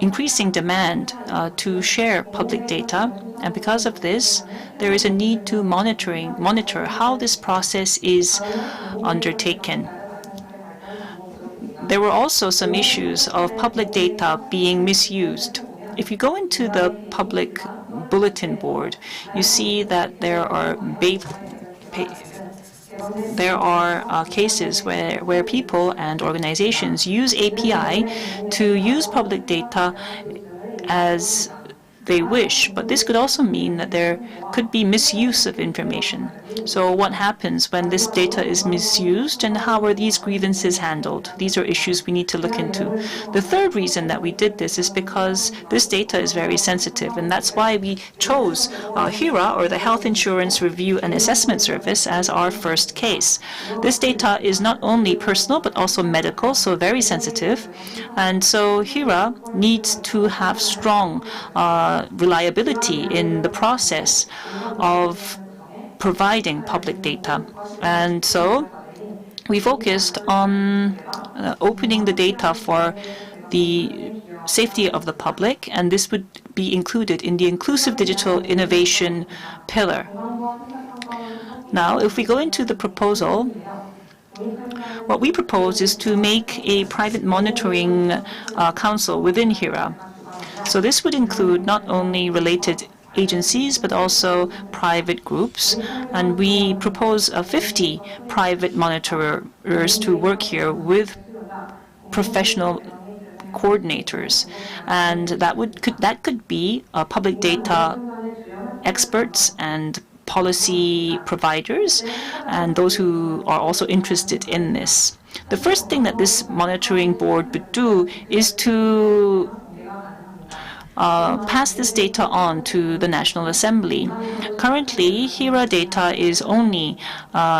increasing demand to share public data, and because of this, there is a need to monitor how this process is undertaken. There were also some issues of public data being misused. If you go into the public bulletin board, you see that there are cases where people and organizations use API to use public data as they wish, but this could also mean that there could be misuse of information. So what happens when this data is misused, and how are these grievances handled? These are issues we need to look into. The third reason that we did this is because this data is very sensitive, and that's why we chose HERA, or the Health Insurance Review and Assessment Service, as our first case. This data is not only personal but also medical, so very sensitive, and so HERA needs to have strong reliability in the process of providing public data. And so we focused on opening the data for the safety of the public, and this would be included in the inclusive digital innovation pillar. Now, if we go into the proposal, what we propose is to make a private monitoring council within HERA. So this would include not only related agencies, but also private groups. And we propose 50 private monitorers to work here with professional coordinators. And that could be public data experts and policy providers, and those who are also interested in this. The first thing that this monitoring board would do is to pass this data on to the National Assembly. Currently, HERA data is only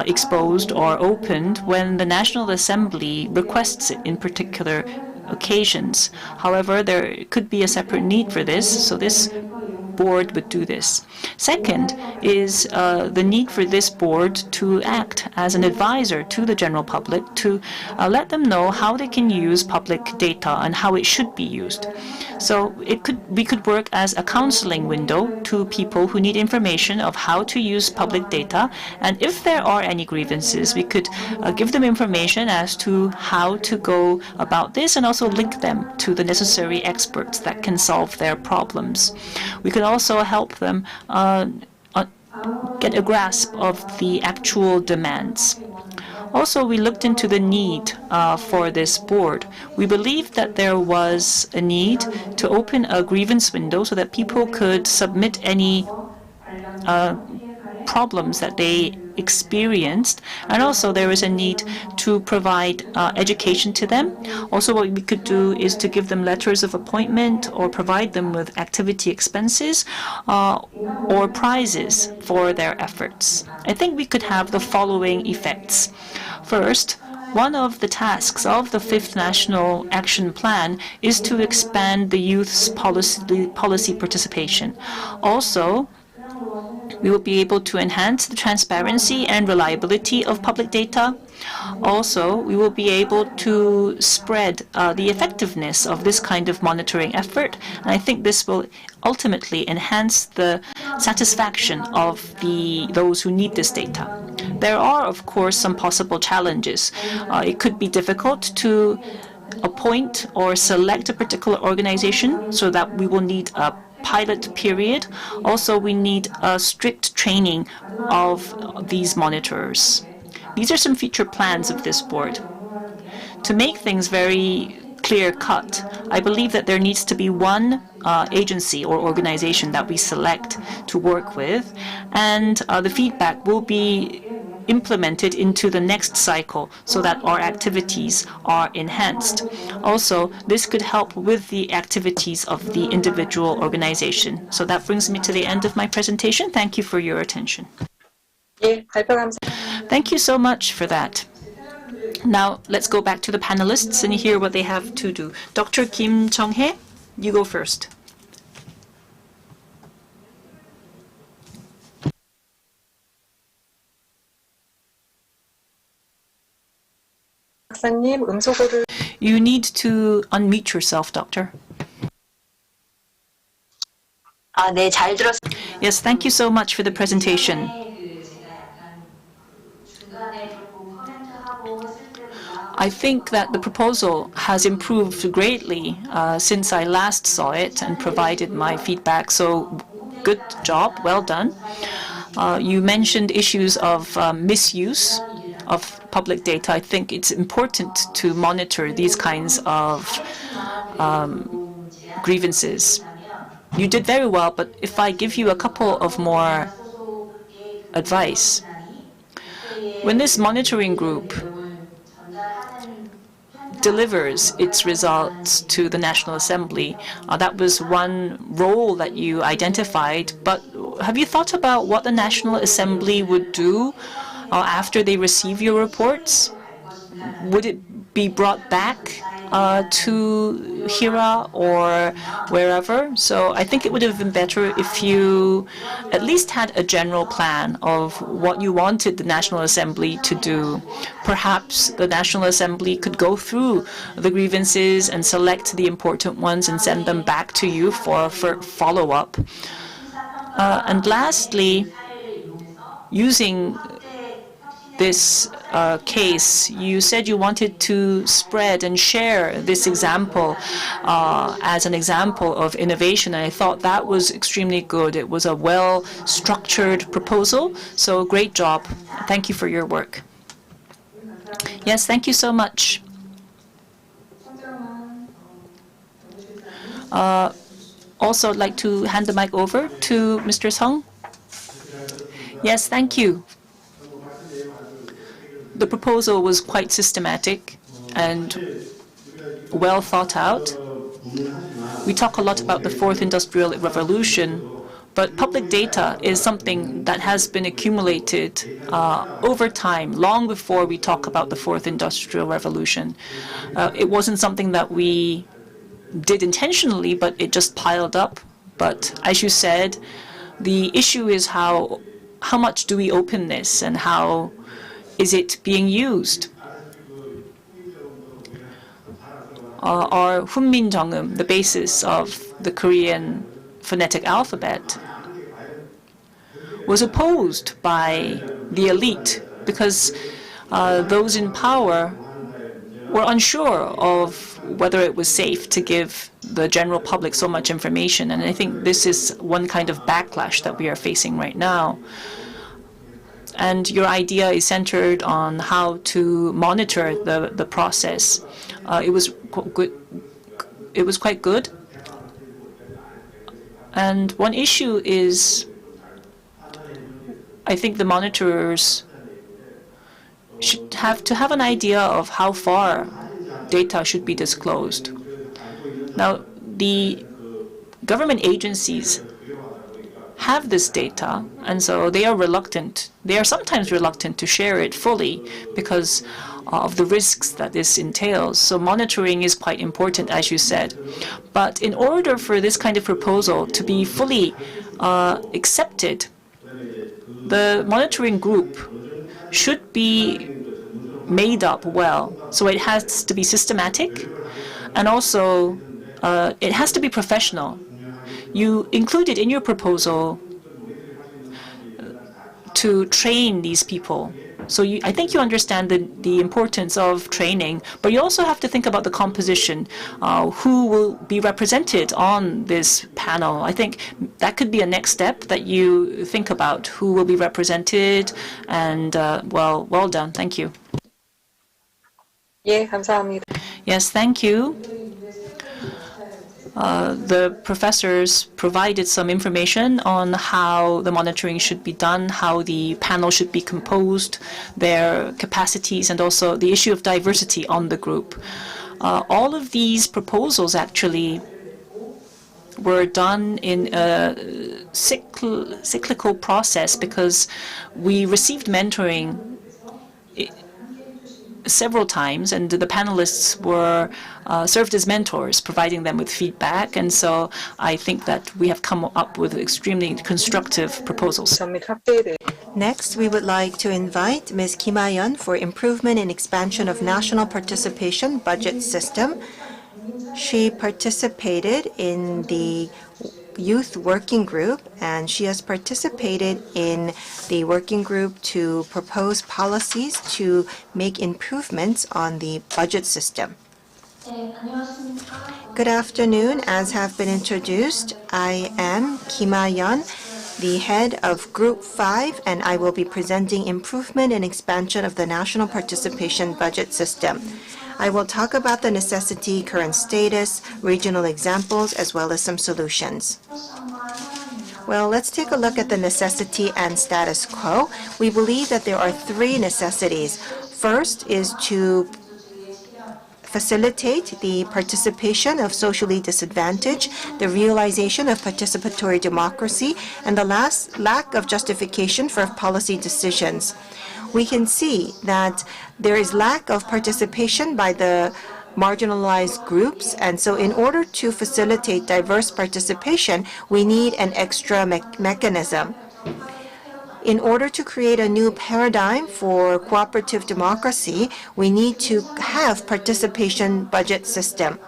exposed or opened when the National Assembly requests it in particular occasions. However, there could be a separate need for this, so this board would do this. Second is the need for this board to act as an advisor to the general public, to let them know how they can use public data and how it should be used. So we could work as a counseling window to people who need information of how to use public data, and if there are any grievances, we could give them information as to how to go about this, and also link them to the necessary experts that can solve their problems. We could also help them get a grasp of the actual demands. Also, we looked into the need for this board. We believed that there was a need to open a grievance window so that people could submit any problems that they experienced, and also there is a need to provide education to them. Also, what we could do is to give them letters of appointment or provide them with activity expenses or prizes for their efforts. I think we could have the following effects. First, one of the tasks of the 5th National Action Plan is to expand the youth's policy participation. Also, we will be able to enhance the transparency and reliability of public data. Also, we will be able to spread the effectiveness of this kind of monitoring effort, and I think this will ultimately enhance the satisfaction of those who need this data. There are, of course, some possible challenges. It could be difficult to appoint or select a particular organization, so that we will need a pilot period. Also, we need a strict training of these monitors. These are some future plans of this board. To make things very clear-cut, I believe that there needs to be one agency or organization that we select to work with, and the feedback will be implemented into the next cycle so that our activities are enhanced. Also, this could help with the activities of the individual organization. So that brings me to the end of my presentation. Thank you for your attention. Thank you so much for that. Now, let's go back to the panelists and hear what they have to do. Dr. Kim Jung-hae, you go first. You need to unmute yourself, Doctor. Yes, thank you so much for the presentation. I think that the proposal has improved greatly since I last saw it and provided my feedback, so good job, well done. You mentioned issues of misuse of public data. I think it's important to monitor these kinds of grievances. you did very well, but if I give you a couple of more advice, when this monitoring group delivers its results to the National Assembly, that was one role that you identified, but have you thought about what the National Assembly would do after they receive your reports? Would it be brought back to Hira or wherever? So I think it would have been better if you at least had a general plan of what you wanted the National Assembly to do. Perhaps the National Assembly could go through the grievances and select the important ones and send them back to you for follow-up. And lastly, using this case, you said you wanted to spread and share this example as an example of innovation. And I thought that was extremely good. It was a well-structured proposal, so great job. Thank you for your work. Yes, thank you so much. Also, I'd like to hand the mic over to Mr. Sung. Yes, thank you. The proposal was quite systematic and well thought out. We talk a lot about the fourth industrial revolution, but public data is something that has been accumulated over time, long before we talk about the fourth industrial revolution. It wasn't something that we did intentionally, but it just piled up. But as you said, the issue is how much do we open this and how is it being used? Our Hunmin Jeongeum, the basis of the Korean phonetic alphabet, was opposed by the elite because those in power were unsure of whether it was safe to give the general public so much information. And I think this is one kind of backlash that we are facing right now. And your idea is centered on how to monitor the process. It was good. It was quite good. And one issue is, I think the monitorers should have to have an idea of how far data should be disclosed. Now, the government agencies have this data, and so they are reluctant. They are sometimes reluctant to share it fully because of the risks that this entails. So monitoring is quite important, as you said. But in order for this kind of proposal to be fully accepted, the monitoring group should be made up well. So it has to be systematic, and also it has to be professional. You included in your proposal to train these people. So I think you understand the importance of training, but you also have to think about the composition, who will be represented on this panel. I think that could be a next step that you think about, who will be represented, and well done. Thank you. 예, 감사합니다. Yes, thank you. The professors provided some information on how the monitoring should be done, how the panel should be composed, their capacities, and also the issue of diversity on the group. All of these proposals actually were done in a cyclical process because we received mentoring several times, and the panelists were served as mentors, providing them with feedback. And so I think that we have come up with extremely constructive proposals. Next, we would like to invite Ms. Kim Ah-yeon for improvement and expansion of national participation budget system. She participated in the youth working group, and she has participated in the working group to propose policies to make improvements on the budget system. Good afternoon. As have been introduced, I am Kim Ah-yeon, the head of Group 5, and I will be presenting improvement and expansion of the national participation budget system. I will talk about the necessity, current status, regional examples, as well as some solutions. Well, let's take a look at the necessity and status quo. We believe that there are three necessities. First is to facilitate the participation of socially disadvantaged, the realization of participatory democracy, and the lack of justification for policy decisions. We can see that there is lack of participation by the marginalized groups, and so in order to facilitate diverse participation, we need an extra mechanism. In order to create a new paradigm for cooperative democracy, we need to have participation budget system.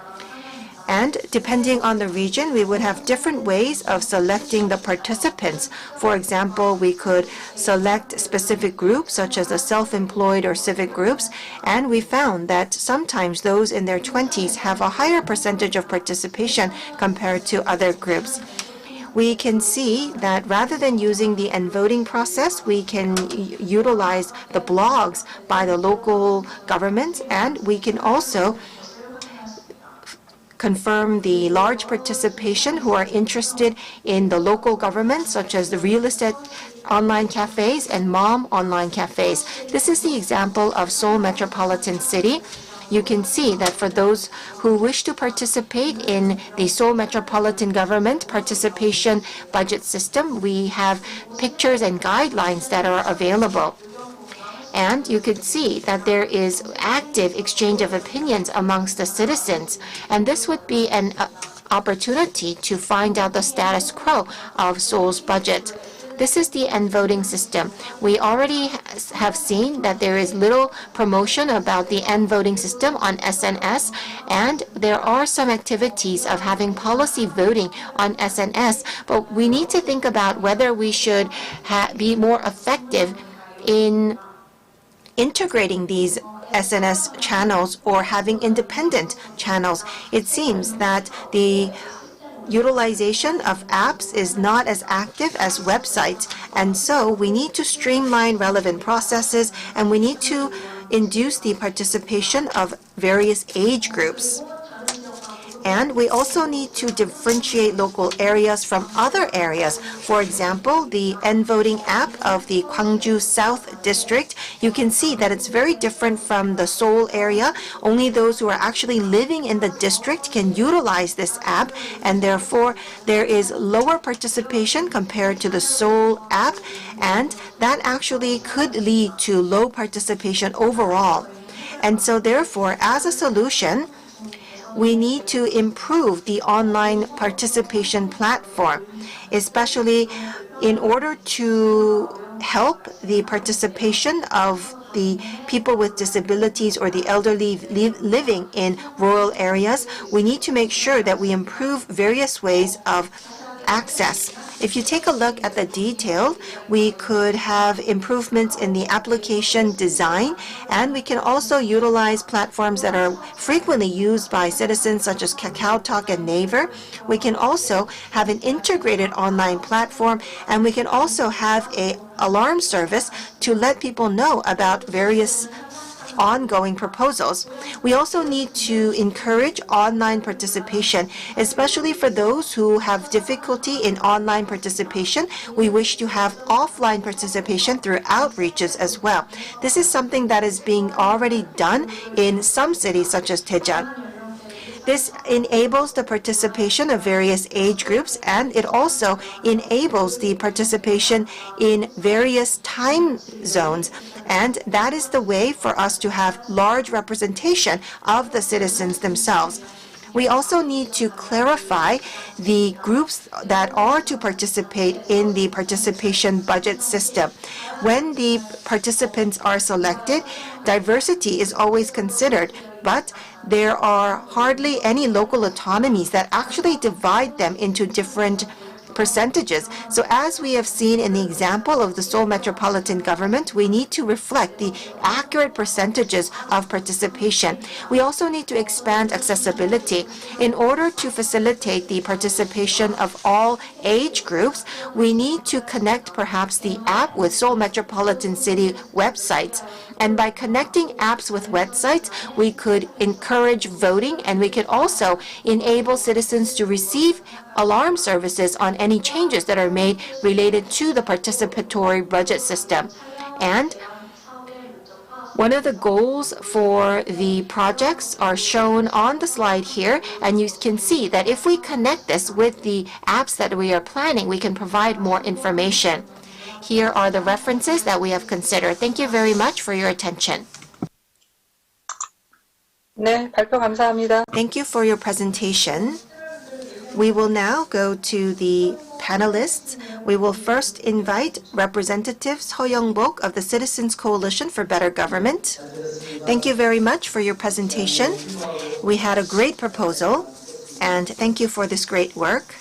And depending on the region, we would have different ways of selecting the participants. For example, we could select specific groups such as the self-employed or civic groups, and we found that sometimes those in their 20s have a higher percentage of participation compared to other groups. We can see that rather than using the voting process, we can utilize the blogs by the local governments, and we can also confirm the large participation who are interested in the local government, such as the real estate online cafes and mom online cafes. This is the example of Seoul Metropolitan City. You can see that for those who wish to participate in the Seoul Metropolitan Government participation budget system, we have pictures and guidelines that are available. And you can see that there is active exchange of opinions amongst the citizens. And this would be an opportunity to find out the status quo of Seoul's budget. This is the voting system. We already have seen that there is little promotion about the voting system on SNS, and there are some activities of having policy voting on SNS, but we need to think about whether we should be more effective in integrating these SNS channels or having independent channels. It seems that the utilization of apps is not as active as websites, and so we need to streamline relevant processes, and we need to induce the participation of various age groups. And we also need to differentiate local areas from other areas. For example, the voting app of the Gwangju South District, you can see that it's very different from the Seoul area. Only those who are actually living in the district can utilize this app, and therefore there is lower participation compared to the Seoul app, and that actually could lead to low participation overall. And so therefore, as a solution, we need to improve the online participation platform, especially in order to help the participation of the people with disabilities or the elderly living in rural areas. We need to make sure that we improve various ways of access. If you take a look at the detail, we could have improvements in the application design, and we can also utilize platforms that are frequently used by citizens such as KakaoTalk and Naver. We can also have an integrated online platform, and we can also have an alarm service to let people know about various ongoing proposals. We also need to encourage online participation, especially for those who have difficulty in online participation. We wish to have offline participation through outreaches as well. This is something that is being already done in some cities such as Daejeon. This enables the participation of various age groups, and it also enables the participation in various time zones. And that is the way for us to have large representation of the citizens themselves. We also need to clarify the groups that are to participate in the participation budget system. When the participants are selected, diversity is always considered, but there are hardly any local autonomies that actually divide them into different percentages. So as we have seen in the example of the Seoul Metropolitan Government, we need to reflect the accurate percentages of participation. We also need to expand accessibility. In order to facilitate the participation of all age groups, we need to connect perhaps the app with Seoul Metropolitan City websites. And by connecting apps with websites, we could encourage voting, and we could also enable citizens to receive alarm services on any changes that are made related to the participatory budget system. And one of the goals for the projects are shown on the slide here, and you can see that if we connect this with the apps that we are planning, we can provide more information. Here are the references that we have considered. Thank you very much for your attention. 네, 발표 감사합니다. Thank you for your presentation. We will now go to the panelists. We will first invite Representative Seo Young-bok of the Citizens Coalition for Better Government. Thank you very much for your presentation. We had a great proposal, and thank you for this great work.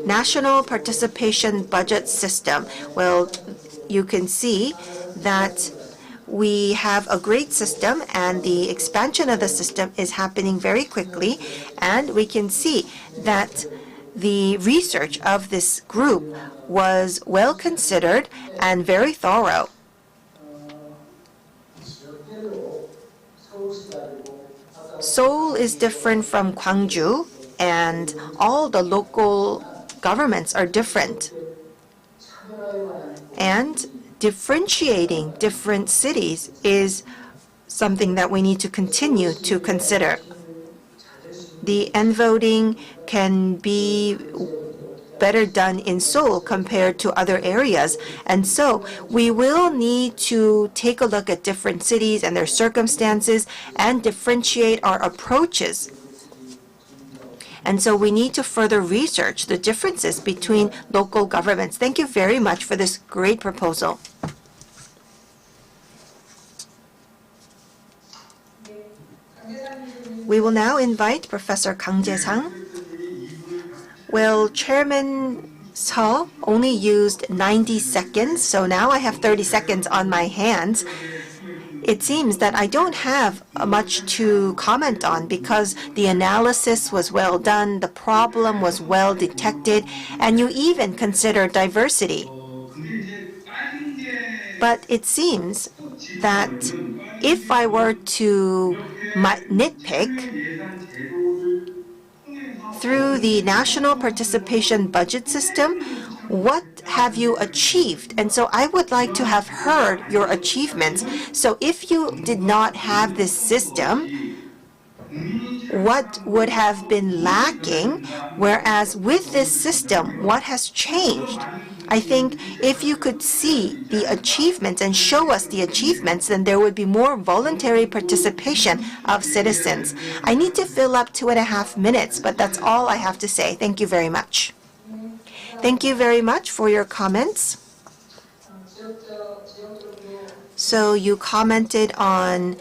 National Participation Budget System. Well, you can see that we have a great system, and the expansion of the system is happening very quickly. And we can see that the research of this group was well considered and very thorough. Seoul is different from Gwangju, and all the local governments are different. And differentiating different cities is something that we need to continue to consider. The end voting can be better done in Seoul compared to other areas. And so we will need to take a look at different cities and their circumstances and differentiate our approaches. And so we need to further research the differences between local governments. Thank you very much for this great proposal. We will now invite Professor Kang Jae-sang. Well, Chairman Seo only used 90 seconds, so now I have 30 seconds on my hands. It seems that I don't have much to comment on because the analysis was well done, the problem was well detected, and you even consider diversity. But it seems that if I were to nitpick, through the national participation budget system, what have you achieved? And so I would like to have heard your achievements. So if you did not have this system, what would have been lacking? Whereas with this system, what has changed? I think if you could see the achievements and show us the achievements, then there would be more voluntary participation of citizens. I need to fill up 2.5 minutes, but that's all I have to say. Thank you very much. Thank you very much for your comments. So you commented on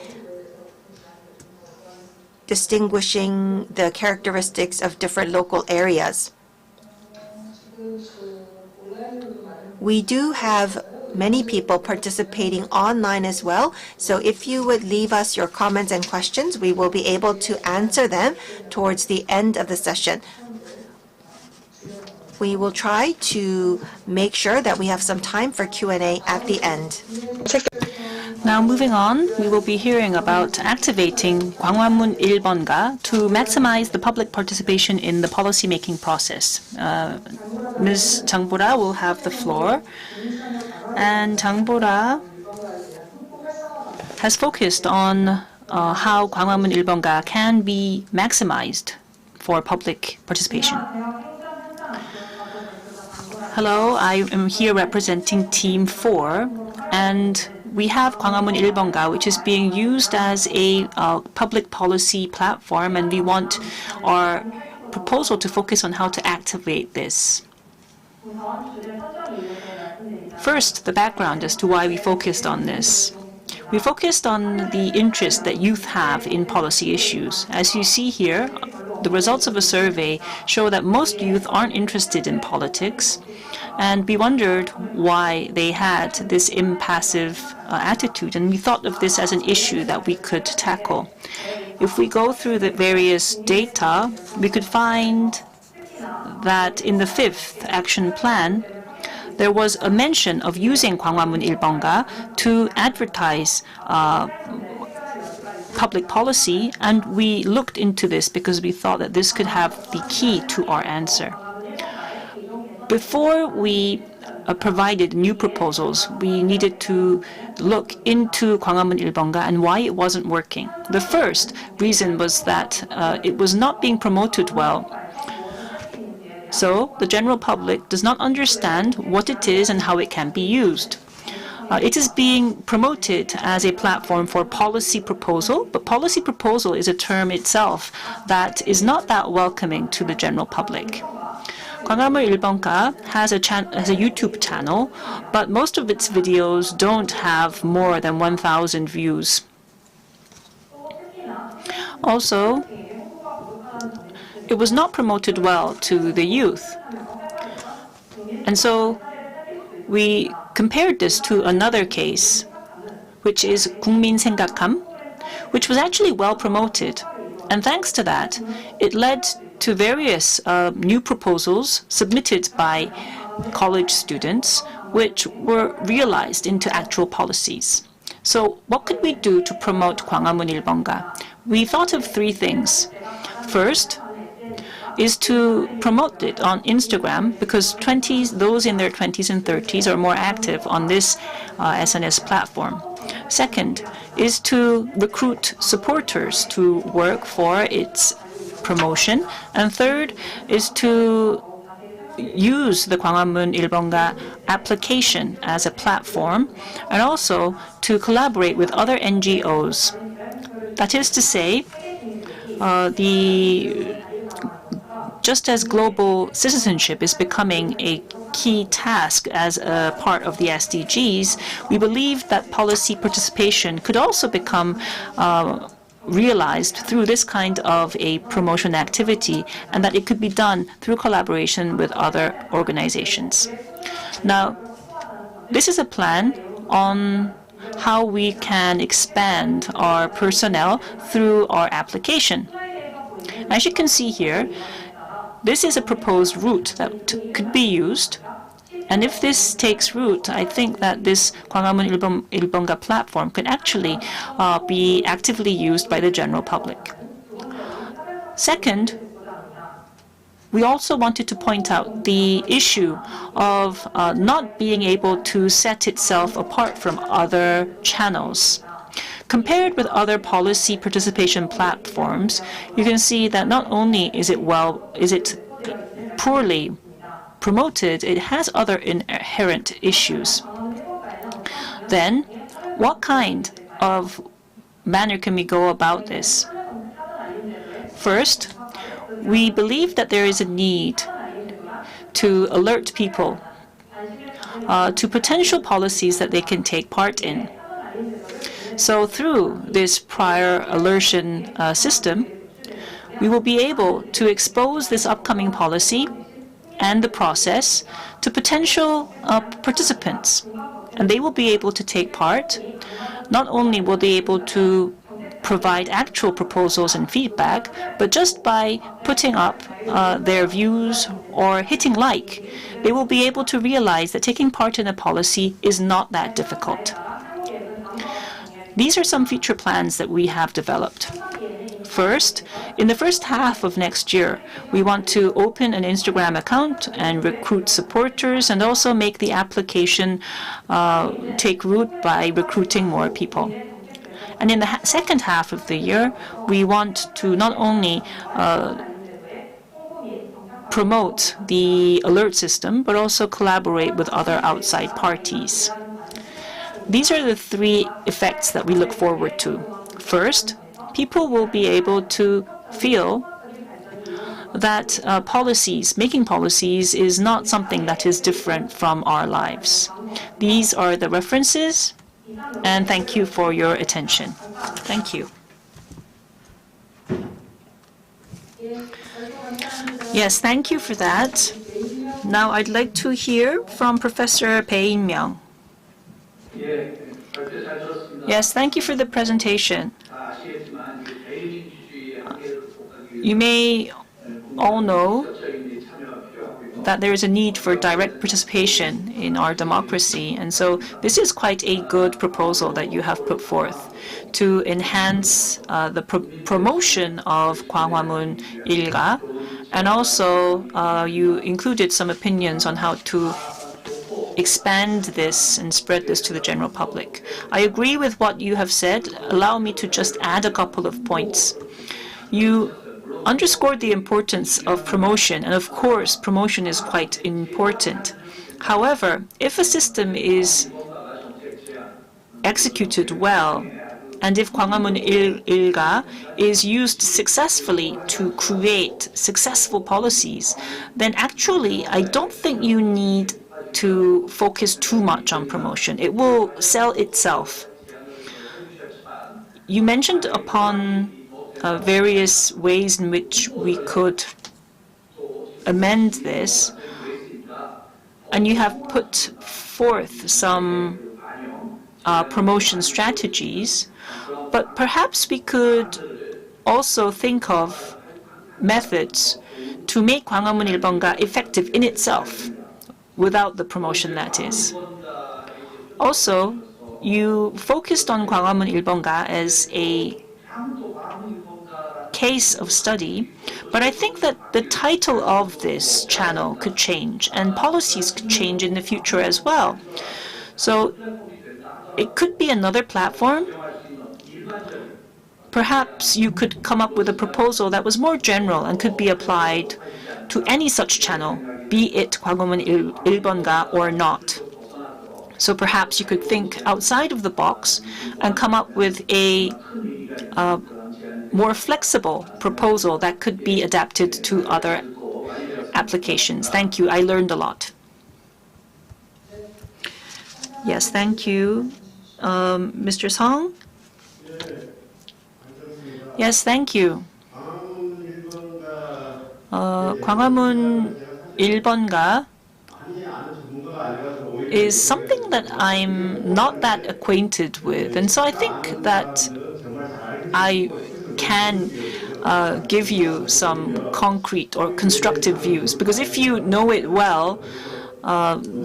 distinguishing the characteristics of different local areas. We do have many people participating online as well, so if you would leave us your comments and questions, we will be able to answer them towards the end of the session. We will try to make sure that we have some time for Q&A at the end. Now moving on, we will be hearing about activating Gwangwamun 1번가 to maximize the public participation in the policy-making process. Ms. Jang Bora will have the floor. And Jang Bora has focused on how Gwangwamun 1번가 can be maximized for public participation. Hello, I am here representing Team 4, and we have Gwangwamun 1번가, which is being used as a public policy platform, and we want our proposal to focus on how to activate this. First, the background as to why we focused on this. We focused on the interest that youth have in policy issues. As you see here, the results of a survey show that most youth aren't interested in politics, and we wondered why they had this impassive attitude, and we thought of this as an issue that we could tackle. If we go through the various data, we could find that in the 5th action plan, there was a mention of using Gwanghwamun Ilbonga to advertise public policy, and we looked into this because we thought that this could have the key to our answer. Before we provided new proposals, we needed to look into Gwanghwamun Ilbonga and why it wasn't working. The first reason was that it was not being promoted well. So the general public does not understand what it is and how it can be used. It is being promoted as a platform for policy proposal, but policy proposal is a term itself that is not that welcoming to the general public. Gwanghwamun Ilbonga has a YouTube channel, but most of its videos don't have more than 1,000 views. Also, it was not promoted well to the youth. And so we compared this to another case, which is 국민 생각함, which was actually well promoted. And thanks to that, it led to various new proposals submitted by college students, which were realized into actual policies. So what could we do to promote Gwanghwamun Ilbonga? We thought of three things. First is to promote it on Instagram, because those in their 20s and 30s are more active on this SNS platform. Second is to recruit supporters to work for its promotion. And third is to use the Gwanghwamun Ilbonga application as a platform, and also to collaborate with other NGOs. That is to say, just as global citizenship is becoming a key task as a part of the SDGs, we believe that policy participation could also become realized through this kind of a promotion activity, and that it could be done through collaboration with other organizations. Now, this is a plan on how we can expand our personnel through our application. As you can see here, this is a proposed route that could be used. And if this takes root, I think that this Gwanghwamun Ilbonga platform could actually be actively used by the general public. Second, we also wanted to point out the issue of not being able to set itself apart from other channels. Compared with other policy participation platforms, you can see that not only is it poorly promoted, it has other inherent issues. Then, what kind of manner can we go about this? First, we believe that there is a need to alert people to potential policies that they can take part in. So through this prior alertion system, we will be able to expose this upcoming policy and the process to potential participants. And they will be able to take part. Not only will they be able to provide actual proposals and feedback, but just by putting up their views or hitting like, they will be able to realize that taking part in a policy is not that difficult. These are some future plans that we have developed. First, in the first half of next year, we want to open an Instagram account and recruit supporters, and also make the application take root by recruiting more people. And in the second half of the year, we want to not only promote the alert system, but also collaborate with other outside parties. These are the three effects that we look forward to. First, people will be able to feel that making policies is not something that is different from our lives. These are the references, and thank you for your attention. Thank you. Yes, thank you for that. Now I'd like to hear from Professor Bae In-myung. Yes, thank you for the presentation. You may all know that there is a need for direct participation in our democracy. And so this is quite a good proposal that you have put forth to enhance the promotion of Gwanghwamun Ilga. And also you included some opinions on how to expand this and spread this to the general public. I agree with what you have said. Allow me to just add a couple of points. You underscored the importance of promotion, and of course, promotion is quite important. However, if a system is executed well, and if Gwanghwamun Ilga is used successfully to create successful policies, then actually I don't think you need to focus too much on promotion. It will sell itself. You mentioned upon various ways in which we could amend this, and you have put forth some promotion strategies, but perhaps we could also think of methods to make Gwanghwamun Ilbonga effective in itself, without the promotion, that is. Also, you focused on Gwanghwamun Ilbonga as a case of study, but I think that the title of this channel could change and policies could change in the future as well. So it could be another platform. Perhaps you could come up with a proposal that was more general and could be applied to any such channel, be it Gwanghwamun Ilbonga or not. So perhaps you could think outside of the box and come up with a more flexible proposal that could be adapted to other applications. Thank you. I learned a lot. Yes, thank you. Mr. Song? Yes, thank you. Gwanghwamun Ilbonga is something that I'm not that acquainted with, and so I think that I can give you some concrete or constructive views, because if you know it well,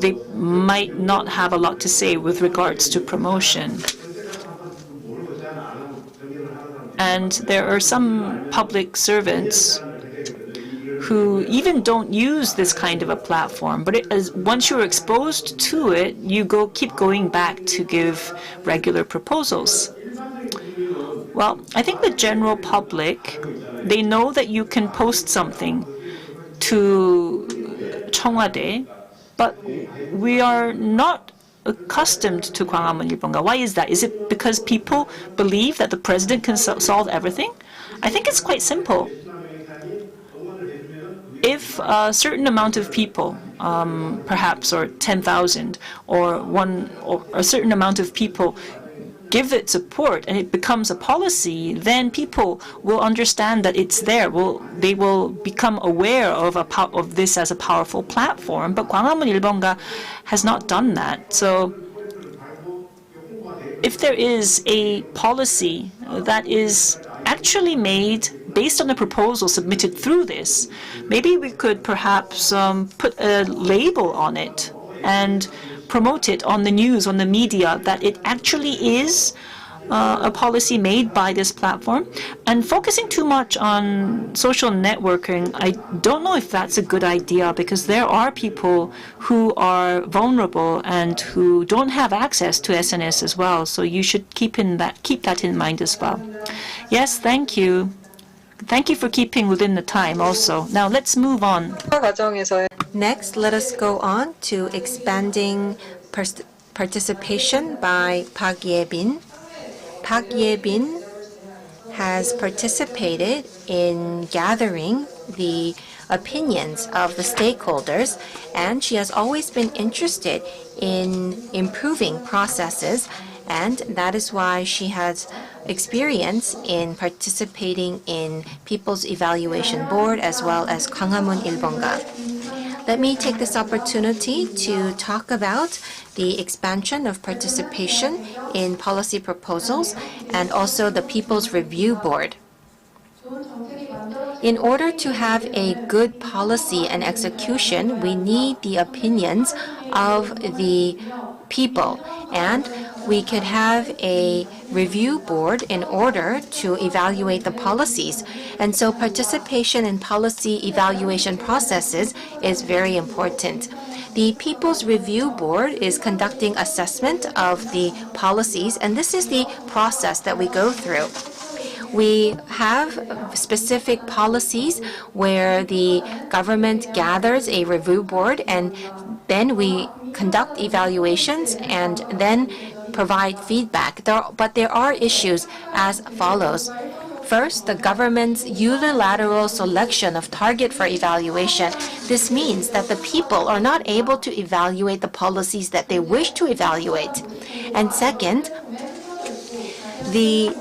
they might not have a lot to say with regards to promotion. And there are some public servants who even don't use this kind of a platform, but once you're exposed to it, you keep going back to give regular proposals. Well, I think the general public, they know that you can post something to Cheongwade, but we are not accustomed to Gwanghwamun Ilbonga. Why is that? Is it because people believe that the president can solve everything? I think it's quite simple. If a certain amount of people, perhaps, or 10,000, or a certain amount of people give it support and it becomes a policy, then people will understand that it's there. They will become aware of this as a powerful platform. But Gwanghwamun Ilbonga has not done that. So if there is a policy that is actually made based on the proposal submitted through this, maybe we could perhaps put a label on it and promote it on the news, on the media, that it actually is a policy made by this platform. And focusing too much on social networking, I don't know if that's a good idea, because there are people who are vulnerable and who don't have access to SNS as well. So you should keep that in mind as well. Yes, thank you. Thank you for keeping within the time also. Now let's move on. Next, let us go on to expanding participation by Park Ye-bin. Park Ye-bin has participated in gathering the opinions of the stakeholders, and she has always been interested in improving processes, and that is why she has experience in participating in People's Evaluation Board as well as Gwanghwamun Ilbonga. Let me take this opportunity to talk about the expansion of participation in policy proposals and also the People's Review Board. In order to have a good policy and execution, we need the opinions of the people, and we could have a review board in order to evaluate the policies. And so participation in policy evaluation processes is very important. The People's Review Board is conducting assessment of the policies, and this is the process that we go through. We have specific policies where the government gathers a review board, and then we conduct evaluations and then provide feedback. But there are issues as follows. First, the government's unilateral selection of target for evaluation. This means that the people are not able to evaluate the policies that they wish to evaluate. And second, the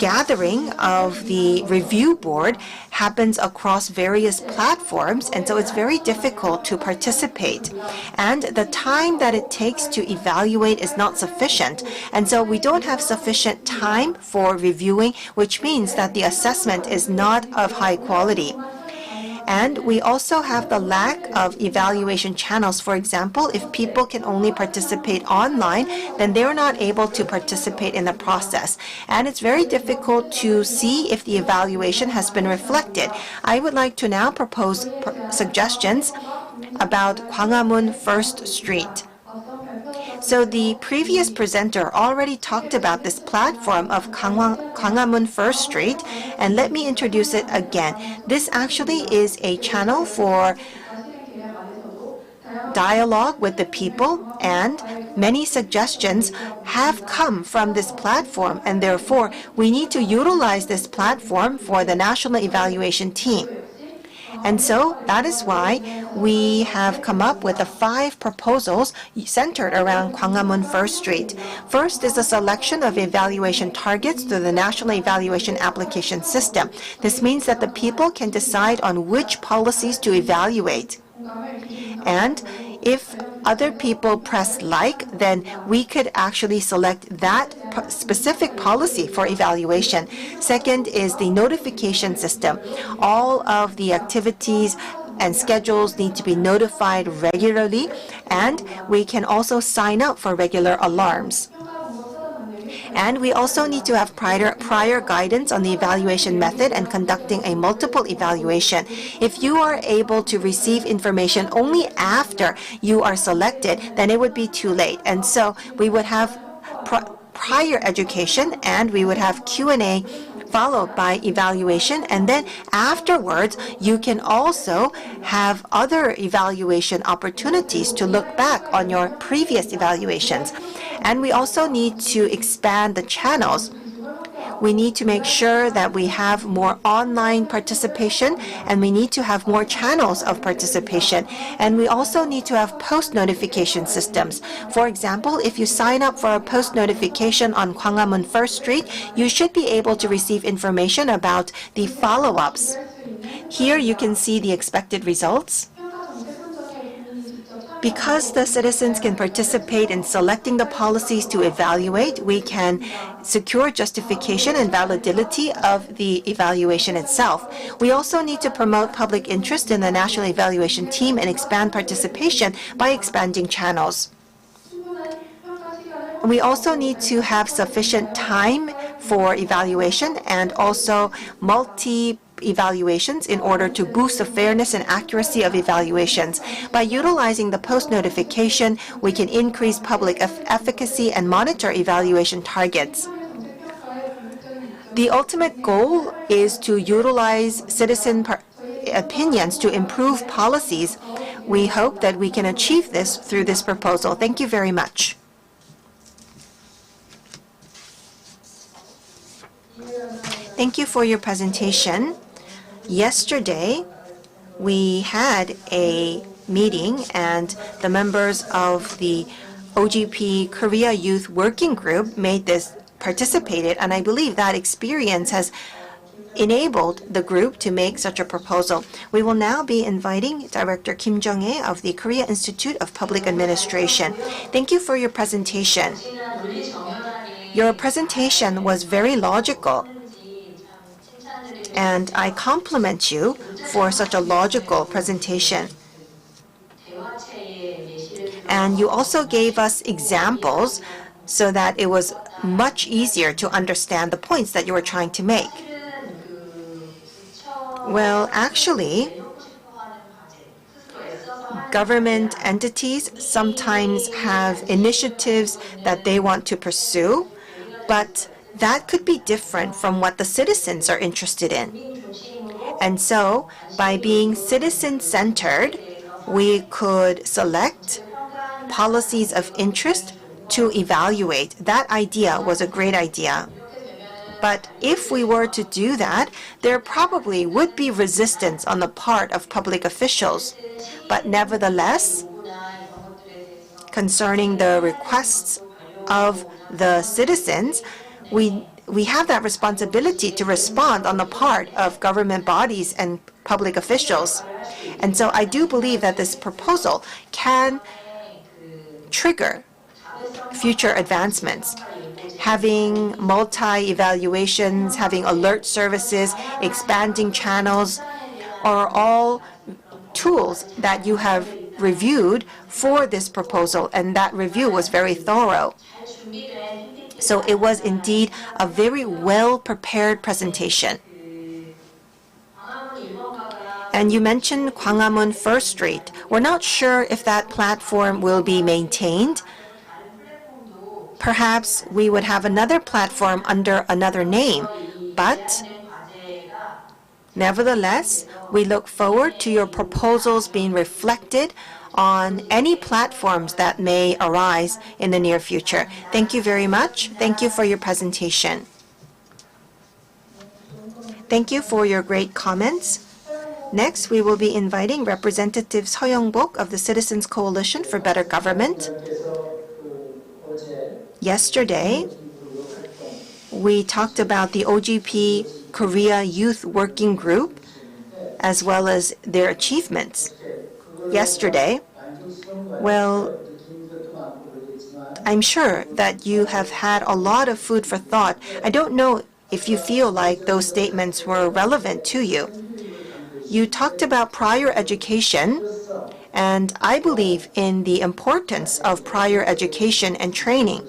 gathering of the review board happens across various platforms, and so it's very difficult to participate. And the time that it takes to evaluate is not sufficient, and so we don't have sufficient time for reviewing, which means that the assessment is not of high quality. And we also have the lack of evaluation channels. For example, if people can only participate online, then they're not able to participate in the process. And it's very difficult to see if the evaluation has been reflected. I would like to now propose suggestions about Gwanghwamun First Street. So the previous presenter already talked about this platform of Gwanghwamun First Street, and let me introduce it again. This actually is a channel for dialogue with the people, and many suggestions have come from this platform, and therefore we need to utilize this platform for the national evaluation team. And so that is why we have come up with the 5 proposals centered around Gwanghwamun First Street. First is a selection of evaluation targets through the National Evaluation Application System. This means that the people can decide on which policies to evaluate. And if other people press like, then we could actually select that specific policy for evaluation. Second is the notification system. All of the activities and schedules need to be notified regularly, and we can also sign up for regular alarms. And we also need to have prior guidance on the evaluation method and conducting a multiple evaluation. If you are able to receive information only after you are selected, then it would be too late. And so we would have prior education, and we would have Q&A followed by evaluation, and then afterwards you can also have other evaluation opportunities to look back on your previous evaluations. And we also need to expand the channels. We need to make sure that we have more online participation, and we need to have more channels of participation. And we also need to have post-notification systems. For example, if you sign up for a post notification on Gwanghwamun First Street, you should be able to receive information about the follow-ups. Here you can see the expected results. Because the citizens can participate in selecting the policies to evaluate, we can secure justification and validity of the evaluation itself. We also need to promote public interest in the national evaluation team and expand participation by expanding channels. We also need to have sufficient time for evaluation and also multi-evaluations in order to boost the fairness and accuracy of evaluations. By utilizing the post-notification, we can increase public efficacy and monitor evaluation targets. The ultimate goal is to utilize citizen opinions to improve policies. We hope that we can achieve this through this proposal. Thank you very much. Thank you for your presentation. Yesterday, we had a meeting, and the members of the OGP Korea Youth Working Group participated, and I believe that experience has enabled the group to make such a proposal. We will now be inviting Director Kim Jung-ae of the Korea Institute of Public Administration. Thank you for your presentation. Your presentation was very logical. and I compliment you for such a logical presentation. And you also gave us examples so that it was much easier to understand the points that you were trying to make. Well, actually, government entities sometimes have initiatives that they want to pursue, but that could be different from what the citizens are interested in. And so, by being citizen-centered, we could select policies of interest to evaluate. That idea was a great idea. But if we were to do that, there probably would be resistance on the part of public officials. But nevertheless, concerning the requests of the citizens, we have that responsibility to respond on the part of government bodies and public officials. And so I do believe that this proposal can trigger future advancements. Having multi-evaluations, having alert services, expanding channels are all tools that you have reviewed for this proposal, and that review was very thorough. So it was indeed a very well-prepared presentation. And you mentioned Gwanghwamun First Street. We're not sure if that platform will be maintained. Perhaps we would have another platform under another name, but nevertheless, we look forward to your proposals being reflected on any platforms that may arise in the near future. Thank you very much. Thank you for your presentation. Thank you for your great comments. Next, we will be inviting Representative Seo Young-bok of the Citizens Coalition for Better Government. Yesterday, we talked about the OGP Korea Youth Working Group as well as their achievements. Yesterday, well, I'm sure that you have had a lot of food for thought. I don't know if you feel like those statements were relevant to you. You talked about prior education, and I believe in the importance of prior education and training.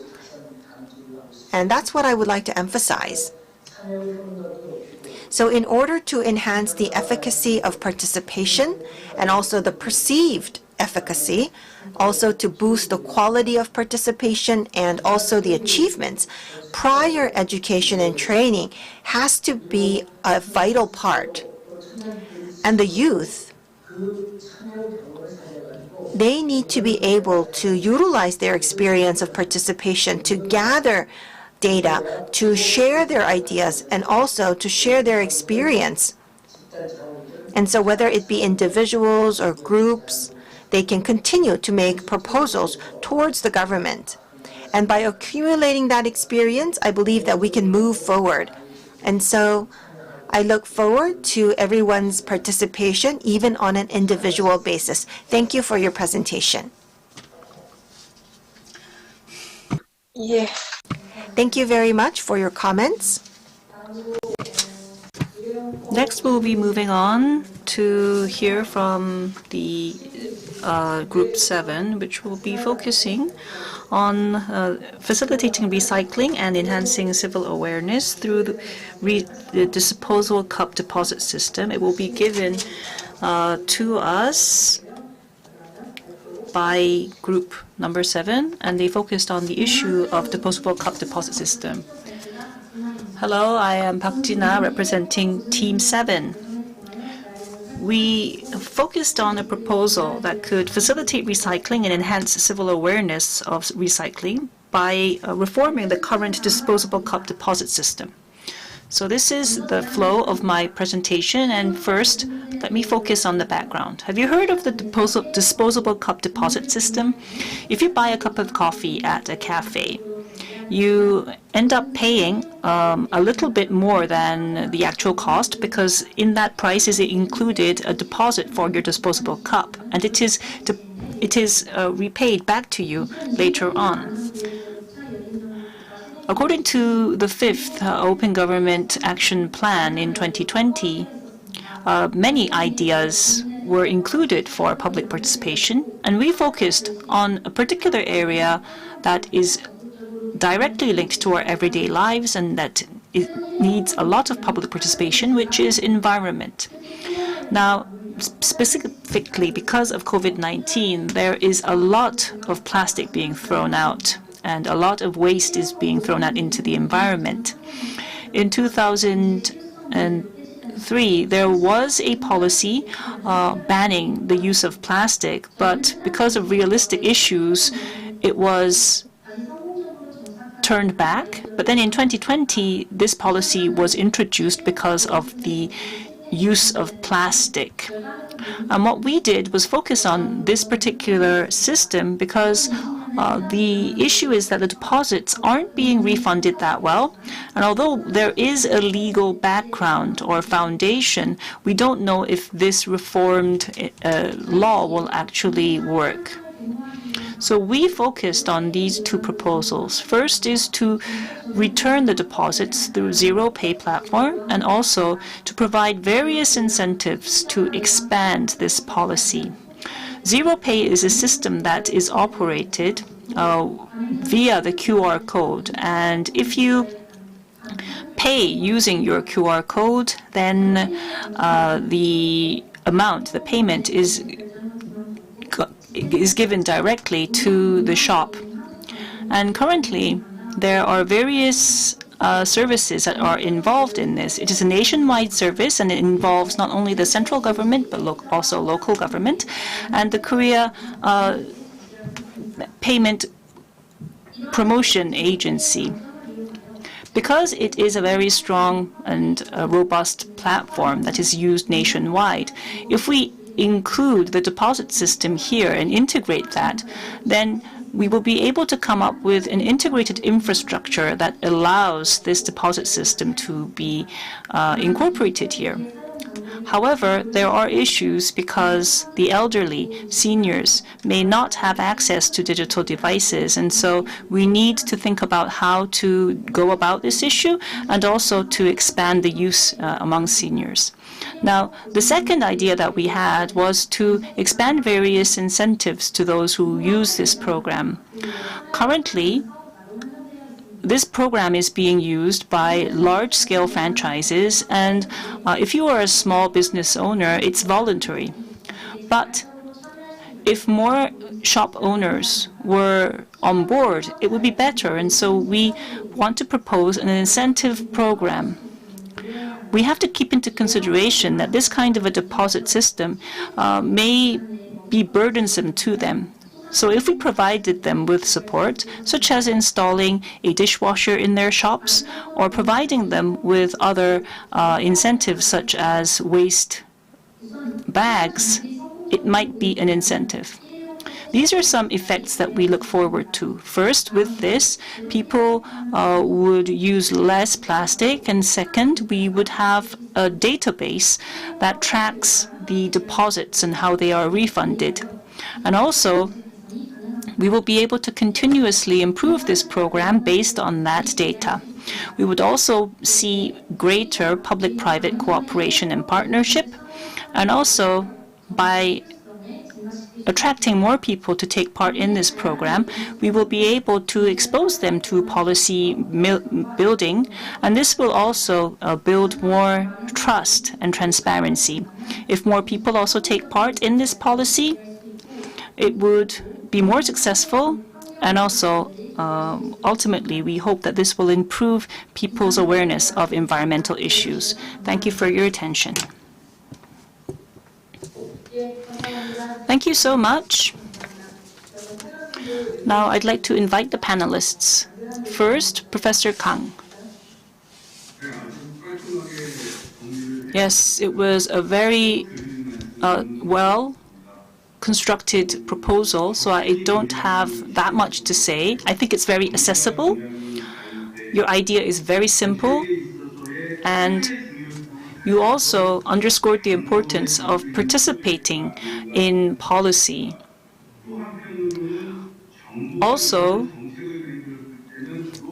And that's what I would like to emphasize. So in order to enhance the efficacy of participation and also the perceived efficacy, also to boost the quality of participation and also the achievements, prior education and training has to be a vital part. And the youth, they need to be able to utilize their experience of participation to gather data, to share their ideas, and also to share their experience. And so whether it be individuals or groups, they can continue to make proposals towards the government. And by accumulating that experience, I believe that we can move forward. And so I look forward to everyone's participation, even on an individual basis. Thank you for your presentation. Yes. Thank you very much for your comments. Next, we'll be moving on to hear from the Group 7, which will be focusing on facilitating recycling and enhancing civil awareness through the disposable cup deposit system. It will be given to us by Group number 7, and they focused on the issue of disposable cup deposit system. Hello, I am Park Jina representing Team 7. We focused on a proposal that could facilitate recycling and enhance civil awareness of recycling by reforming the current disposable cup deposit system. So this is the flow of my presentation, and first, let me focus on the background. Have you heard of the disposable cup deposit system? If you buy a cup of coffee at a cafe, you end up paying a little bit more than the actual cost, because in that price is included a deposit for your disposable cup, and it is repaid back to you later on. According to the fifth Open Government Action Plan in 2020, many ideas were included for public participation, and we focused on a particular area that is directly linked to our everyday lives and that it needs a lot of public participation, which is environment. Now, specifically because of COVID-19, there is a lot of plastic being thrown out and a lot of waste is being thrown out into the environment. In 2003, there was a policy banning the use of plastic, but because of realistic issues, it was turned back. But then in 2020, this policy was introduced because of the use of plastic. And what we did was focus on this particular system because the issue is that the deposits aren't being refunded that well. And although there is a legal background or foundation, we don't know if this reformed law will actually work. So we focused on these two proposals. First is to return the deposits through zero pay platform and also to provide various incentives to expand this policy. Zero pay is a system that is operated via the QR code, and if you pay using your QR code, then the amount, the payment is given directly to the shop. And currently, there are various services that are involved in this. It is a nationwide service, and it involves not only the central government, but also local government. And the Korea Payment Promotion Agency. Because it is a very strong and robust platform that is used nationwide, if we include the deposit system here and integrate that, then we will be able to come up with an integrated infrastructure that allows this deposit system to be incorporated here. However, there are issues because the elderly, seniors, may not have access to digital devices, and so we need to think about how to go about this issue and also to expand the use among seniors. Now, the second idea that we had was to expand various incentives to those who use this program. Currently, this program is being used by large-scale franchises, and if you are a small business owner, it's voluntary. But if more shop owners were on board, it would be better, and so we want to propose an incentive program. We have to keep into consideration that this kind of a deposit system may be burdensome to them. So if we provided them with support, such as installing a dishwasher in their shops or providing them with other incentives such as waste bags, it might be an incentive. These are some effects that we look forward to. First, with this, people would use less plastic, and second, we would have a database that tracks the deposits and how they are refunded. And also, we will be able to continuously improve this program based on that data. We would also see greater public-private cooperation and partnership, and also by attracting more people to take part in this program, we will be able to expose them to policy building, and this will also build more trust and transparency. If more people also take part in this policy, it would be more successful, and also ultimately we hope that this will improve people's awareness of environmental issues. Thank you for your attention. Thank you so much. Now I'd like to invite the panelists. First, Professor Kang. Yes, it was a very well-constructed proposal, so I don't have that much to say. I think it's very accessible. Your idea is very simple, and you also underscored the importance of participating in policy. Also,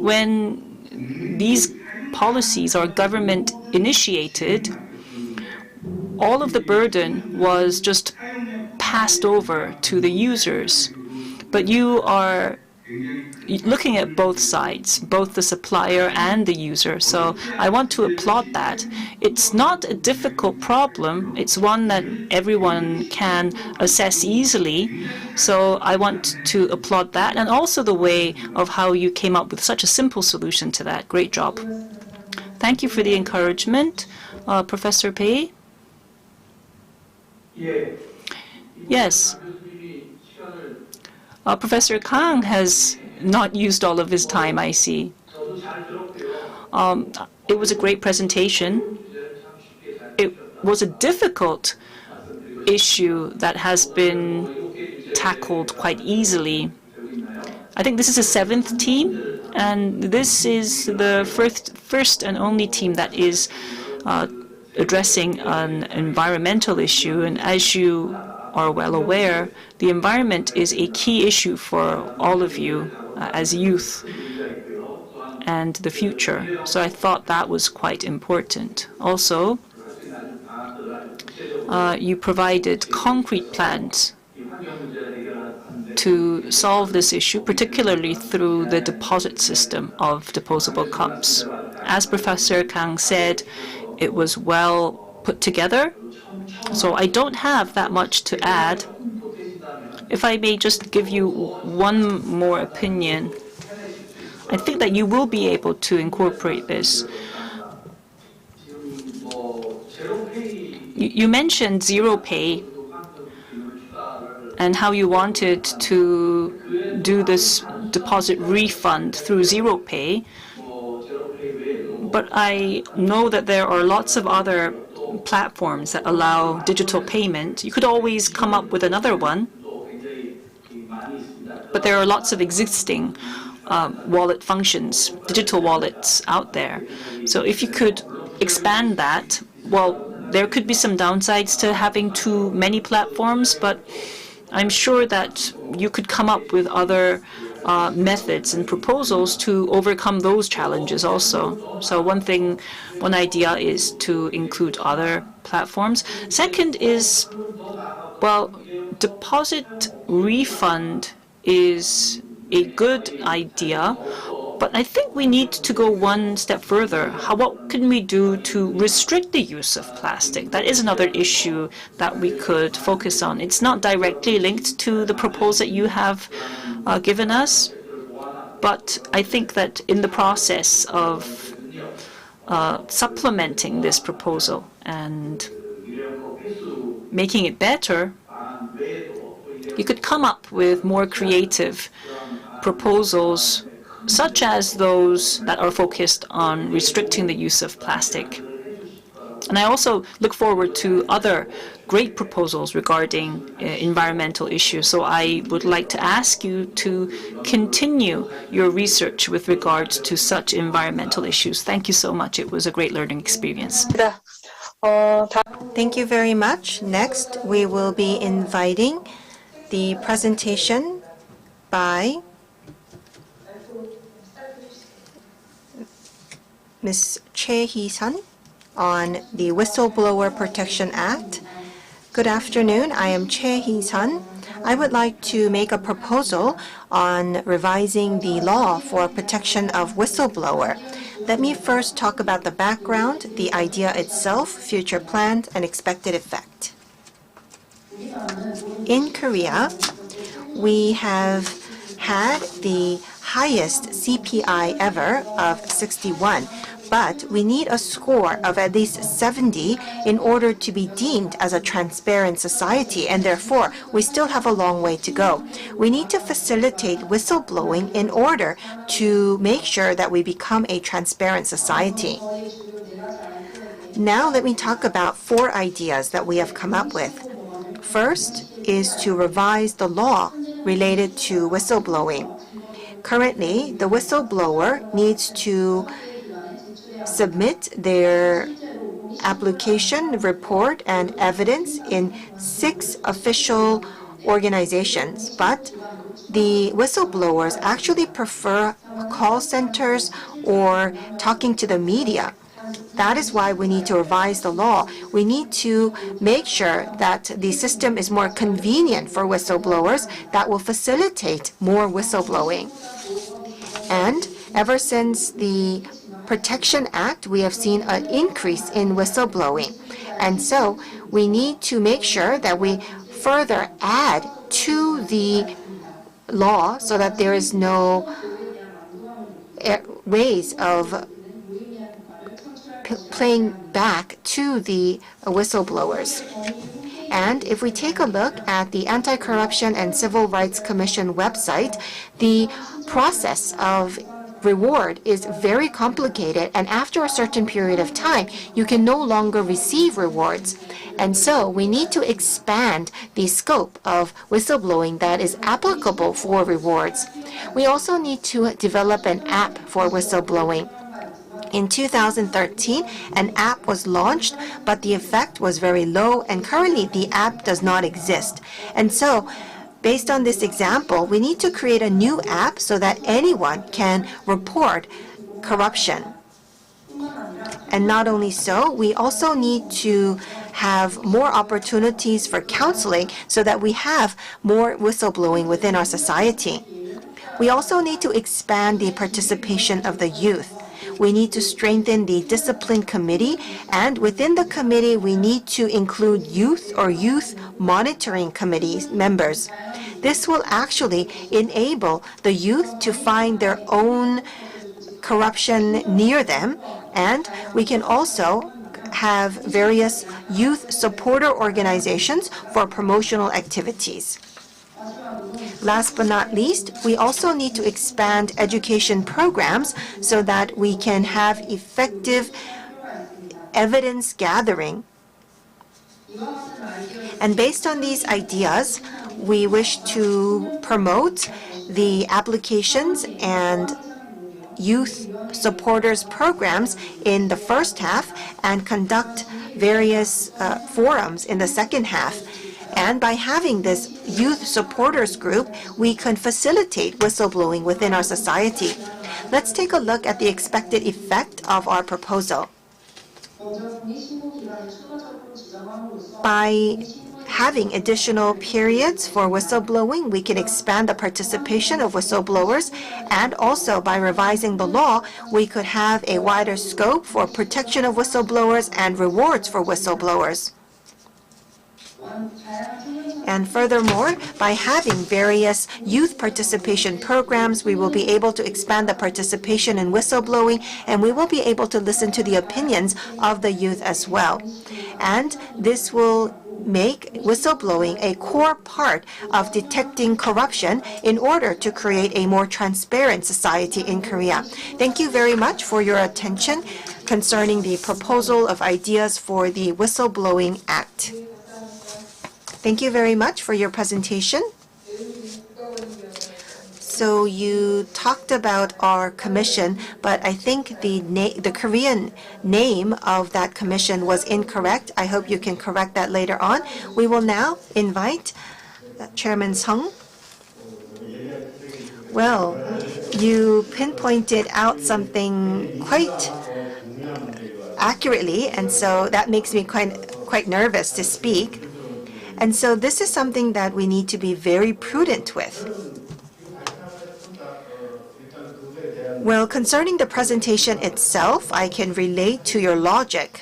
when these policies are government initiated, all of the burden was just passed over to the users. But you are looking at both sides, both the supplier and the user. So I want to applaud that. It's not a difficult problem. It's one that everyone can assess easily. So I want to applaud that, and also the way of how you came up with such a simple solution to that. Great job. Thank you for the encouragement. Professor Pei? Yes. Professor Kang has not used all of his time, I see. It was a great presentation. It was a difficult issue that has been tackled quite easily. I think this is the 7th team, and this is the first and only team that is addressing an environmental issue. And as you are well aware, the environment is a key issue for all of you as youth and the future. So I thought that was quite important. Also, you provided concrete plans to solve this issue, particularly through the deposit system of disposable cups. As Professor Kang said, it was well put together, so I don't have that much to add. If I may just give you one more opinion, I think that you will be able to incorporate this. You mentioned zero pay and how you wanted to do this deposit refund through zero pay. But I know that there are lots of other platforms that allow digital payment. You could always come up with another one. But there are lots of existing wallet functions, digital wallets out there. So if you could expand that, well, there could be some downsides to having too many platforms, but I'm sure that you could come up with other methods and proposals to overcome those challenges also. So one idea is to include other platforms. Second is, well, deposit refund is a good idea, but I think we need to go one step further. What can we do to restrict the use of plastic? That is another issue that we could focus on. It's not directly linked to the proposal that you have given us, but I think that in the process of supplementing this proposal and making it better, you could come up with more creative proposals, such as those that are focused on restricting the use of plastic. And I also look forward to other great proposals regarding environmental issues. So I would like to ask you to continue your research with regards to such environmental issues. Thank you so much. It was a great learning experience. Thank you very much. Next, we will be inviting the presentation by Ms. Choi Hee-sun on the Whistleblower Protection Act. Good afternoon. I am Choi Hee-sun. I would like to make a proposal on revising the law for protection of whistleblower. Let me first talk about the background, the idea itself, future plans, and expected effect. In Korea, we have had the highest CPI ever of 61. But we need a score of at least 70 in order to be deemed as a transparent society, and therefore we still have a long way to go. We need to facilitate whistleblowing in order to make sure that we become a transparent society. Now let me talk about 4 ideas that we have come up with. First is to revise the law related to whistleblowing. Currently, the whistleblower needs to submit their application, report, and evidence in 6 official organizations, but the whistleblowers actually prefer call centers or talking to the media. That is why we need to revise the law. We need to make sure that the system is more convenient for whistleblowers that will facilitate more whistleblowing. And ever since the Protection Act, we have seen an increase in whistleblowing. And so we need to make sure that we further add to the law so that there is no ways of playing back to the whistleblowers. And if we take a look at the Anti-Corruption and Civil Rights Commission website, the process of reward is very complicated, and after a certain period of time, you can no longer receive rewards. And so we need to expand the scope of whistleblowing that is applicable for rewards. We also need to develop an app for whistleblowing. In 2013, an app was launched, but the effect was very low, and currently the app does not exist. And so, based on this example, we need to create a new app so that anyone can report corruption. And not only so, we also need to have more opportunities for counseling so that we have more whistleblowing within our society. We also need to expand the participation of the youth. We need to strengthen the discipline committee, and within the committee, we need to include youth or youth monitoring committee members. This will actually enable the youth to find their own corruption near them, and we can also have various youth supporter organizations for promotional activities. Last but not least, we also need to expand education programs so that we can have effective evidence gathering. And based on these ideas, we wish to promote the applications and youth supporters programs in the first half and conduct various forums in the second half. And by having this youth supporters group, we can facilitate whistleblowing within our society. Let's take a look at the expected effect of our proposal. By having additional periods for whistleblowing, we can expand the participation of whistleblowers, and also by revising the law, we could have a wider scope for protection of whistleblowers and rewards for whistleblowers. And furthermore, by having various youth participation programs, we will be able to expand the participation in whistleblowing, and we will be able to listen to the opinions of the youth as well. And this will make whistleblowing a core part of detecting corruption in order to create a more transparent society in Korea. Thank you very much for your attention concerning the proposal of ideas for the Whistleblowing Act. Thank you very much for your presentation. So you talked about our commission, but I think the Korean name of that commission was incorrect. I hope you can correct that later on. We will now invite Chairman Sung. Well, you pinpointed out something quite accurately, and so that makes me quite nervous to speak. And so this is something that we need to be very prudent with. Well, concerning the presentation itself, I can relate to your logic.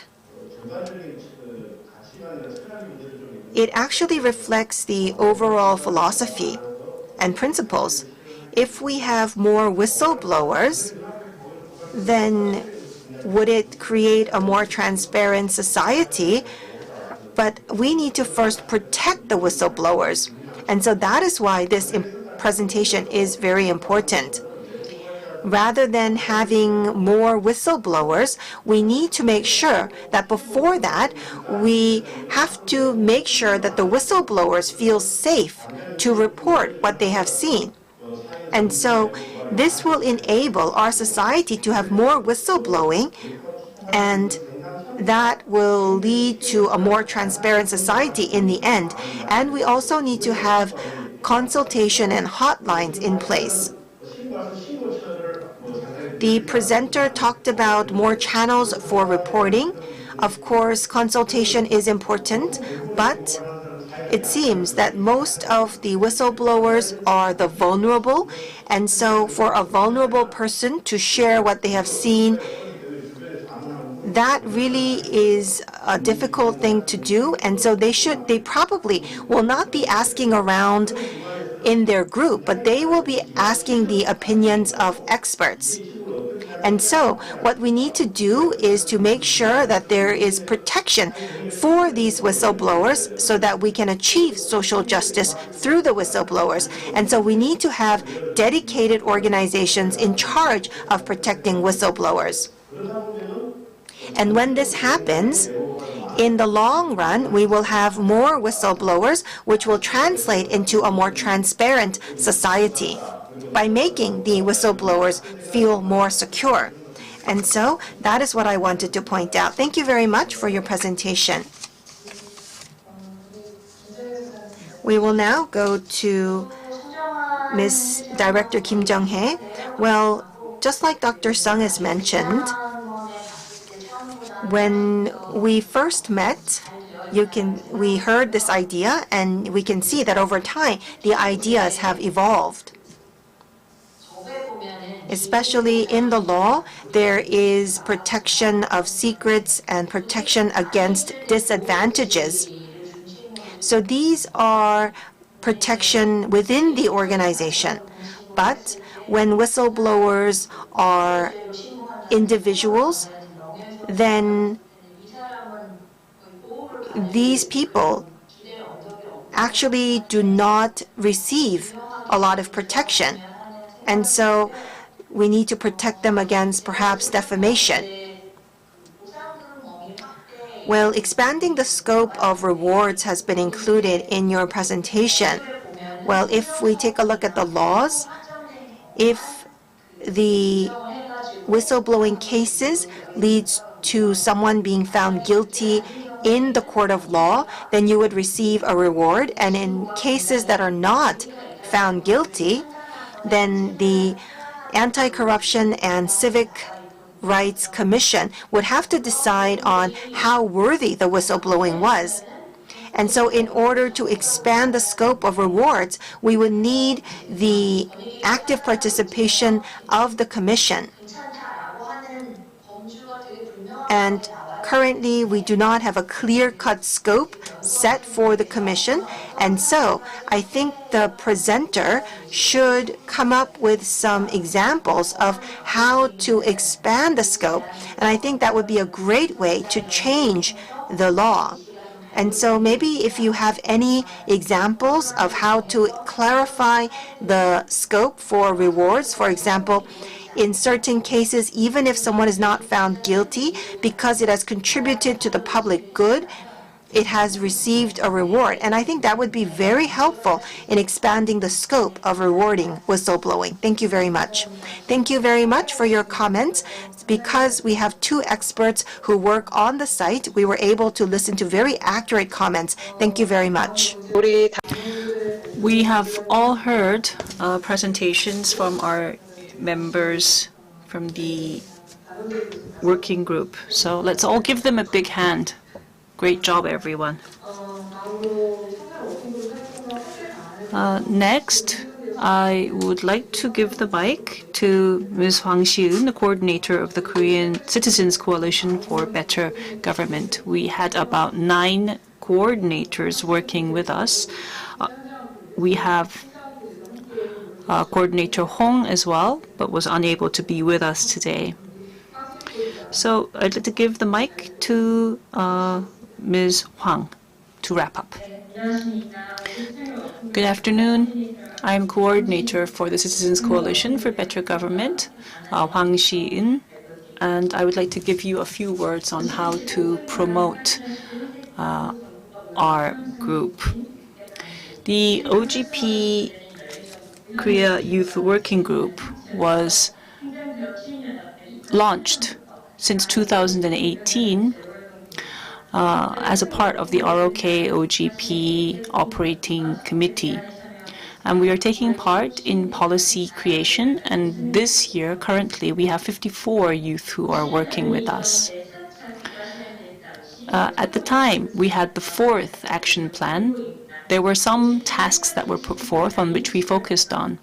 It actually reflects the overall philosophy and principles. If we have more whistleblowers, then would it create a more transparent society? But we need to first protect the whistleblowers. And so that is why this presentation is very important. Rather than having more whistleblowers, we need to make sure that before that, we have to make sure that the whistleblowers feel safe to report what they have seen. And so this will enable our society to have more whistleblowing, and that will lead to a more transparent society in the end. And we also need to have consultation and hotlines in place. The presenter talked about more channels for reporting. Of course, consultation is important, but it seems that most of the whistleblowers are the vulnerable, and so for a vulnerable person to share what they have seen, that really is a difficult thing to do, and so they probably will not be asking around in their group, but they will be asking the opinions of experts. And so what we need to do is to make sure that there is protection for these whistleblowers so that we can achieve social justice through the whistleblowers. And so we need to have dedicated organizations in charge of protecting whistleblowers. And when this happens, in the long run, we will have more whistleblowers, which will translate into a more transparent society by making the whistleblowers feel more secure. And so that is what I wanted to point out. Thank you very much for your presentation. We will now go to Ms. Director Kim Jung-hae. Well, just like Dr. Sung has mentioned, when we first met, we heard this idea, and we can see that over time, the ideas have evolved. Especially in the law, there is protection of secrets and protection against disadvantages. So these are protection within the organization. But when whistleblowers are individuals, then these people actually do not receive a lot of protection. And so we need to protect them against perhaps defamation. Well, expanding the scope of rewards has been included in your presentation. Well, if we take a look at the laws, if the whistleblowing cases leads to someone being found guilty in the court of law, then you would receive a reward. And in cases that are not found guilty, then the Anti-Corruption and Civic Rights Commission would have to decide on how worthy the whistleblowing was. And so in order to expand the scope of rewards, we would need the active participation of the Commission. And currently, we do not have a clear-cut scope set for the Commission. And so I think the presenter should come up with some examples of how to expand the scope. And I think that would be a great way to change the law. And so maybe if you have any examples of how to clarify the scope for rewards, for example, in certain cases, even if someone is not found guilty, because it has contributed to the public good, it has received a reward. And I think that would be very helpful in expanding the scope of rewarding whistleblowing. Thank you very much. Thank you very much for your comments. Because we have two experts who work on the site, we were able to listen to very accurate comments. Thank you very much. We have all heard presentations from our members from the working group. So let's all give them a big hand. Great job, everyone. Next, I would like to give the mic to Ms. Hwang Si-eun, the coordinator of the Korean Citizens Coalition for Better Government. We had about 9 coordinators working with us. We have Coordinator Hong as well, but was unable to be with us today. So I'd like to give the mic to Ms. Hwang to wrap up. Good afternoon. I'm coordinator for the Citizens Coalition for Better Government, Hwang Si-eun, and I would like to give you a few words on how to promote our group. The OGP Korea Youth Working Group was launched since 2018 as a part of the ROK OGP Operating Committee. And we are taking part in policy creation. And this year, currently, we have 54 youth who are working with us. At the time, we had the fourth action plan. There were some tasks that were put forth on which we focused on,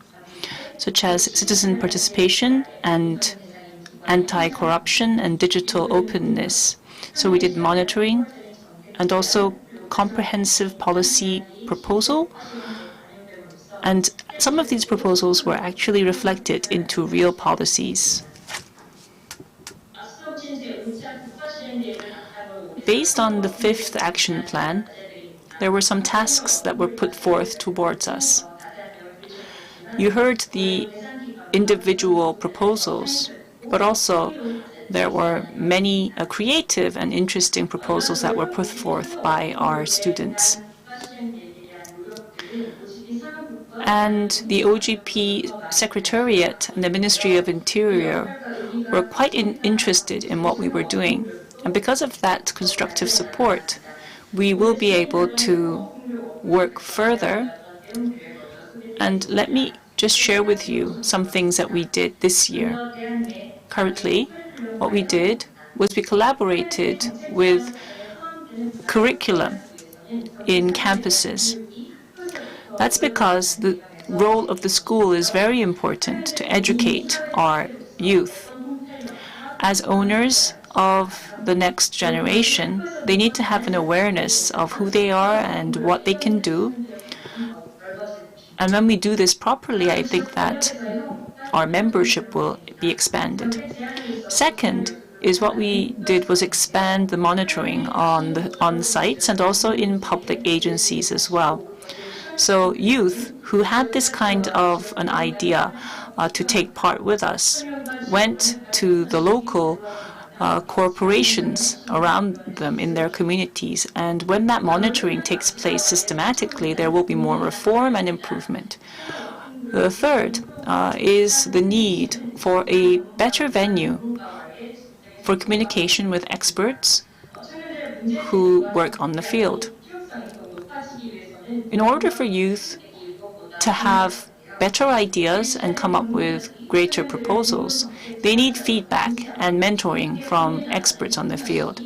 such as citizen participation and anti-corruption and digital openness. So we did monitoring and also comprehensive policy proposal. And some of these proposals were actually reflected into real policies. Based on the fifth action plan, there were some tasks that were put forth towards us. You heard the individual proposals, but also there were many creative and interesting proposals that were put forth by our students. And the OGP Secretariat and the Ministry of Interior were quite interested in what we were doing. And because of that constructive support, we will be able to work further. And let me just share with you some things that we did this year. Currently, what we did was we collaborated with curriculum in campuses. That's because the role of the school is very important to educate our youth. As owners of the next generation, they need to have an awareness of who they are and what they can do. And when we do this properly, I think that our membership will be expanded. Second is what we did was expand the monitoring on sites and also in public agencies as well. So youth who had this kind of an idea to take part with us went to the local corporations around them in their communities. And when that monitoring takes place systematically, there will be more reform and improvement. The third is the need for a better venue for communication with experts who work on the field. In order for youth to have better ideas and come up with greater proposals, they need feedback and mentoring from experts on the field.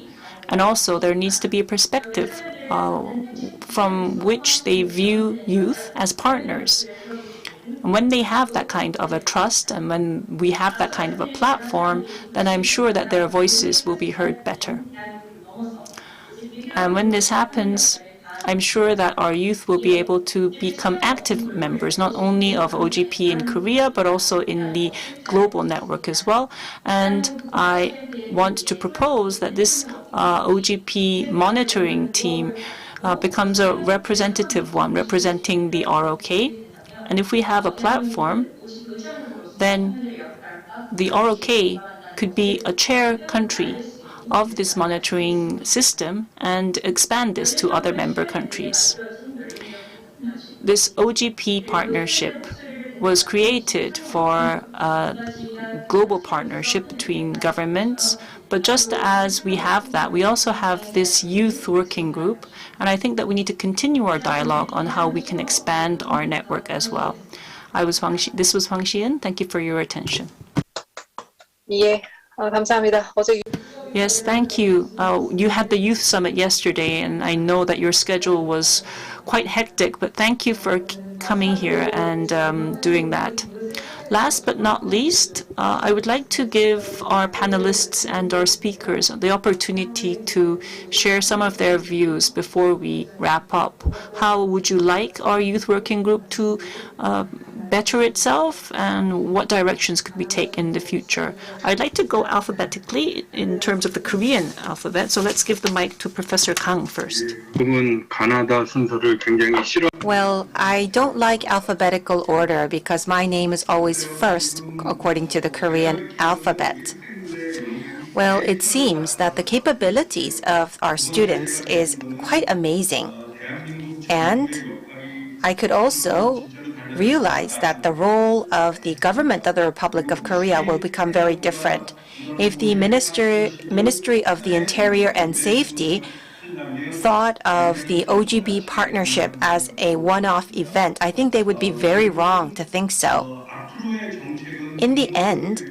And also there needs to be a perspective from which they view youth as partners. And when they have that kind of a trust and when we have that kind of a platform, then I'm sure that their voices will be heard better. And when this happens, I'm sure that our youth will be able to become active members, not only of OGP in Korea, but also in the global network as well. And I want to propose that this OGP monitoring team becomes a representative one, representing the ROK. And if we have a platform, then the ROK could be a chair country of this monitoring system and expand this to other member countries. This OGP partnership was created for a global partnership between governments, but just as we have that, we also have this youth working group, and I think that we need to continue our dialogue on how we can expand our network as well. This was Hwang Shi-eun. Thank you for your attention. 예, 감사합니다. Yes, thank you. You had the Youth Summit yesterday, and I know that your schedule was quite hectic, but thank you for coming here and doing that. Last but not least, I would like to give our panelists and our speakers the opportunity to share some of their views before we wrap up. How would you like our youth working group to better itself, and what directions could we take in the future? I'd like to go alphabetically in terms of the Korean alphabet, so let's give the mic to Professor Kang first. Well, I don't like alphabetical order because my name is always first according to the Korean alphabet. Well, it seems that the capabilities of our students is quite amazing. And I could also realize that the role of the government of the Republic of Korea will become very different. If the Ministry of the Interior and Safety thought of the OGP partnership as a one-off event. I think they would be very wrong to think so. In the end,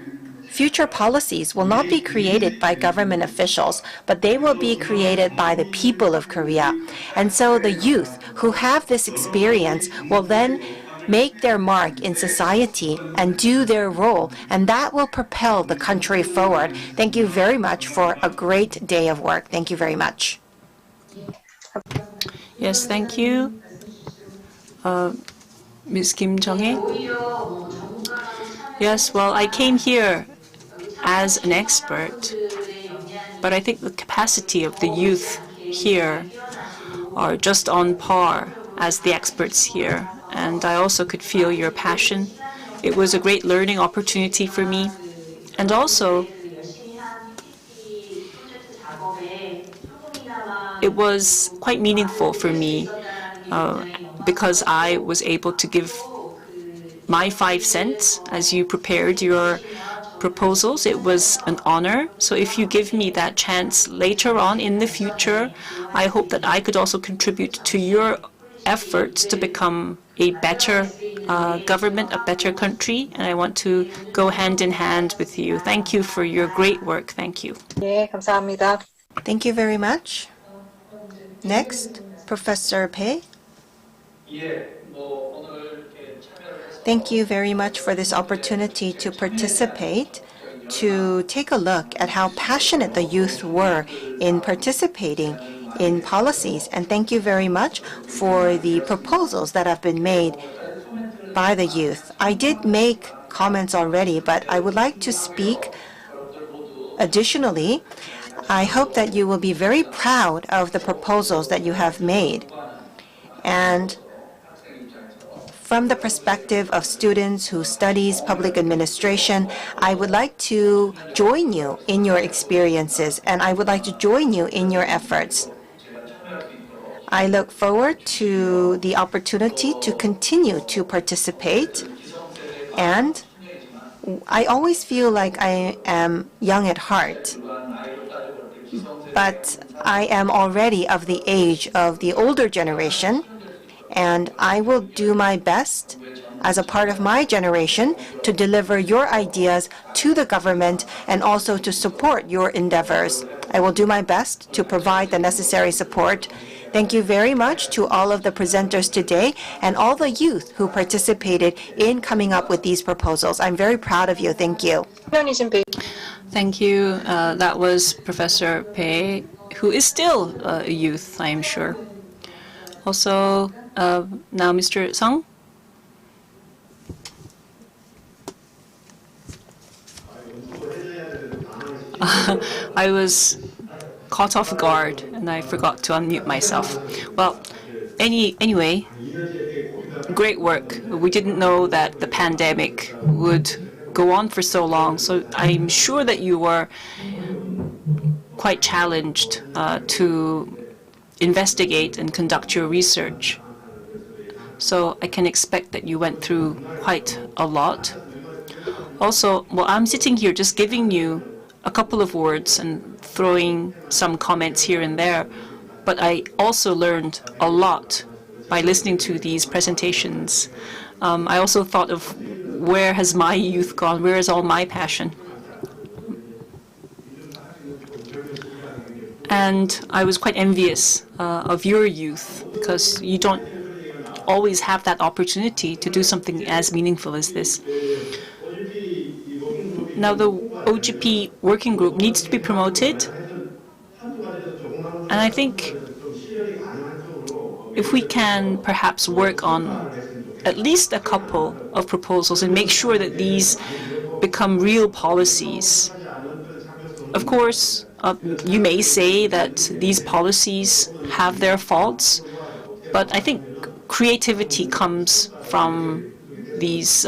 future policies will not be created by government officials, but they will be created by the people of Korea. And so the youth who have this experience will then make their mark in society and do their role, and that will propel the country forward. Thank you very much for a great day of work. Thank you very much. Yes, thank you. Ms. Kim Jong-hee. Yes, well, I came here as an expert, but I think the capacity of the youth here are just on par as the experts here, and I also could feel your passion. It was a great learning opportunity for me, and also it was quite meaningful for me because I was able to give my 5 cents as you prepared your proposals. It was an honor. So if you give me that chance later on in the future, I hope that I could also contribute to your efforts to become a better government, a better country, and I want to go hand in hand with you. Thank you for your great work. Thank you. 예, 감사합니다. Thank you very much. Next, Professor Pei. Thank you very much for this opportunity to participate, to take a look at how passionate the youth were in participating in policies. And thank you very much for the proposals that have been made by the youth. I did make comments already, but I would like to speak additionally. I hope that you will be very proud of the proposals that you have made. And from the perspective of students who studies public administration, I would like to join you in your experiences, and I would like to join you in your efforts. I look forward to the opportunity to continue to participate, and I always feel like I am young at heart, but I am already of the age of the older generation, and I will do my best as a part of my generation to deliver your ideas to the government and also to support your endeavors. I will do my best to provide the necessary support. Thank you very much to all of the presenters today and all the youth who participated in coming up with these proposals. I'm very proud of you. Thank you. Thank you. That was Professor Pei, who is still a youth, I am sure. Also, now Mr. Sung. I was caught off guard and I forgot to unmute myself. Well, anyway, great work. We didn't know that the pandemic would go on for so long, so I'm sure that you were quite challenged to investigate and conduct your research. So I can expect that you went through quite a lot. Also, well, I'm sitting here just giving you a couple of words and throwing some comments here and there, but I also learned a lot by listening to these presentations. I also thought of where has my youth gone, where is all my passion? And I was quite envious of your youth because you don't always have that opportunity to do something as meaningful as this. Now the OGP working group needs to be promoted, and I think if we can perhaps work on at least a couple of proposals and make sure that these become real policies. Of course, you may say that these policies have their faults, but I think creativity comes from these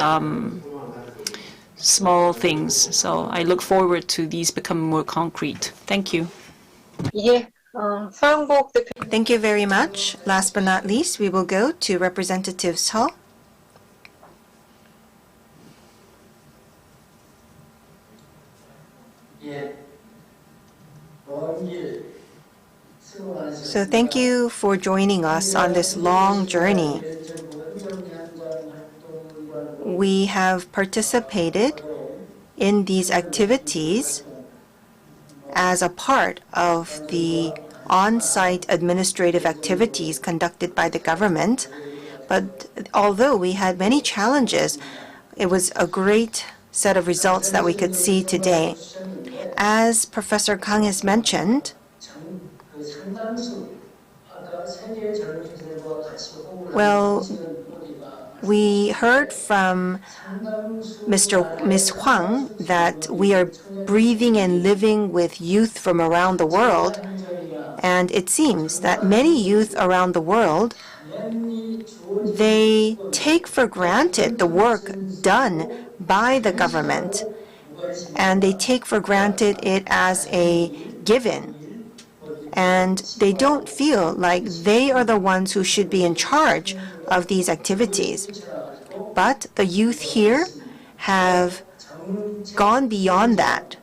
small things. So I look forward to these becoming more concrete. Thank you. Thank you very much. Last but not least, we will go to Representative Seoul. So thank you for joining us on this long journey. We have participated in these activities as a part of the on-site administrative activities conducted by the government. But although we had many challenges, it was a great set of results that we could see today. As Professor Kang has mentioned, well, we heard from Ms. Huang that we are breathing and living with youth from around the world, and it seems that many youth around the world, they take for granted the work done by the government, and they take for granted it as a given. And they don't feel like they are the ones who should be in charge of these activities. But the youth here have gone beyond that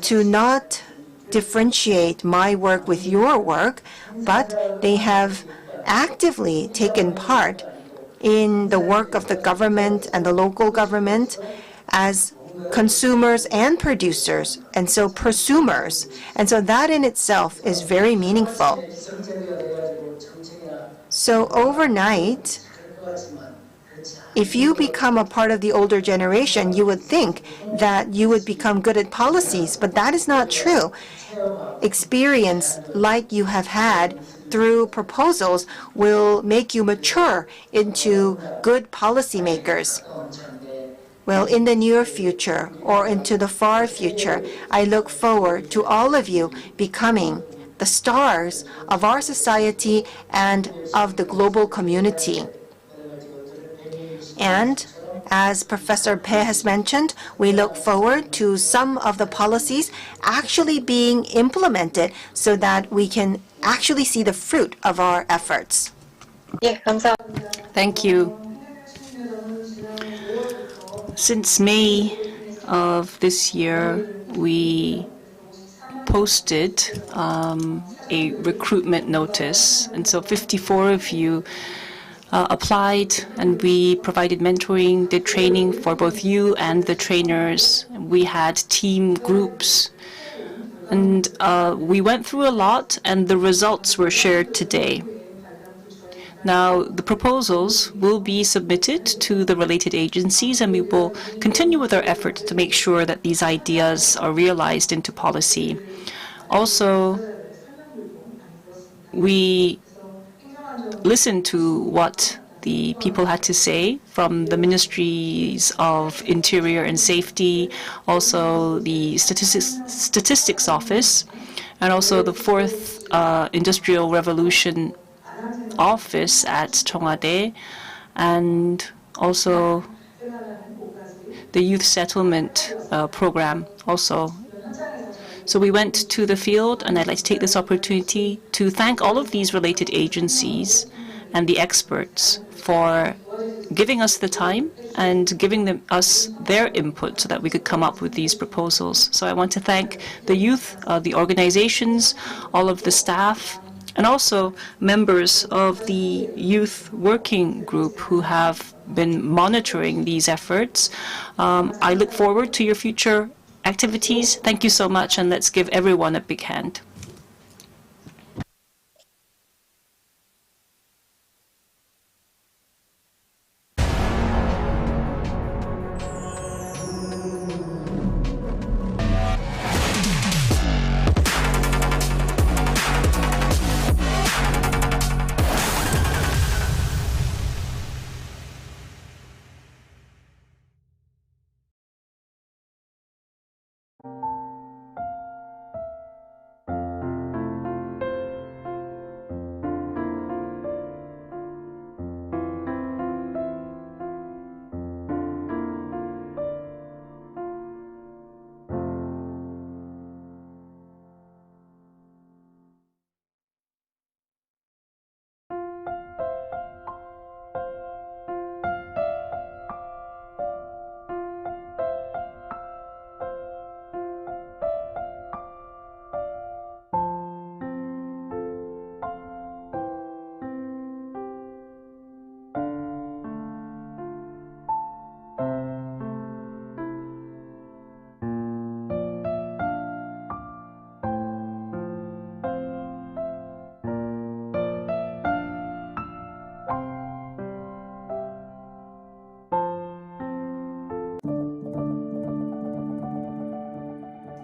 to not differentiate my work with your work, but they have actively taken part in the work of the government and the local government as consumers and producers, and so prosumers. And so that in itself is very meaningful. So overnight, if you become a part of the older generation, you would think that you would become good at policies, but that is not true. Experience like you have had through proposals will make you mature into good policymakers. Well, in the near future or into the far future, I look forward to all of you becoming the stars of our society and of the global community. And as Professor Pe has mentioned, we look forward to some of the policies actually being implemented so that we can actually see the fruit of our efforts. Thank you. Since May of this year, we posted a recruitment notice, and so 54 of you applied, and we provided mentoring, did training for both you and the trainers. We had team groups, and we went through a lot, and the results were shared today. Now, the proposals will be submitted to the related agencies, and we will continue with our efforts to make sure that these ideas are realized into policy. Also, we listened to what the people had to say from the Ministries of Interior and Safety, also the Statistics Office, and also the Fourth Industrial Revolution Office at Cheongwade, and also the Youth Settlement Program also. So we went to the field, and I'd like to take this opportunity to thank all of these related agencies and the experts for giving us the time and giving us their input so that we could come up with these proposals. So I want to thank the youth, the organizations, all of the staff, and also members of the youth working group who have been monitoring these efforts. I look forward to your future activities. Thank you so much, and let's give everyone a big hand.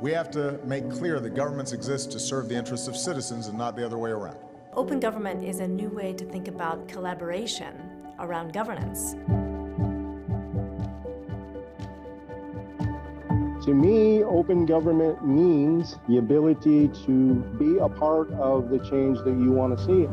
We have to make clear that governments exist to serve the interests of citizens and not the other way around. Open government is a new way to think about collaboration around governance. To me, open government means the ability to be a part of the change that you want to see.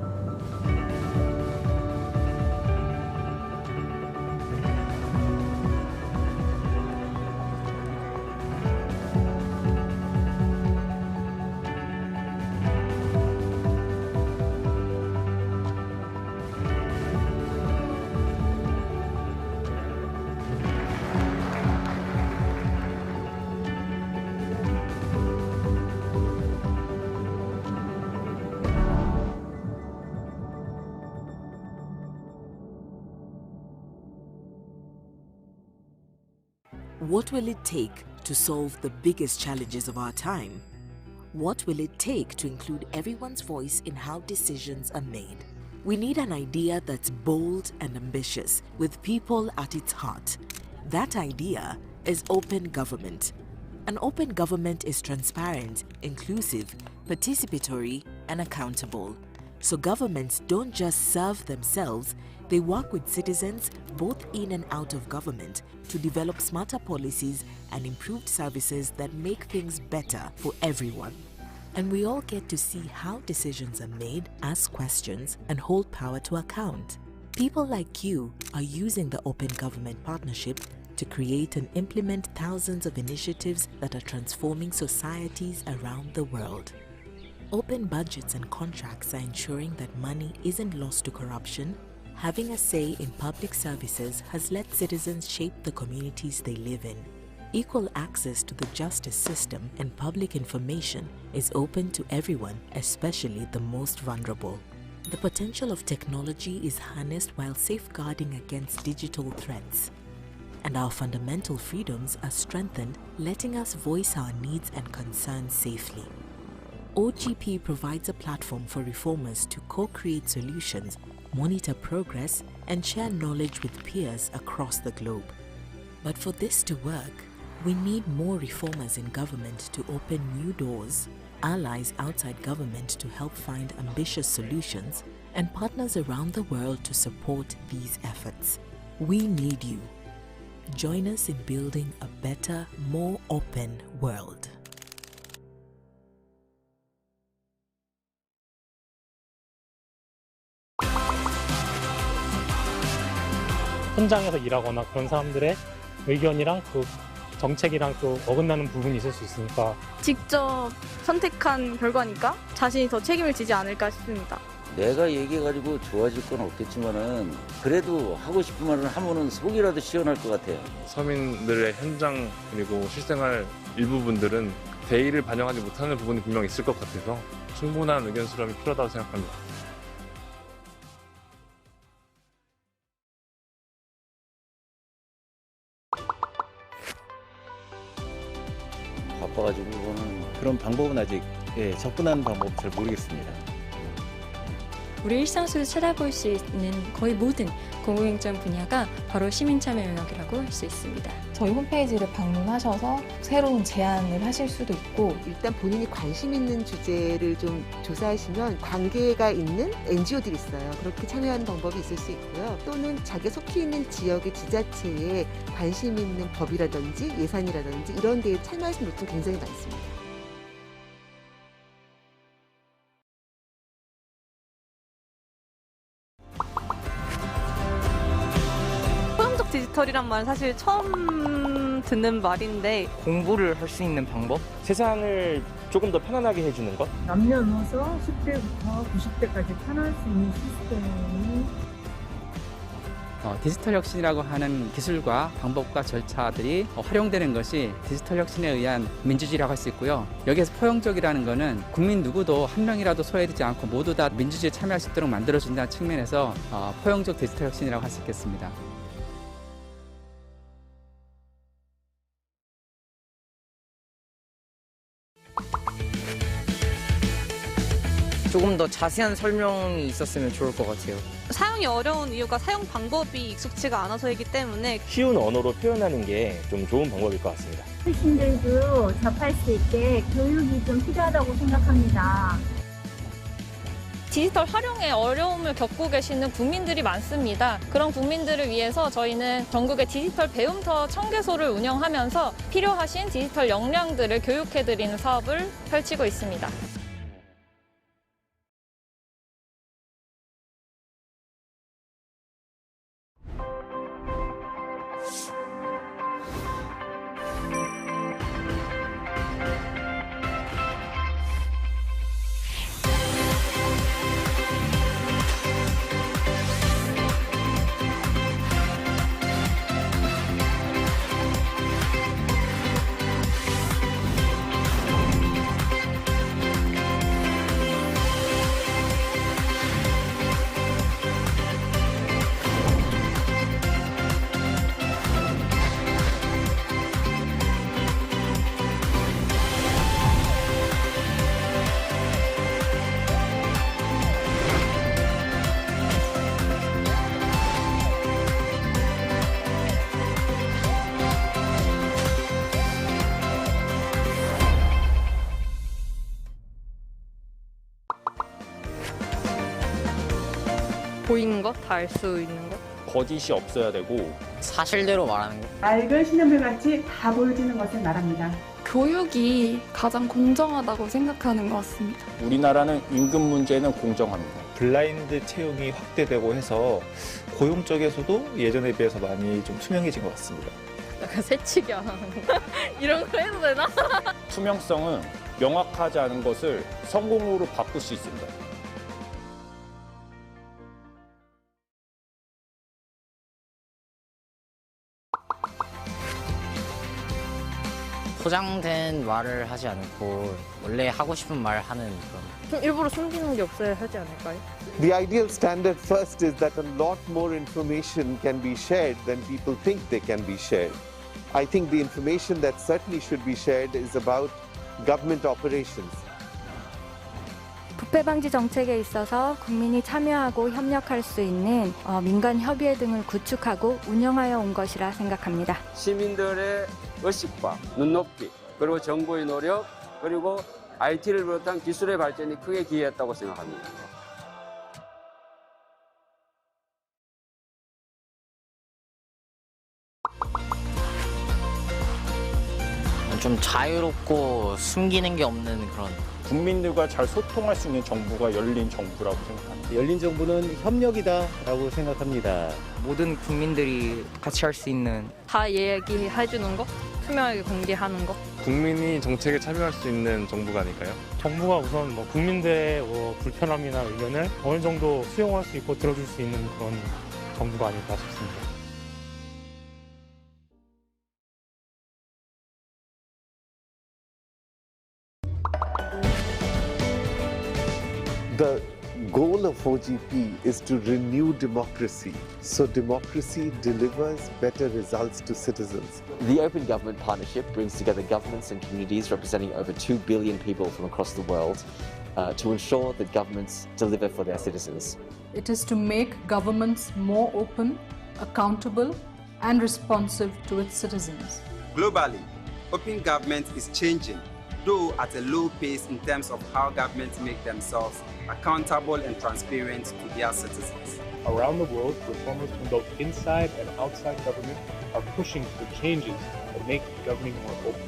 What will it take to solve the biggest challenges of our time? What will it take to include everyone's voice in how decisions are made? We need an idea that's bold and ambitious, with people at its heart. That idea is open government. An open government is transparent, inclusive, participatory, and accountable. So governments don't just serve themselves, they work with citizens both in and out of government to develop smarter policies and improved services that make things better for everyone. And we all get to see how decisions are made, ask questions, and hold power to account. People like you are using the Open Government Partnership to create and implement thousands of initiatives that are transforming societies around the world. Open budgets and contracts are ensuring that money isn't lost to corruption. Having a say in public services has let citizens shape the communities they live in. Equal access to the justice system and public information is open to everyone, especially the most vulnerable. The potential of technology is harnessed while safeguarding against digital threats. And our fundamental freedoms are strengthened, letting us voice our needs and concerns safely. OGP provides a platform for reformers to co-create solutions, monitor progress, and share knowledge with peers across the globe. But for this to work, we need more reformers in government to open new doors, allies outside government to help find ambitious solutions, and partners around the world to support these efforts. We need you. Join us in building a better, more open world. 현장에서 일하거나 그런 사람들의 의견이랑 그 정책이랑 또 어긋나는 부분이 있을 수 있으니까 직접 선택한 결과니까 자신이 더 책임을 지지 않을까 싶습니다. 내가 얘기해가지고 좋아질 건 없겠지만은 그래도 하고 싶은 말을 하면은 속이라도 시원할 것 같아요. 서민들의 현장 그리고 실생활 일부분들은 대의를 반영하지 못하는 부분이 분명히 있을 것 같아서 충분한 의견 수렴이 필요하다고 생각합니다. 바빠가지고 이거는 그런 방법은 아직 접근하는 방법 잘 모르겠습니다. 우리 일상 속에서 찾아볼 수 있는 거의 모든 공공행정 분야가 바로 시민참여 영역이라고 할 수 있습니다. 저희 홈페이지를 방문하셔서 새로운 제안을 하실 수도 있고 일단 본인이 관심 있는 주제를 좀 조사하시면 관계가 있는 NGO들이 있어요. 그렇게 참여하는 방법이 있을 수 있고요. 또는 자기 속해 있는 지역의 지자체에 관심 있는 법이라든지 예산이라든지 이런 데에 참여하시는 분들 굉장히 많습니다. 포용적 디지털이란 말 사실 처음 듣는 말인데 공부를 할 수 있는 방법? 세상을 조금 더 편안하게 해주는 것? 남녀노소 10대부터 90대까지 편할 수 있는 시스템이 디지털 혁신이라고 하는 기술과 방법과 절차들이 활용되는 것이 디지털 혁신에 의한 민주주의라고 할 수 있고요. 여기에서 포용적이라는 것은 국민 누구도 한 명이라도 소외되지 않고 모두 다 민주주의에 참여할 수 있도록 만들어준다는 측면에서 포용적 디지털 혁신이라고 할 수 있겠습니다. 조금 더 자세한 설명이 있었으면 좋을 것 같아요. 사용이 어려운 이유가 사용 방법이 익숙치가 않아서이기 때문에 쉬운 언어로 표현하는 게 좀 좋은 방법일 것 같습니다. 어르신들도 접할 수 있게 교육이 좀 필요하다고 생각합니다. 디지털 활용에 어려움을 겪고 계시는 국민들이 많습니다. 그런 국민들을 위해서 저희는 전국의 디지털 배움터 1000개소를 운영하면서 필요하신 디지털 역량들을 교육해드리는 사업을 펼치고 있습니다. 보이는 것, 다 알 수 있는 것. 거짓이 없어야 되고 사실대로 말하는 거. 맑은 신현물 같이 다 보여지는 것을 말합니다. 교육이 가장 공정하다고 생각하는 것 같습니다. 우리나라는 임금 문제는 공정합니다. 블라인드 채용이 확대되고 해서 고용 쪽에서도 예전에 비해서 많이 좀 투명해진 것 같습니다. 약간 새치기 안 하는 거. 이런 거 해도 되나? 투명성은 명확하지 않은 것을 성공으로 바꿀 수 있습니다. 포장된 말을 하지 않고 원래 하고 싶은 말 하는 그런. 좀 일부러 숨기는 게 없어야 하지 않을까요? The ideal standard first is that a lot more information can be shared than people think they can be shared. I think the information that certainly should be shared is about government operations. 부패 방지 정책에 있어서 국민이 참여하고 협력할 수 있는 민간 협의회 등을 구축하고 운영하여 온 것이라 생각합니다. 시민들의 의식과 눈높이, 그리고 정부의 노력, 그리고 IT를 비롯한 기술의 발전이 크게 기여했다고 생각합니다. 좀 자유롭고 숨기는 게 없는 그런. 국민들과 잘 소통할 수 있는 정부가 열린 정부라고 생각합니다. 열린 정부는 협력이다라고 생각합니다. 모든 국민들이 같이 할 수 있는. 다 얘기해주는 거, 투명하게 공개하는 거. 국민이 정책에 참여할 수 있는 정부가 아닐까요? 정부가 우선 국민들의 불편함이나 의견을 어느 정도 수용할 수 있고 들어줄 수 있는 그런 정부가 아닐까 싶습니다. The goal of OGP is to renew democracy, so democracy delivers better results to citizens. The Open Government Partnership brings together governments and communities representing over 2 billion people from across the world to ensure that governments deliver for their citizens. It is to make governments more open, accountable, and responsive to its citizens. Globally, open government is changing, though at a low pace in terms of how governments make themselves accountable and transparent to their citizens. Around the world, reformers from both inside and outside government are pushing for changes that make governing more open.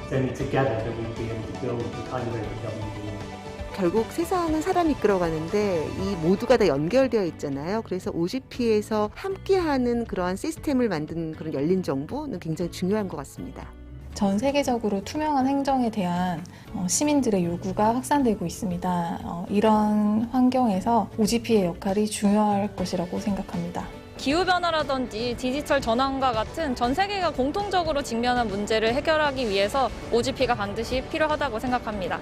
Then together, that we'll be able to build the kind of government we want. 결국 세상은 사람이 이끌어가는데 이 모두가 다 연결되어 있잖아요. 그래서 OGP에서 함께하는 그러한 시스템을 만든 그런 열린 정부는 굉장히 중요한 것 같습니다. 전 세계적으로 투명한 행정에 대한 시민들의 요구가 확산되고 있습니다. 이런 환경에서 OGP의 역할이 중요할 것이라고 생각합니다. 기후변화라든지 디지털 전환과 같은 전 세계가 공통적으로 직면한 문제를 해결하기 위해서 OGP가 반드시 필요하다고 생각합니다.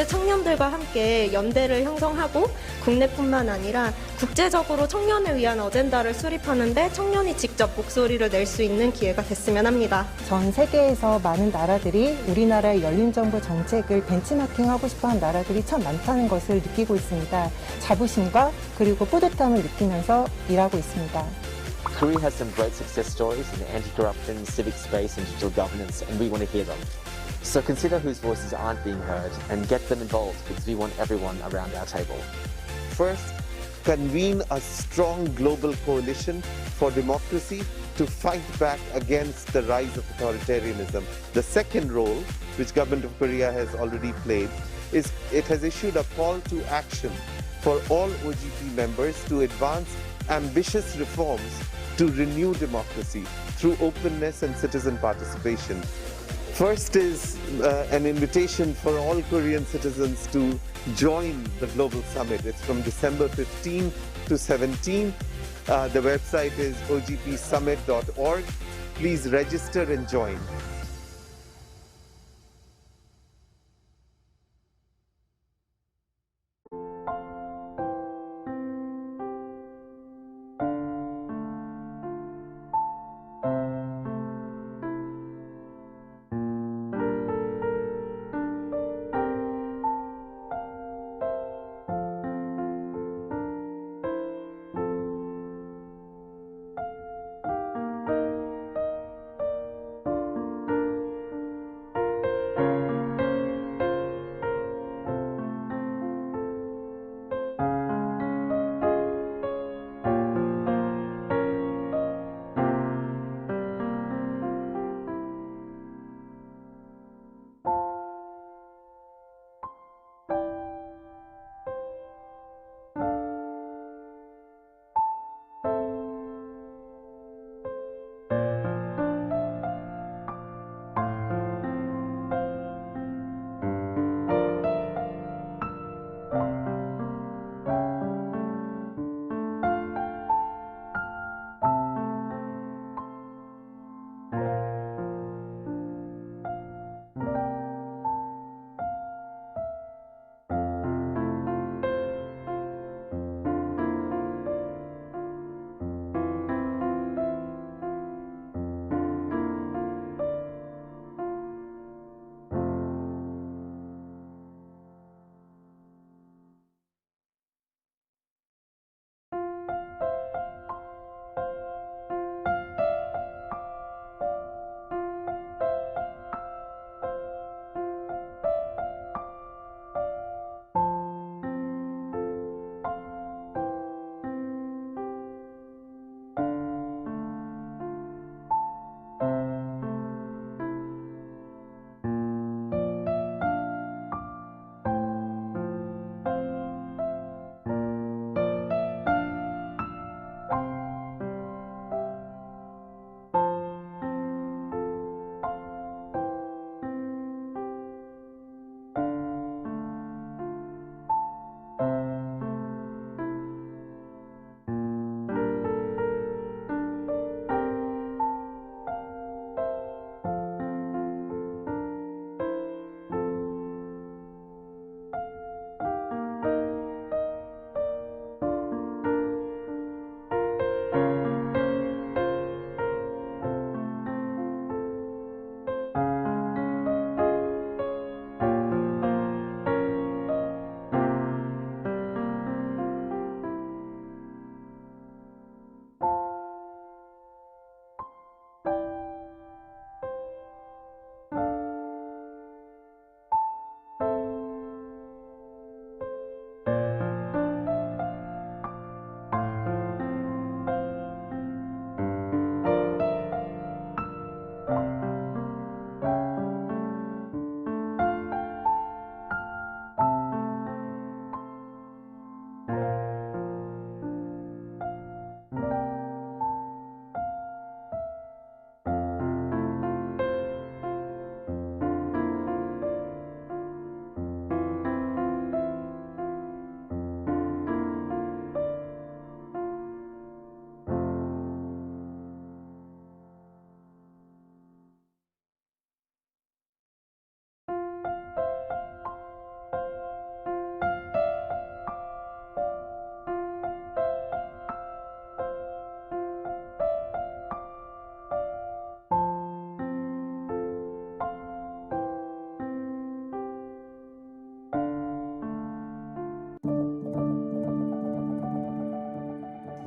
국제 청년들과 함께 연대를 형성하고 국내뿐만 아니라 국제적으로 청년을 위한 어젠다를 수립하는데 청년이 직접 목소리를 낼 수 있는 기회가 됐으면 합니다. 전 세계에서 많은 나라들이 우리나라의 열린 정부 정책을 벤치마킹하고 싶어하는 나라들이 참 많다는 것을 느끼고 있습니다. 자부심과 그리고 뿌듯함을 느끼면서 일하고 있습니다. Korea has some great success stories in anti-corruption, civic space and digital governance, and we want to hear them. So consider whose voices aren't being heard and get them involved because we want everyone around our table. First, convene a strong global coalition for democracy to fight back against the rise of authoritarianism. The second role, which Government of Korea has already played, is it has issued a call to action for all OGP members to advance ambitious reforms to renew democracy through openness and citizen participation. First is an invitation for all Korean citizens to join the Global Summit. It's from December 15 to 17. The website is ogpsummit.org. Please register and join.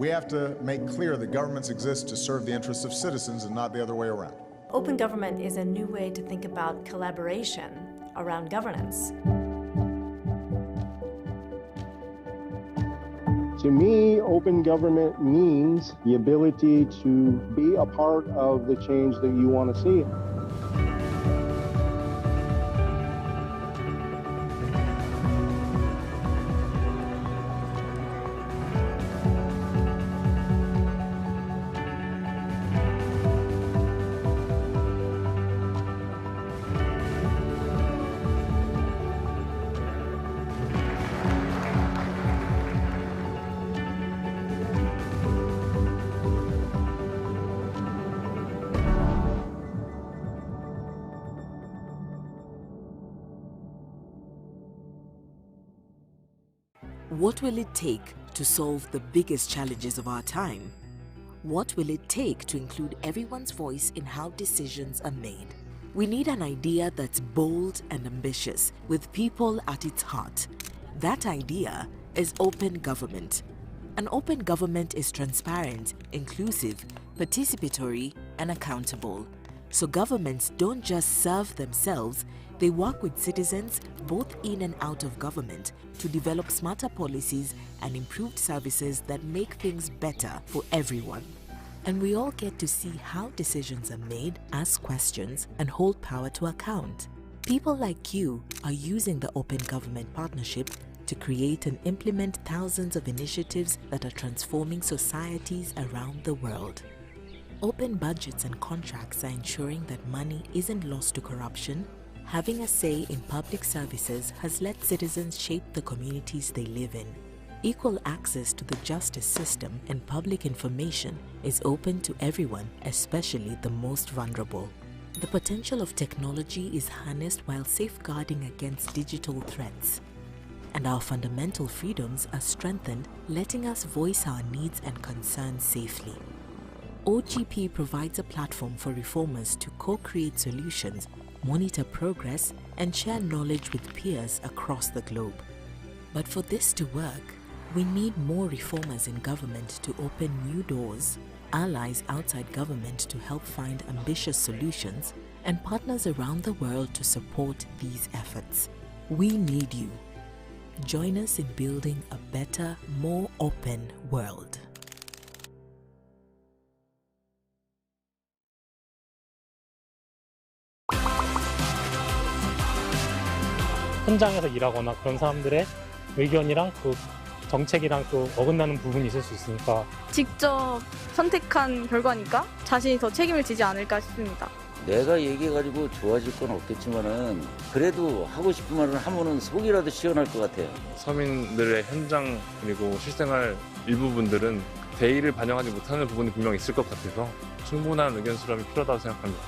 We have to make clear that governments exist to serve the interests of citizens and not the other way around. Open government is a new way to think about collaboration around governance. To me, open government means the ability to be a part of the change that you want to see. What will it take to solve the biggest challenges of our time? What will it take to include everyone's voice in how decisions are made? We need an idea that's bold and ambitious, with people at its heart. That idea is open government. An open government is transparent, inclusive, participatory, and accountable. So governments don't just serve themselves, they work with citizens both in and out of government to develop smarter policies and improved services that make things better for everyone. And we all get to see how decisions are made, ask questions, and hold power to account. People like you are using the Open Government Partnership to create and implement thousands of initiatives that are transforming societies around the world. Open budgets and contracts are ensuring that money isn't lost to corruption. Having a say in public services has let citizens shape the communities they live in. Equal access to the justice system and public information is open to everyone, especially the most vulnerable. The potential of technology is harnessed while safeguarding against digital threats. And our fundamental freedoms are strengthened, letting us voice our needs and concerns safely. OGP provides a platform for reformers to co-create solutions, monitor progress, and share knowledge with peers across the globe. But for this to work, we need more reformers in government to open new doors, allies outside government to help find ambitious solutions, and partners around the world to support these efforts. We need you. Join us in building a better, more open world. 현장에서 일하거나 그런 사람들의 의견이랑 그 정책이랑 또 어긋나는 부분이 있을 수 있으니까 직접 선택한 결과니까 자신이 더 책임을 지지 않을까 싶습니다. 내가 얘기해가지고 좋아질 건 없겠지만은 그래도 하고 싶은 말을 하면은 속이라도 시원할 것 같아요. 서민들의 현장 그리고 실생활 일부분들은 대의를 반영하지 못하는 부분이 분명 있을 것 같아서 충분한 의견 수렴이 필요하다고 생각합니다.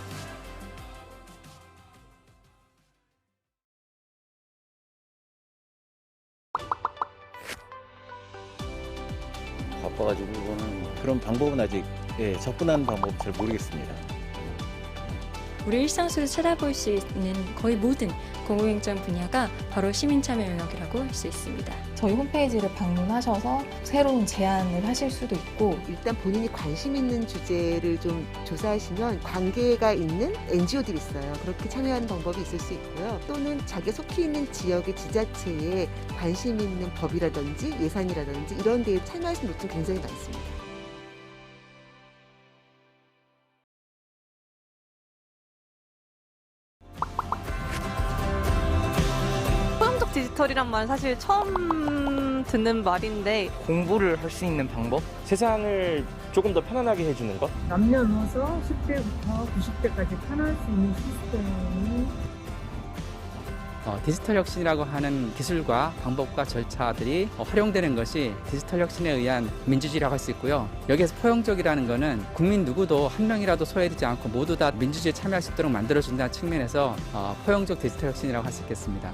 바빠가지고 그거는 그런 방법은 아직 접근하는 방법 잘 모르겠습니다. 우리 일상 속에서 찾아볼 수 있는 거의 모든 공공행정 분야가 바로 시민참여 영역이라고 할 수 있습니다. 저희 홈페이지를 방문하셔서 새로운 제안을 하실 수도 있고 일단 본인이 관심 있는 주제를 좀 조사하시면 관계가 있는 NGO들이 있어요. 그렇게 참여하는 방법이 있을 수 있고요. 또는 자기 속해 있는 지역의 지자체에 관심 있는 법이라든지 예산이라든지 이런 데에 참여하시는 분들 굉장히 많습니다. 디지털이란 말 사실 처음 듣는 말인데 공부를 할 수 있는 방법? 세상을 조금 더 편안하게 해주는 것? 남녀노소 10대부터 90대까지 편할 수 있는 시스템이 디지털 혁신이라고 하는 기술과 방법과 절차들이 활용되는 것이 디지털 혁신에 의한 민주주의라고 할 수 있고요. 여기에서 포용적이라는 것은 국민 누구도 한 명이라도 소외되지 않고 모두 다 민주주의에 참여할 수 있도록 만들어준다는 측면에서 포용적 디지털 혁신이라고 할 수 있겠습니다.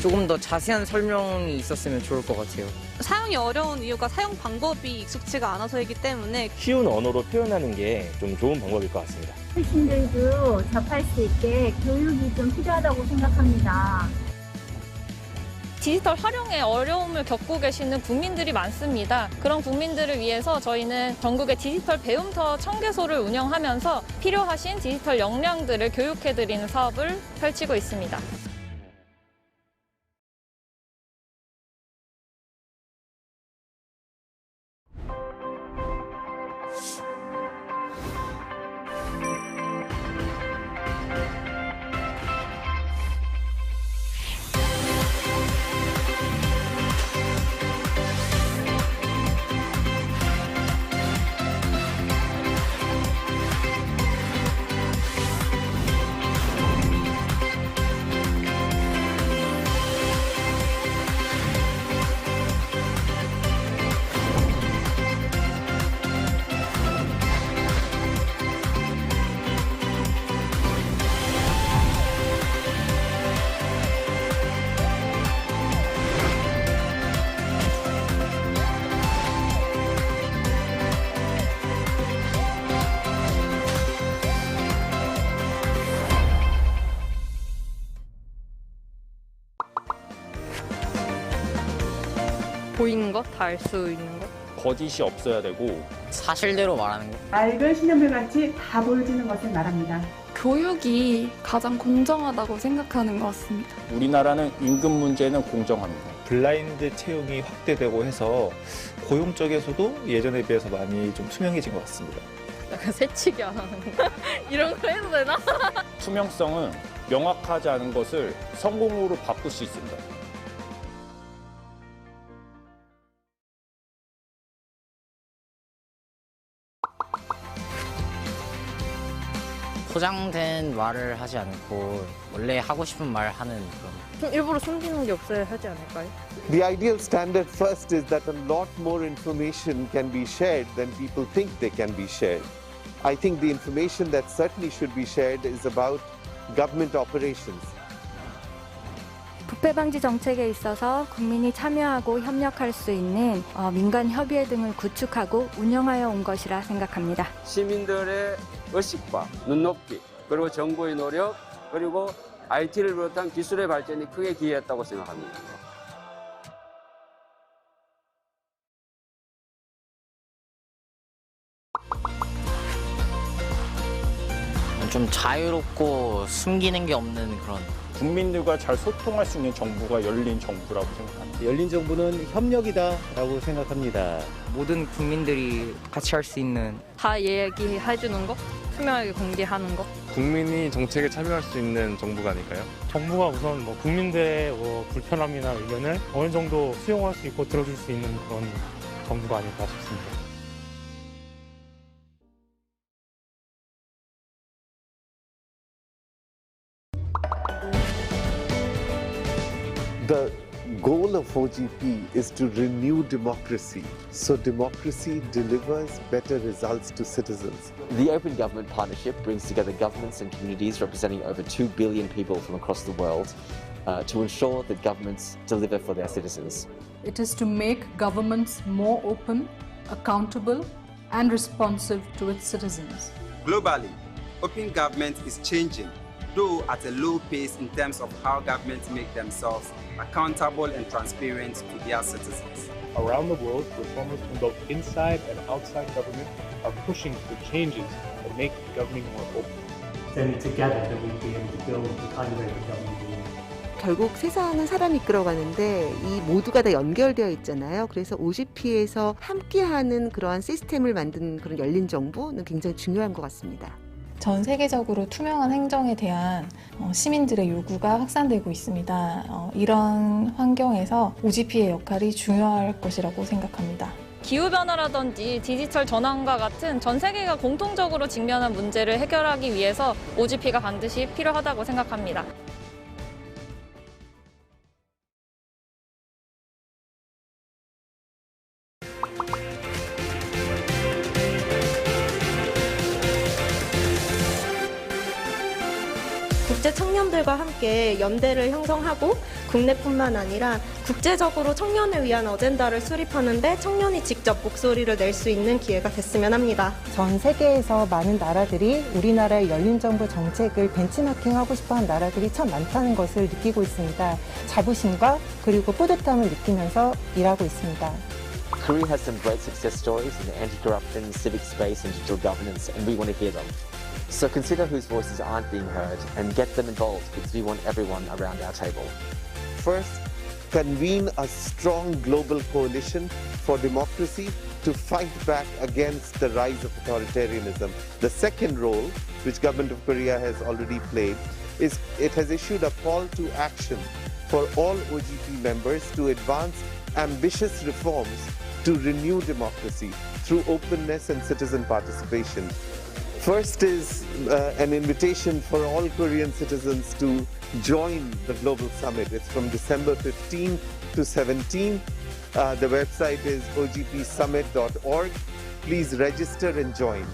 조금 더 자세한 설명이 있었으면 좋을 것 같아요. 사용이 어려운 이유가 사용 방법이 익숙지가 않아서이기 때문에 쉬운 언어로 표현하는 게 좀 좋은 방법일 것 같습니다. 어르신들도 접할 수 있게 교육이 좀 필요하다고 생각합니다. 디지털 활용에 어려움을 겪고 계시는 국민들이 많습니다. 그런 국민들을 위해서 저희는 전국의 디지털 배움터 1000개소를 운영하면서 필요하신 디지털 역량들을 교육해드리는 사업을 펼치고 있습니다. 보이는 것, 다 알 수 있는 것. 거짓이 없어야 되고 사실대로 말하는 거. 맑은 신현물같이 다 보여지는 것을 말합니다. 교육이 가장 공정하다고 생각하는 것 같습니다. 우리나라는 임금 문제는 공정합니다. 블라인드 채용이 확대되고 해서 고용 쪽에서도 예전에 비해서 많이 좀 투명해진 것 같습니다. 약간 새치기 안 하는 거? 이런 거 해도 되나? 투명성은 명확하지 않은 것을 성공으로 바꿀 수 있습니다. 포장된 말을 하지 않고 원래 하고 싶은 말 하는 그런. 일부러 숨기는 게 없어야 하지 않을까요? The ideal standard first is that a lot more information can be shared than people think they can be shared. I think the information that certainly should be shared is about government operations. 부패 방지 정책에 있어서 국민이 참여하고 협력할 수 있는 민간 협의회 등을 구축하고 운영하여 온 것이라 생각합니다. 시민들의 의식과 눈높이, 그리고 정부의 노력, 그리고 IT를 비롯한 기술의 발전이 크게 기여했다고 생각합니다. 좀 자유롭고 숨기는 게 없는 그런. 국민들과 잘 소통할 수 있는 정부가 열린 정부라고 생각합니다. 열린 정부는 협력이다라고 생각합니다. 모든 국민들이 같이 할 수 있는 다 얘기해주는 거? 투명하게 공개하는 거? 국민이 정책에 참여할 수 있는 정부가 아닐까요? 정부가 우선 국민들의 불편함이나 의견을 어느 정도 수용할 수 있고 들어줄 수 있는 그런 정부가 아닐까 싶습니다. The goal of OGP is to renew democracy, so democracy delivers better results to citizens. The Open Government Partnership brings together governments and communities representing over 2 billion people from across the world to ensure that governments deliver for their citizens. It is to make governments more open, accountable, and responsive to its citizens. Globally, open government is changing, though at a low pace in terms of how governments make themselves accountable and transparent to their citizens. Around the world, reformers from both inside and outside government are pushing for changes that make governing more open. Then together that we'll be able to build the kind of way that government will. 결국 세상은 사람이 이끌어가는데 이 모두가 다 연결되어 있잖아요. 그래서 OGP에서 함께하는 그러한 시스템을 만든 그런 열린 정부는 굉장히 중요한 것 같습니다. 전 세계적으로 투명한 행정에 대한 시민들의 요구가 확산되고 있습니다. 이런 환경에서 OGP의 역할이 중요할 것이라고 생각합니다. 기후변화라든지 디지털 전환과 같은 전 세계가 공통적으로 직면한 문제를 해결하기 위해서 OGP가 반드시 필요하다고 생각합니다. 청년들과 함께 연대를 형성하고 국내뿐만 아니라 국제적으로 청년을 위한 어젠다를 수립하는 데 청년이 직접 목소리를 낼 수 있는 기회가 됐으면 합니다. 전 세계에서 많은 나라들이 우리나라의 열린 정부 정책을 벤치마킹하고 싶어하는 나라들이 참 많다는 것을 느끼고 있습니다. 자부심과 그리고 뿌듯함을 느끼면서 일하고 있습니다. Korea has some great success stories in the anti-corruption, civic space and digital governance, and we want to hear them. So consider whose voices aren't being heard and get them involved because we want everyone around our table. First, convene a strong global coalition for democracy to fight back against the rise of authoritarianism. The second role, which Government of Korea has already played, is it has issued a call to action for all OGP members to advance ambitious reforms to renew democracy through openness and citizen participation. First is an invitation for all Korean citizens to join the Global Summit. It's from December 15 to 17. The website is ogpsummit.org. Please register and join.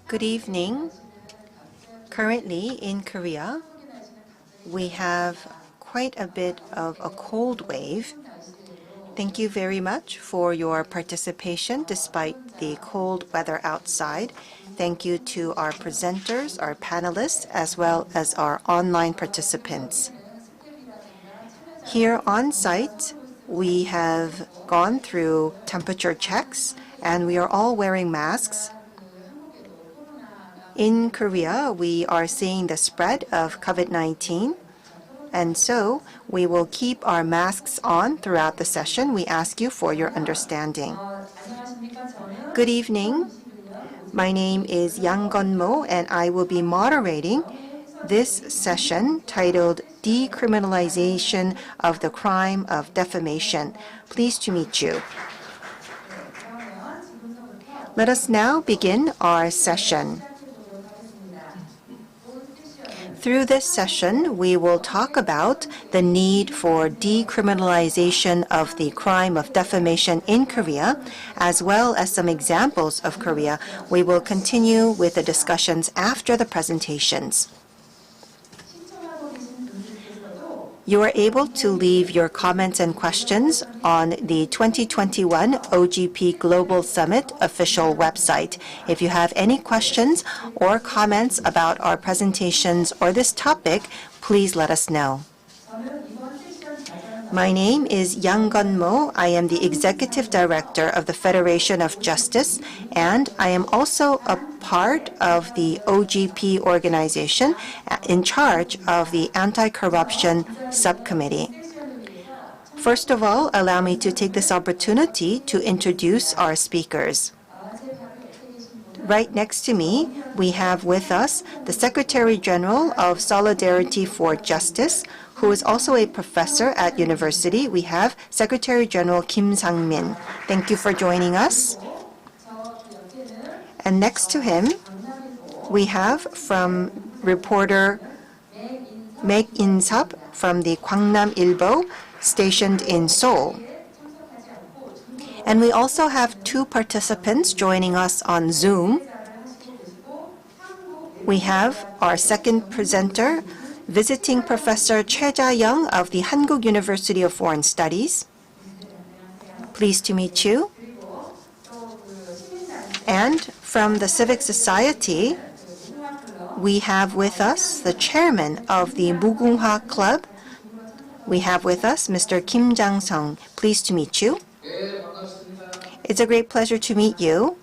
Good evening. Currently in Korea, we have quite a bit of a cold wave. Thank you very much for your participation despite the cold weather outside. Thank you to our presenters, our panelists, as well as our online participants. Here on site, we have gone through temperature checks and we are all wearing masks. In Korea, we are seeing the spread of COVID-19, and so we will keep our masks on throughout the session. We ask you for your understanding. Good evening. My name is Yang Gun-mo, and I will be moderating this session titled Decriminalization of the Crime of Defamation. Pleased to meet you. Let us now begin our session. Through this session, we will talk about the need for decriminalization of the crime of defamation in Korea, as well as some examples of Korea. We will continue with the discussions after the presentations. You are able to leave your comments and questions on the 2021 OGP Global Summit official website. If you have any questions or comments about our presentations or this topic, please let us know. My name is Yang Gun-mo. I am the Executive Director of the Federation of Justice, and I am also a part of the OGP organization in charge of the Anti-Corruption Subcommittee. First of all, allow me to take this opportunity to introduce our speakers. Right next to me, we have with us the Secretary General of Solidarity for Justice, who is also a professor at university. We have Secretary General Kim Sang-min. Thank you for joining us. And next to him, we have from reporter Meg In-sub from the Gwangnam Ilbo, stationed in Seoul. And we also have two participants joining us on Zoom. We have our second presenter, visiting Professor Choi Ja-young of the Hankuk University of Foreign Studies. Pleased to meet you. And from the Civic Society, we have with us the chairman of the Mugunghwa Club. We have with us Mr. Kim Jang-sung. Pleased to meet you. It's a great pleasure to meet you.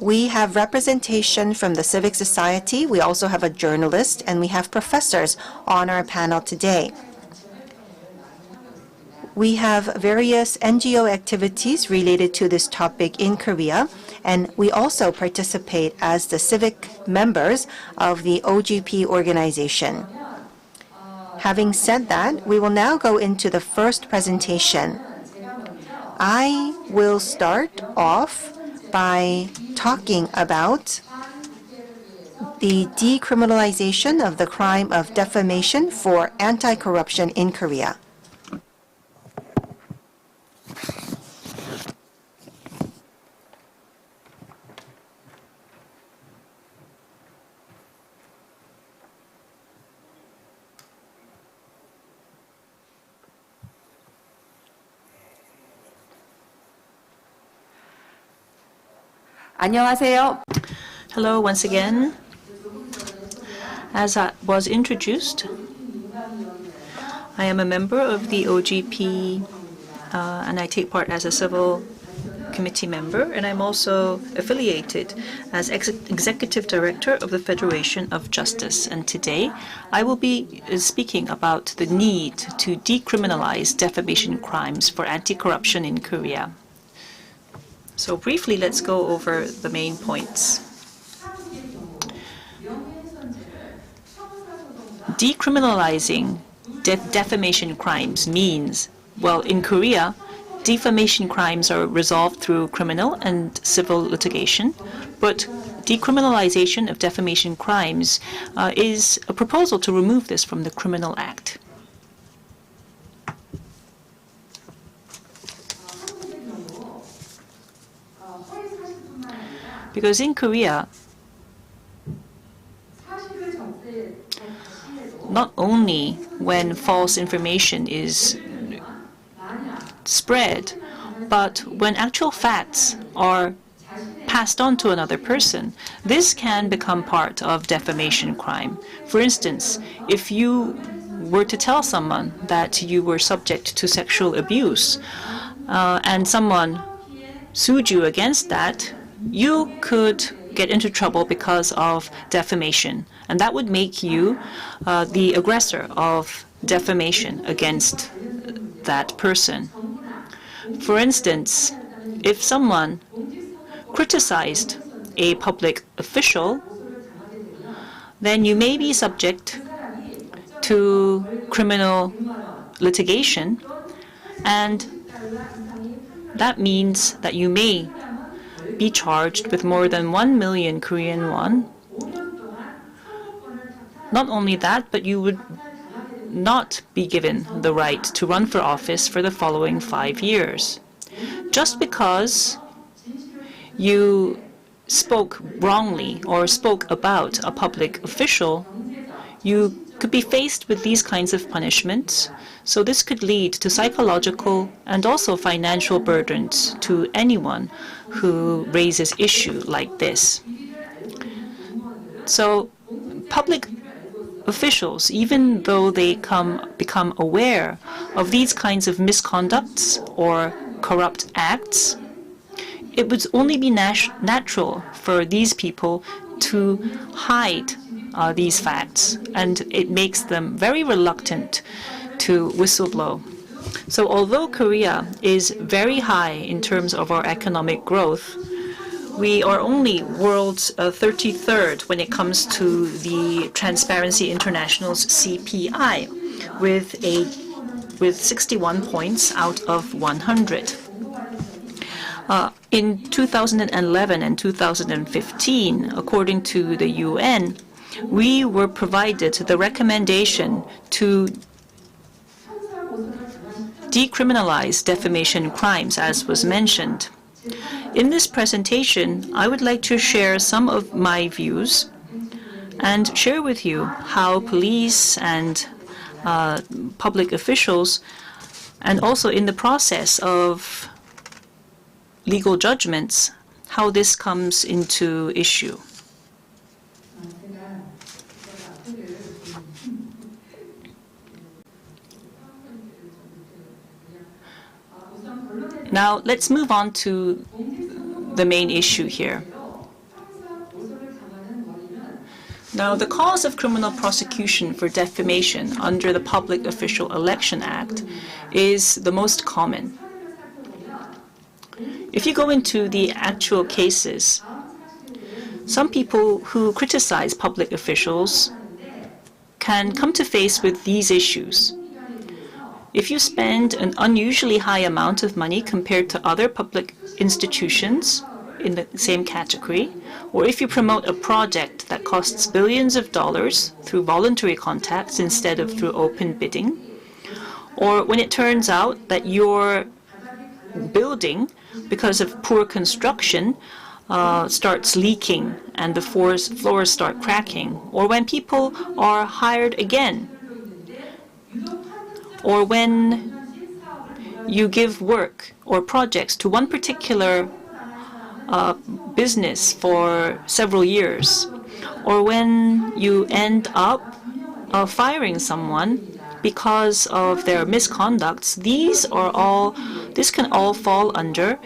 We have representation from the Civic Society. We also have a journalist, and we have professors on our panel today. We have various NGO activities related to this topic in Korea, and we also participate as the civic members of the OGP organization. Having said that, we will now go into the first presentation. I will start off by talking about the decriminalization of the crime of defamation for anti-corruption in Korea. 안녕하세요. Hello once again. As I was introduced, I am a member of the OGP and I take part as a civil committee member, and I'm also affiliated as executive director of the Federation of Justice. And today I will be speaking about the need to decriminalize defamation crimes for anti-corruption in Korea. So briefly, let's go over the main points. Decriminalizing defamation crimes means, well, in Korea, defamation crimes are resolved through criminal and civil litigation, but decriminalization of defamation crimes is a proposal to remove this from the Criminal Act. Because in Korea, not only when false information is spread, but when actual facts are passed on to another person, this can become part of defamation crime. For instance, if you were to tell someone that you were subject to sexual abuse and someone sued you against that, you could get into trouble because of defamation, and that would make you the aggressor of defamation against that person. For instance, if someone criticized a public official, then you may be subject to criminal litigation, and that means that you may be charged with more than 1 million Korean won. Not only that, but you would not be given the right to run for office for the following 5 years. Just because you spoke wrongly or spoke about a public official, you could be faced with these kinds of punishments. So this could lead to psychological and also financial burdens to anyone who raises issue like this. So public officials, even though they become aware of these kinds of misconducts or corrupt acts, it would only be natural for these people to hide these facts, and it makes them very reluctant to whistleblow. So although Korea is very high in terms of our economic growth, we are only world's 33rd when it comes to the Transparency International's CPI, with 61 points out of 100. In 2011 and 2015, according to the UN, we were provided the recommendation to decriminalize defamation crimes, as was mentioned. In this presentation, I would like to share some of my views and share with you how police and public officials, and also in the process of legal judgments, how this comes into issue. Now, let's move on to the main issue here. Now, the cause of criminal prosecution for defamation under the Public Official Election Act is the most common. If you go into the actual cases, some people who criticize public officials can come to face with these issues. If you spend an unusually high amount of money compared to other public institutions in the same category, or if you promote a project that costs billions of dollars through voluntary contacts instead of through open bidding, or when it turns out that your building, because of poor construction, starts leaking and the floors start cracking, or when people are hired again, or when you give work or projects to one particular business for several years, or when you end up firing someone because of their misconducts, this can all fall under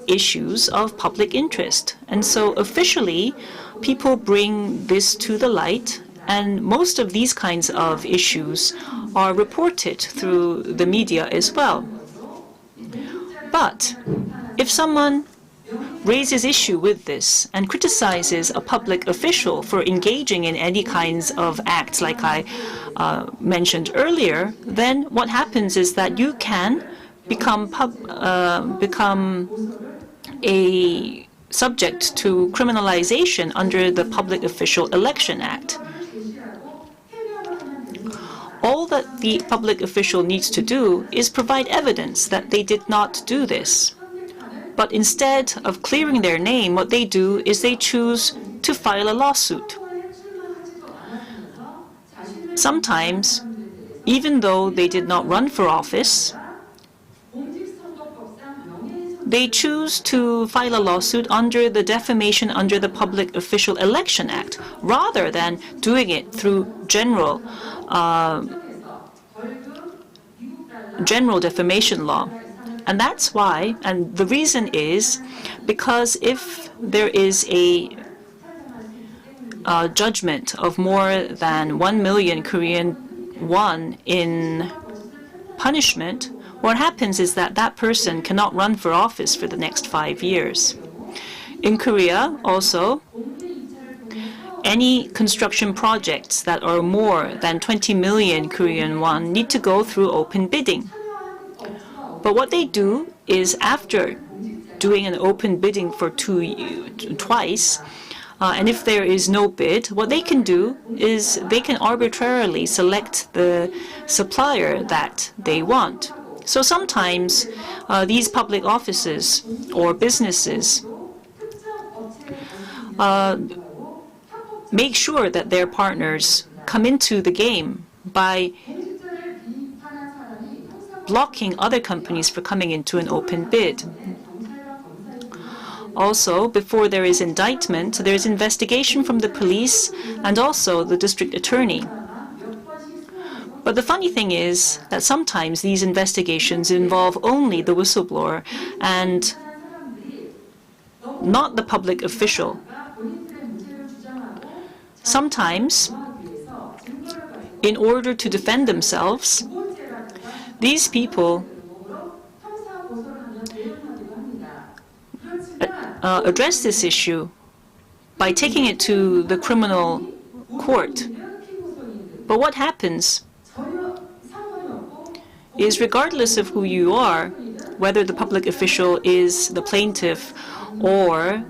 issues of public interest. And so officially, people bring this to the light, and most of these kinds of issues are reported through the media as well. But if someone raises issue with this and criticizes a public official for engaging in any kinds of acts like I mentioned earlier, then what happens is that you can become a subject to criminalization under the Public Official Election Act. All that the public official needs to do is provide evidence that they did not do this. But instead of clearing their name, what they do is they choose to file a lawsuit. Sometimes, even though they did not run for office, they choose to file a lawsuit under the defamation under the Public Official Election Act, rather than doing it through general defamation law. And that's why, and the reason is because if there is a judgment of more than 1 million Korean won in punishment, what happens is that that person cannot run for office for the next 5 years. In Korea, also, any construction projects that are more than 20 million Korean won need to go through open bidding. But what they do is, after doing an open bidding for twice, and if there is no bid, what they can do is they can arbitrarily select the supplier that they want. So sometimes these public offices or businesses make sure that their partners come into the game by blocking other companies from coming into an open bid. Also, before there is indictment, there is investigation from the police and also the district attorney. But the funny thing is that sometimes these investigations involve only the whistleblower and not the public official. Sometimes, in order to defend themselves, these people address this issue by taking it to the criminal court. But what happens is, regardless of who you are, whether the public official is the plaintiff or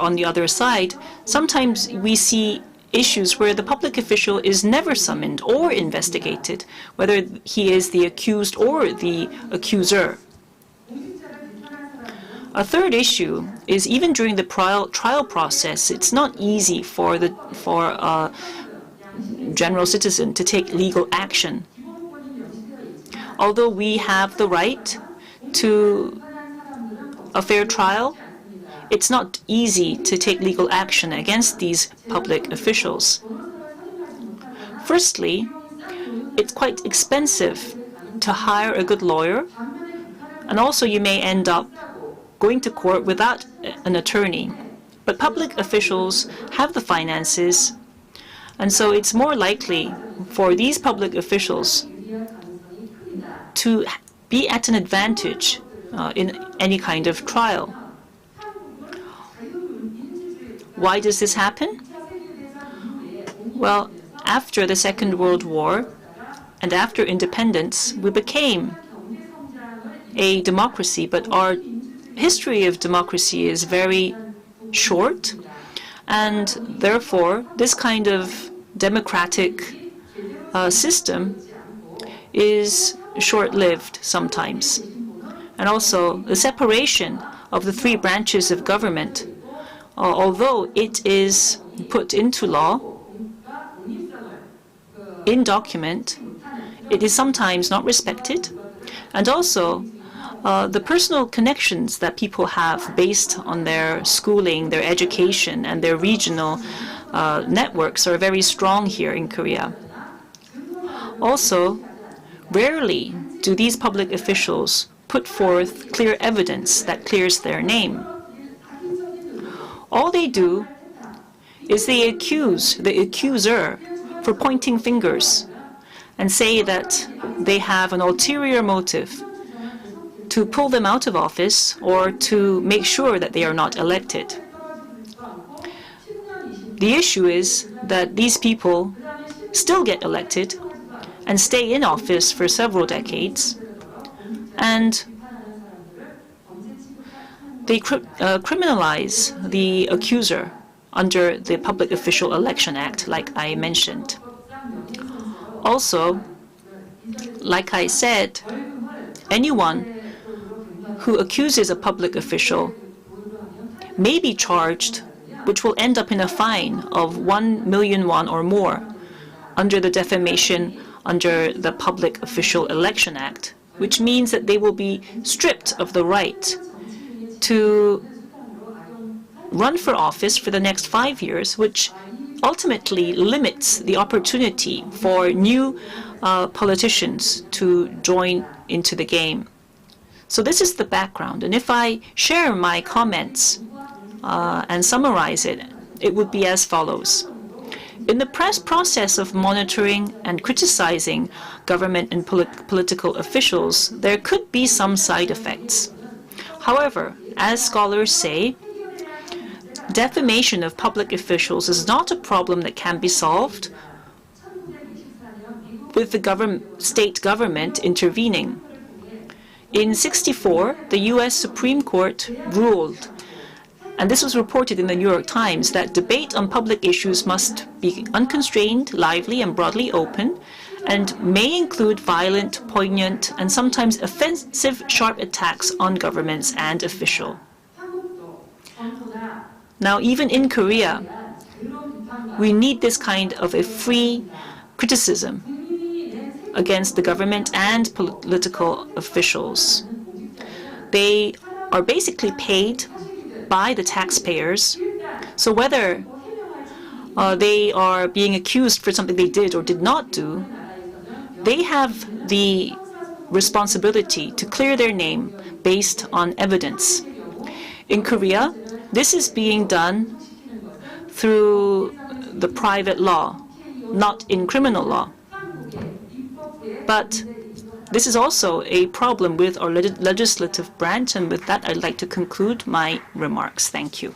on the other side, sometimes we see issues where the public official is never summoned or investigated, whether he is the accused or the accuser. A third issue is, even during the trial process, it's not easy for a general citizen to take legal action. Although we have the right to a fair trial, it's not easy to take legal action against these public officials. Firstly, it's quite expensive to hire a good lawyer, and also you may end up going to court without an attorney. But public officials have the finances, and so it's more likely for these public officials to be at an advantage in any kind of trial. Why does this happen? Well, after the Second World War and after independence, we became a democracy, but our history of democracy is very short, and therefore this kind of democratic system is short-lived sometimes. And also the separation of the three branches of government, although it is put into law, in document, it is sometimes not respected. And also the personal connections that people have based on their schooling, their education, and their regional networks are very strong here in Korea. Also, rarely do these public officials put forth clear evidence that clears their name. All they do is they accuse the accuser for pointing fingers and say that they have an ulterior motive to pull them out of office or to make sure that they are not elected. The issue is that these people still get elected and stay in office for several decades, and they criminalize the accuser under the Public Official Election Act, like I mentioned. Also, like I said, anyone who accuses a public official may be charged, which will end up in a fine of 1 million won or more under the defamation under the Public Official Election Act, which means that they will be stripped of the right to run for office for the next 5 years, which ultimately limits the opportunity for new politicians to join into the game. So this is the background. And if I share my comments and summarize it, it would be as follows. In the process of monitoring and criticizing government and political officials, there could be some side effects. However, as scholars say, defamation of public officials is not a problem that can be solved with the state government intervening. In '64, the U.S. Supreme Court ruled, and this was reported in the New York Times, that debate on public issues must be unconstrained, lively, and broadly open, and may include violent, poignant, and sometimes offensive, sharp attacks on governments and officials. Now, even in Korea, we need this kind of a free criticism against the government and political officials. They are basically paid by the taxpayers, so whether they are being accused for something they did or did not do, they have the responsibility to clear their name based on evidence. In Korea, this is being done through the private law, not in criminal law. But this is also a problem with our legislative branch, and with that, I'd like to conclude my remarks. Thank you.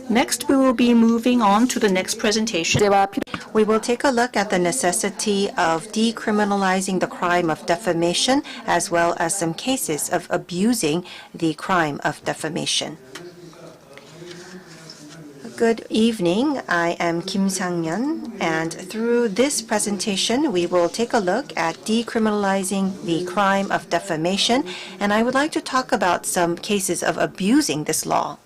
Next, we will be moving on to the next presentation. We will take a look at the necessity of decriminalizing the crime of defamation, as well as some cases of abusing the crime of defamation. Good evening. I am Kim Sang-yeon, and through this presentation, we will take a look at decriminalizing the crime of defamation, and I would like to talk about some cases of abusing this law.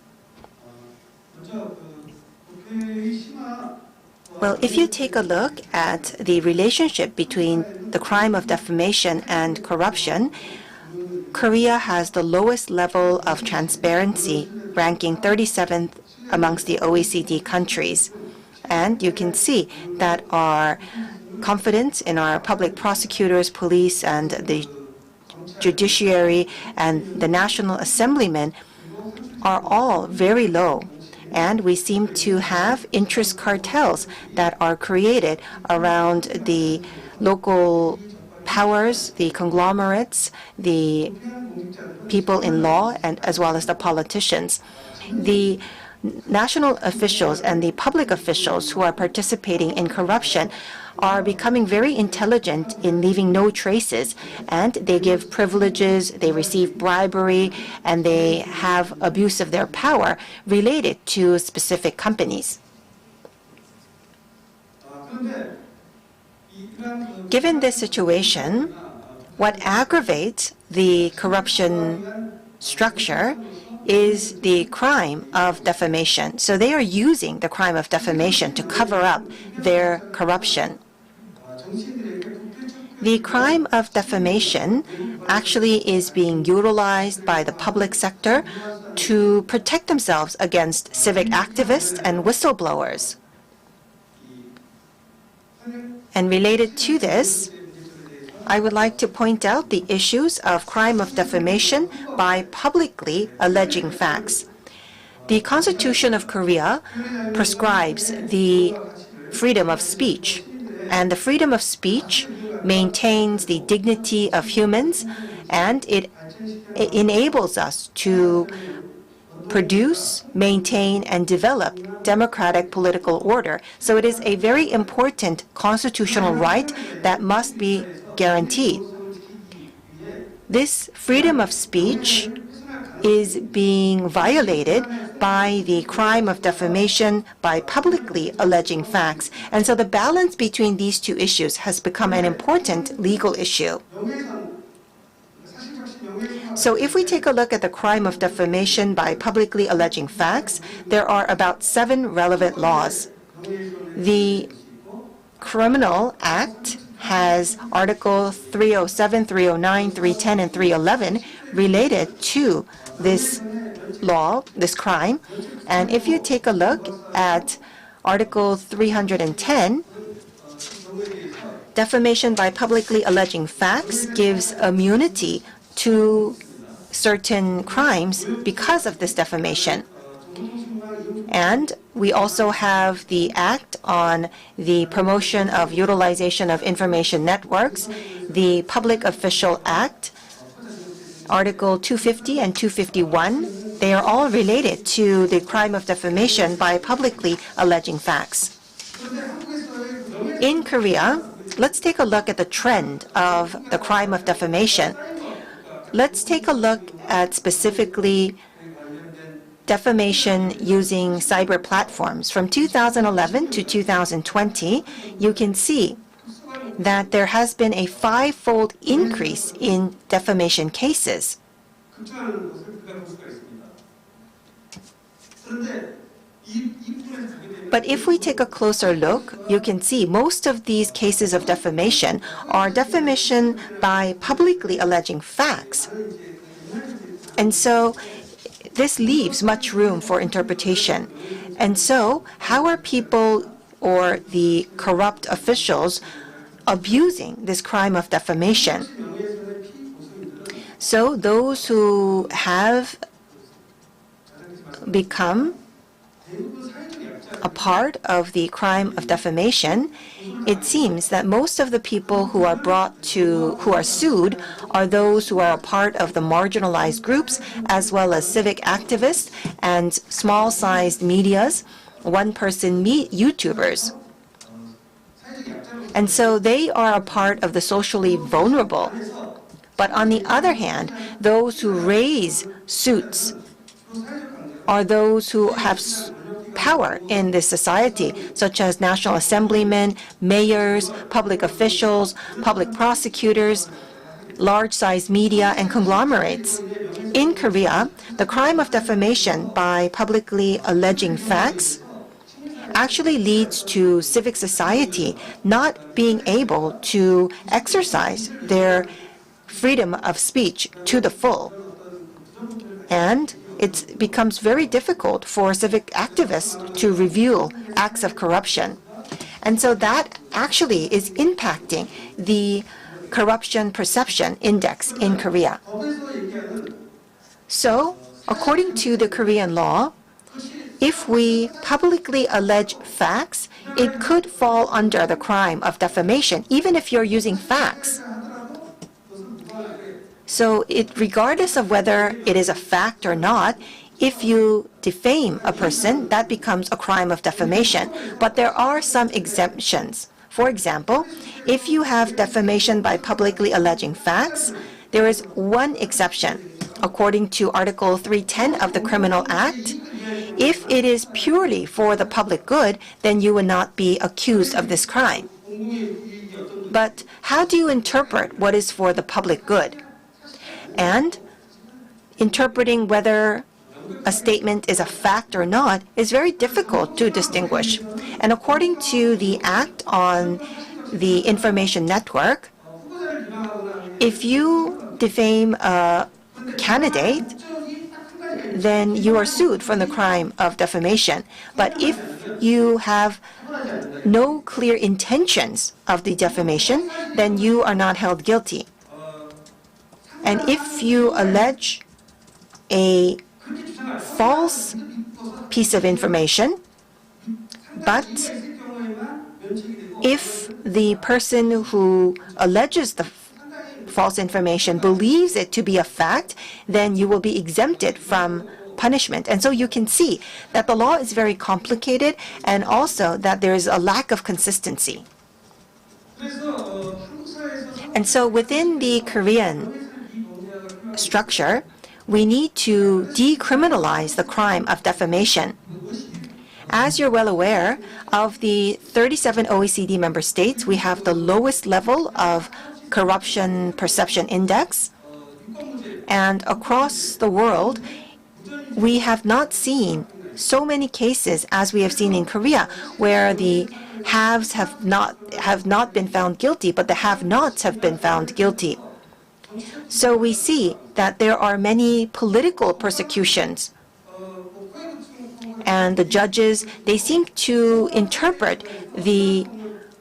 Well, if you take a look at the relationship between the crime of defamation and corruption, Korea has the lowest level of transparency, ranking 37th amongst the OECD countries. And you can see that our confidence in our public prosecutors, police, and the judiciary and the National Assemblymen are all very low. And we seem to have interest cartels that are created around the local powers, the conglomerates, the people in law, and as well as the politicians. The national officials and the public officials who are participating in corruption are becoming very intelligent in leaving no traces, and they give privileges, they receive bribery, and they have abuse of their power related to specific companies. Given this situation, what aggravates the corruption structure is the crime of defamation. So they are using the crime of defamation to cover up their corruption. The crime of defamation actually is being utilized by the public sector to protect themselves against civic activists and whistleblowers. And related to this, I would like to point out the issues of crime of defamation by publicly alleging facts. The Constitution of Korea prescribes the freedom of speech, and the freedom of speech maintains the dignity of humans, and it enables us to produce, maintain, and develop democratic political order. So it is a very important constitutional right that must be guaranteed. This freedom of speech is being violated by the crime of defamation by publicly alleging facts. And so the balance between these two issues has become an important legal issue. So if we take a look at the crime of defamation by publicly alleging facts, there are about 7 relevant laws. The Criminal Act has Article 307, 309, 310, and 311 related to this law, this crime. And if you take a look at Article 310, defamation by publicly alleging facts gives immunity to certain crimes because of this defamation. And we also have the Act on the Promotion of Utilization of Information Networks, the Public Official Act, Article 250 and 251. They are all related to the crime of defamation by publicly alleging facts. In Korea, let's take a look at the trend of the crime of defamation. Let's take a look at specifically defamation using cyber platforms. From 2011 to 2020, you can see that there has been a 5-fold increase in defamation cases. But if we take a closer look, you can see most of these cases of defamation are defamation by publicly alleging facts. And so this leaves much room for interpretation. And so how are people or the corrupt officials abusing this crime of defamation? So those who have become a part of the crime of defamation, it seems that most of the people who are sued are those who are a part of the marginalized groups, as well as civic activists and small-sized medias, one-person YouTubers. And so they are a part of the socially vulnerable. But on the other hand, those who raise suits are those who have power in this society, such as national assemblymen, mayors, public officials, public prosecutors, large-sized media, and conglomerates. In Korea, the crime of defamation by publicly alleging facts actually leads to civic society not being able to exercise their freedom of speech to the full. And it becomes very difficult for civic activists to reveal acts of corruption. And so that actually is impacting the corruption perception index in Korea. So, according to the Korean law, if we publicly allege facts, it could fall under the crime of defamation, even if you're using facts. So regardless of whether it is a fact or not, if you defame a person, that becomes a crime of defamation. But there are some exemptions. For example, if you have defamation by publicly alleging facts, there is one exception. According to Article 310 of the Criminal Act, if it is purely for the public good, then you would not be accused of this crime. But how do you interpret what is for the public good? And interpreting whether a statement is a fact or not is very difficult to distinguish. And according to the Act on the Information Network, if you defame a candidate, then you are sued for the crime of defamation. But if you have no clear intentions of the defamation, then you are not held guilty. And if you allege a false piece of information, but if the person who alleges the false information believes it to be a fact, then you will be exempted from punishment. And so you can see that the law is very complicated and also that there is a lack of consistency. And so within the Korean structure, we need to decriminalize the crime of defamation. As you're well aware, of the 37 OECD member states, we have the lowest level of corruption perception index. And across the world, we have not seen so many cases as we have seen in Korea, where the haves have not been found guilty, but the have-nots have been found guilty. So we see that there are many political persecutions. And the judges, they seem to interpret the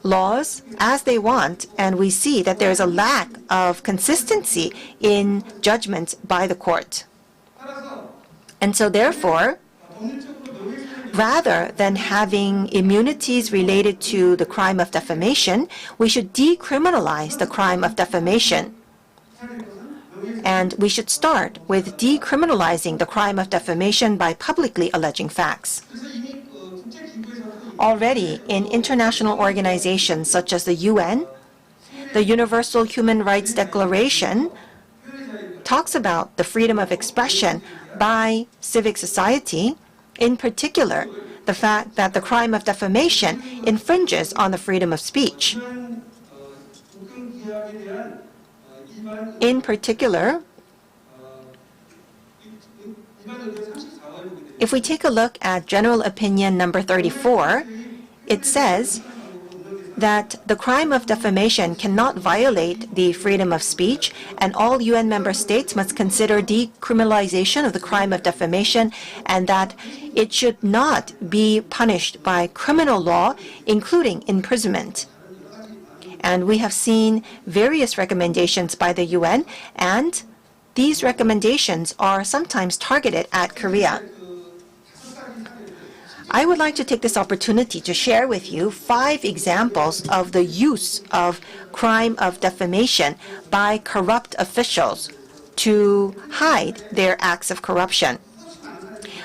laws as they want, and we see that there is a lack of consistency in judgments by the court. And so therefore, rather than having immunities related to the crime of defamation, we should decriminalize the crime of defamation. And we should start with decriminalizing the crime of defamation by publicly alleging facts. Already in international organizations such as the UN, the Universal Human Rights Declaration talks about the freedom of expression by civic society, in particular, the fact that the crime of defamation infringes on the freedom of speech. In particular, if we take a look at General Opinion number 34, it says that the crime of defamation cannot violate the freedom of speech, and all UN member states must consider decriminalization of the crime of defamation, and that it should not be punished by criminal law, including imprisonment. And we have seen various recommendations by the UN, and these recommendations are sometimes targeted at Korea. I would like to take this opportunity to share with you 5 examples of the use of crime of defamation by corrupt officials to hide their acts of corruption.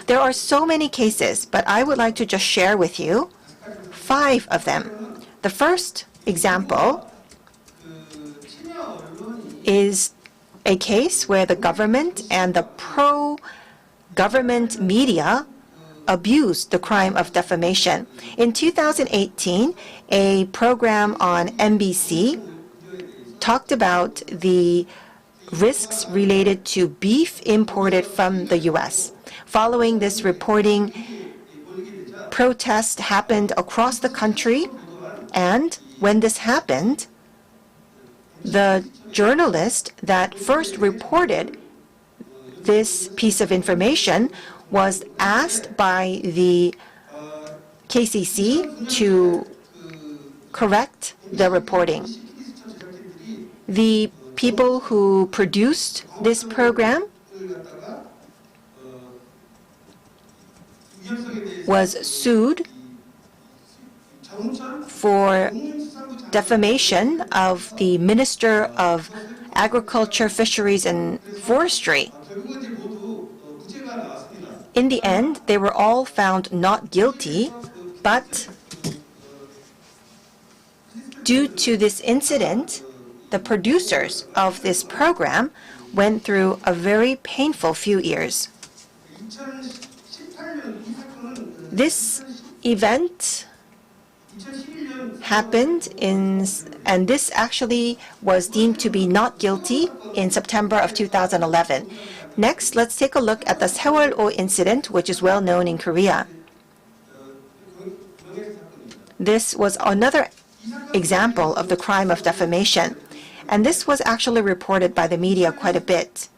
There are so many cases, but I would like to just share with you 5 of them. The first example is a case where the government and the pro-government media abused the crime of defamation. In 2018, a program on MBC talked about the risks related to beef imported from the US. Following this reporting, protests happened across the country, and when this happened, the journalist that first reported this piece of information was asked by the KCC to correct the reporting. The people who produced this program was sued for defamation of the Minister of Agriculture, Fisheries, and Forestry. In the end, they were all found not guilty, but due to this incident, the producers of this program went through a very painful few years. This event happened and this actually was deemed to be not guilty in September of 2011. Next, let's take a look at the Seoul incident, which is well known in Korea. This was another example of the crime of defamation, and this was actually reported by the media quite a bit.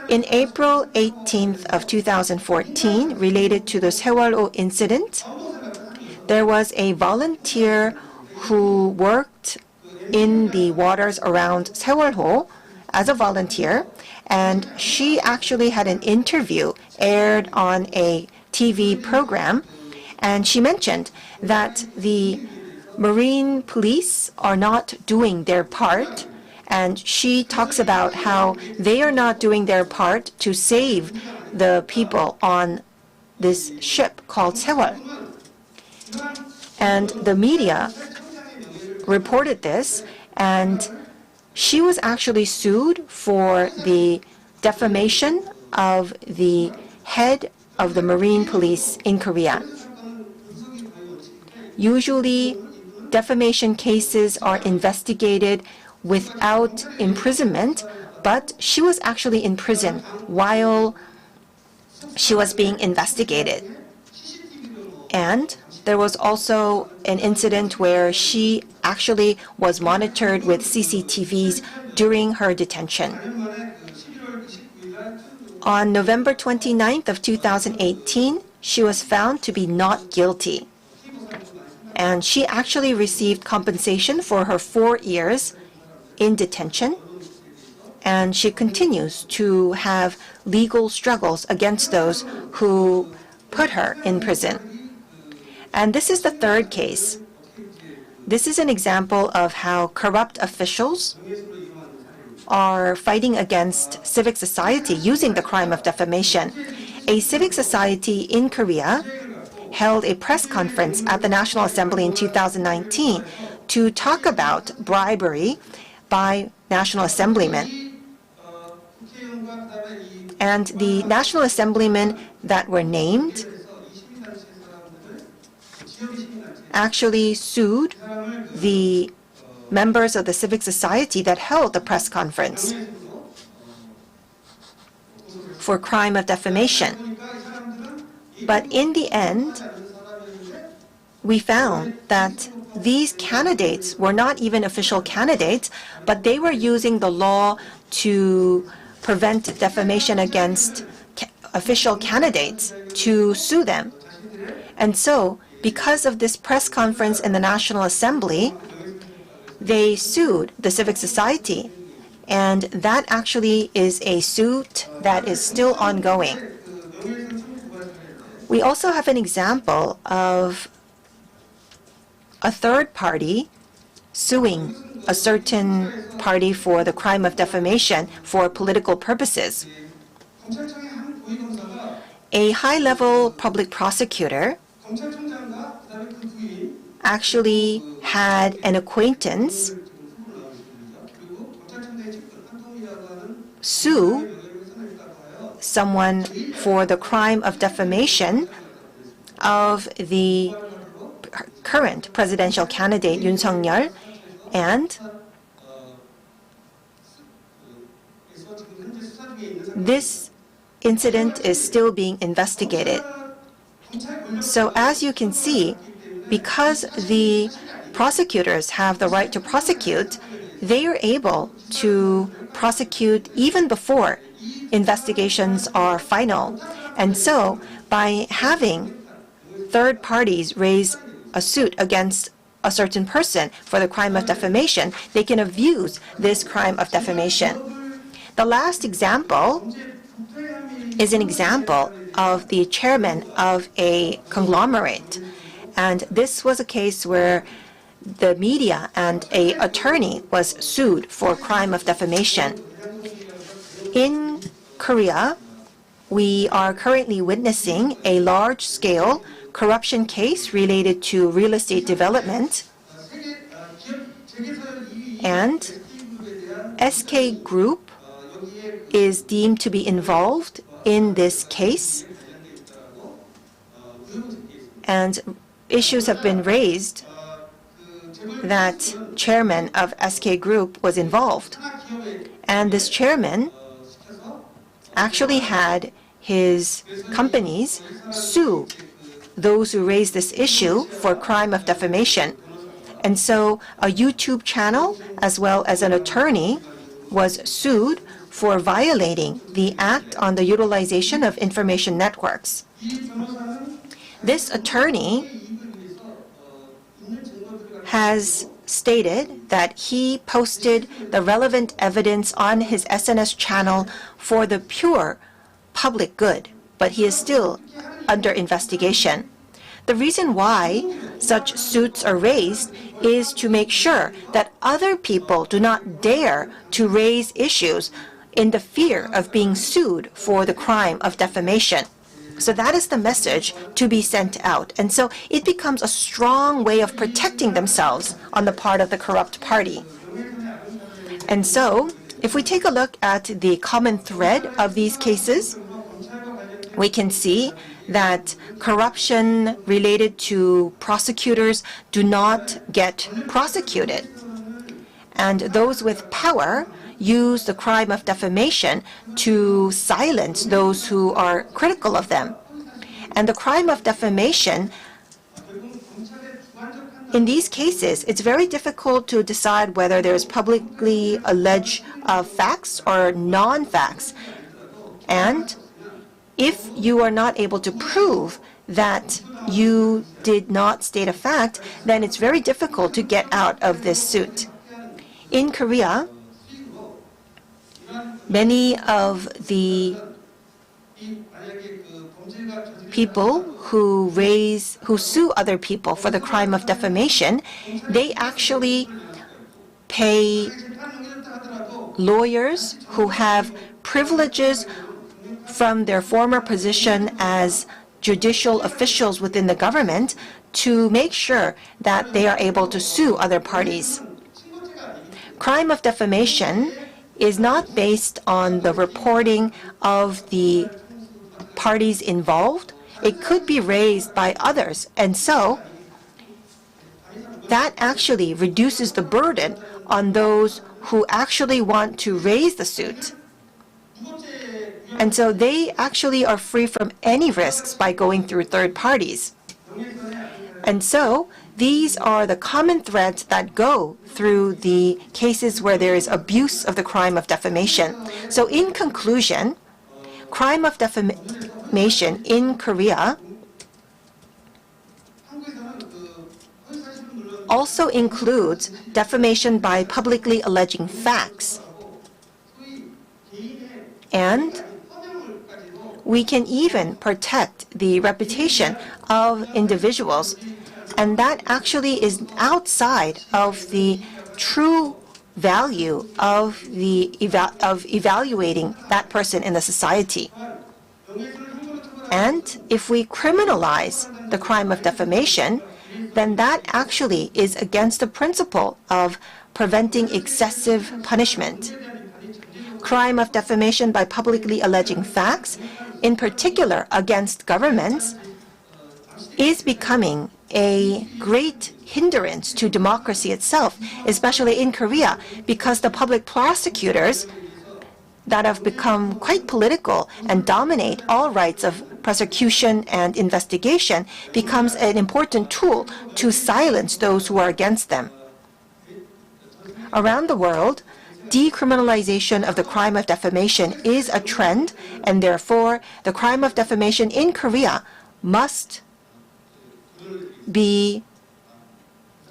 In April 18th of 2014, related to the Seoul incident, there was a volunteer who worked in the waters around Seoul as a volunteer, and she actually had an interview aired on a TV program, and she mentioned that the Marine police are not doing their part, and she talks about how they are not doing their part to save the people on this ship called Seoul. And the media reported this, and she was actually sued for the defamation of the head of the Marine Police in Korea. Usually, defamation cases are investigated without imprisonment, but she was actually in prison while she was being investigated. And there was also an incident where she actually was monitored with CCTVs during her detention. On November 29th of 2018, she was found to be not guilty. And she actually received compensation for her 4 years in detention. And she continues to have legal struggles against those who put her in prison. And this is the third case. This is an example of how corrupt officials are fighting against civic society using the crime of defamation. A civic society in Korea held a press conference at the National Assembly in 2019 to talk about bribery by National Assemblymen. And the National Assemblymen that were named actually sued the members of the civic society that held the press conference for crime of defamation. But in the end, we found that these candidates were not even official candidates, but they were using the law to prevent defamation against official candidates to sue them. And so, because of this press conference in the National Assembly, they sued the civic society. And that actually is a suit that is still ongoing. We also have an example of a third party suing a certain party for the crime of defamation for political purposes. A high-level public prosecutor actually had an acquaintance sue someone for the crime of defamation of the current presidential candidate Yoon Suk-yeol, and this incident is still being investigated. So as you can see, because the prosecutors have the right to prosecute, they are able to prosecute even before investigations are final. And so by having third parties raise a suit against a certain person for the crime of defamation, they can abuse this crime of defamation. The last example is an example of the chairman of a conglomerate. And this was a case where the media and an attorney was sued for crime of defamation. In Korea, we are currently witnessing a large-scale corruption case related to real estate development. And SK Group is deemed to be involved in this case. And issues have been raised that chairman of SK Group was involved. And this chairman actually had his companies sue those who raised this issue for crime of defamation. And so a YouTube channel as well as an attorney was sued for violating the Act on the Utilization of Information Networks. This attorney has stated that he posted the relevant evidence on his SNS channel for the pure public good, but he is still under investigation. The reason why such suits are raised is to make sure that other people do not dare to raise issues in the fear of being sued for the crime of defamation. So that is the message to be sent out. And so it becomes a strong way of protecting themselves on the part of the corrupt party. And so If we take a look at the common thread of these cases, we can see that corruption related to prosecutors do not get prosecuted. And those with power use the crime of defamation to silence those who are critical of them. And the crime of defamation, in these cases, it's very difficult to decide whether there's publicly alleged facts or non-facts. And if you are not able to prove that you did not state a fact, then it's very difficult to get out of this suit. In Korea, many of the people who sue other people for the crime of defamation, they actually pay lawyers who have privileges from their former position as judicial officials within the government to make sure that they are able to sue other parties. Crime of defamation is not based on the reporting of the parties involved. It could be raised by others, and so that actually reduces the burden on those who actually want to raise the suit. And so they actually are free from any risks by going through third parties. And so these are the common threads that go through the cases where there is abuse of the crime of defamation. So in conclusion, crime of defamation in Korea also includes defamation by publicly alleging facts. And we can even protect the reputation of individuals. And that actually is outside of the true value of evaluating that person in the society. And if we criminalize the crime of defamation, then that actually is against the principle of preventing excessive punishment. Crime of defamation by publicly alleging facts, in particular against governments, is becoming a great hindrance to democracy itself, especially in Korea, because the public prosecutors that have become quite political and dominate all rights of prosecution and investigation becomes an important tool to silence those who are against them. Around the world, decriminalization of the crime of defamation is a trend, and therefore the crime of defamation in Korea must be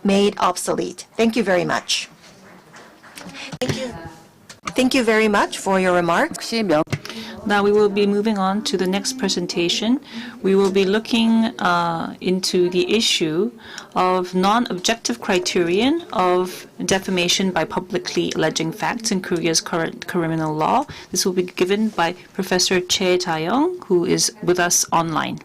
made obsolete. Thank you very much. Thank you very much for your remarks. Now we will be moving on to the next presentation. We will be looking into the issue of non-objective criterion of defamation by publicly alleging facts in Korea's current criminal law. This will be given by Professor Choi Jae-young, who is with us online.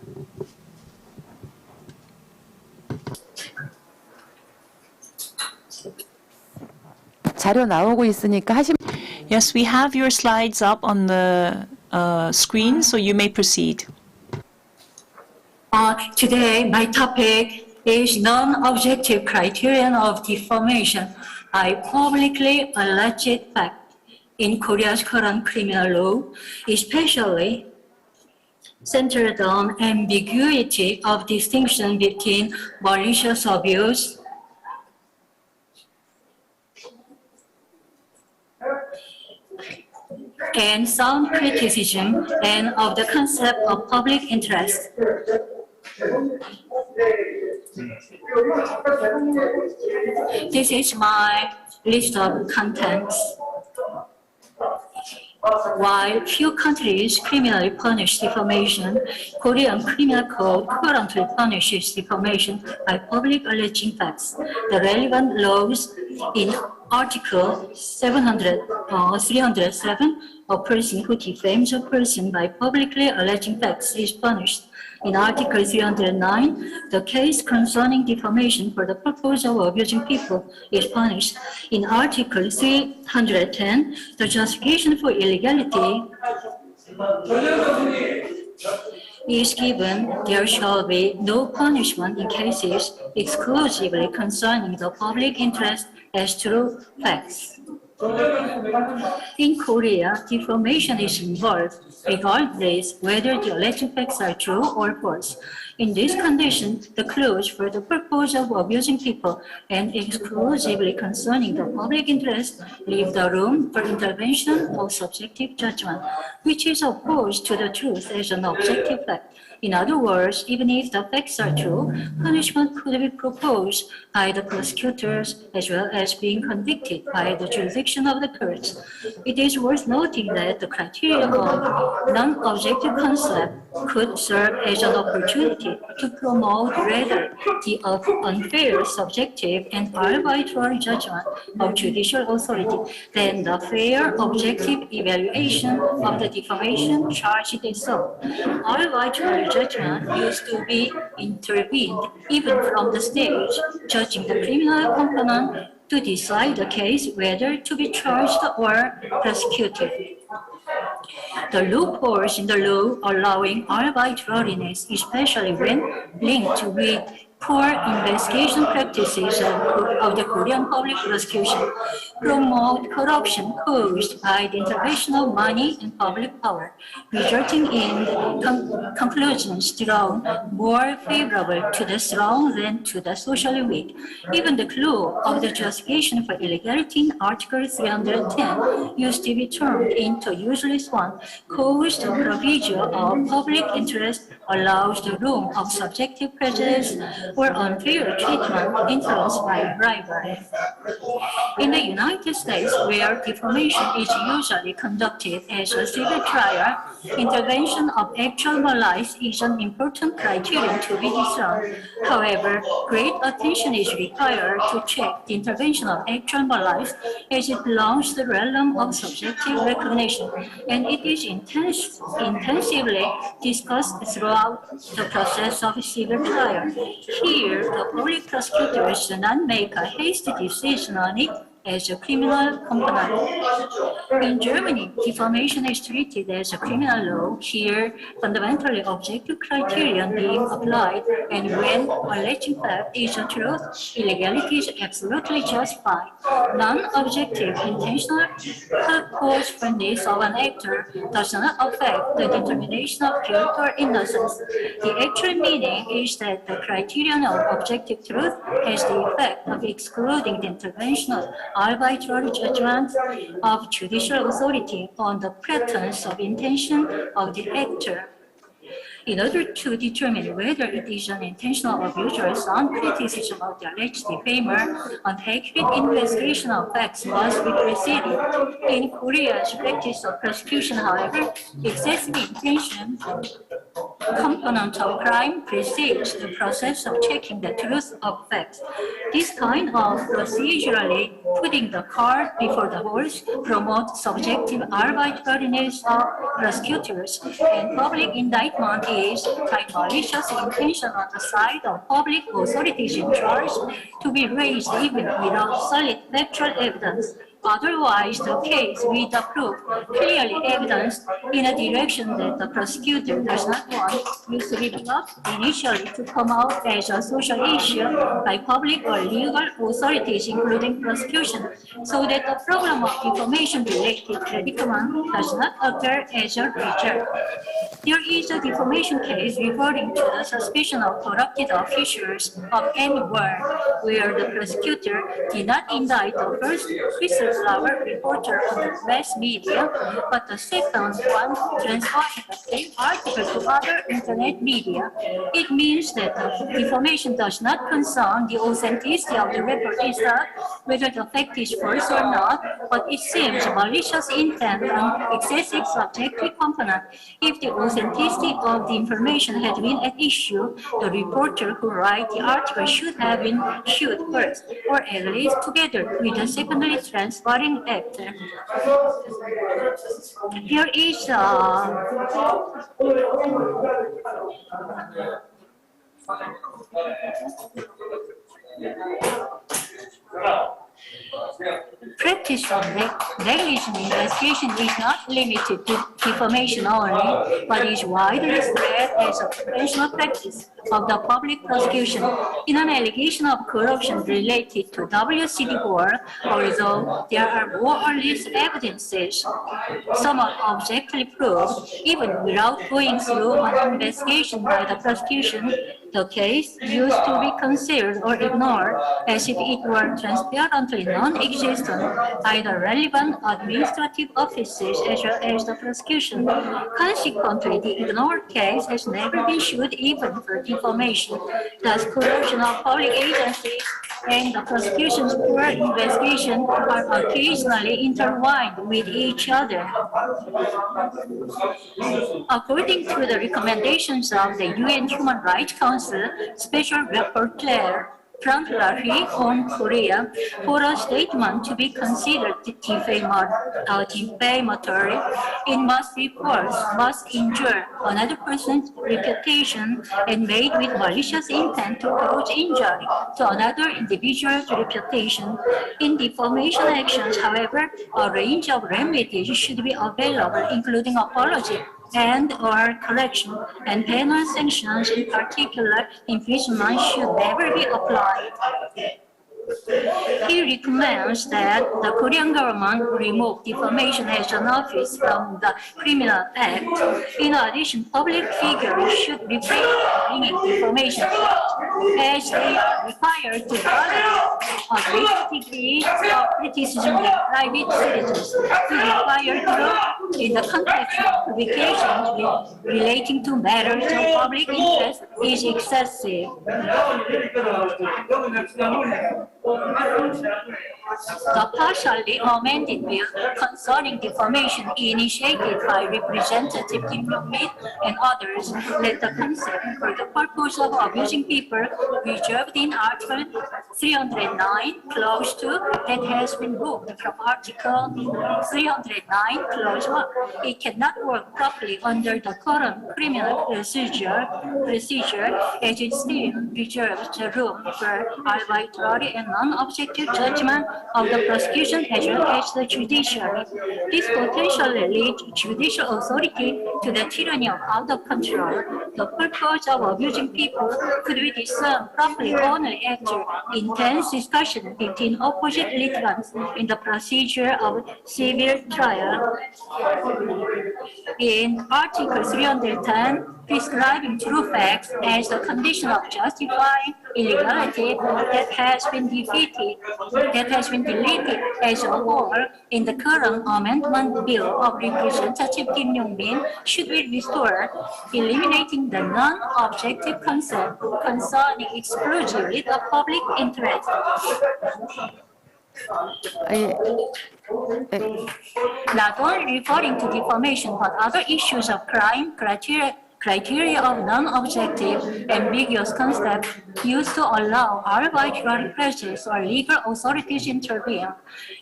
Yes, we have your slides up on the screen, so you may proceed. Today, my topic is non-objective criterion of defamation by publicly alleged fact in Korea's current criminal law, especially centered on ambiguity of distinction between malicious abuse and sound criticism and of the concept of public interest. This is my list of contents. While few countries criminally punish defamation, Korean Criminal Code currently punishes defamation by public alleging facts. The relevant laws in Article 307, a person who defames a person by publicly alleging facts is punished In Article 309, the case concerning defamation for the purpose of abusing people is punished. In Article 310, the justification for illegality is given. There shall be no punishment in cases exclusively concerning the public interest as true facts. In Korea, defamation is involved regardless whether the alleged facts are true or false. In this condition, the clause for the purpose of abusing people and exclusively concerning the public interest leave the room for intervention of subjective judgment, which is opposed to the truth as an objective fact. In other words, even if the facts are true, punishment could be proposed by the prosecutors as well as being convicted by the jurisdiction of the courts. It is worth noting that the criteria of non-objective concept could serve as an opportunity to promote rather the unfair, subjective, and arbitrary judgment of judicial authority than the fair, objective evaluation of the defamation charge itself. Arbitrary judgment used to be intervened even from the stage, judging the criminal component to decide the case whether to be charged or prosecuted. The loopholes in the law allowing arbitrariness, especially when linked with poor investigation practices of the Korean public prosecution, promote corruption caused by the intervention of money and public power, resulting in conclusions drawn more favorable to the strong than to the socially weak. Even the clue of the justification for illegality in Article 310 used to be turned into a useless one, caused the provision of public interest allows the room of subjective prejudice or unfair treatment influenced by bribery. In the United States, where defamation is usually conducted as a civil trial, intervention of actual malice is an important criterion to be discerned. However, great attention is required to check the intervention of actual malice as it belongs to the realm of subjective recognition, and it is intensively discussed throughout the process of civil trial. Here, the public prosecutors do not make a hasty decision on it as a criminal component. In Germany, defamation is treated as a criminal law. Here, fundamentally objective criterion being applied, and when alleging fact is a truth, illegality is absolutely justified. Non-objective intentional purposefulness of an actor does not affect the determination of guilt or innocence. The actual meaning is that the criterion of objective truth has the effect of excluding the intervention of arbitrary judgment of judicial authority on the pretense of intention of the actor. In order to determine whether it is an intentional abuse or sound criticism of the alleged defamer, an accurate investigation of facts must be preceded. In Korea's practice of prosecution, however, excessive intention component of crime precedes the process of checking the truth of facts. This kind of procedurally putting the cart before the horse promotes subjective arbitrariness of prosecutors, and public indictment is by malicious intention on the side of public authorities in charge to be raised even without solid factual evidence. Otherwise, the case with the proof clearly evidenced in a direction that the prosecutor does not want used to be brought initially to come out as a social issue by public or legal authorities, including prosecution, so that the problem of defamation-related predicament does not occur as a result. There is a defamation case referring to the suspicion of corrupted officials of anywhere where the prosecutor did not indict the first whistleblower reporter on the mass media, but the second one transferring the same article to other internet media. It means that the defamation does not concern the authenticity of the report itself, whether the fact is false or not, but it seems malicious intent and excessive subjective key component. If the authenticity of the information had been at issue, the reporter who wrote the article should have been sued first, or at least together with the secondary transferring act. Here is practice of negligent investigation is not limited to defamation only, but is widely spread as a professional practice of the public prosecution. In an allegation of corruption related to WCD board, although there are more or less evidences, somewhat objectively proved, even without going through an investigation by the prosecution, the case used to be concealed or ignored as if it were transparently non-existent by the relevant administrative offices as well as the prosecution. Consequently, the ignored case has never been sued even for defamation. Thus, corruption of public agencies and the prosecution's poor investigation are occasionally intertwined with each other. According to the recommendations of the UN Human Rights Council, Special Rapporteur Frank Larry on Korea, for a statement to be considered defamatory, it must be false, must injure another person's reputation, and made with malicious intent to cause injury to another individual's reputation. In defamation actions, however, a range of remedies should be available, including apology and/or correction, and penal sanctions, in particular imprisonment, should never be applied. He recommends that the Korean government remove defamation as an offense from the Criminal Act. In addition, public figures should refrain from bringing defamation as they are required to tolerate a great degree of criticism by private citizens. He required to, in the context of publications relating to matters of public interest, is excessive. The partially amended bill concerning defamation initiated by Representative Kim Yong-min and others let the concept for the purpose of abusing people reserved in Article 309, Clause 2, that has been moved from Article 309, Clause 1. It cannot work properly under the current criminal procedure as it still reserves the room for arbitrary and non-objective judgment of the prosecution as well as the judiciary. This potentially leads judicial authority to the tyranny of out of control. The purpose of abusing people could be discerned properly only after intense discussion between opposite litigants in the procedure of civil trial. In Article 310, prescribing true facts as the condition of justifying illegality that has been deleted as a whole in the current amendment bill of Representative Kim Yong-min should be restored, eliminating the non-objective concept concerning exclusively the public interest. Not only referring to defamation, but other issues of crime, criteria of non-objective, ambiguous concept used to allow arbitrary pressures or legal authorities intervene.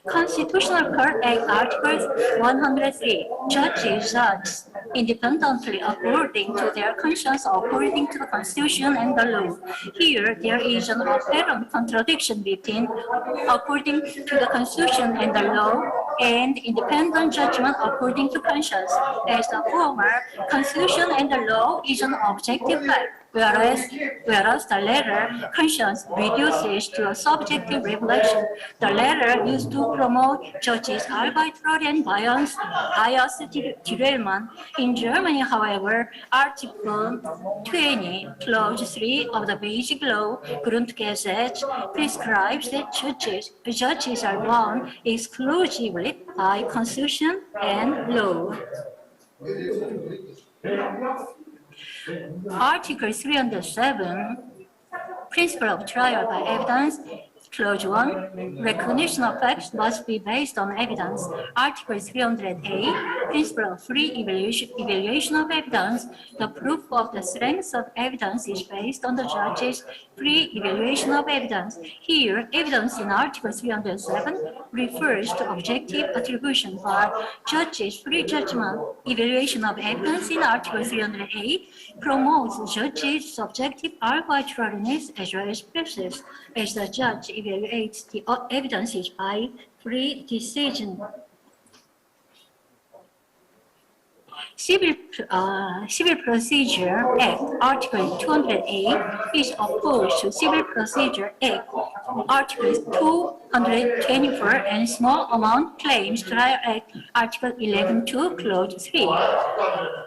Constitutional Court Act Article 103, judges judge independently according to their conscience, according to the Constitution and the law. Here, there is an apparent contradiction between according to the Constitution and the law and independent judgment according to conscience, as the former, Constitution and the law, is an objective fact, whereas the latter, conscience, reduces to a subjective reflection. The latter used to promote judges' arbitrary and biased derailment. In Germany, however, Article 20, Clause 3 of the Basic Law, Grundgesetz, prescribes that judges are bound exclusively by Constitution and law. Article 307, Principle of Trial by Evidence, Clause 1, recognition of facts must be based on evidence. Article 308, principle of free evaluation of evidence, the proof of the strength of evidence is based on the judge's free evaluation of evidence. Here, evidence in Article 307 refers to objective attribution, while judge's free judgment evaluation of evidence in Article 308 promotes judge's subjective arbitrariness as well as process, as the judge evaluates the evidences by free decision. Civil Procedure Act, Article 208 is opposed to Civil Procedure Act, Article 224 and Small Amount Claims Trial Act, Article 11.2, Clause 3.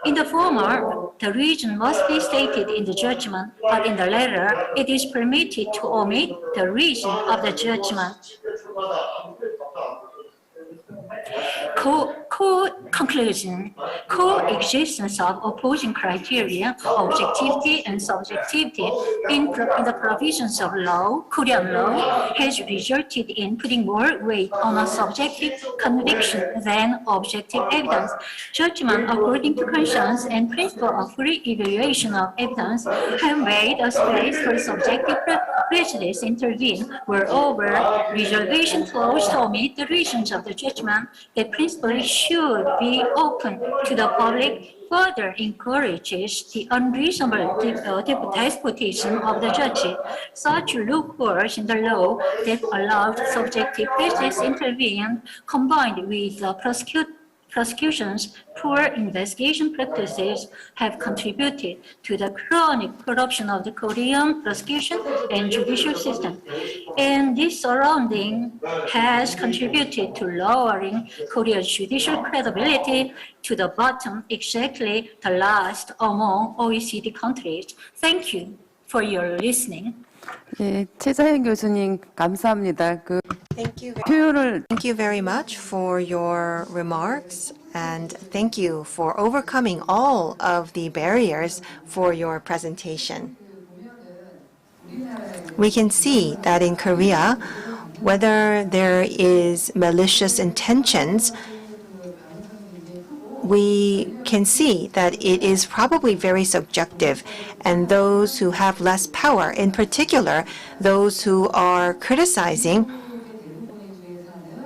In the former, the reason must be stated in the judgment, but in the latter, it is permitted to omit the reason of the judgment. Conclusion, coexistence of opposing criteria, objectivity and subjectivity in the provisions of law, Korean law, has resulted in putting more weight on a subjective conviction than objective evidence. Judgment according to conscience and principle of free evaluation of evidence have made a space for subjective prejudice intervene. Moreover, reservation clause to omit the reasons of the judgment that principally should be open to the public further encourages the unreasonable despotism of the judge. Such loopholes in the law that allowed subjective prejudice intervene, combined with the prosecution's poor investigation practices, have contributed to the chronic corruption of the Korean prosecution and judicial system. And this surrounding has contributed to lowering Korea's judicial credibility to the bottom, exactly the last among OECD countries. Thank you for your listening. 예, 최자현 교수님 감사합니다. Thank you very much for your remarks, and thank you for overcoming all of the barriers for your presentation. We can see that in Korea, whether there is malicious intentions, we can see that it is probably very subjective, and those who have less power, in particular, those who are criticizing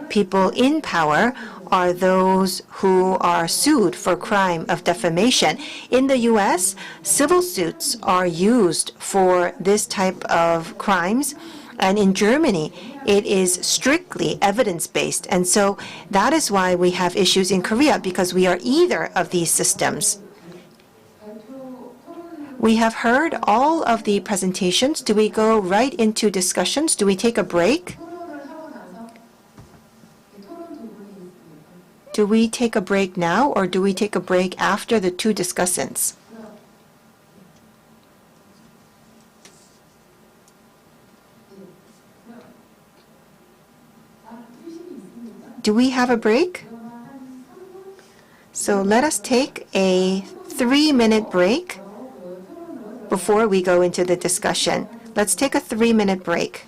people in power, are those who are sued for crime of defamation. In the U.S., civil suits are used for this type of crimes, and in Germany, it is strictly evidence-based. And so that is why we have issues in Korea, because we are either of these systems. We have heard all of the presentations. Do we go right into discussions? Do we take a break? Do we take a break now, or do we take a break after the two discussants? Do we have a break? So let us take a 3-minute break before we go into the discussion. Let's take a 3-minute break.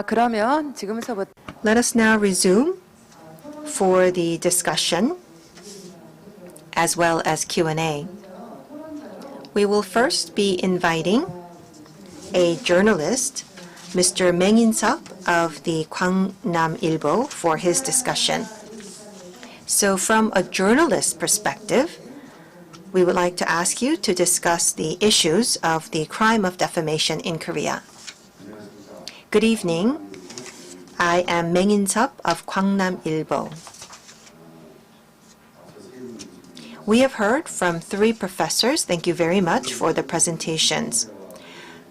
그러면 지금서부터 Let us now resume for the discussion as well as Q&A. We will first be inviting a journalist, Mr. Meng In-seop of the Gwangnam-ilbo, for his discussion. So from a journalist perspective, we would like to ask you to discuss the issues of the crime of defamation in Korea. Good evening. I am Meng In-seop of Gwangnam-ilbo. We have heard from 3 professors. Thank you very much for the presentations.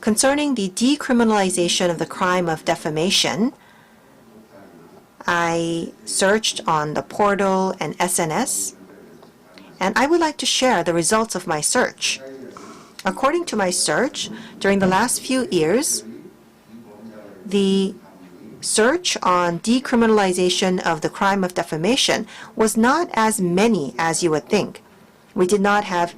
Concerning the decriminalization of the crime of defamation, I searched on the portal and SNS, and I would like to share the results of my search. According to my search, during the last few years, the search on decriminalization of the crime of defamation was not as many as you would think. We did not have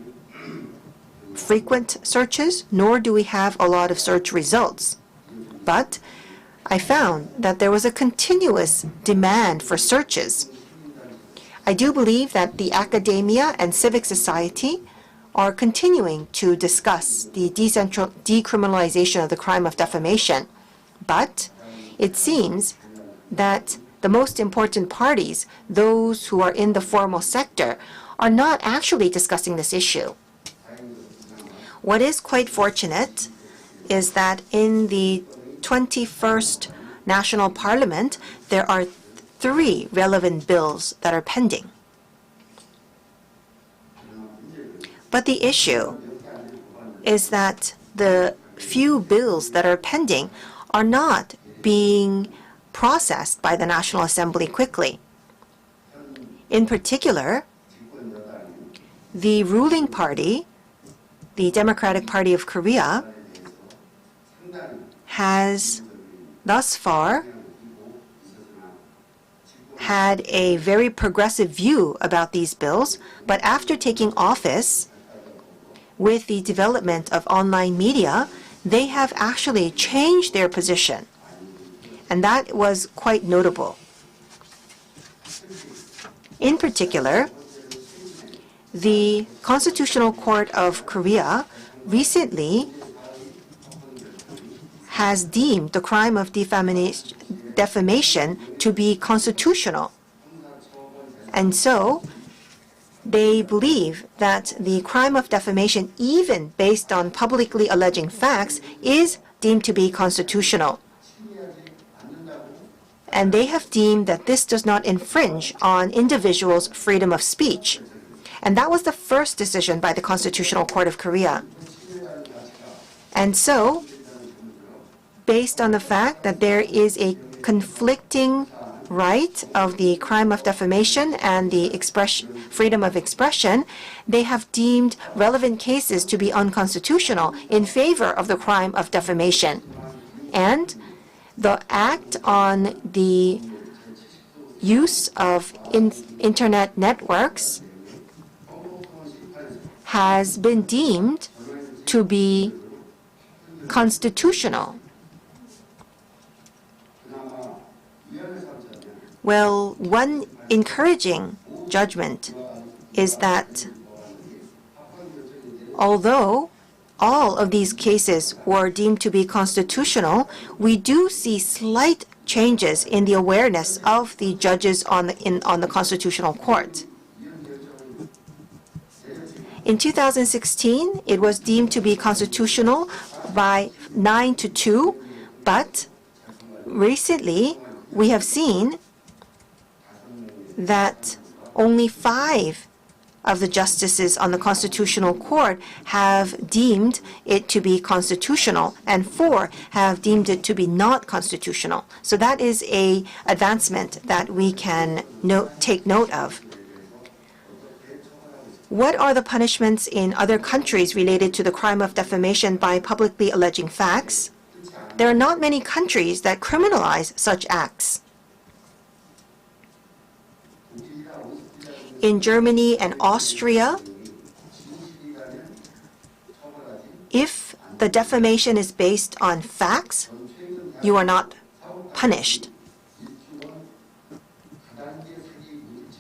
frequent searches, nor do we have a lot of search results. But I found that there was a continuous demand for searches. I do believe that the academia and civic society are continuing to discuss the decriminalization of the crime of defamation. But it seems that the most important parties, those who are in the formal sector, are not actually discussing this issue. What is quite fortunate is that in the 21st National Parliament, there are 3 relevant bills that are pending. But the issue is that the few bills that are pending are not being processed by the National Assembly quickly. In particular, the ruling party, the Democratic Party of Korea, has thus far had a very progressive view about these bills, but after taking office, with the development of online media, they have actually changed their position. And that was quite notable. In particular, the Constitutional Court of Korea recently has deemed the crime of defamation to be constitutional. And so they believe that the crime of defamation, even based on publicly alleging facts, is deemed to be constitutional. And they have deemed that this does not infringe on individuals' freedom of speech. And that was the first decision by the Constitutional Court of Korea. And so, based on the fact that there is a conflicting right of the crime of defamation and the freedom of expression, they have deemed relevant cases to be unconstitutional in favor of the crime of defamation. And the act on the use of internet networks has been deemed to be constitutional. Well, one encouraging judgment is that although all of these cases were deemed to be constitutional, we do see slight changes in the awareness of the judges on the Constitutional Court. In 2016, it was deemed to be constitutional by 9-2, but recently we have seen that only 5 of the justices on the Constitutional Court have deemed it to be constitutional, and 4 have deemed it to be not constitutional. So that is an advancement that we can take note of. What are the punishments in other countries related to the crime of defamation by publicly alleging facts? There are not many countries that criminalize such acts. In Germany and Austria, if the defamation is based on facts, you are not punished.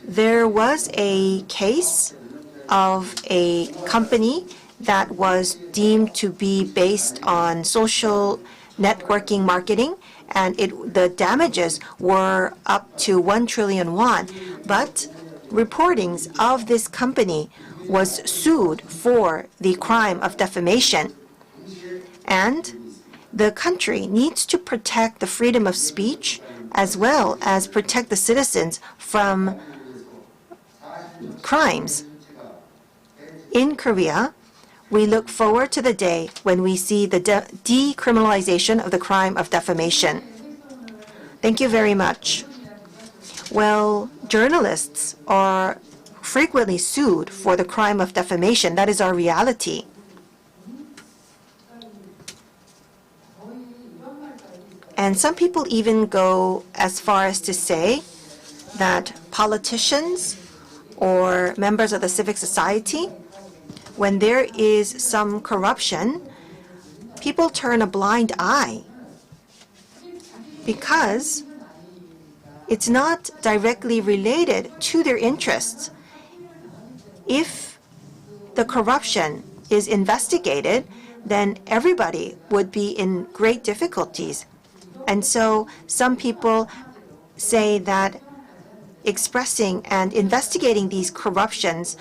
There was a case of a company that was deemed to be based on social networking marketing, and the damages were up to 1 trillion won. But reportings of this company was sued for the crime of defamation. And the country needs to protect the freedom of speech as well as protect the citizens from crimes. In Korea, we look forward to the day when we see the decriminalization of the crime of defamation. Thank you very much. Well, journalists are frequently sued for the crime of defamation. That is our reality. And some people even go as far as to say that politicians or members of the civic society, when there is some corruption, people turn a blind eye because it's not directly related to their interests. If the corruption is investigated, then everybody would be in great difficulties. And so some people say that expressing and investigating these corruptions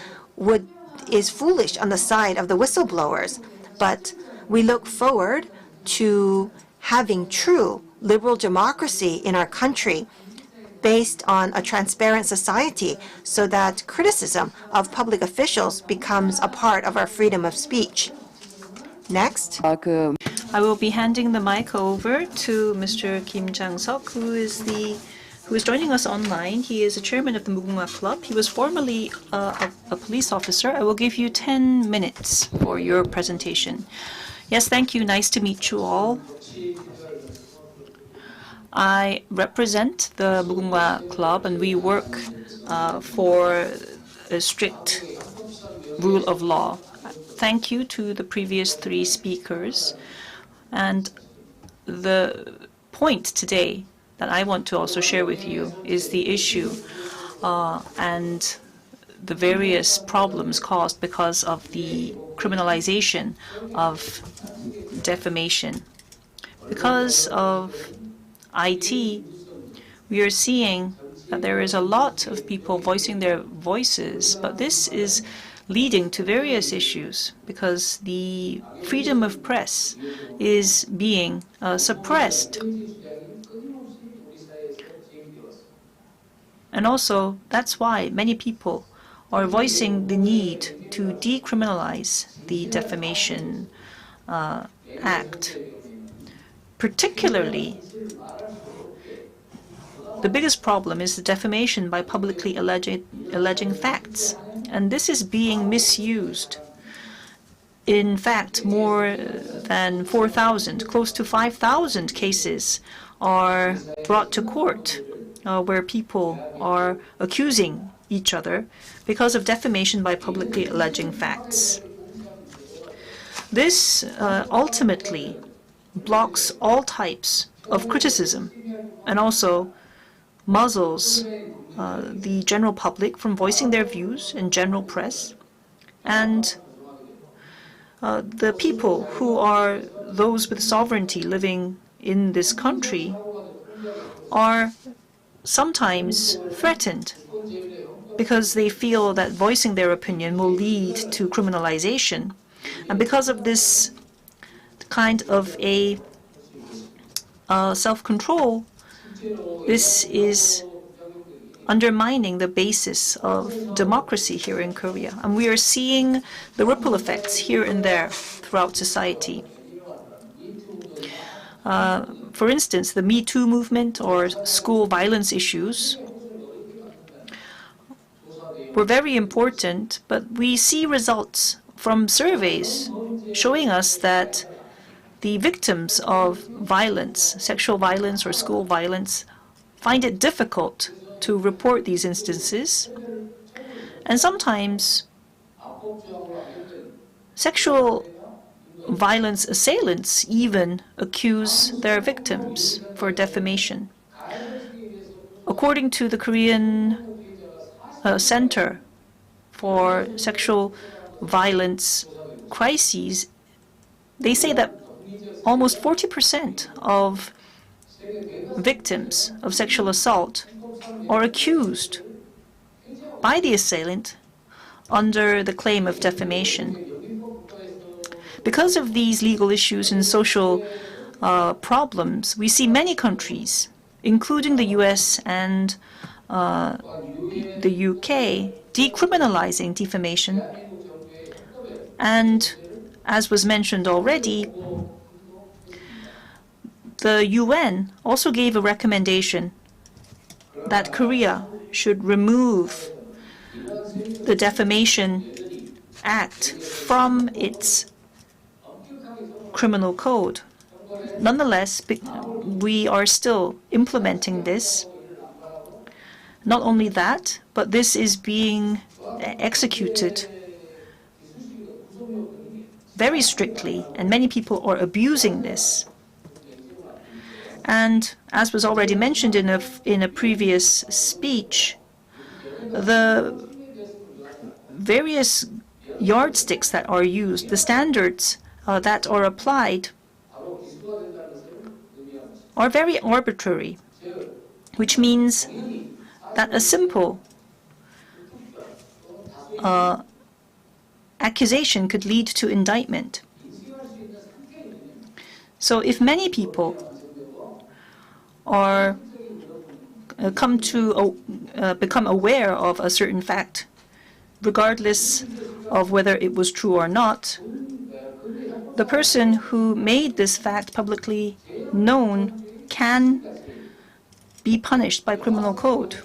is foolish on the side of the whistleblowers. But we look forward to having true liberal democracy in our country based on a transparent society so that criticism of public officials becomes a part of our freedom of speech. Next. I will be handing the mic over to Mr. Kim Jang-seok, who is joining us online. He is a chairman of the Mugunghwa Club. He was formerly a police officer. I will give you 10 minutes for your presentation. Yes, thank you. Nice to meet you all. I represent the Mugunghwa Club, and we work for a strict rule of law. Thank you to the previous 3 speakers. And the point today that I want to also share with you is the issue and the various problems caused because of the criminalization of defamation. Because of IT, we are seeing that there is a lot of people voicing their voices, but this is leading to various issues because the freedom of press is being suppressed. And also, that's why many people are voicing the need to decriminalize the Defamation Act. Particularly, the biggest problem is the defamation by publicly alleging facts. And this is being misused. In fact, more than 4,000, close to 5,000 cases are brought to court where people are accusing each other because of defamation by publicly alleging facts. This ultimately blocks all types of criticism and also muzzles the general public from voicing their views in general press. And the people who are those with sovereignty living in this country are sometimes threatened because they feel that voicing their opinion will lead to criminalization. And because of this kind of a self-control, this is undermining the basis of democracy here in Korea. And we are seeing the ripple effects here and there throughout society. For instance, the Me Too movement or school violence issues were very important, but we see results from surveys showing us that the victims of violence, sexual violence or school violence, find it difficult to report these instances. And sometimes sexual violence assailants even accuse their victims for defamation. According to the Korean Center for Sexual Violence Crises, they say that almost 40% of victims of sexual assault are accused by the assailant under the claim of defamation. Because of these legal issues and social problems, we see many countries, including the US and the UK, decriminalizing defamation. And as was mentioned already, the UN also gave a recommendation that Korea should remove the Defamation Act from its criminal code. Nonetheless, we are still implementing this. Not only that, but this is being executed very strictly, and many people are abusing this. And as was already mentioned in a previous speech, the various yardsticks that are used, the standards that are applied, are very arbitrary, which means that a simple accusation could lead to indictment. So if many people are become aware of a certain fact, regardless of whether it was true or not, the person who made this fact publicly known can be punished by criminal code.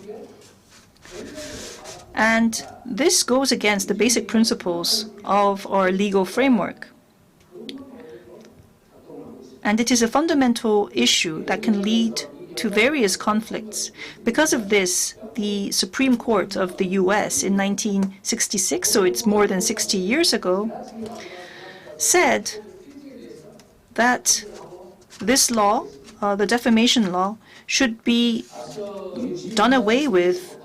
And this goes against the basic principles of our legal framework. And it is a fundamental issue that can lead to various conflicts. Because of this, the Supreme Court of the US in 1966, so it's more than 60 years ago, said that this law, the defamation law, should be done away with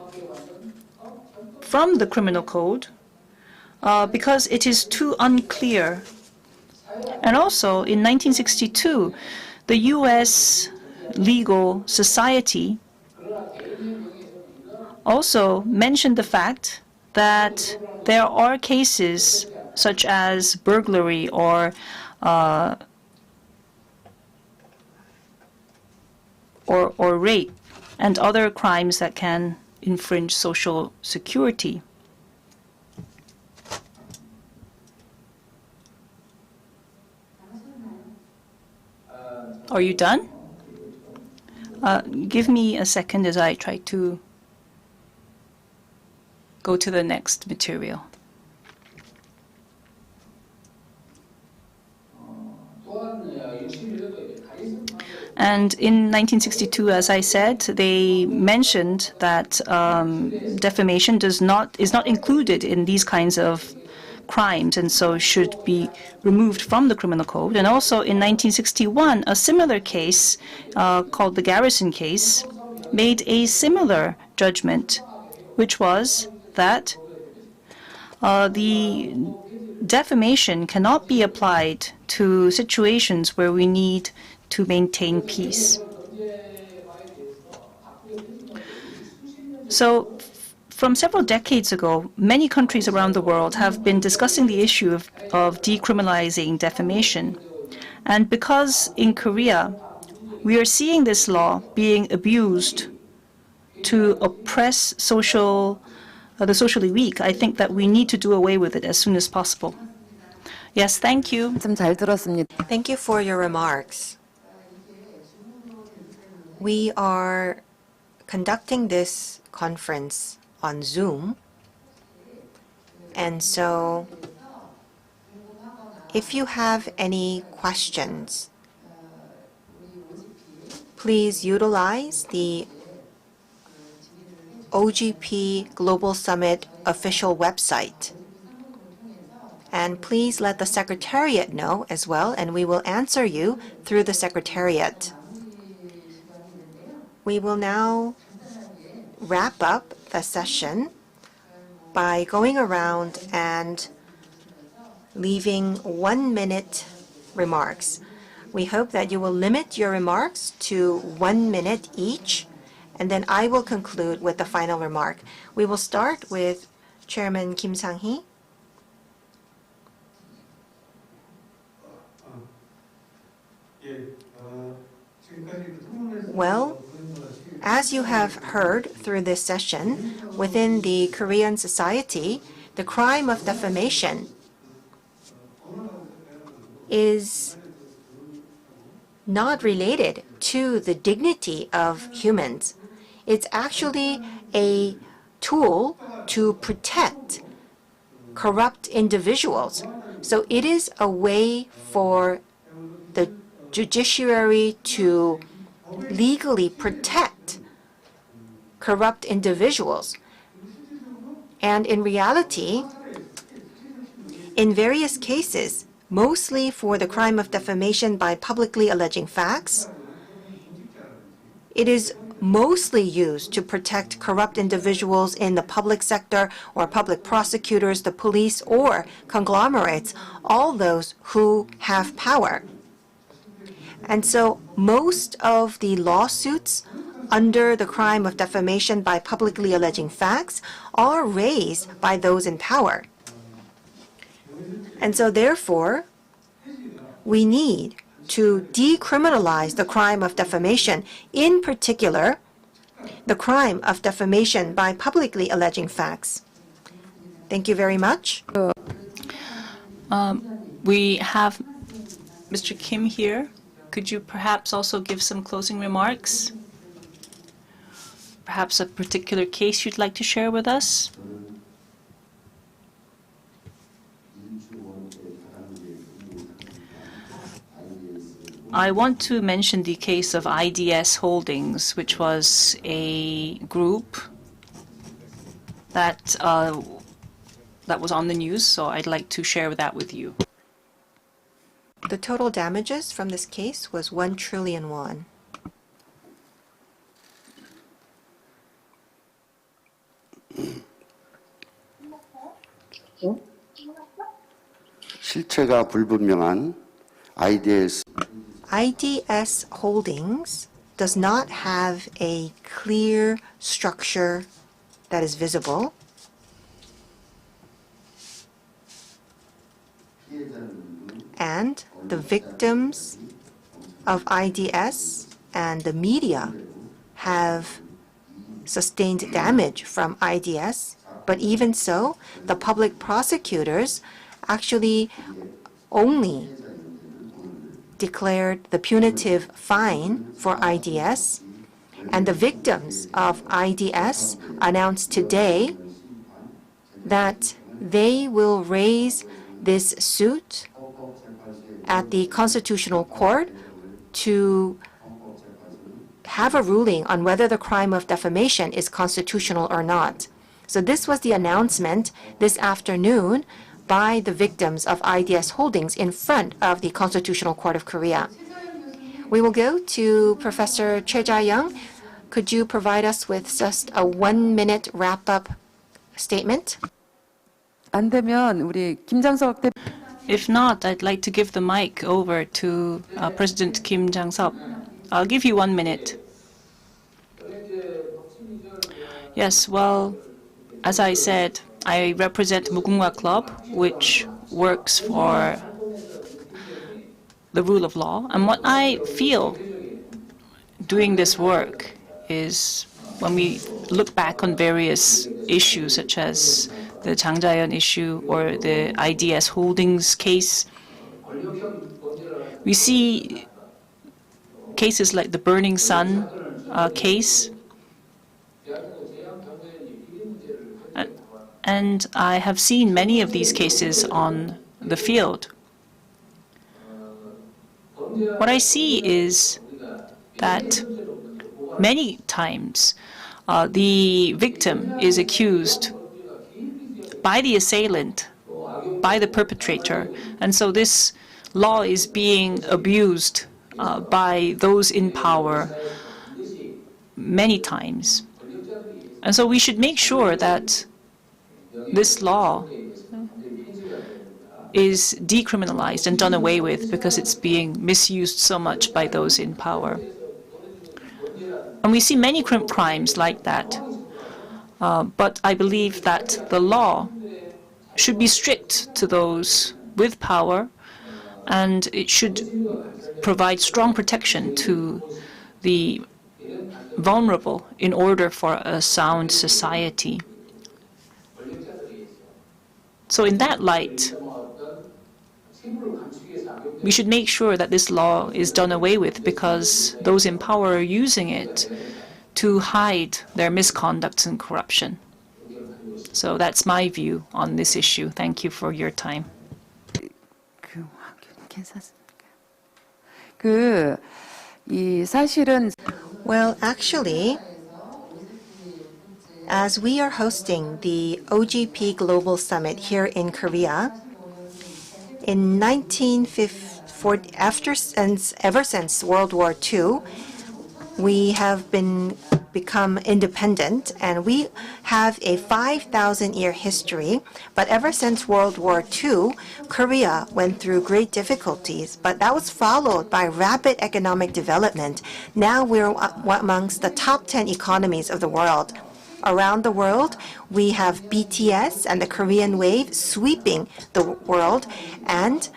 from the criminal code because it is too unclear. And also, in 1962, the U.S. Legal Society also mentioned the fact that there are cases such as burglary or rape and other crimes that can infringe social security. Are you done? Give me a second as I try to go to the next material. And in 1962, as I said, they mentioned that defamation is not included in these kinds of crimes, and so should be removed from the criminal code. And also in 1961, a similar case called the Garrison case made a similar judgment, which was that the defamation cannot be applied to situations where we need to maintain peace. So from several decades ago, many countries around the world have been discussing the issue of decriminalizing defamation. And because in Korea, we are seeing this law being abused to oppress the socially weak, I think that we need to do away with it as soon as possible. Yes, thank you. Thank you for your remarks. We are conducting this conference on Zoom, and so if you have any questions, please utilize the OGP Global Summit official website And please let the Secretariat know as well, and we will answer you through the Secretariat. We will now wrap up the session by going around and leaving 1-minute remarks. We hope that you will limit your remarks to 1 minute each, and then I will conclude with the final remark. We will start with Chairman Kim Sang-hee. Well, as you have heard through this session, within the Korean society, the crime of defamation is not related to the dignity of humans. It's actually a tool to protect corrupt individuals. So it is a way for the judiciary to legally protect corrupt individuals. And in reality, in various cases, mostly for the crime of defamation by publicly alleging facts, it is mostly used to protect corrupt individuals in the public sector or public prosecutors, the police, or conglomerates, all those who have power. And so most of the lawsuits under the crime of defamation by publicly alleging facts are raised by those in power. And so therefore, we need to decriminalize the crime of defamation, in particular, the crime of defamation by publicly alleging facts. Thank you very much. We have Mr. Kim here. Could you perhaps also give some closing remarks? Perhaps a particular case you'd like to share with us? I want to mention the case of IDS Holdings, which was a group that was on the news, so I'd like to share that with you. The total damages from this case was 1 trillion won. 실체가 불분명한 IDS Holdings does not have a clear structure that is visible. And the victims of IDS and the media have sustained damage from IDS, but even so, the public prosecutors actually only declared the punitive fine for IDS, and the victims of IDS announced today that they will raise this suit at the Constitutional Court to have a ruling on whether the crime of defamation is constitutional or not. So this was the announcement this afternoon by the victims of IDS Holdings in front of the Constitutional Court of Korea. We will go to Professor Choi Jae-young. Could you provide us with just a 1-minute wrap-up statement? 안 되면 우리 김장석 대표. If not, I'd like to give the mic over to President Kim Jang-seop. I'll give you 1 minute. Yes, well, as I said, I represent Mugunghwa Club, which works for the rule of law. And what I feel doing this work is when we look back on various issues, such as the Jang Jae-yeon issue or the IDS Holdings case, we see cases like the Burning Sun case. And I have seen many of these cases on the field. What I see is that many times the victim is accused by the assailant by the perpetrator. And so this law is being abused by those in power many times. And so we should make sure that this law is decriminalized and done away with because it's being misused so much by those in power. And we see many crimes like that. But I believe that the law should be strict to those with power, and it should provide strong protection to the vulnerable in order for a sound society. So in that light, we should make sure that this law is done away with because those in power are using it to hide their misconduct and corruption. So that's my view on this issue. Thank you for your time. Well, actually, as we are hosting the OGP Global Summit here in Korea, in 1940, ever since World War II, we have become independent, and we have a 5,000-year history. But ever since World War II, Korea went through great difficulties, but that was followed by rapid economic development. Now we're amongst the top 10 economies of the world. Around the world, we have BTS and the Korean wave sweeping the world, and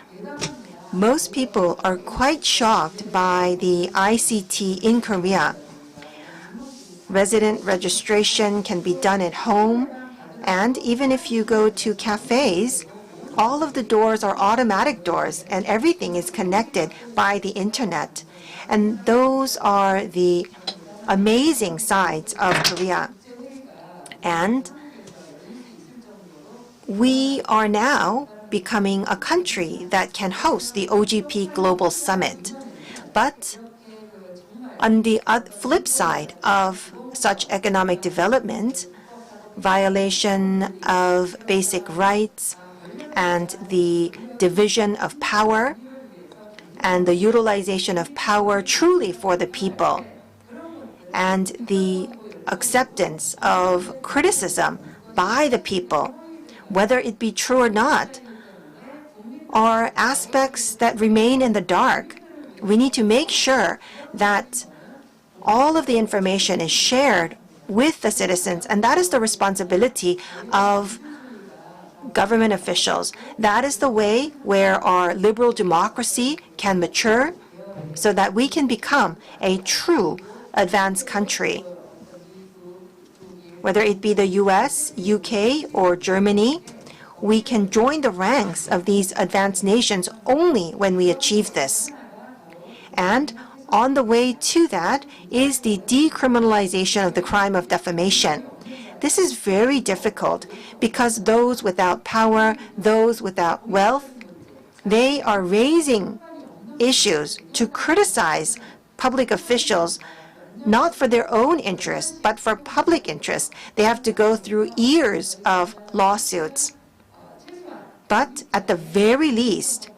most people are quite shocked by the ICT in Korea. Resident registration can be done at home, and even if you go to cafes, all of the doors are automatic doors, and everything is connected by the internet. And those are the amazing sides of Korea. And we are now becoming a country that can host the OGP Global Summit. But on the flip side of such economic development, violation of basic rights and the division of power and the utilization of power truly for the people and the acceptance of criticism by the people, whether it be true or not, are aspects that remain in the dark. We need to make sure that all of the information is shared with the citizens, and that is the responsibility of government officials. That is the way where our liberal democracy can mature so that we can become a true advanced country. Whether it be the US, UK, or Germany, we can join the ranks of these advanced nations only when we achieve this. And on the way to that is the decriminalization of the crime of defamation. This is very difficult because those without power, those without wealth, they are raising issues to criticize public officials, not for their own interest, but for public interest. They have to go through years of lawsuits. But at the very least,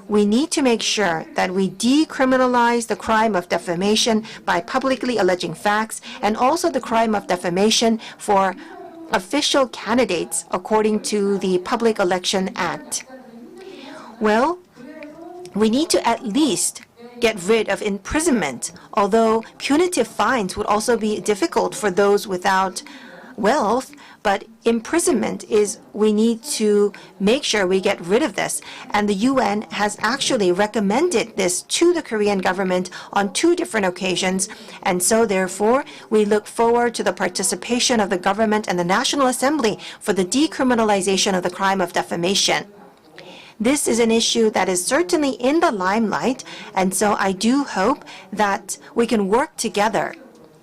we need to make sure that we decriminalize the crime of defamation by publicly alleging facts, and also the crime of defamation for official candidates according to the Public Election Act. Well, we need to at least get rid of imprisonment, although punitive fines would also be difficult for those without wealth. But imprisonment is, we need to make sure we get rid of this. And the UN has actually recommended this to the Korean government on 2 different occasions. And so therefore, we look forward to the participation of the government and the National Assembly for the decriminalization of the crime of defamation. This is an issue that is certainly in the limelight, and so I do hope that we can work together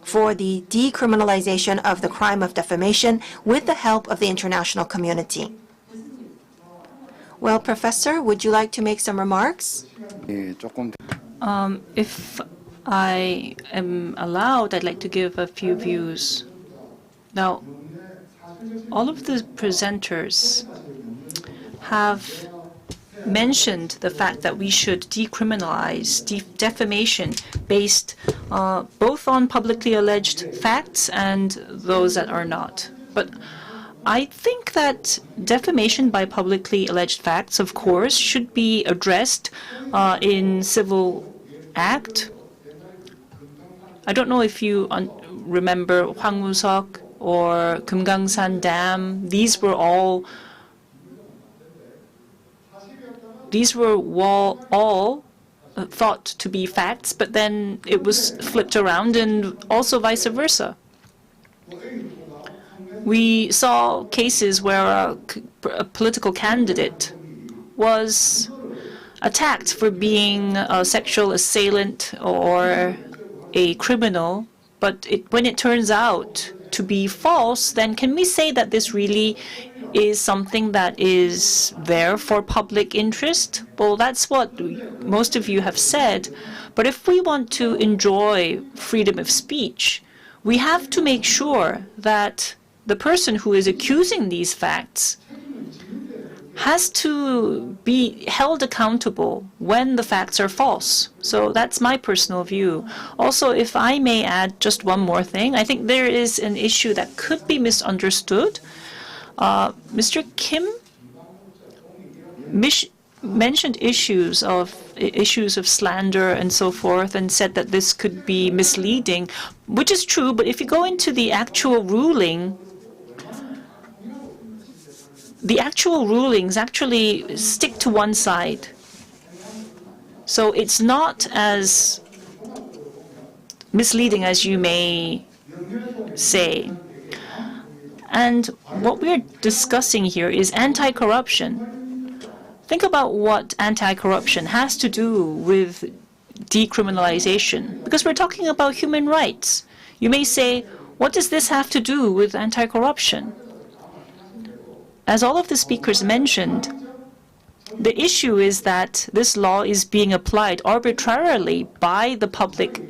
for the decriminalization of the crime of defamation with the help of the international community. Well, Professor, would you like to make some remarks? If I am allowed, I'd like to give a few views. Now, all of the presenters have mentioned the fact that we should decriminalize defamation based both on publicly alleged facts and those that are not. But I think that defamation by publicly alleged facts, of course, should be addressed in civil act. I don't know if you remember Hwangmusok or Kumgangsan Dam. These were all thought to be facts, but then it was flipped around, and also vice versa. We saw cases where a political candidate was attacked for being a sexual assailant or a criminal, but when it turns out to be false, then can we say that this really is something that is there for public interest? Well, that's what most of you have said. But if we want to enjoy freedom of speech, we have to make sure that the person who is accusing these facts has to be held accountable when the facts are false. So that's my personal view. Also, if I may add just one more thing, I think there is an issue that could be misunderstood. Mr. Kim mentioned issues of slander and so forth, and said that this could be misleading, which is true. But if you go into the actual ruling, the actual rulings actually stick to one side. So it's not as misleading as you may say. And what we're discussing here is anti-corruption. Think about what anti-corruption has to do with decriminalization, because we're talking about human rights. You may say, what does this have to do with anti-corruption? As all of the speakers mentioned, the issue is that this law is being applied arbitrarily by the public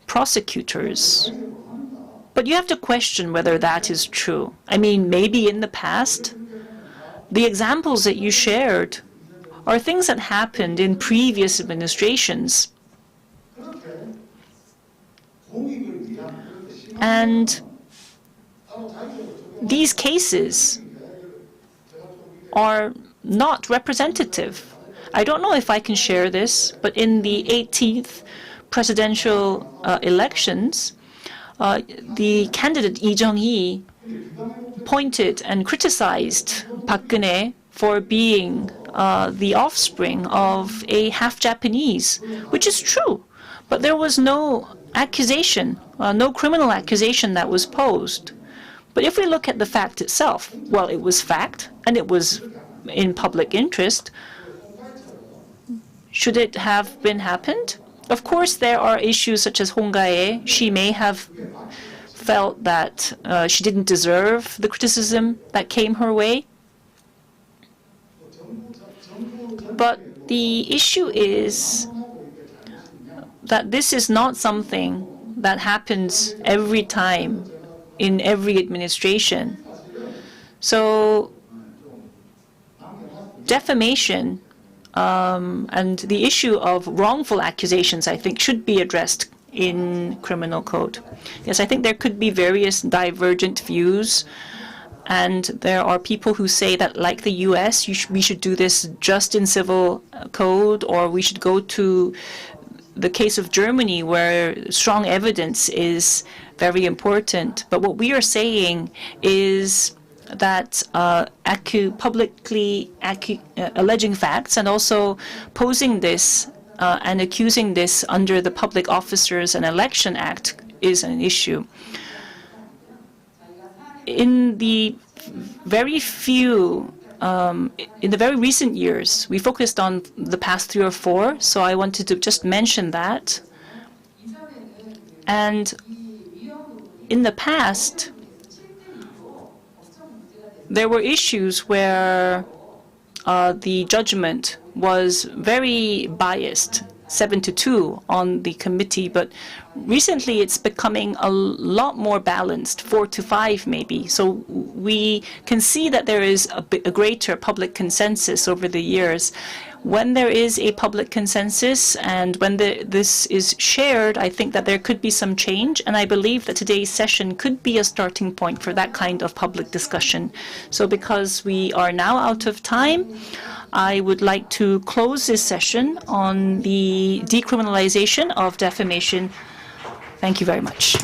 prosecutors. But you have to question whether that is true. I mean, maybe in the past, the examples that you shared are things that happened in previous administrations. And these cases are not representative. I don't know if I can share this, but in the 18th presidential elections, the candidate Lee Jung-hee pointed and criticized Park Geun-hye for being the offspring of a half-Japanese, which is true. But there was no accusation, no criminal accusation that was posed. But if we look at the fact itself, well, it was fact, and it was in public interest. Should it have been happened? Of course, there are issues such as Hong Gae. She may have felt that she didn't deserve the criticism that came her way. But the issue is that this is not something that happens every time in every administration. So defamation and the issue of wrongful accusations, I think, should be addressed in criminal code. Yes, I think there could be various divergent views, and there are people who say that, like the US, we should do this just in civil code, or we should go to the case of Germany, where strong evidence is very important. But what we are saying is that publicly alleging facts and also posing this and accusing this under the Public Officers and Election Act is an issue. In the very recent years, we focused on the past 3 or 4, so I wanted to just mention that. And in the past, there were issues where the judgment was very biased. 7-2 on the committee, but recently it's becoming a lot more balanced, 4-5 maybe. So we can see that there is a greater public consensus over the years. When there is a public consensus and when this is shared, I think that there could be some change, and I believe that today's session could be a starting point for that kind of public discussion. So because we are now out of time, I would like to close this session on the decriminalization of defamation. Thank you very much.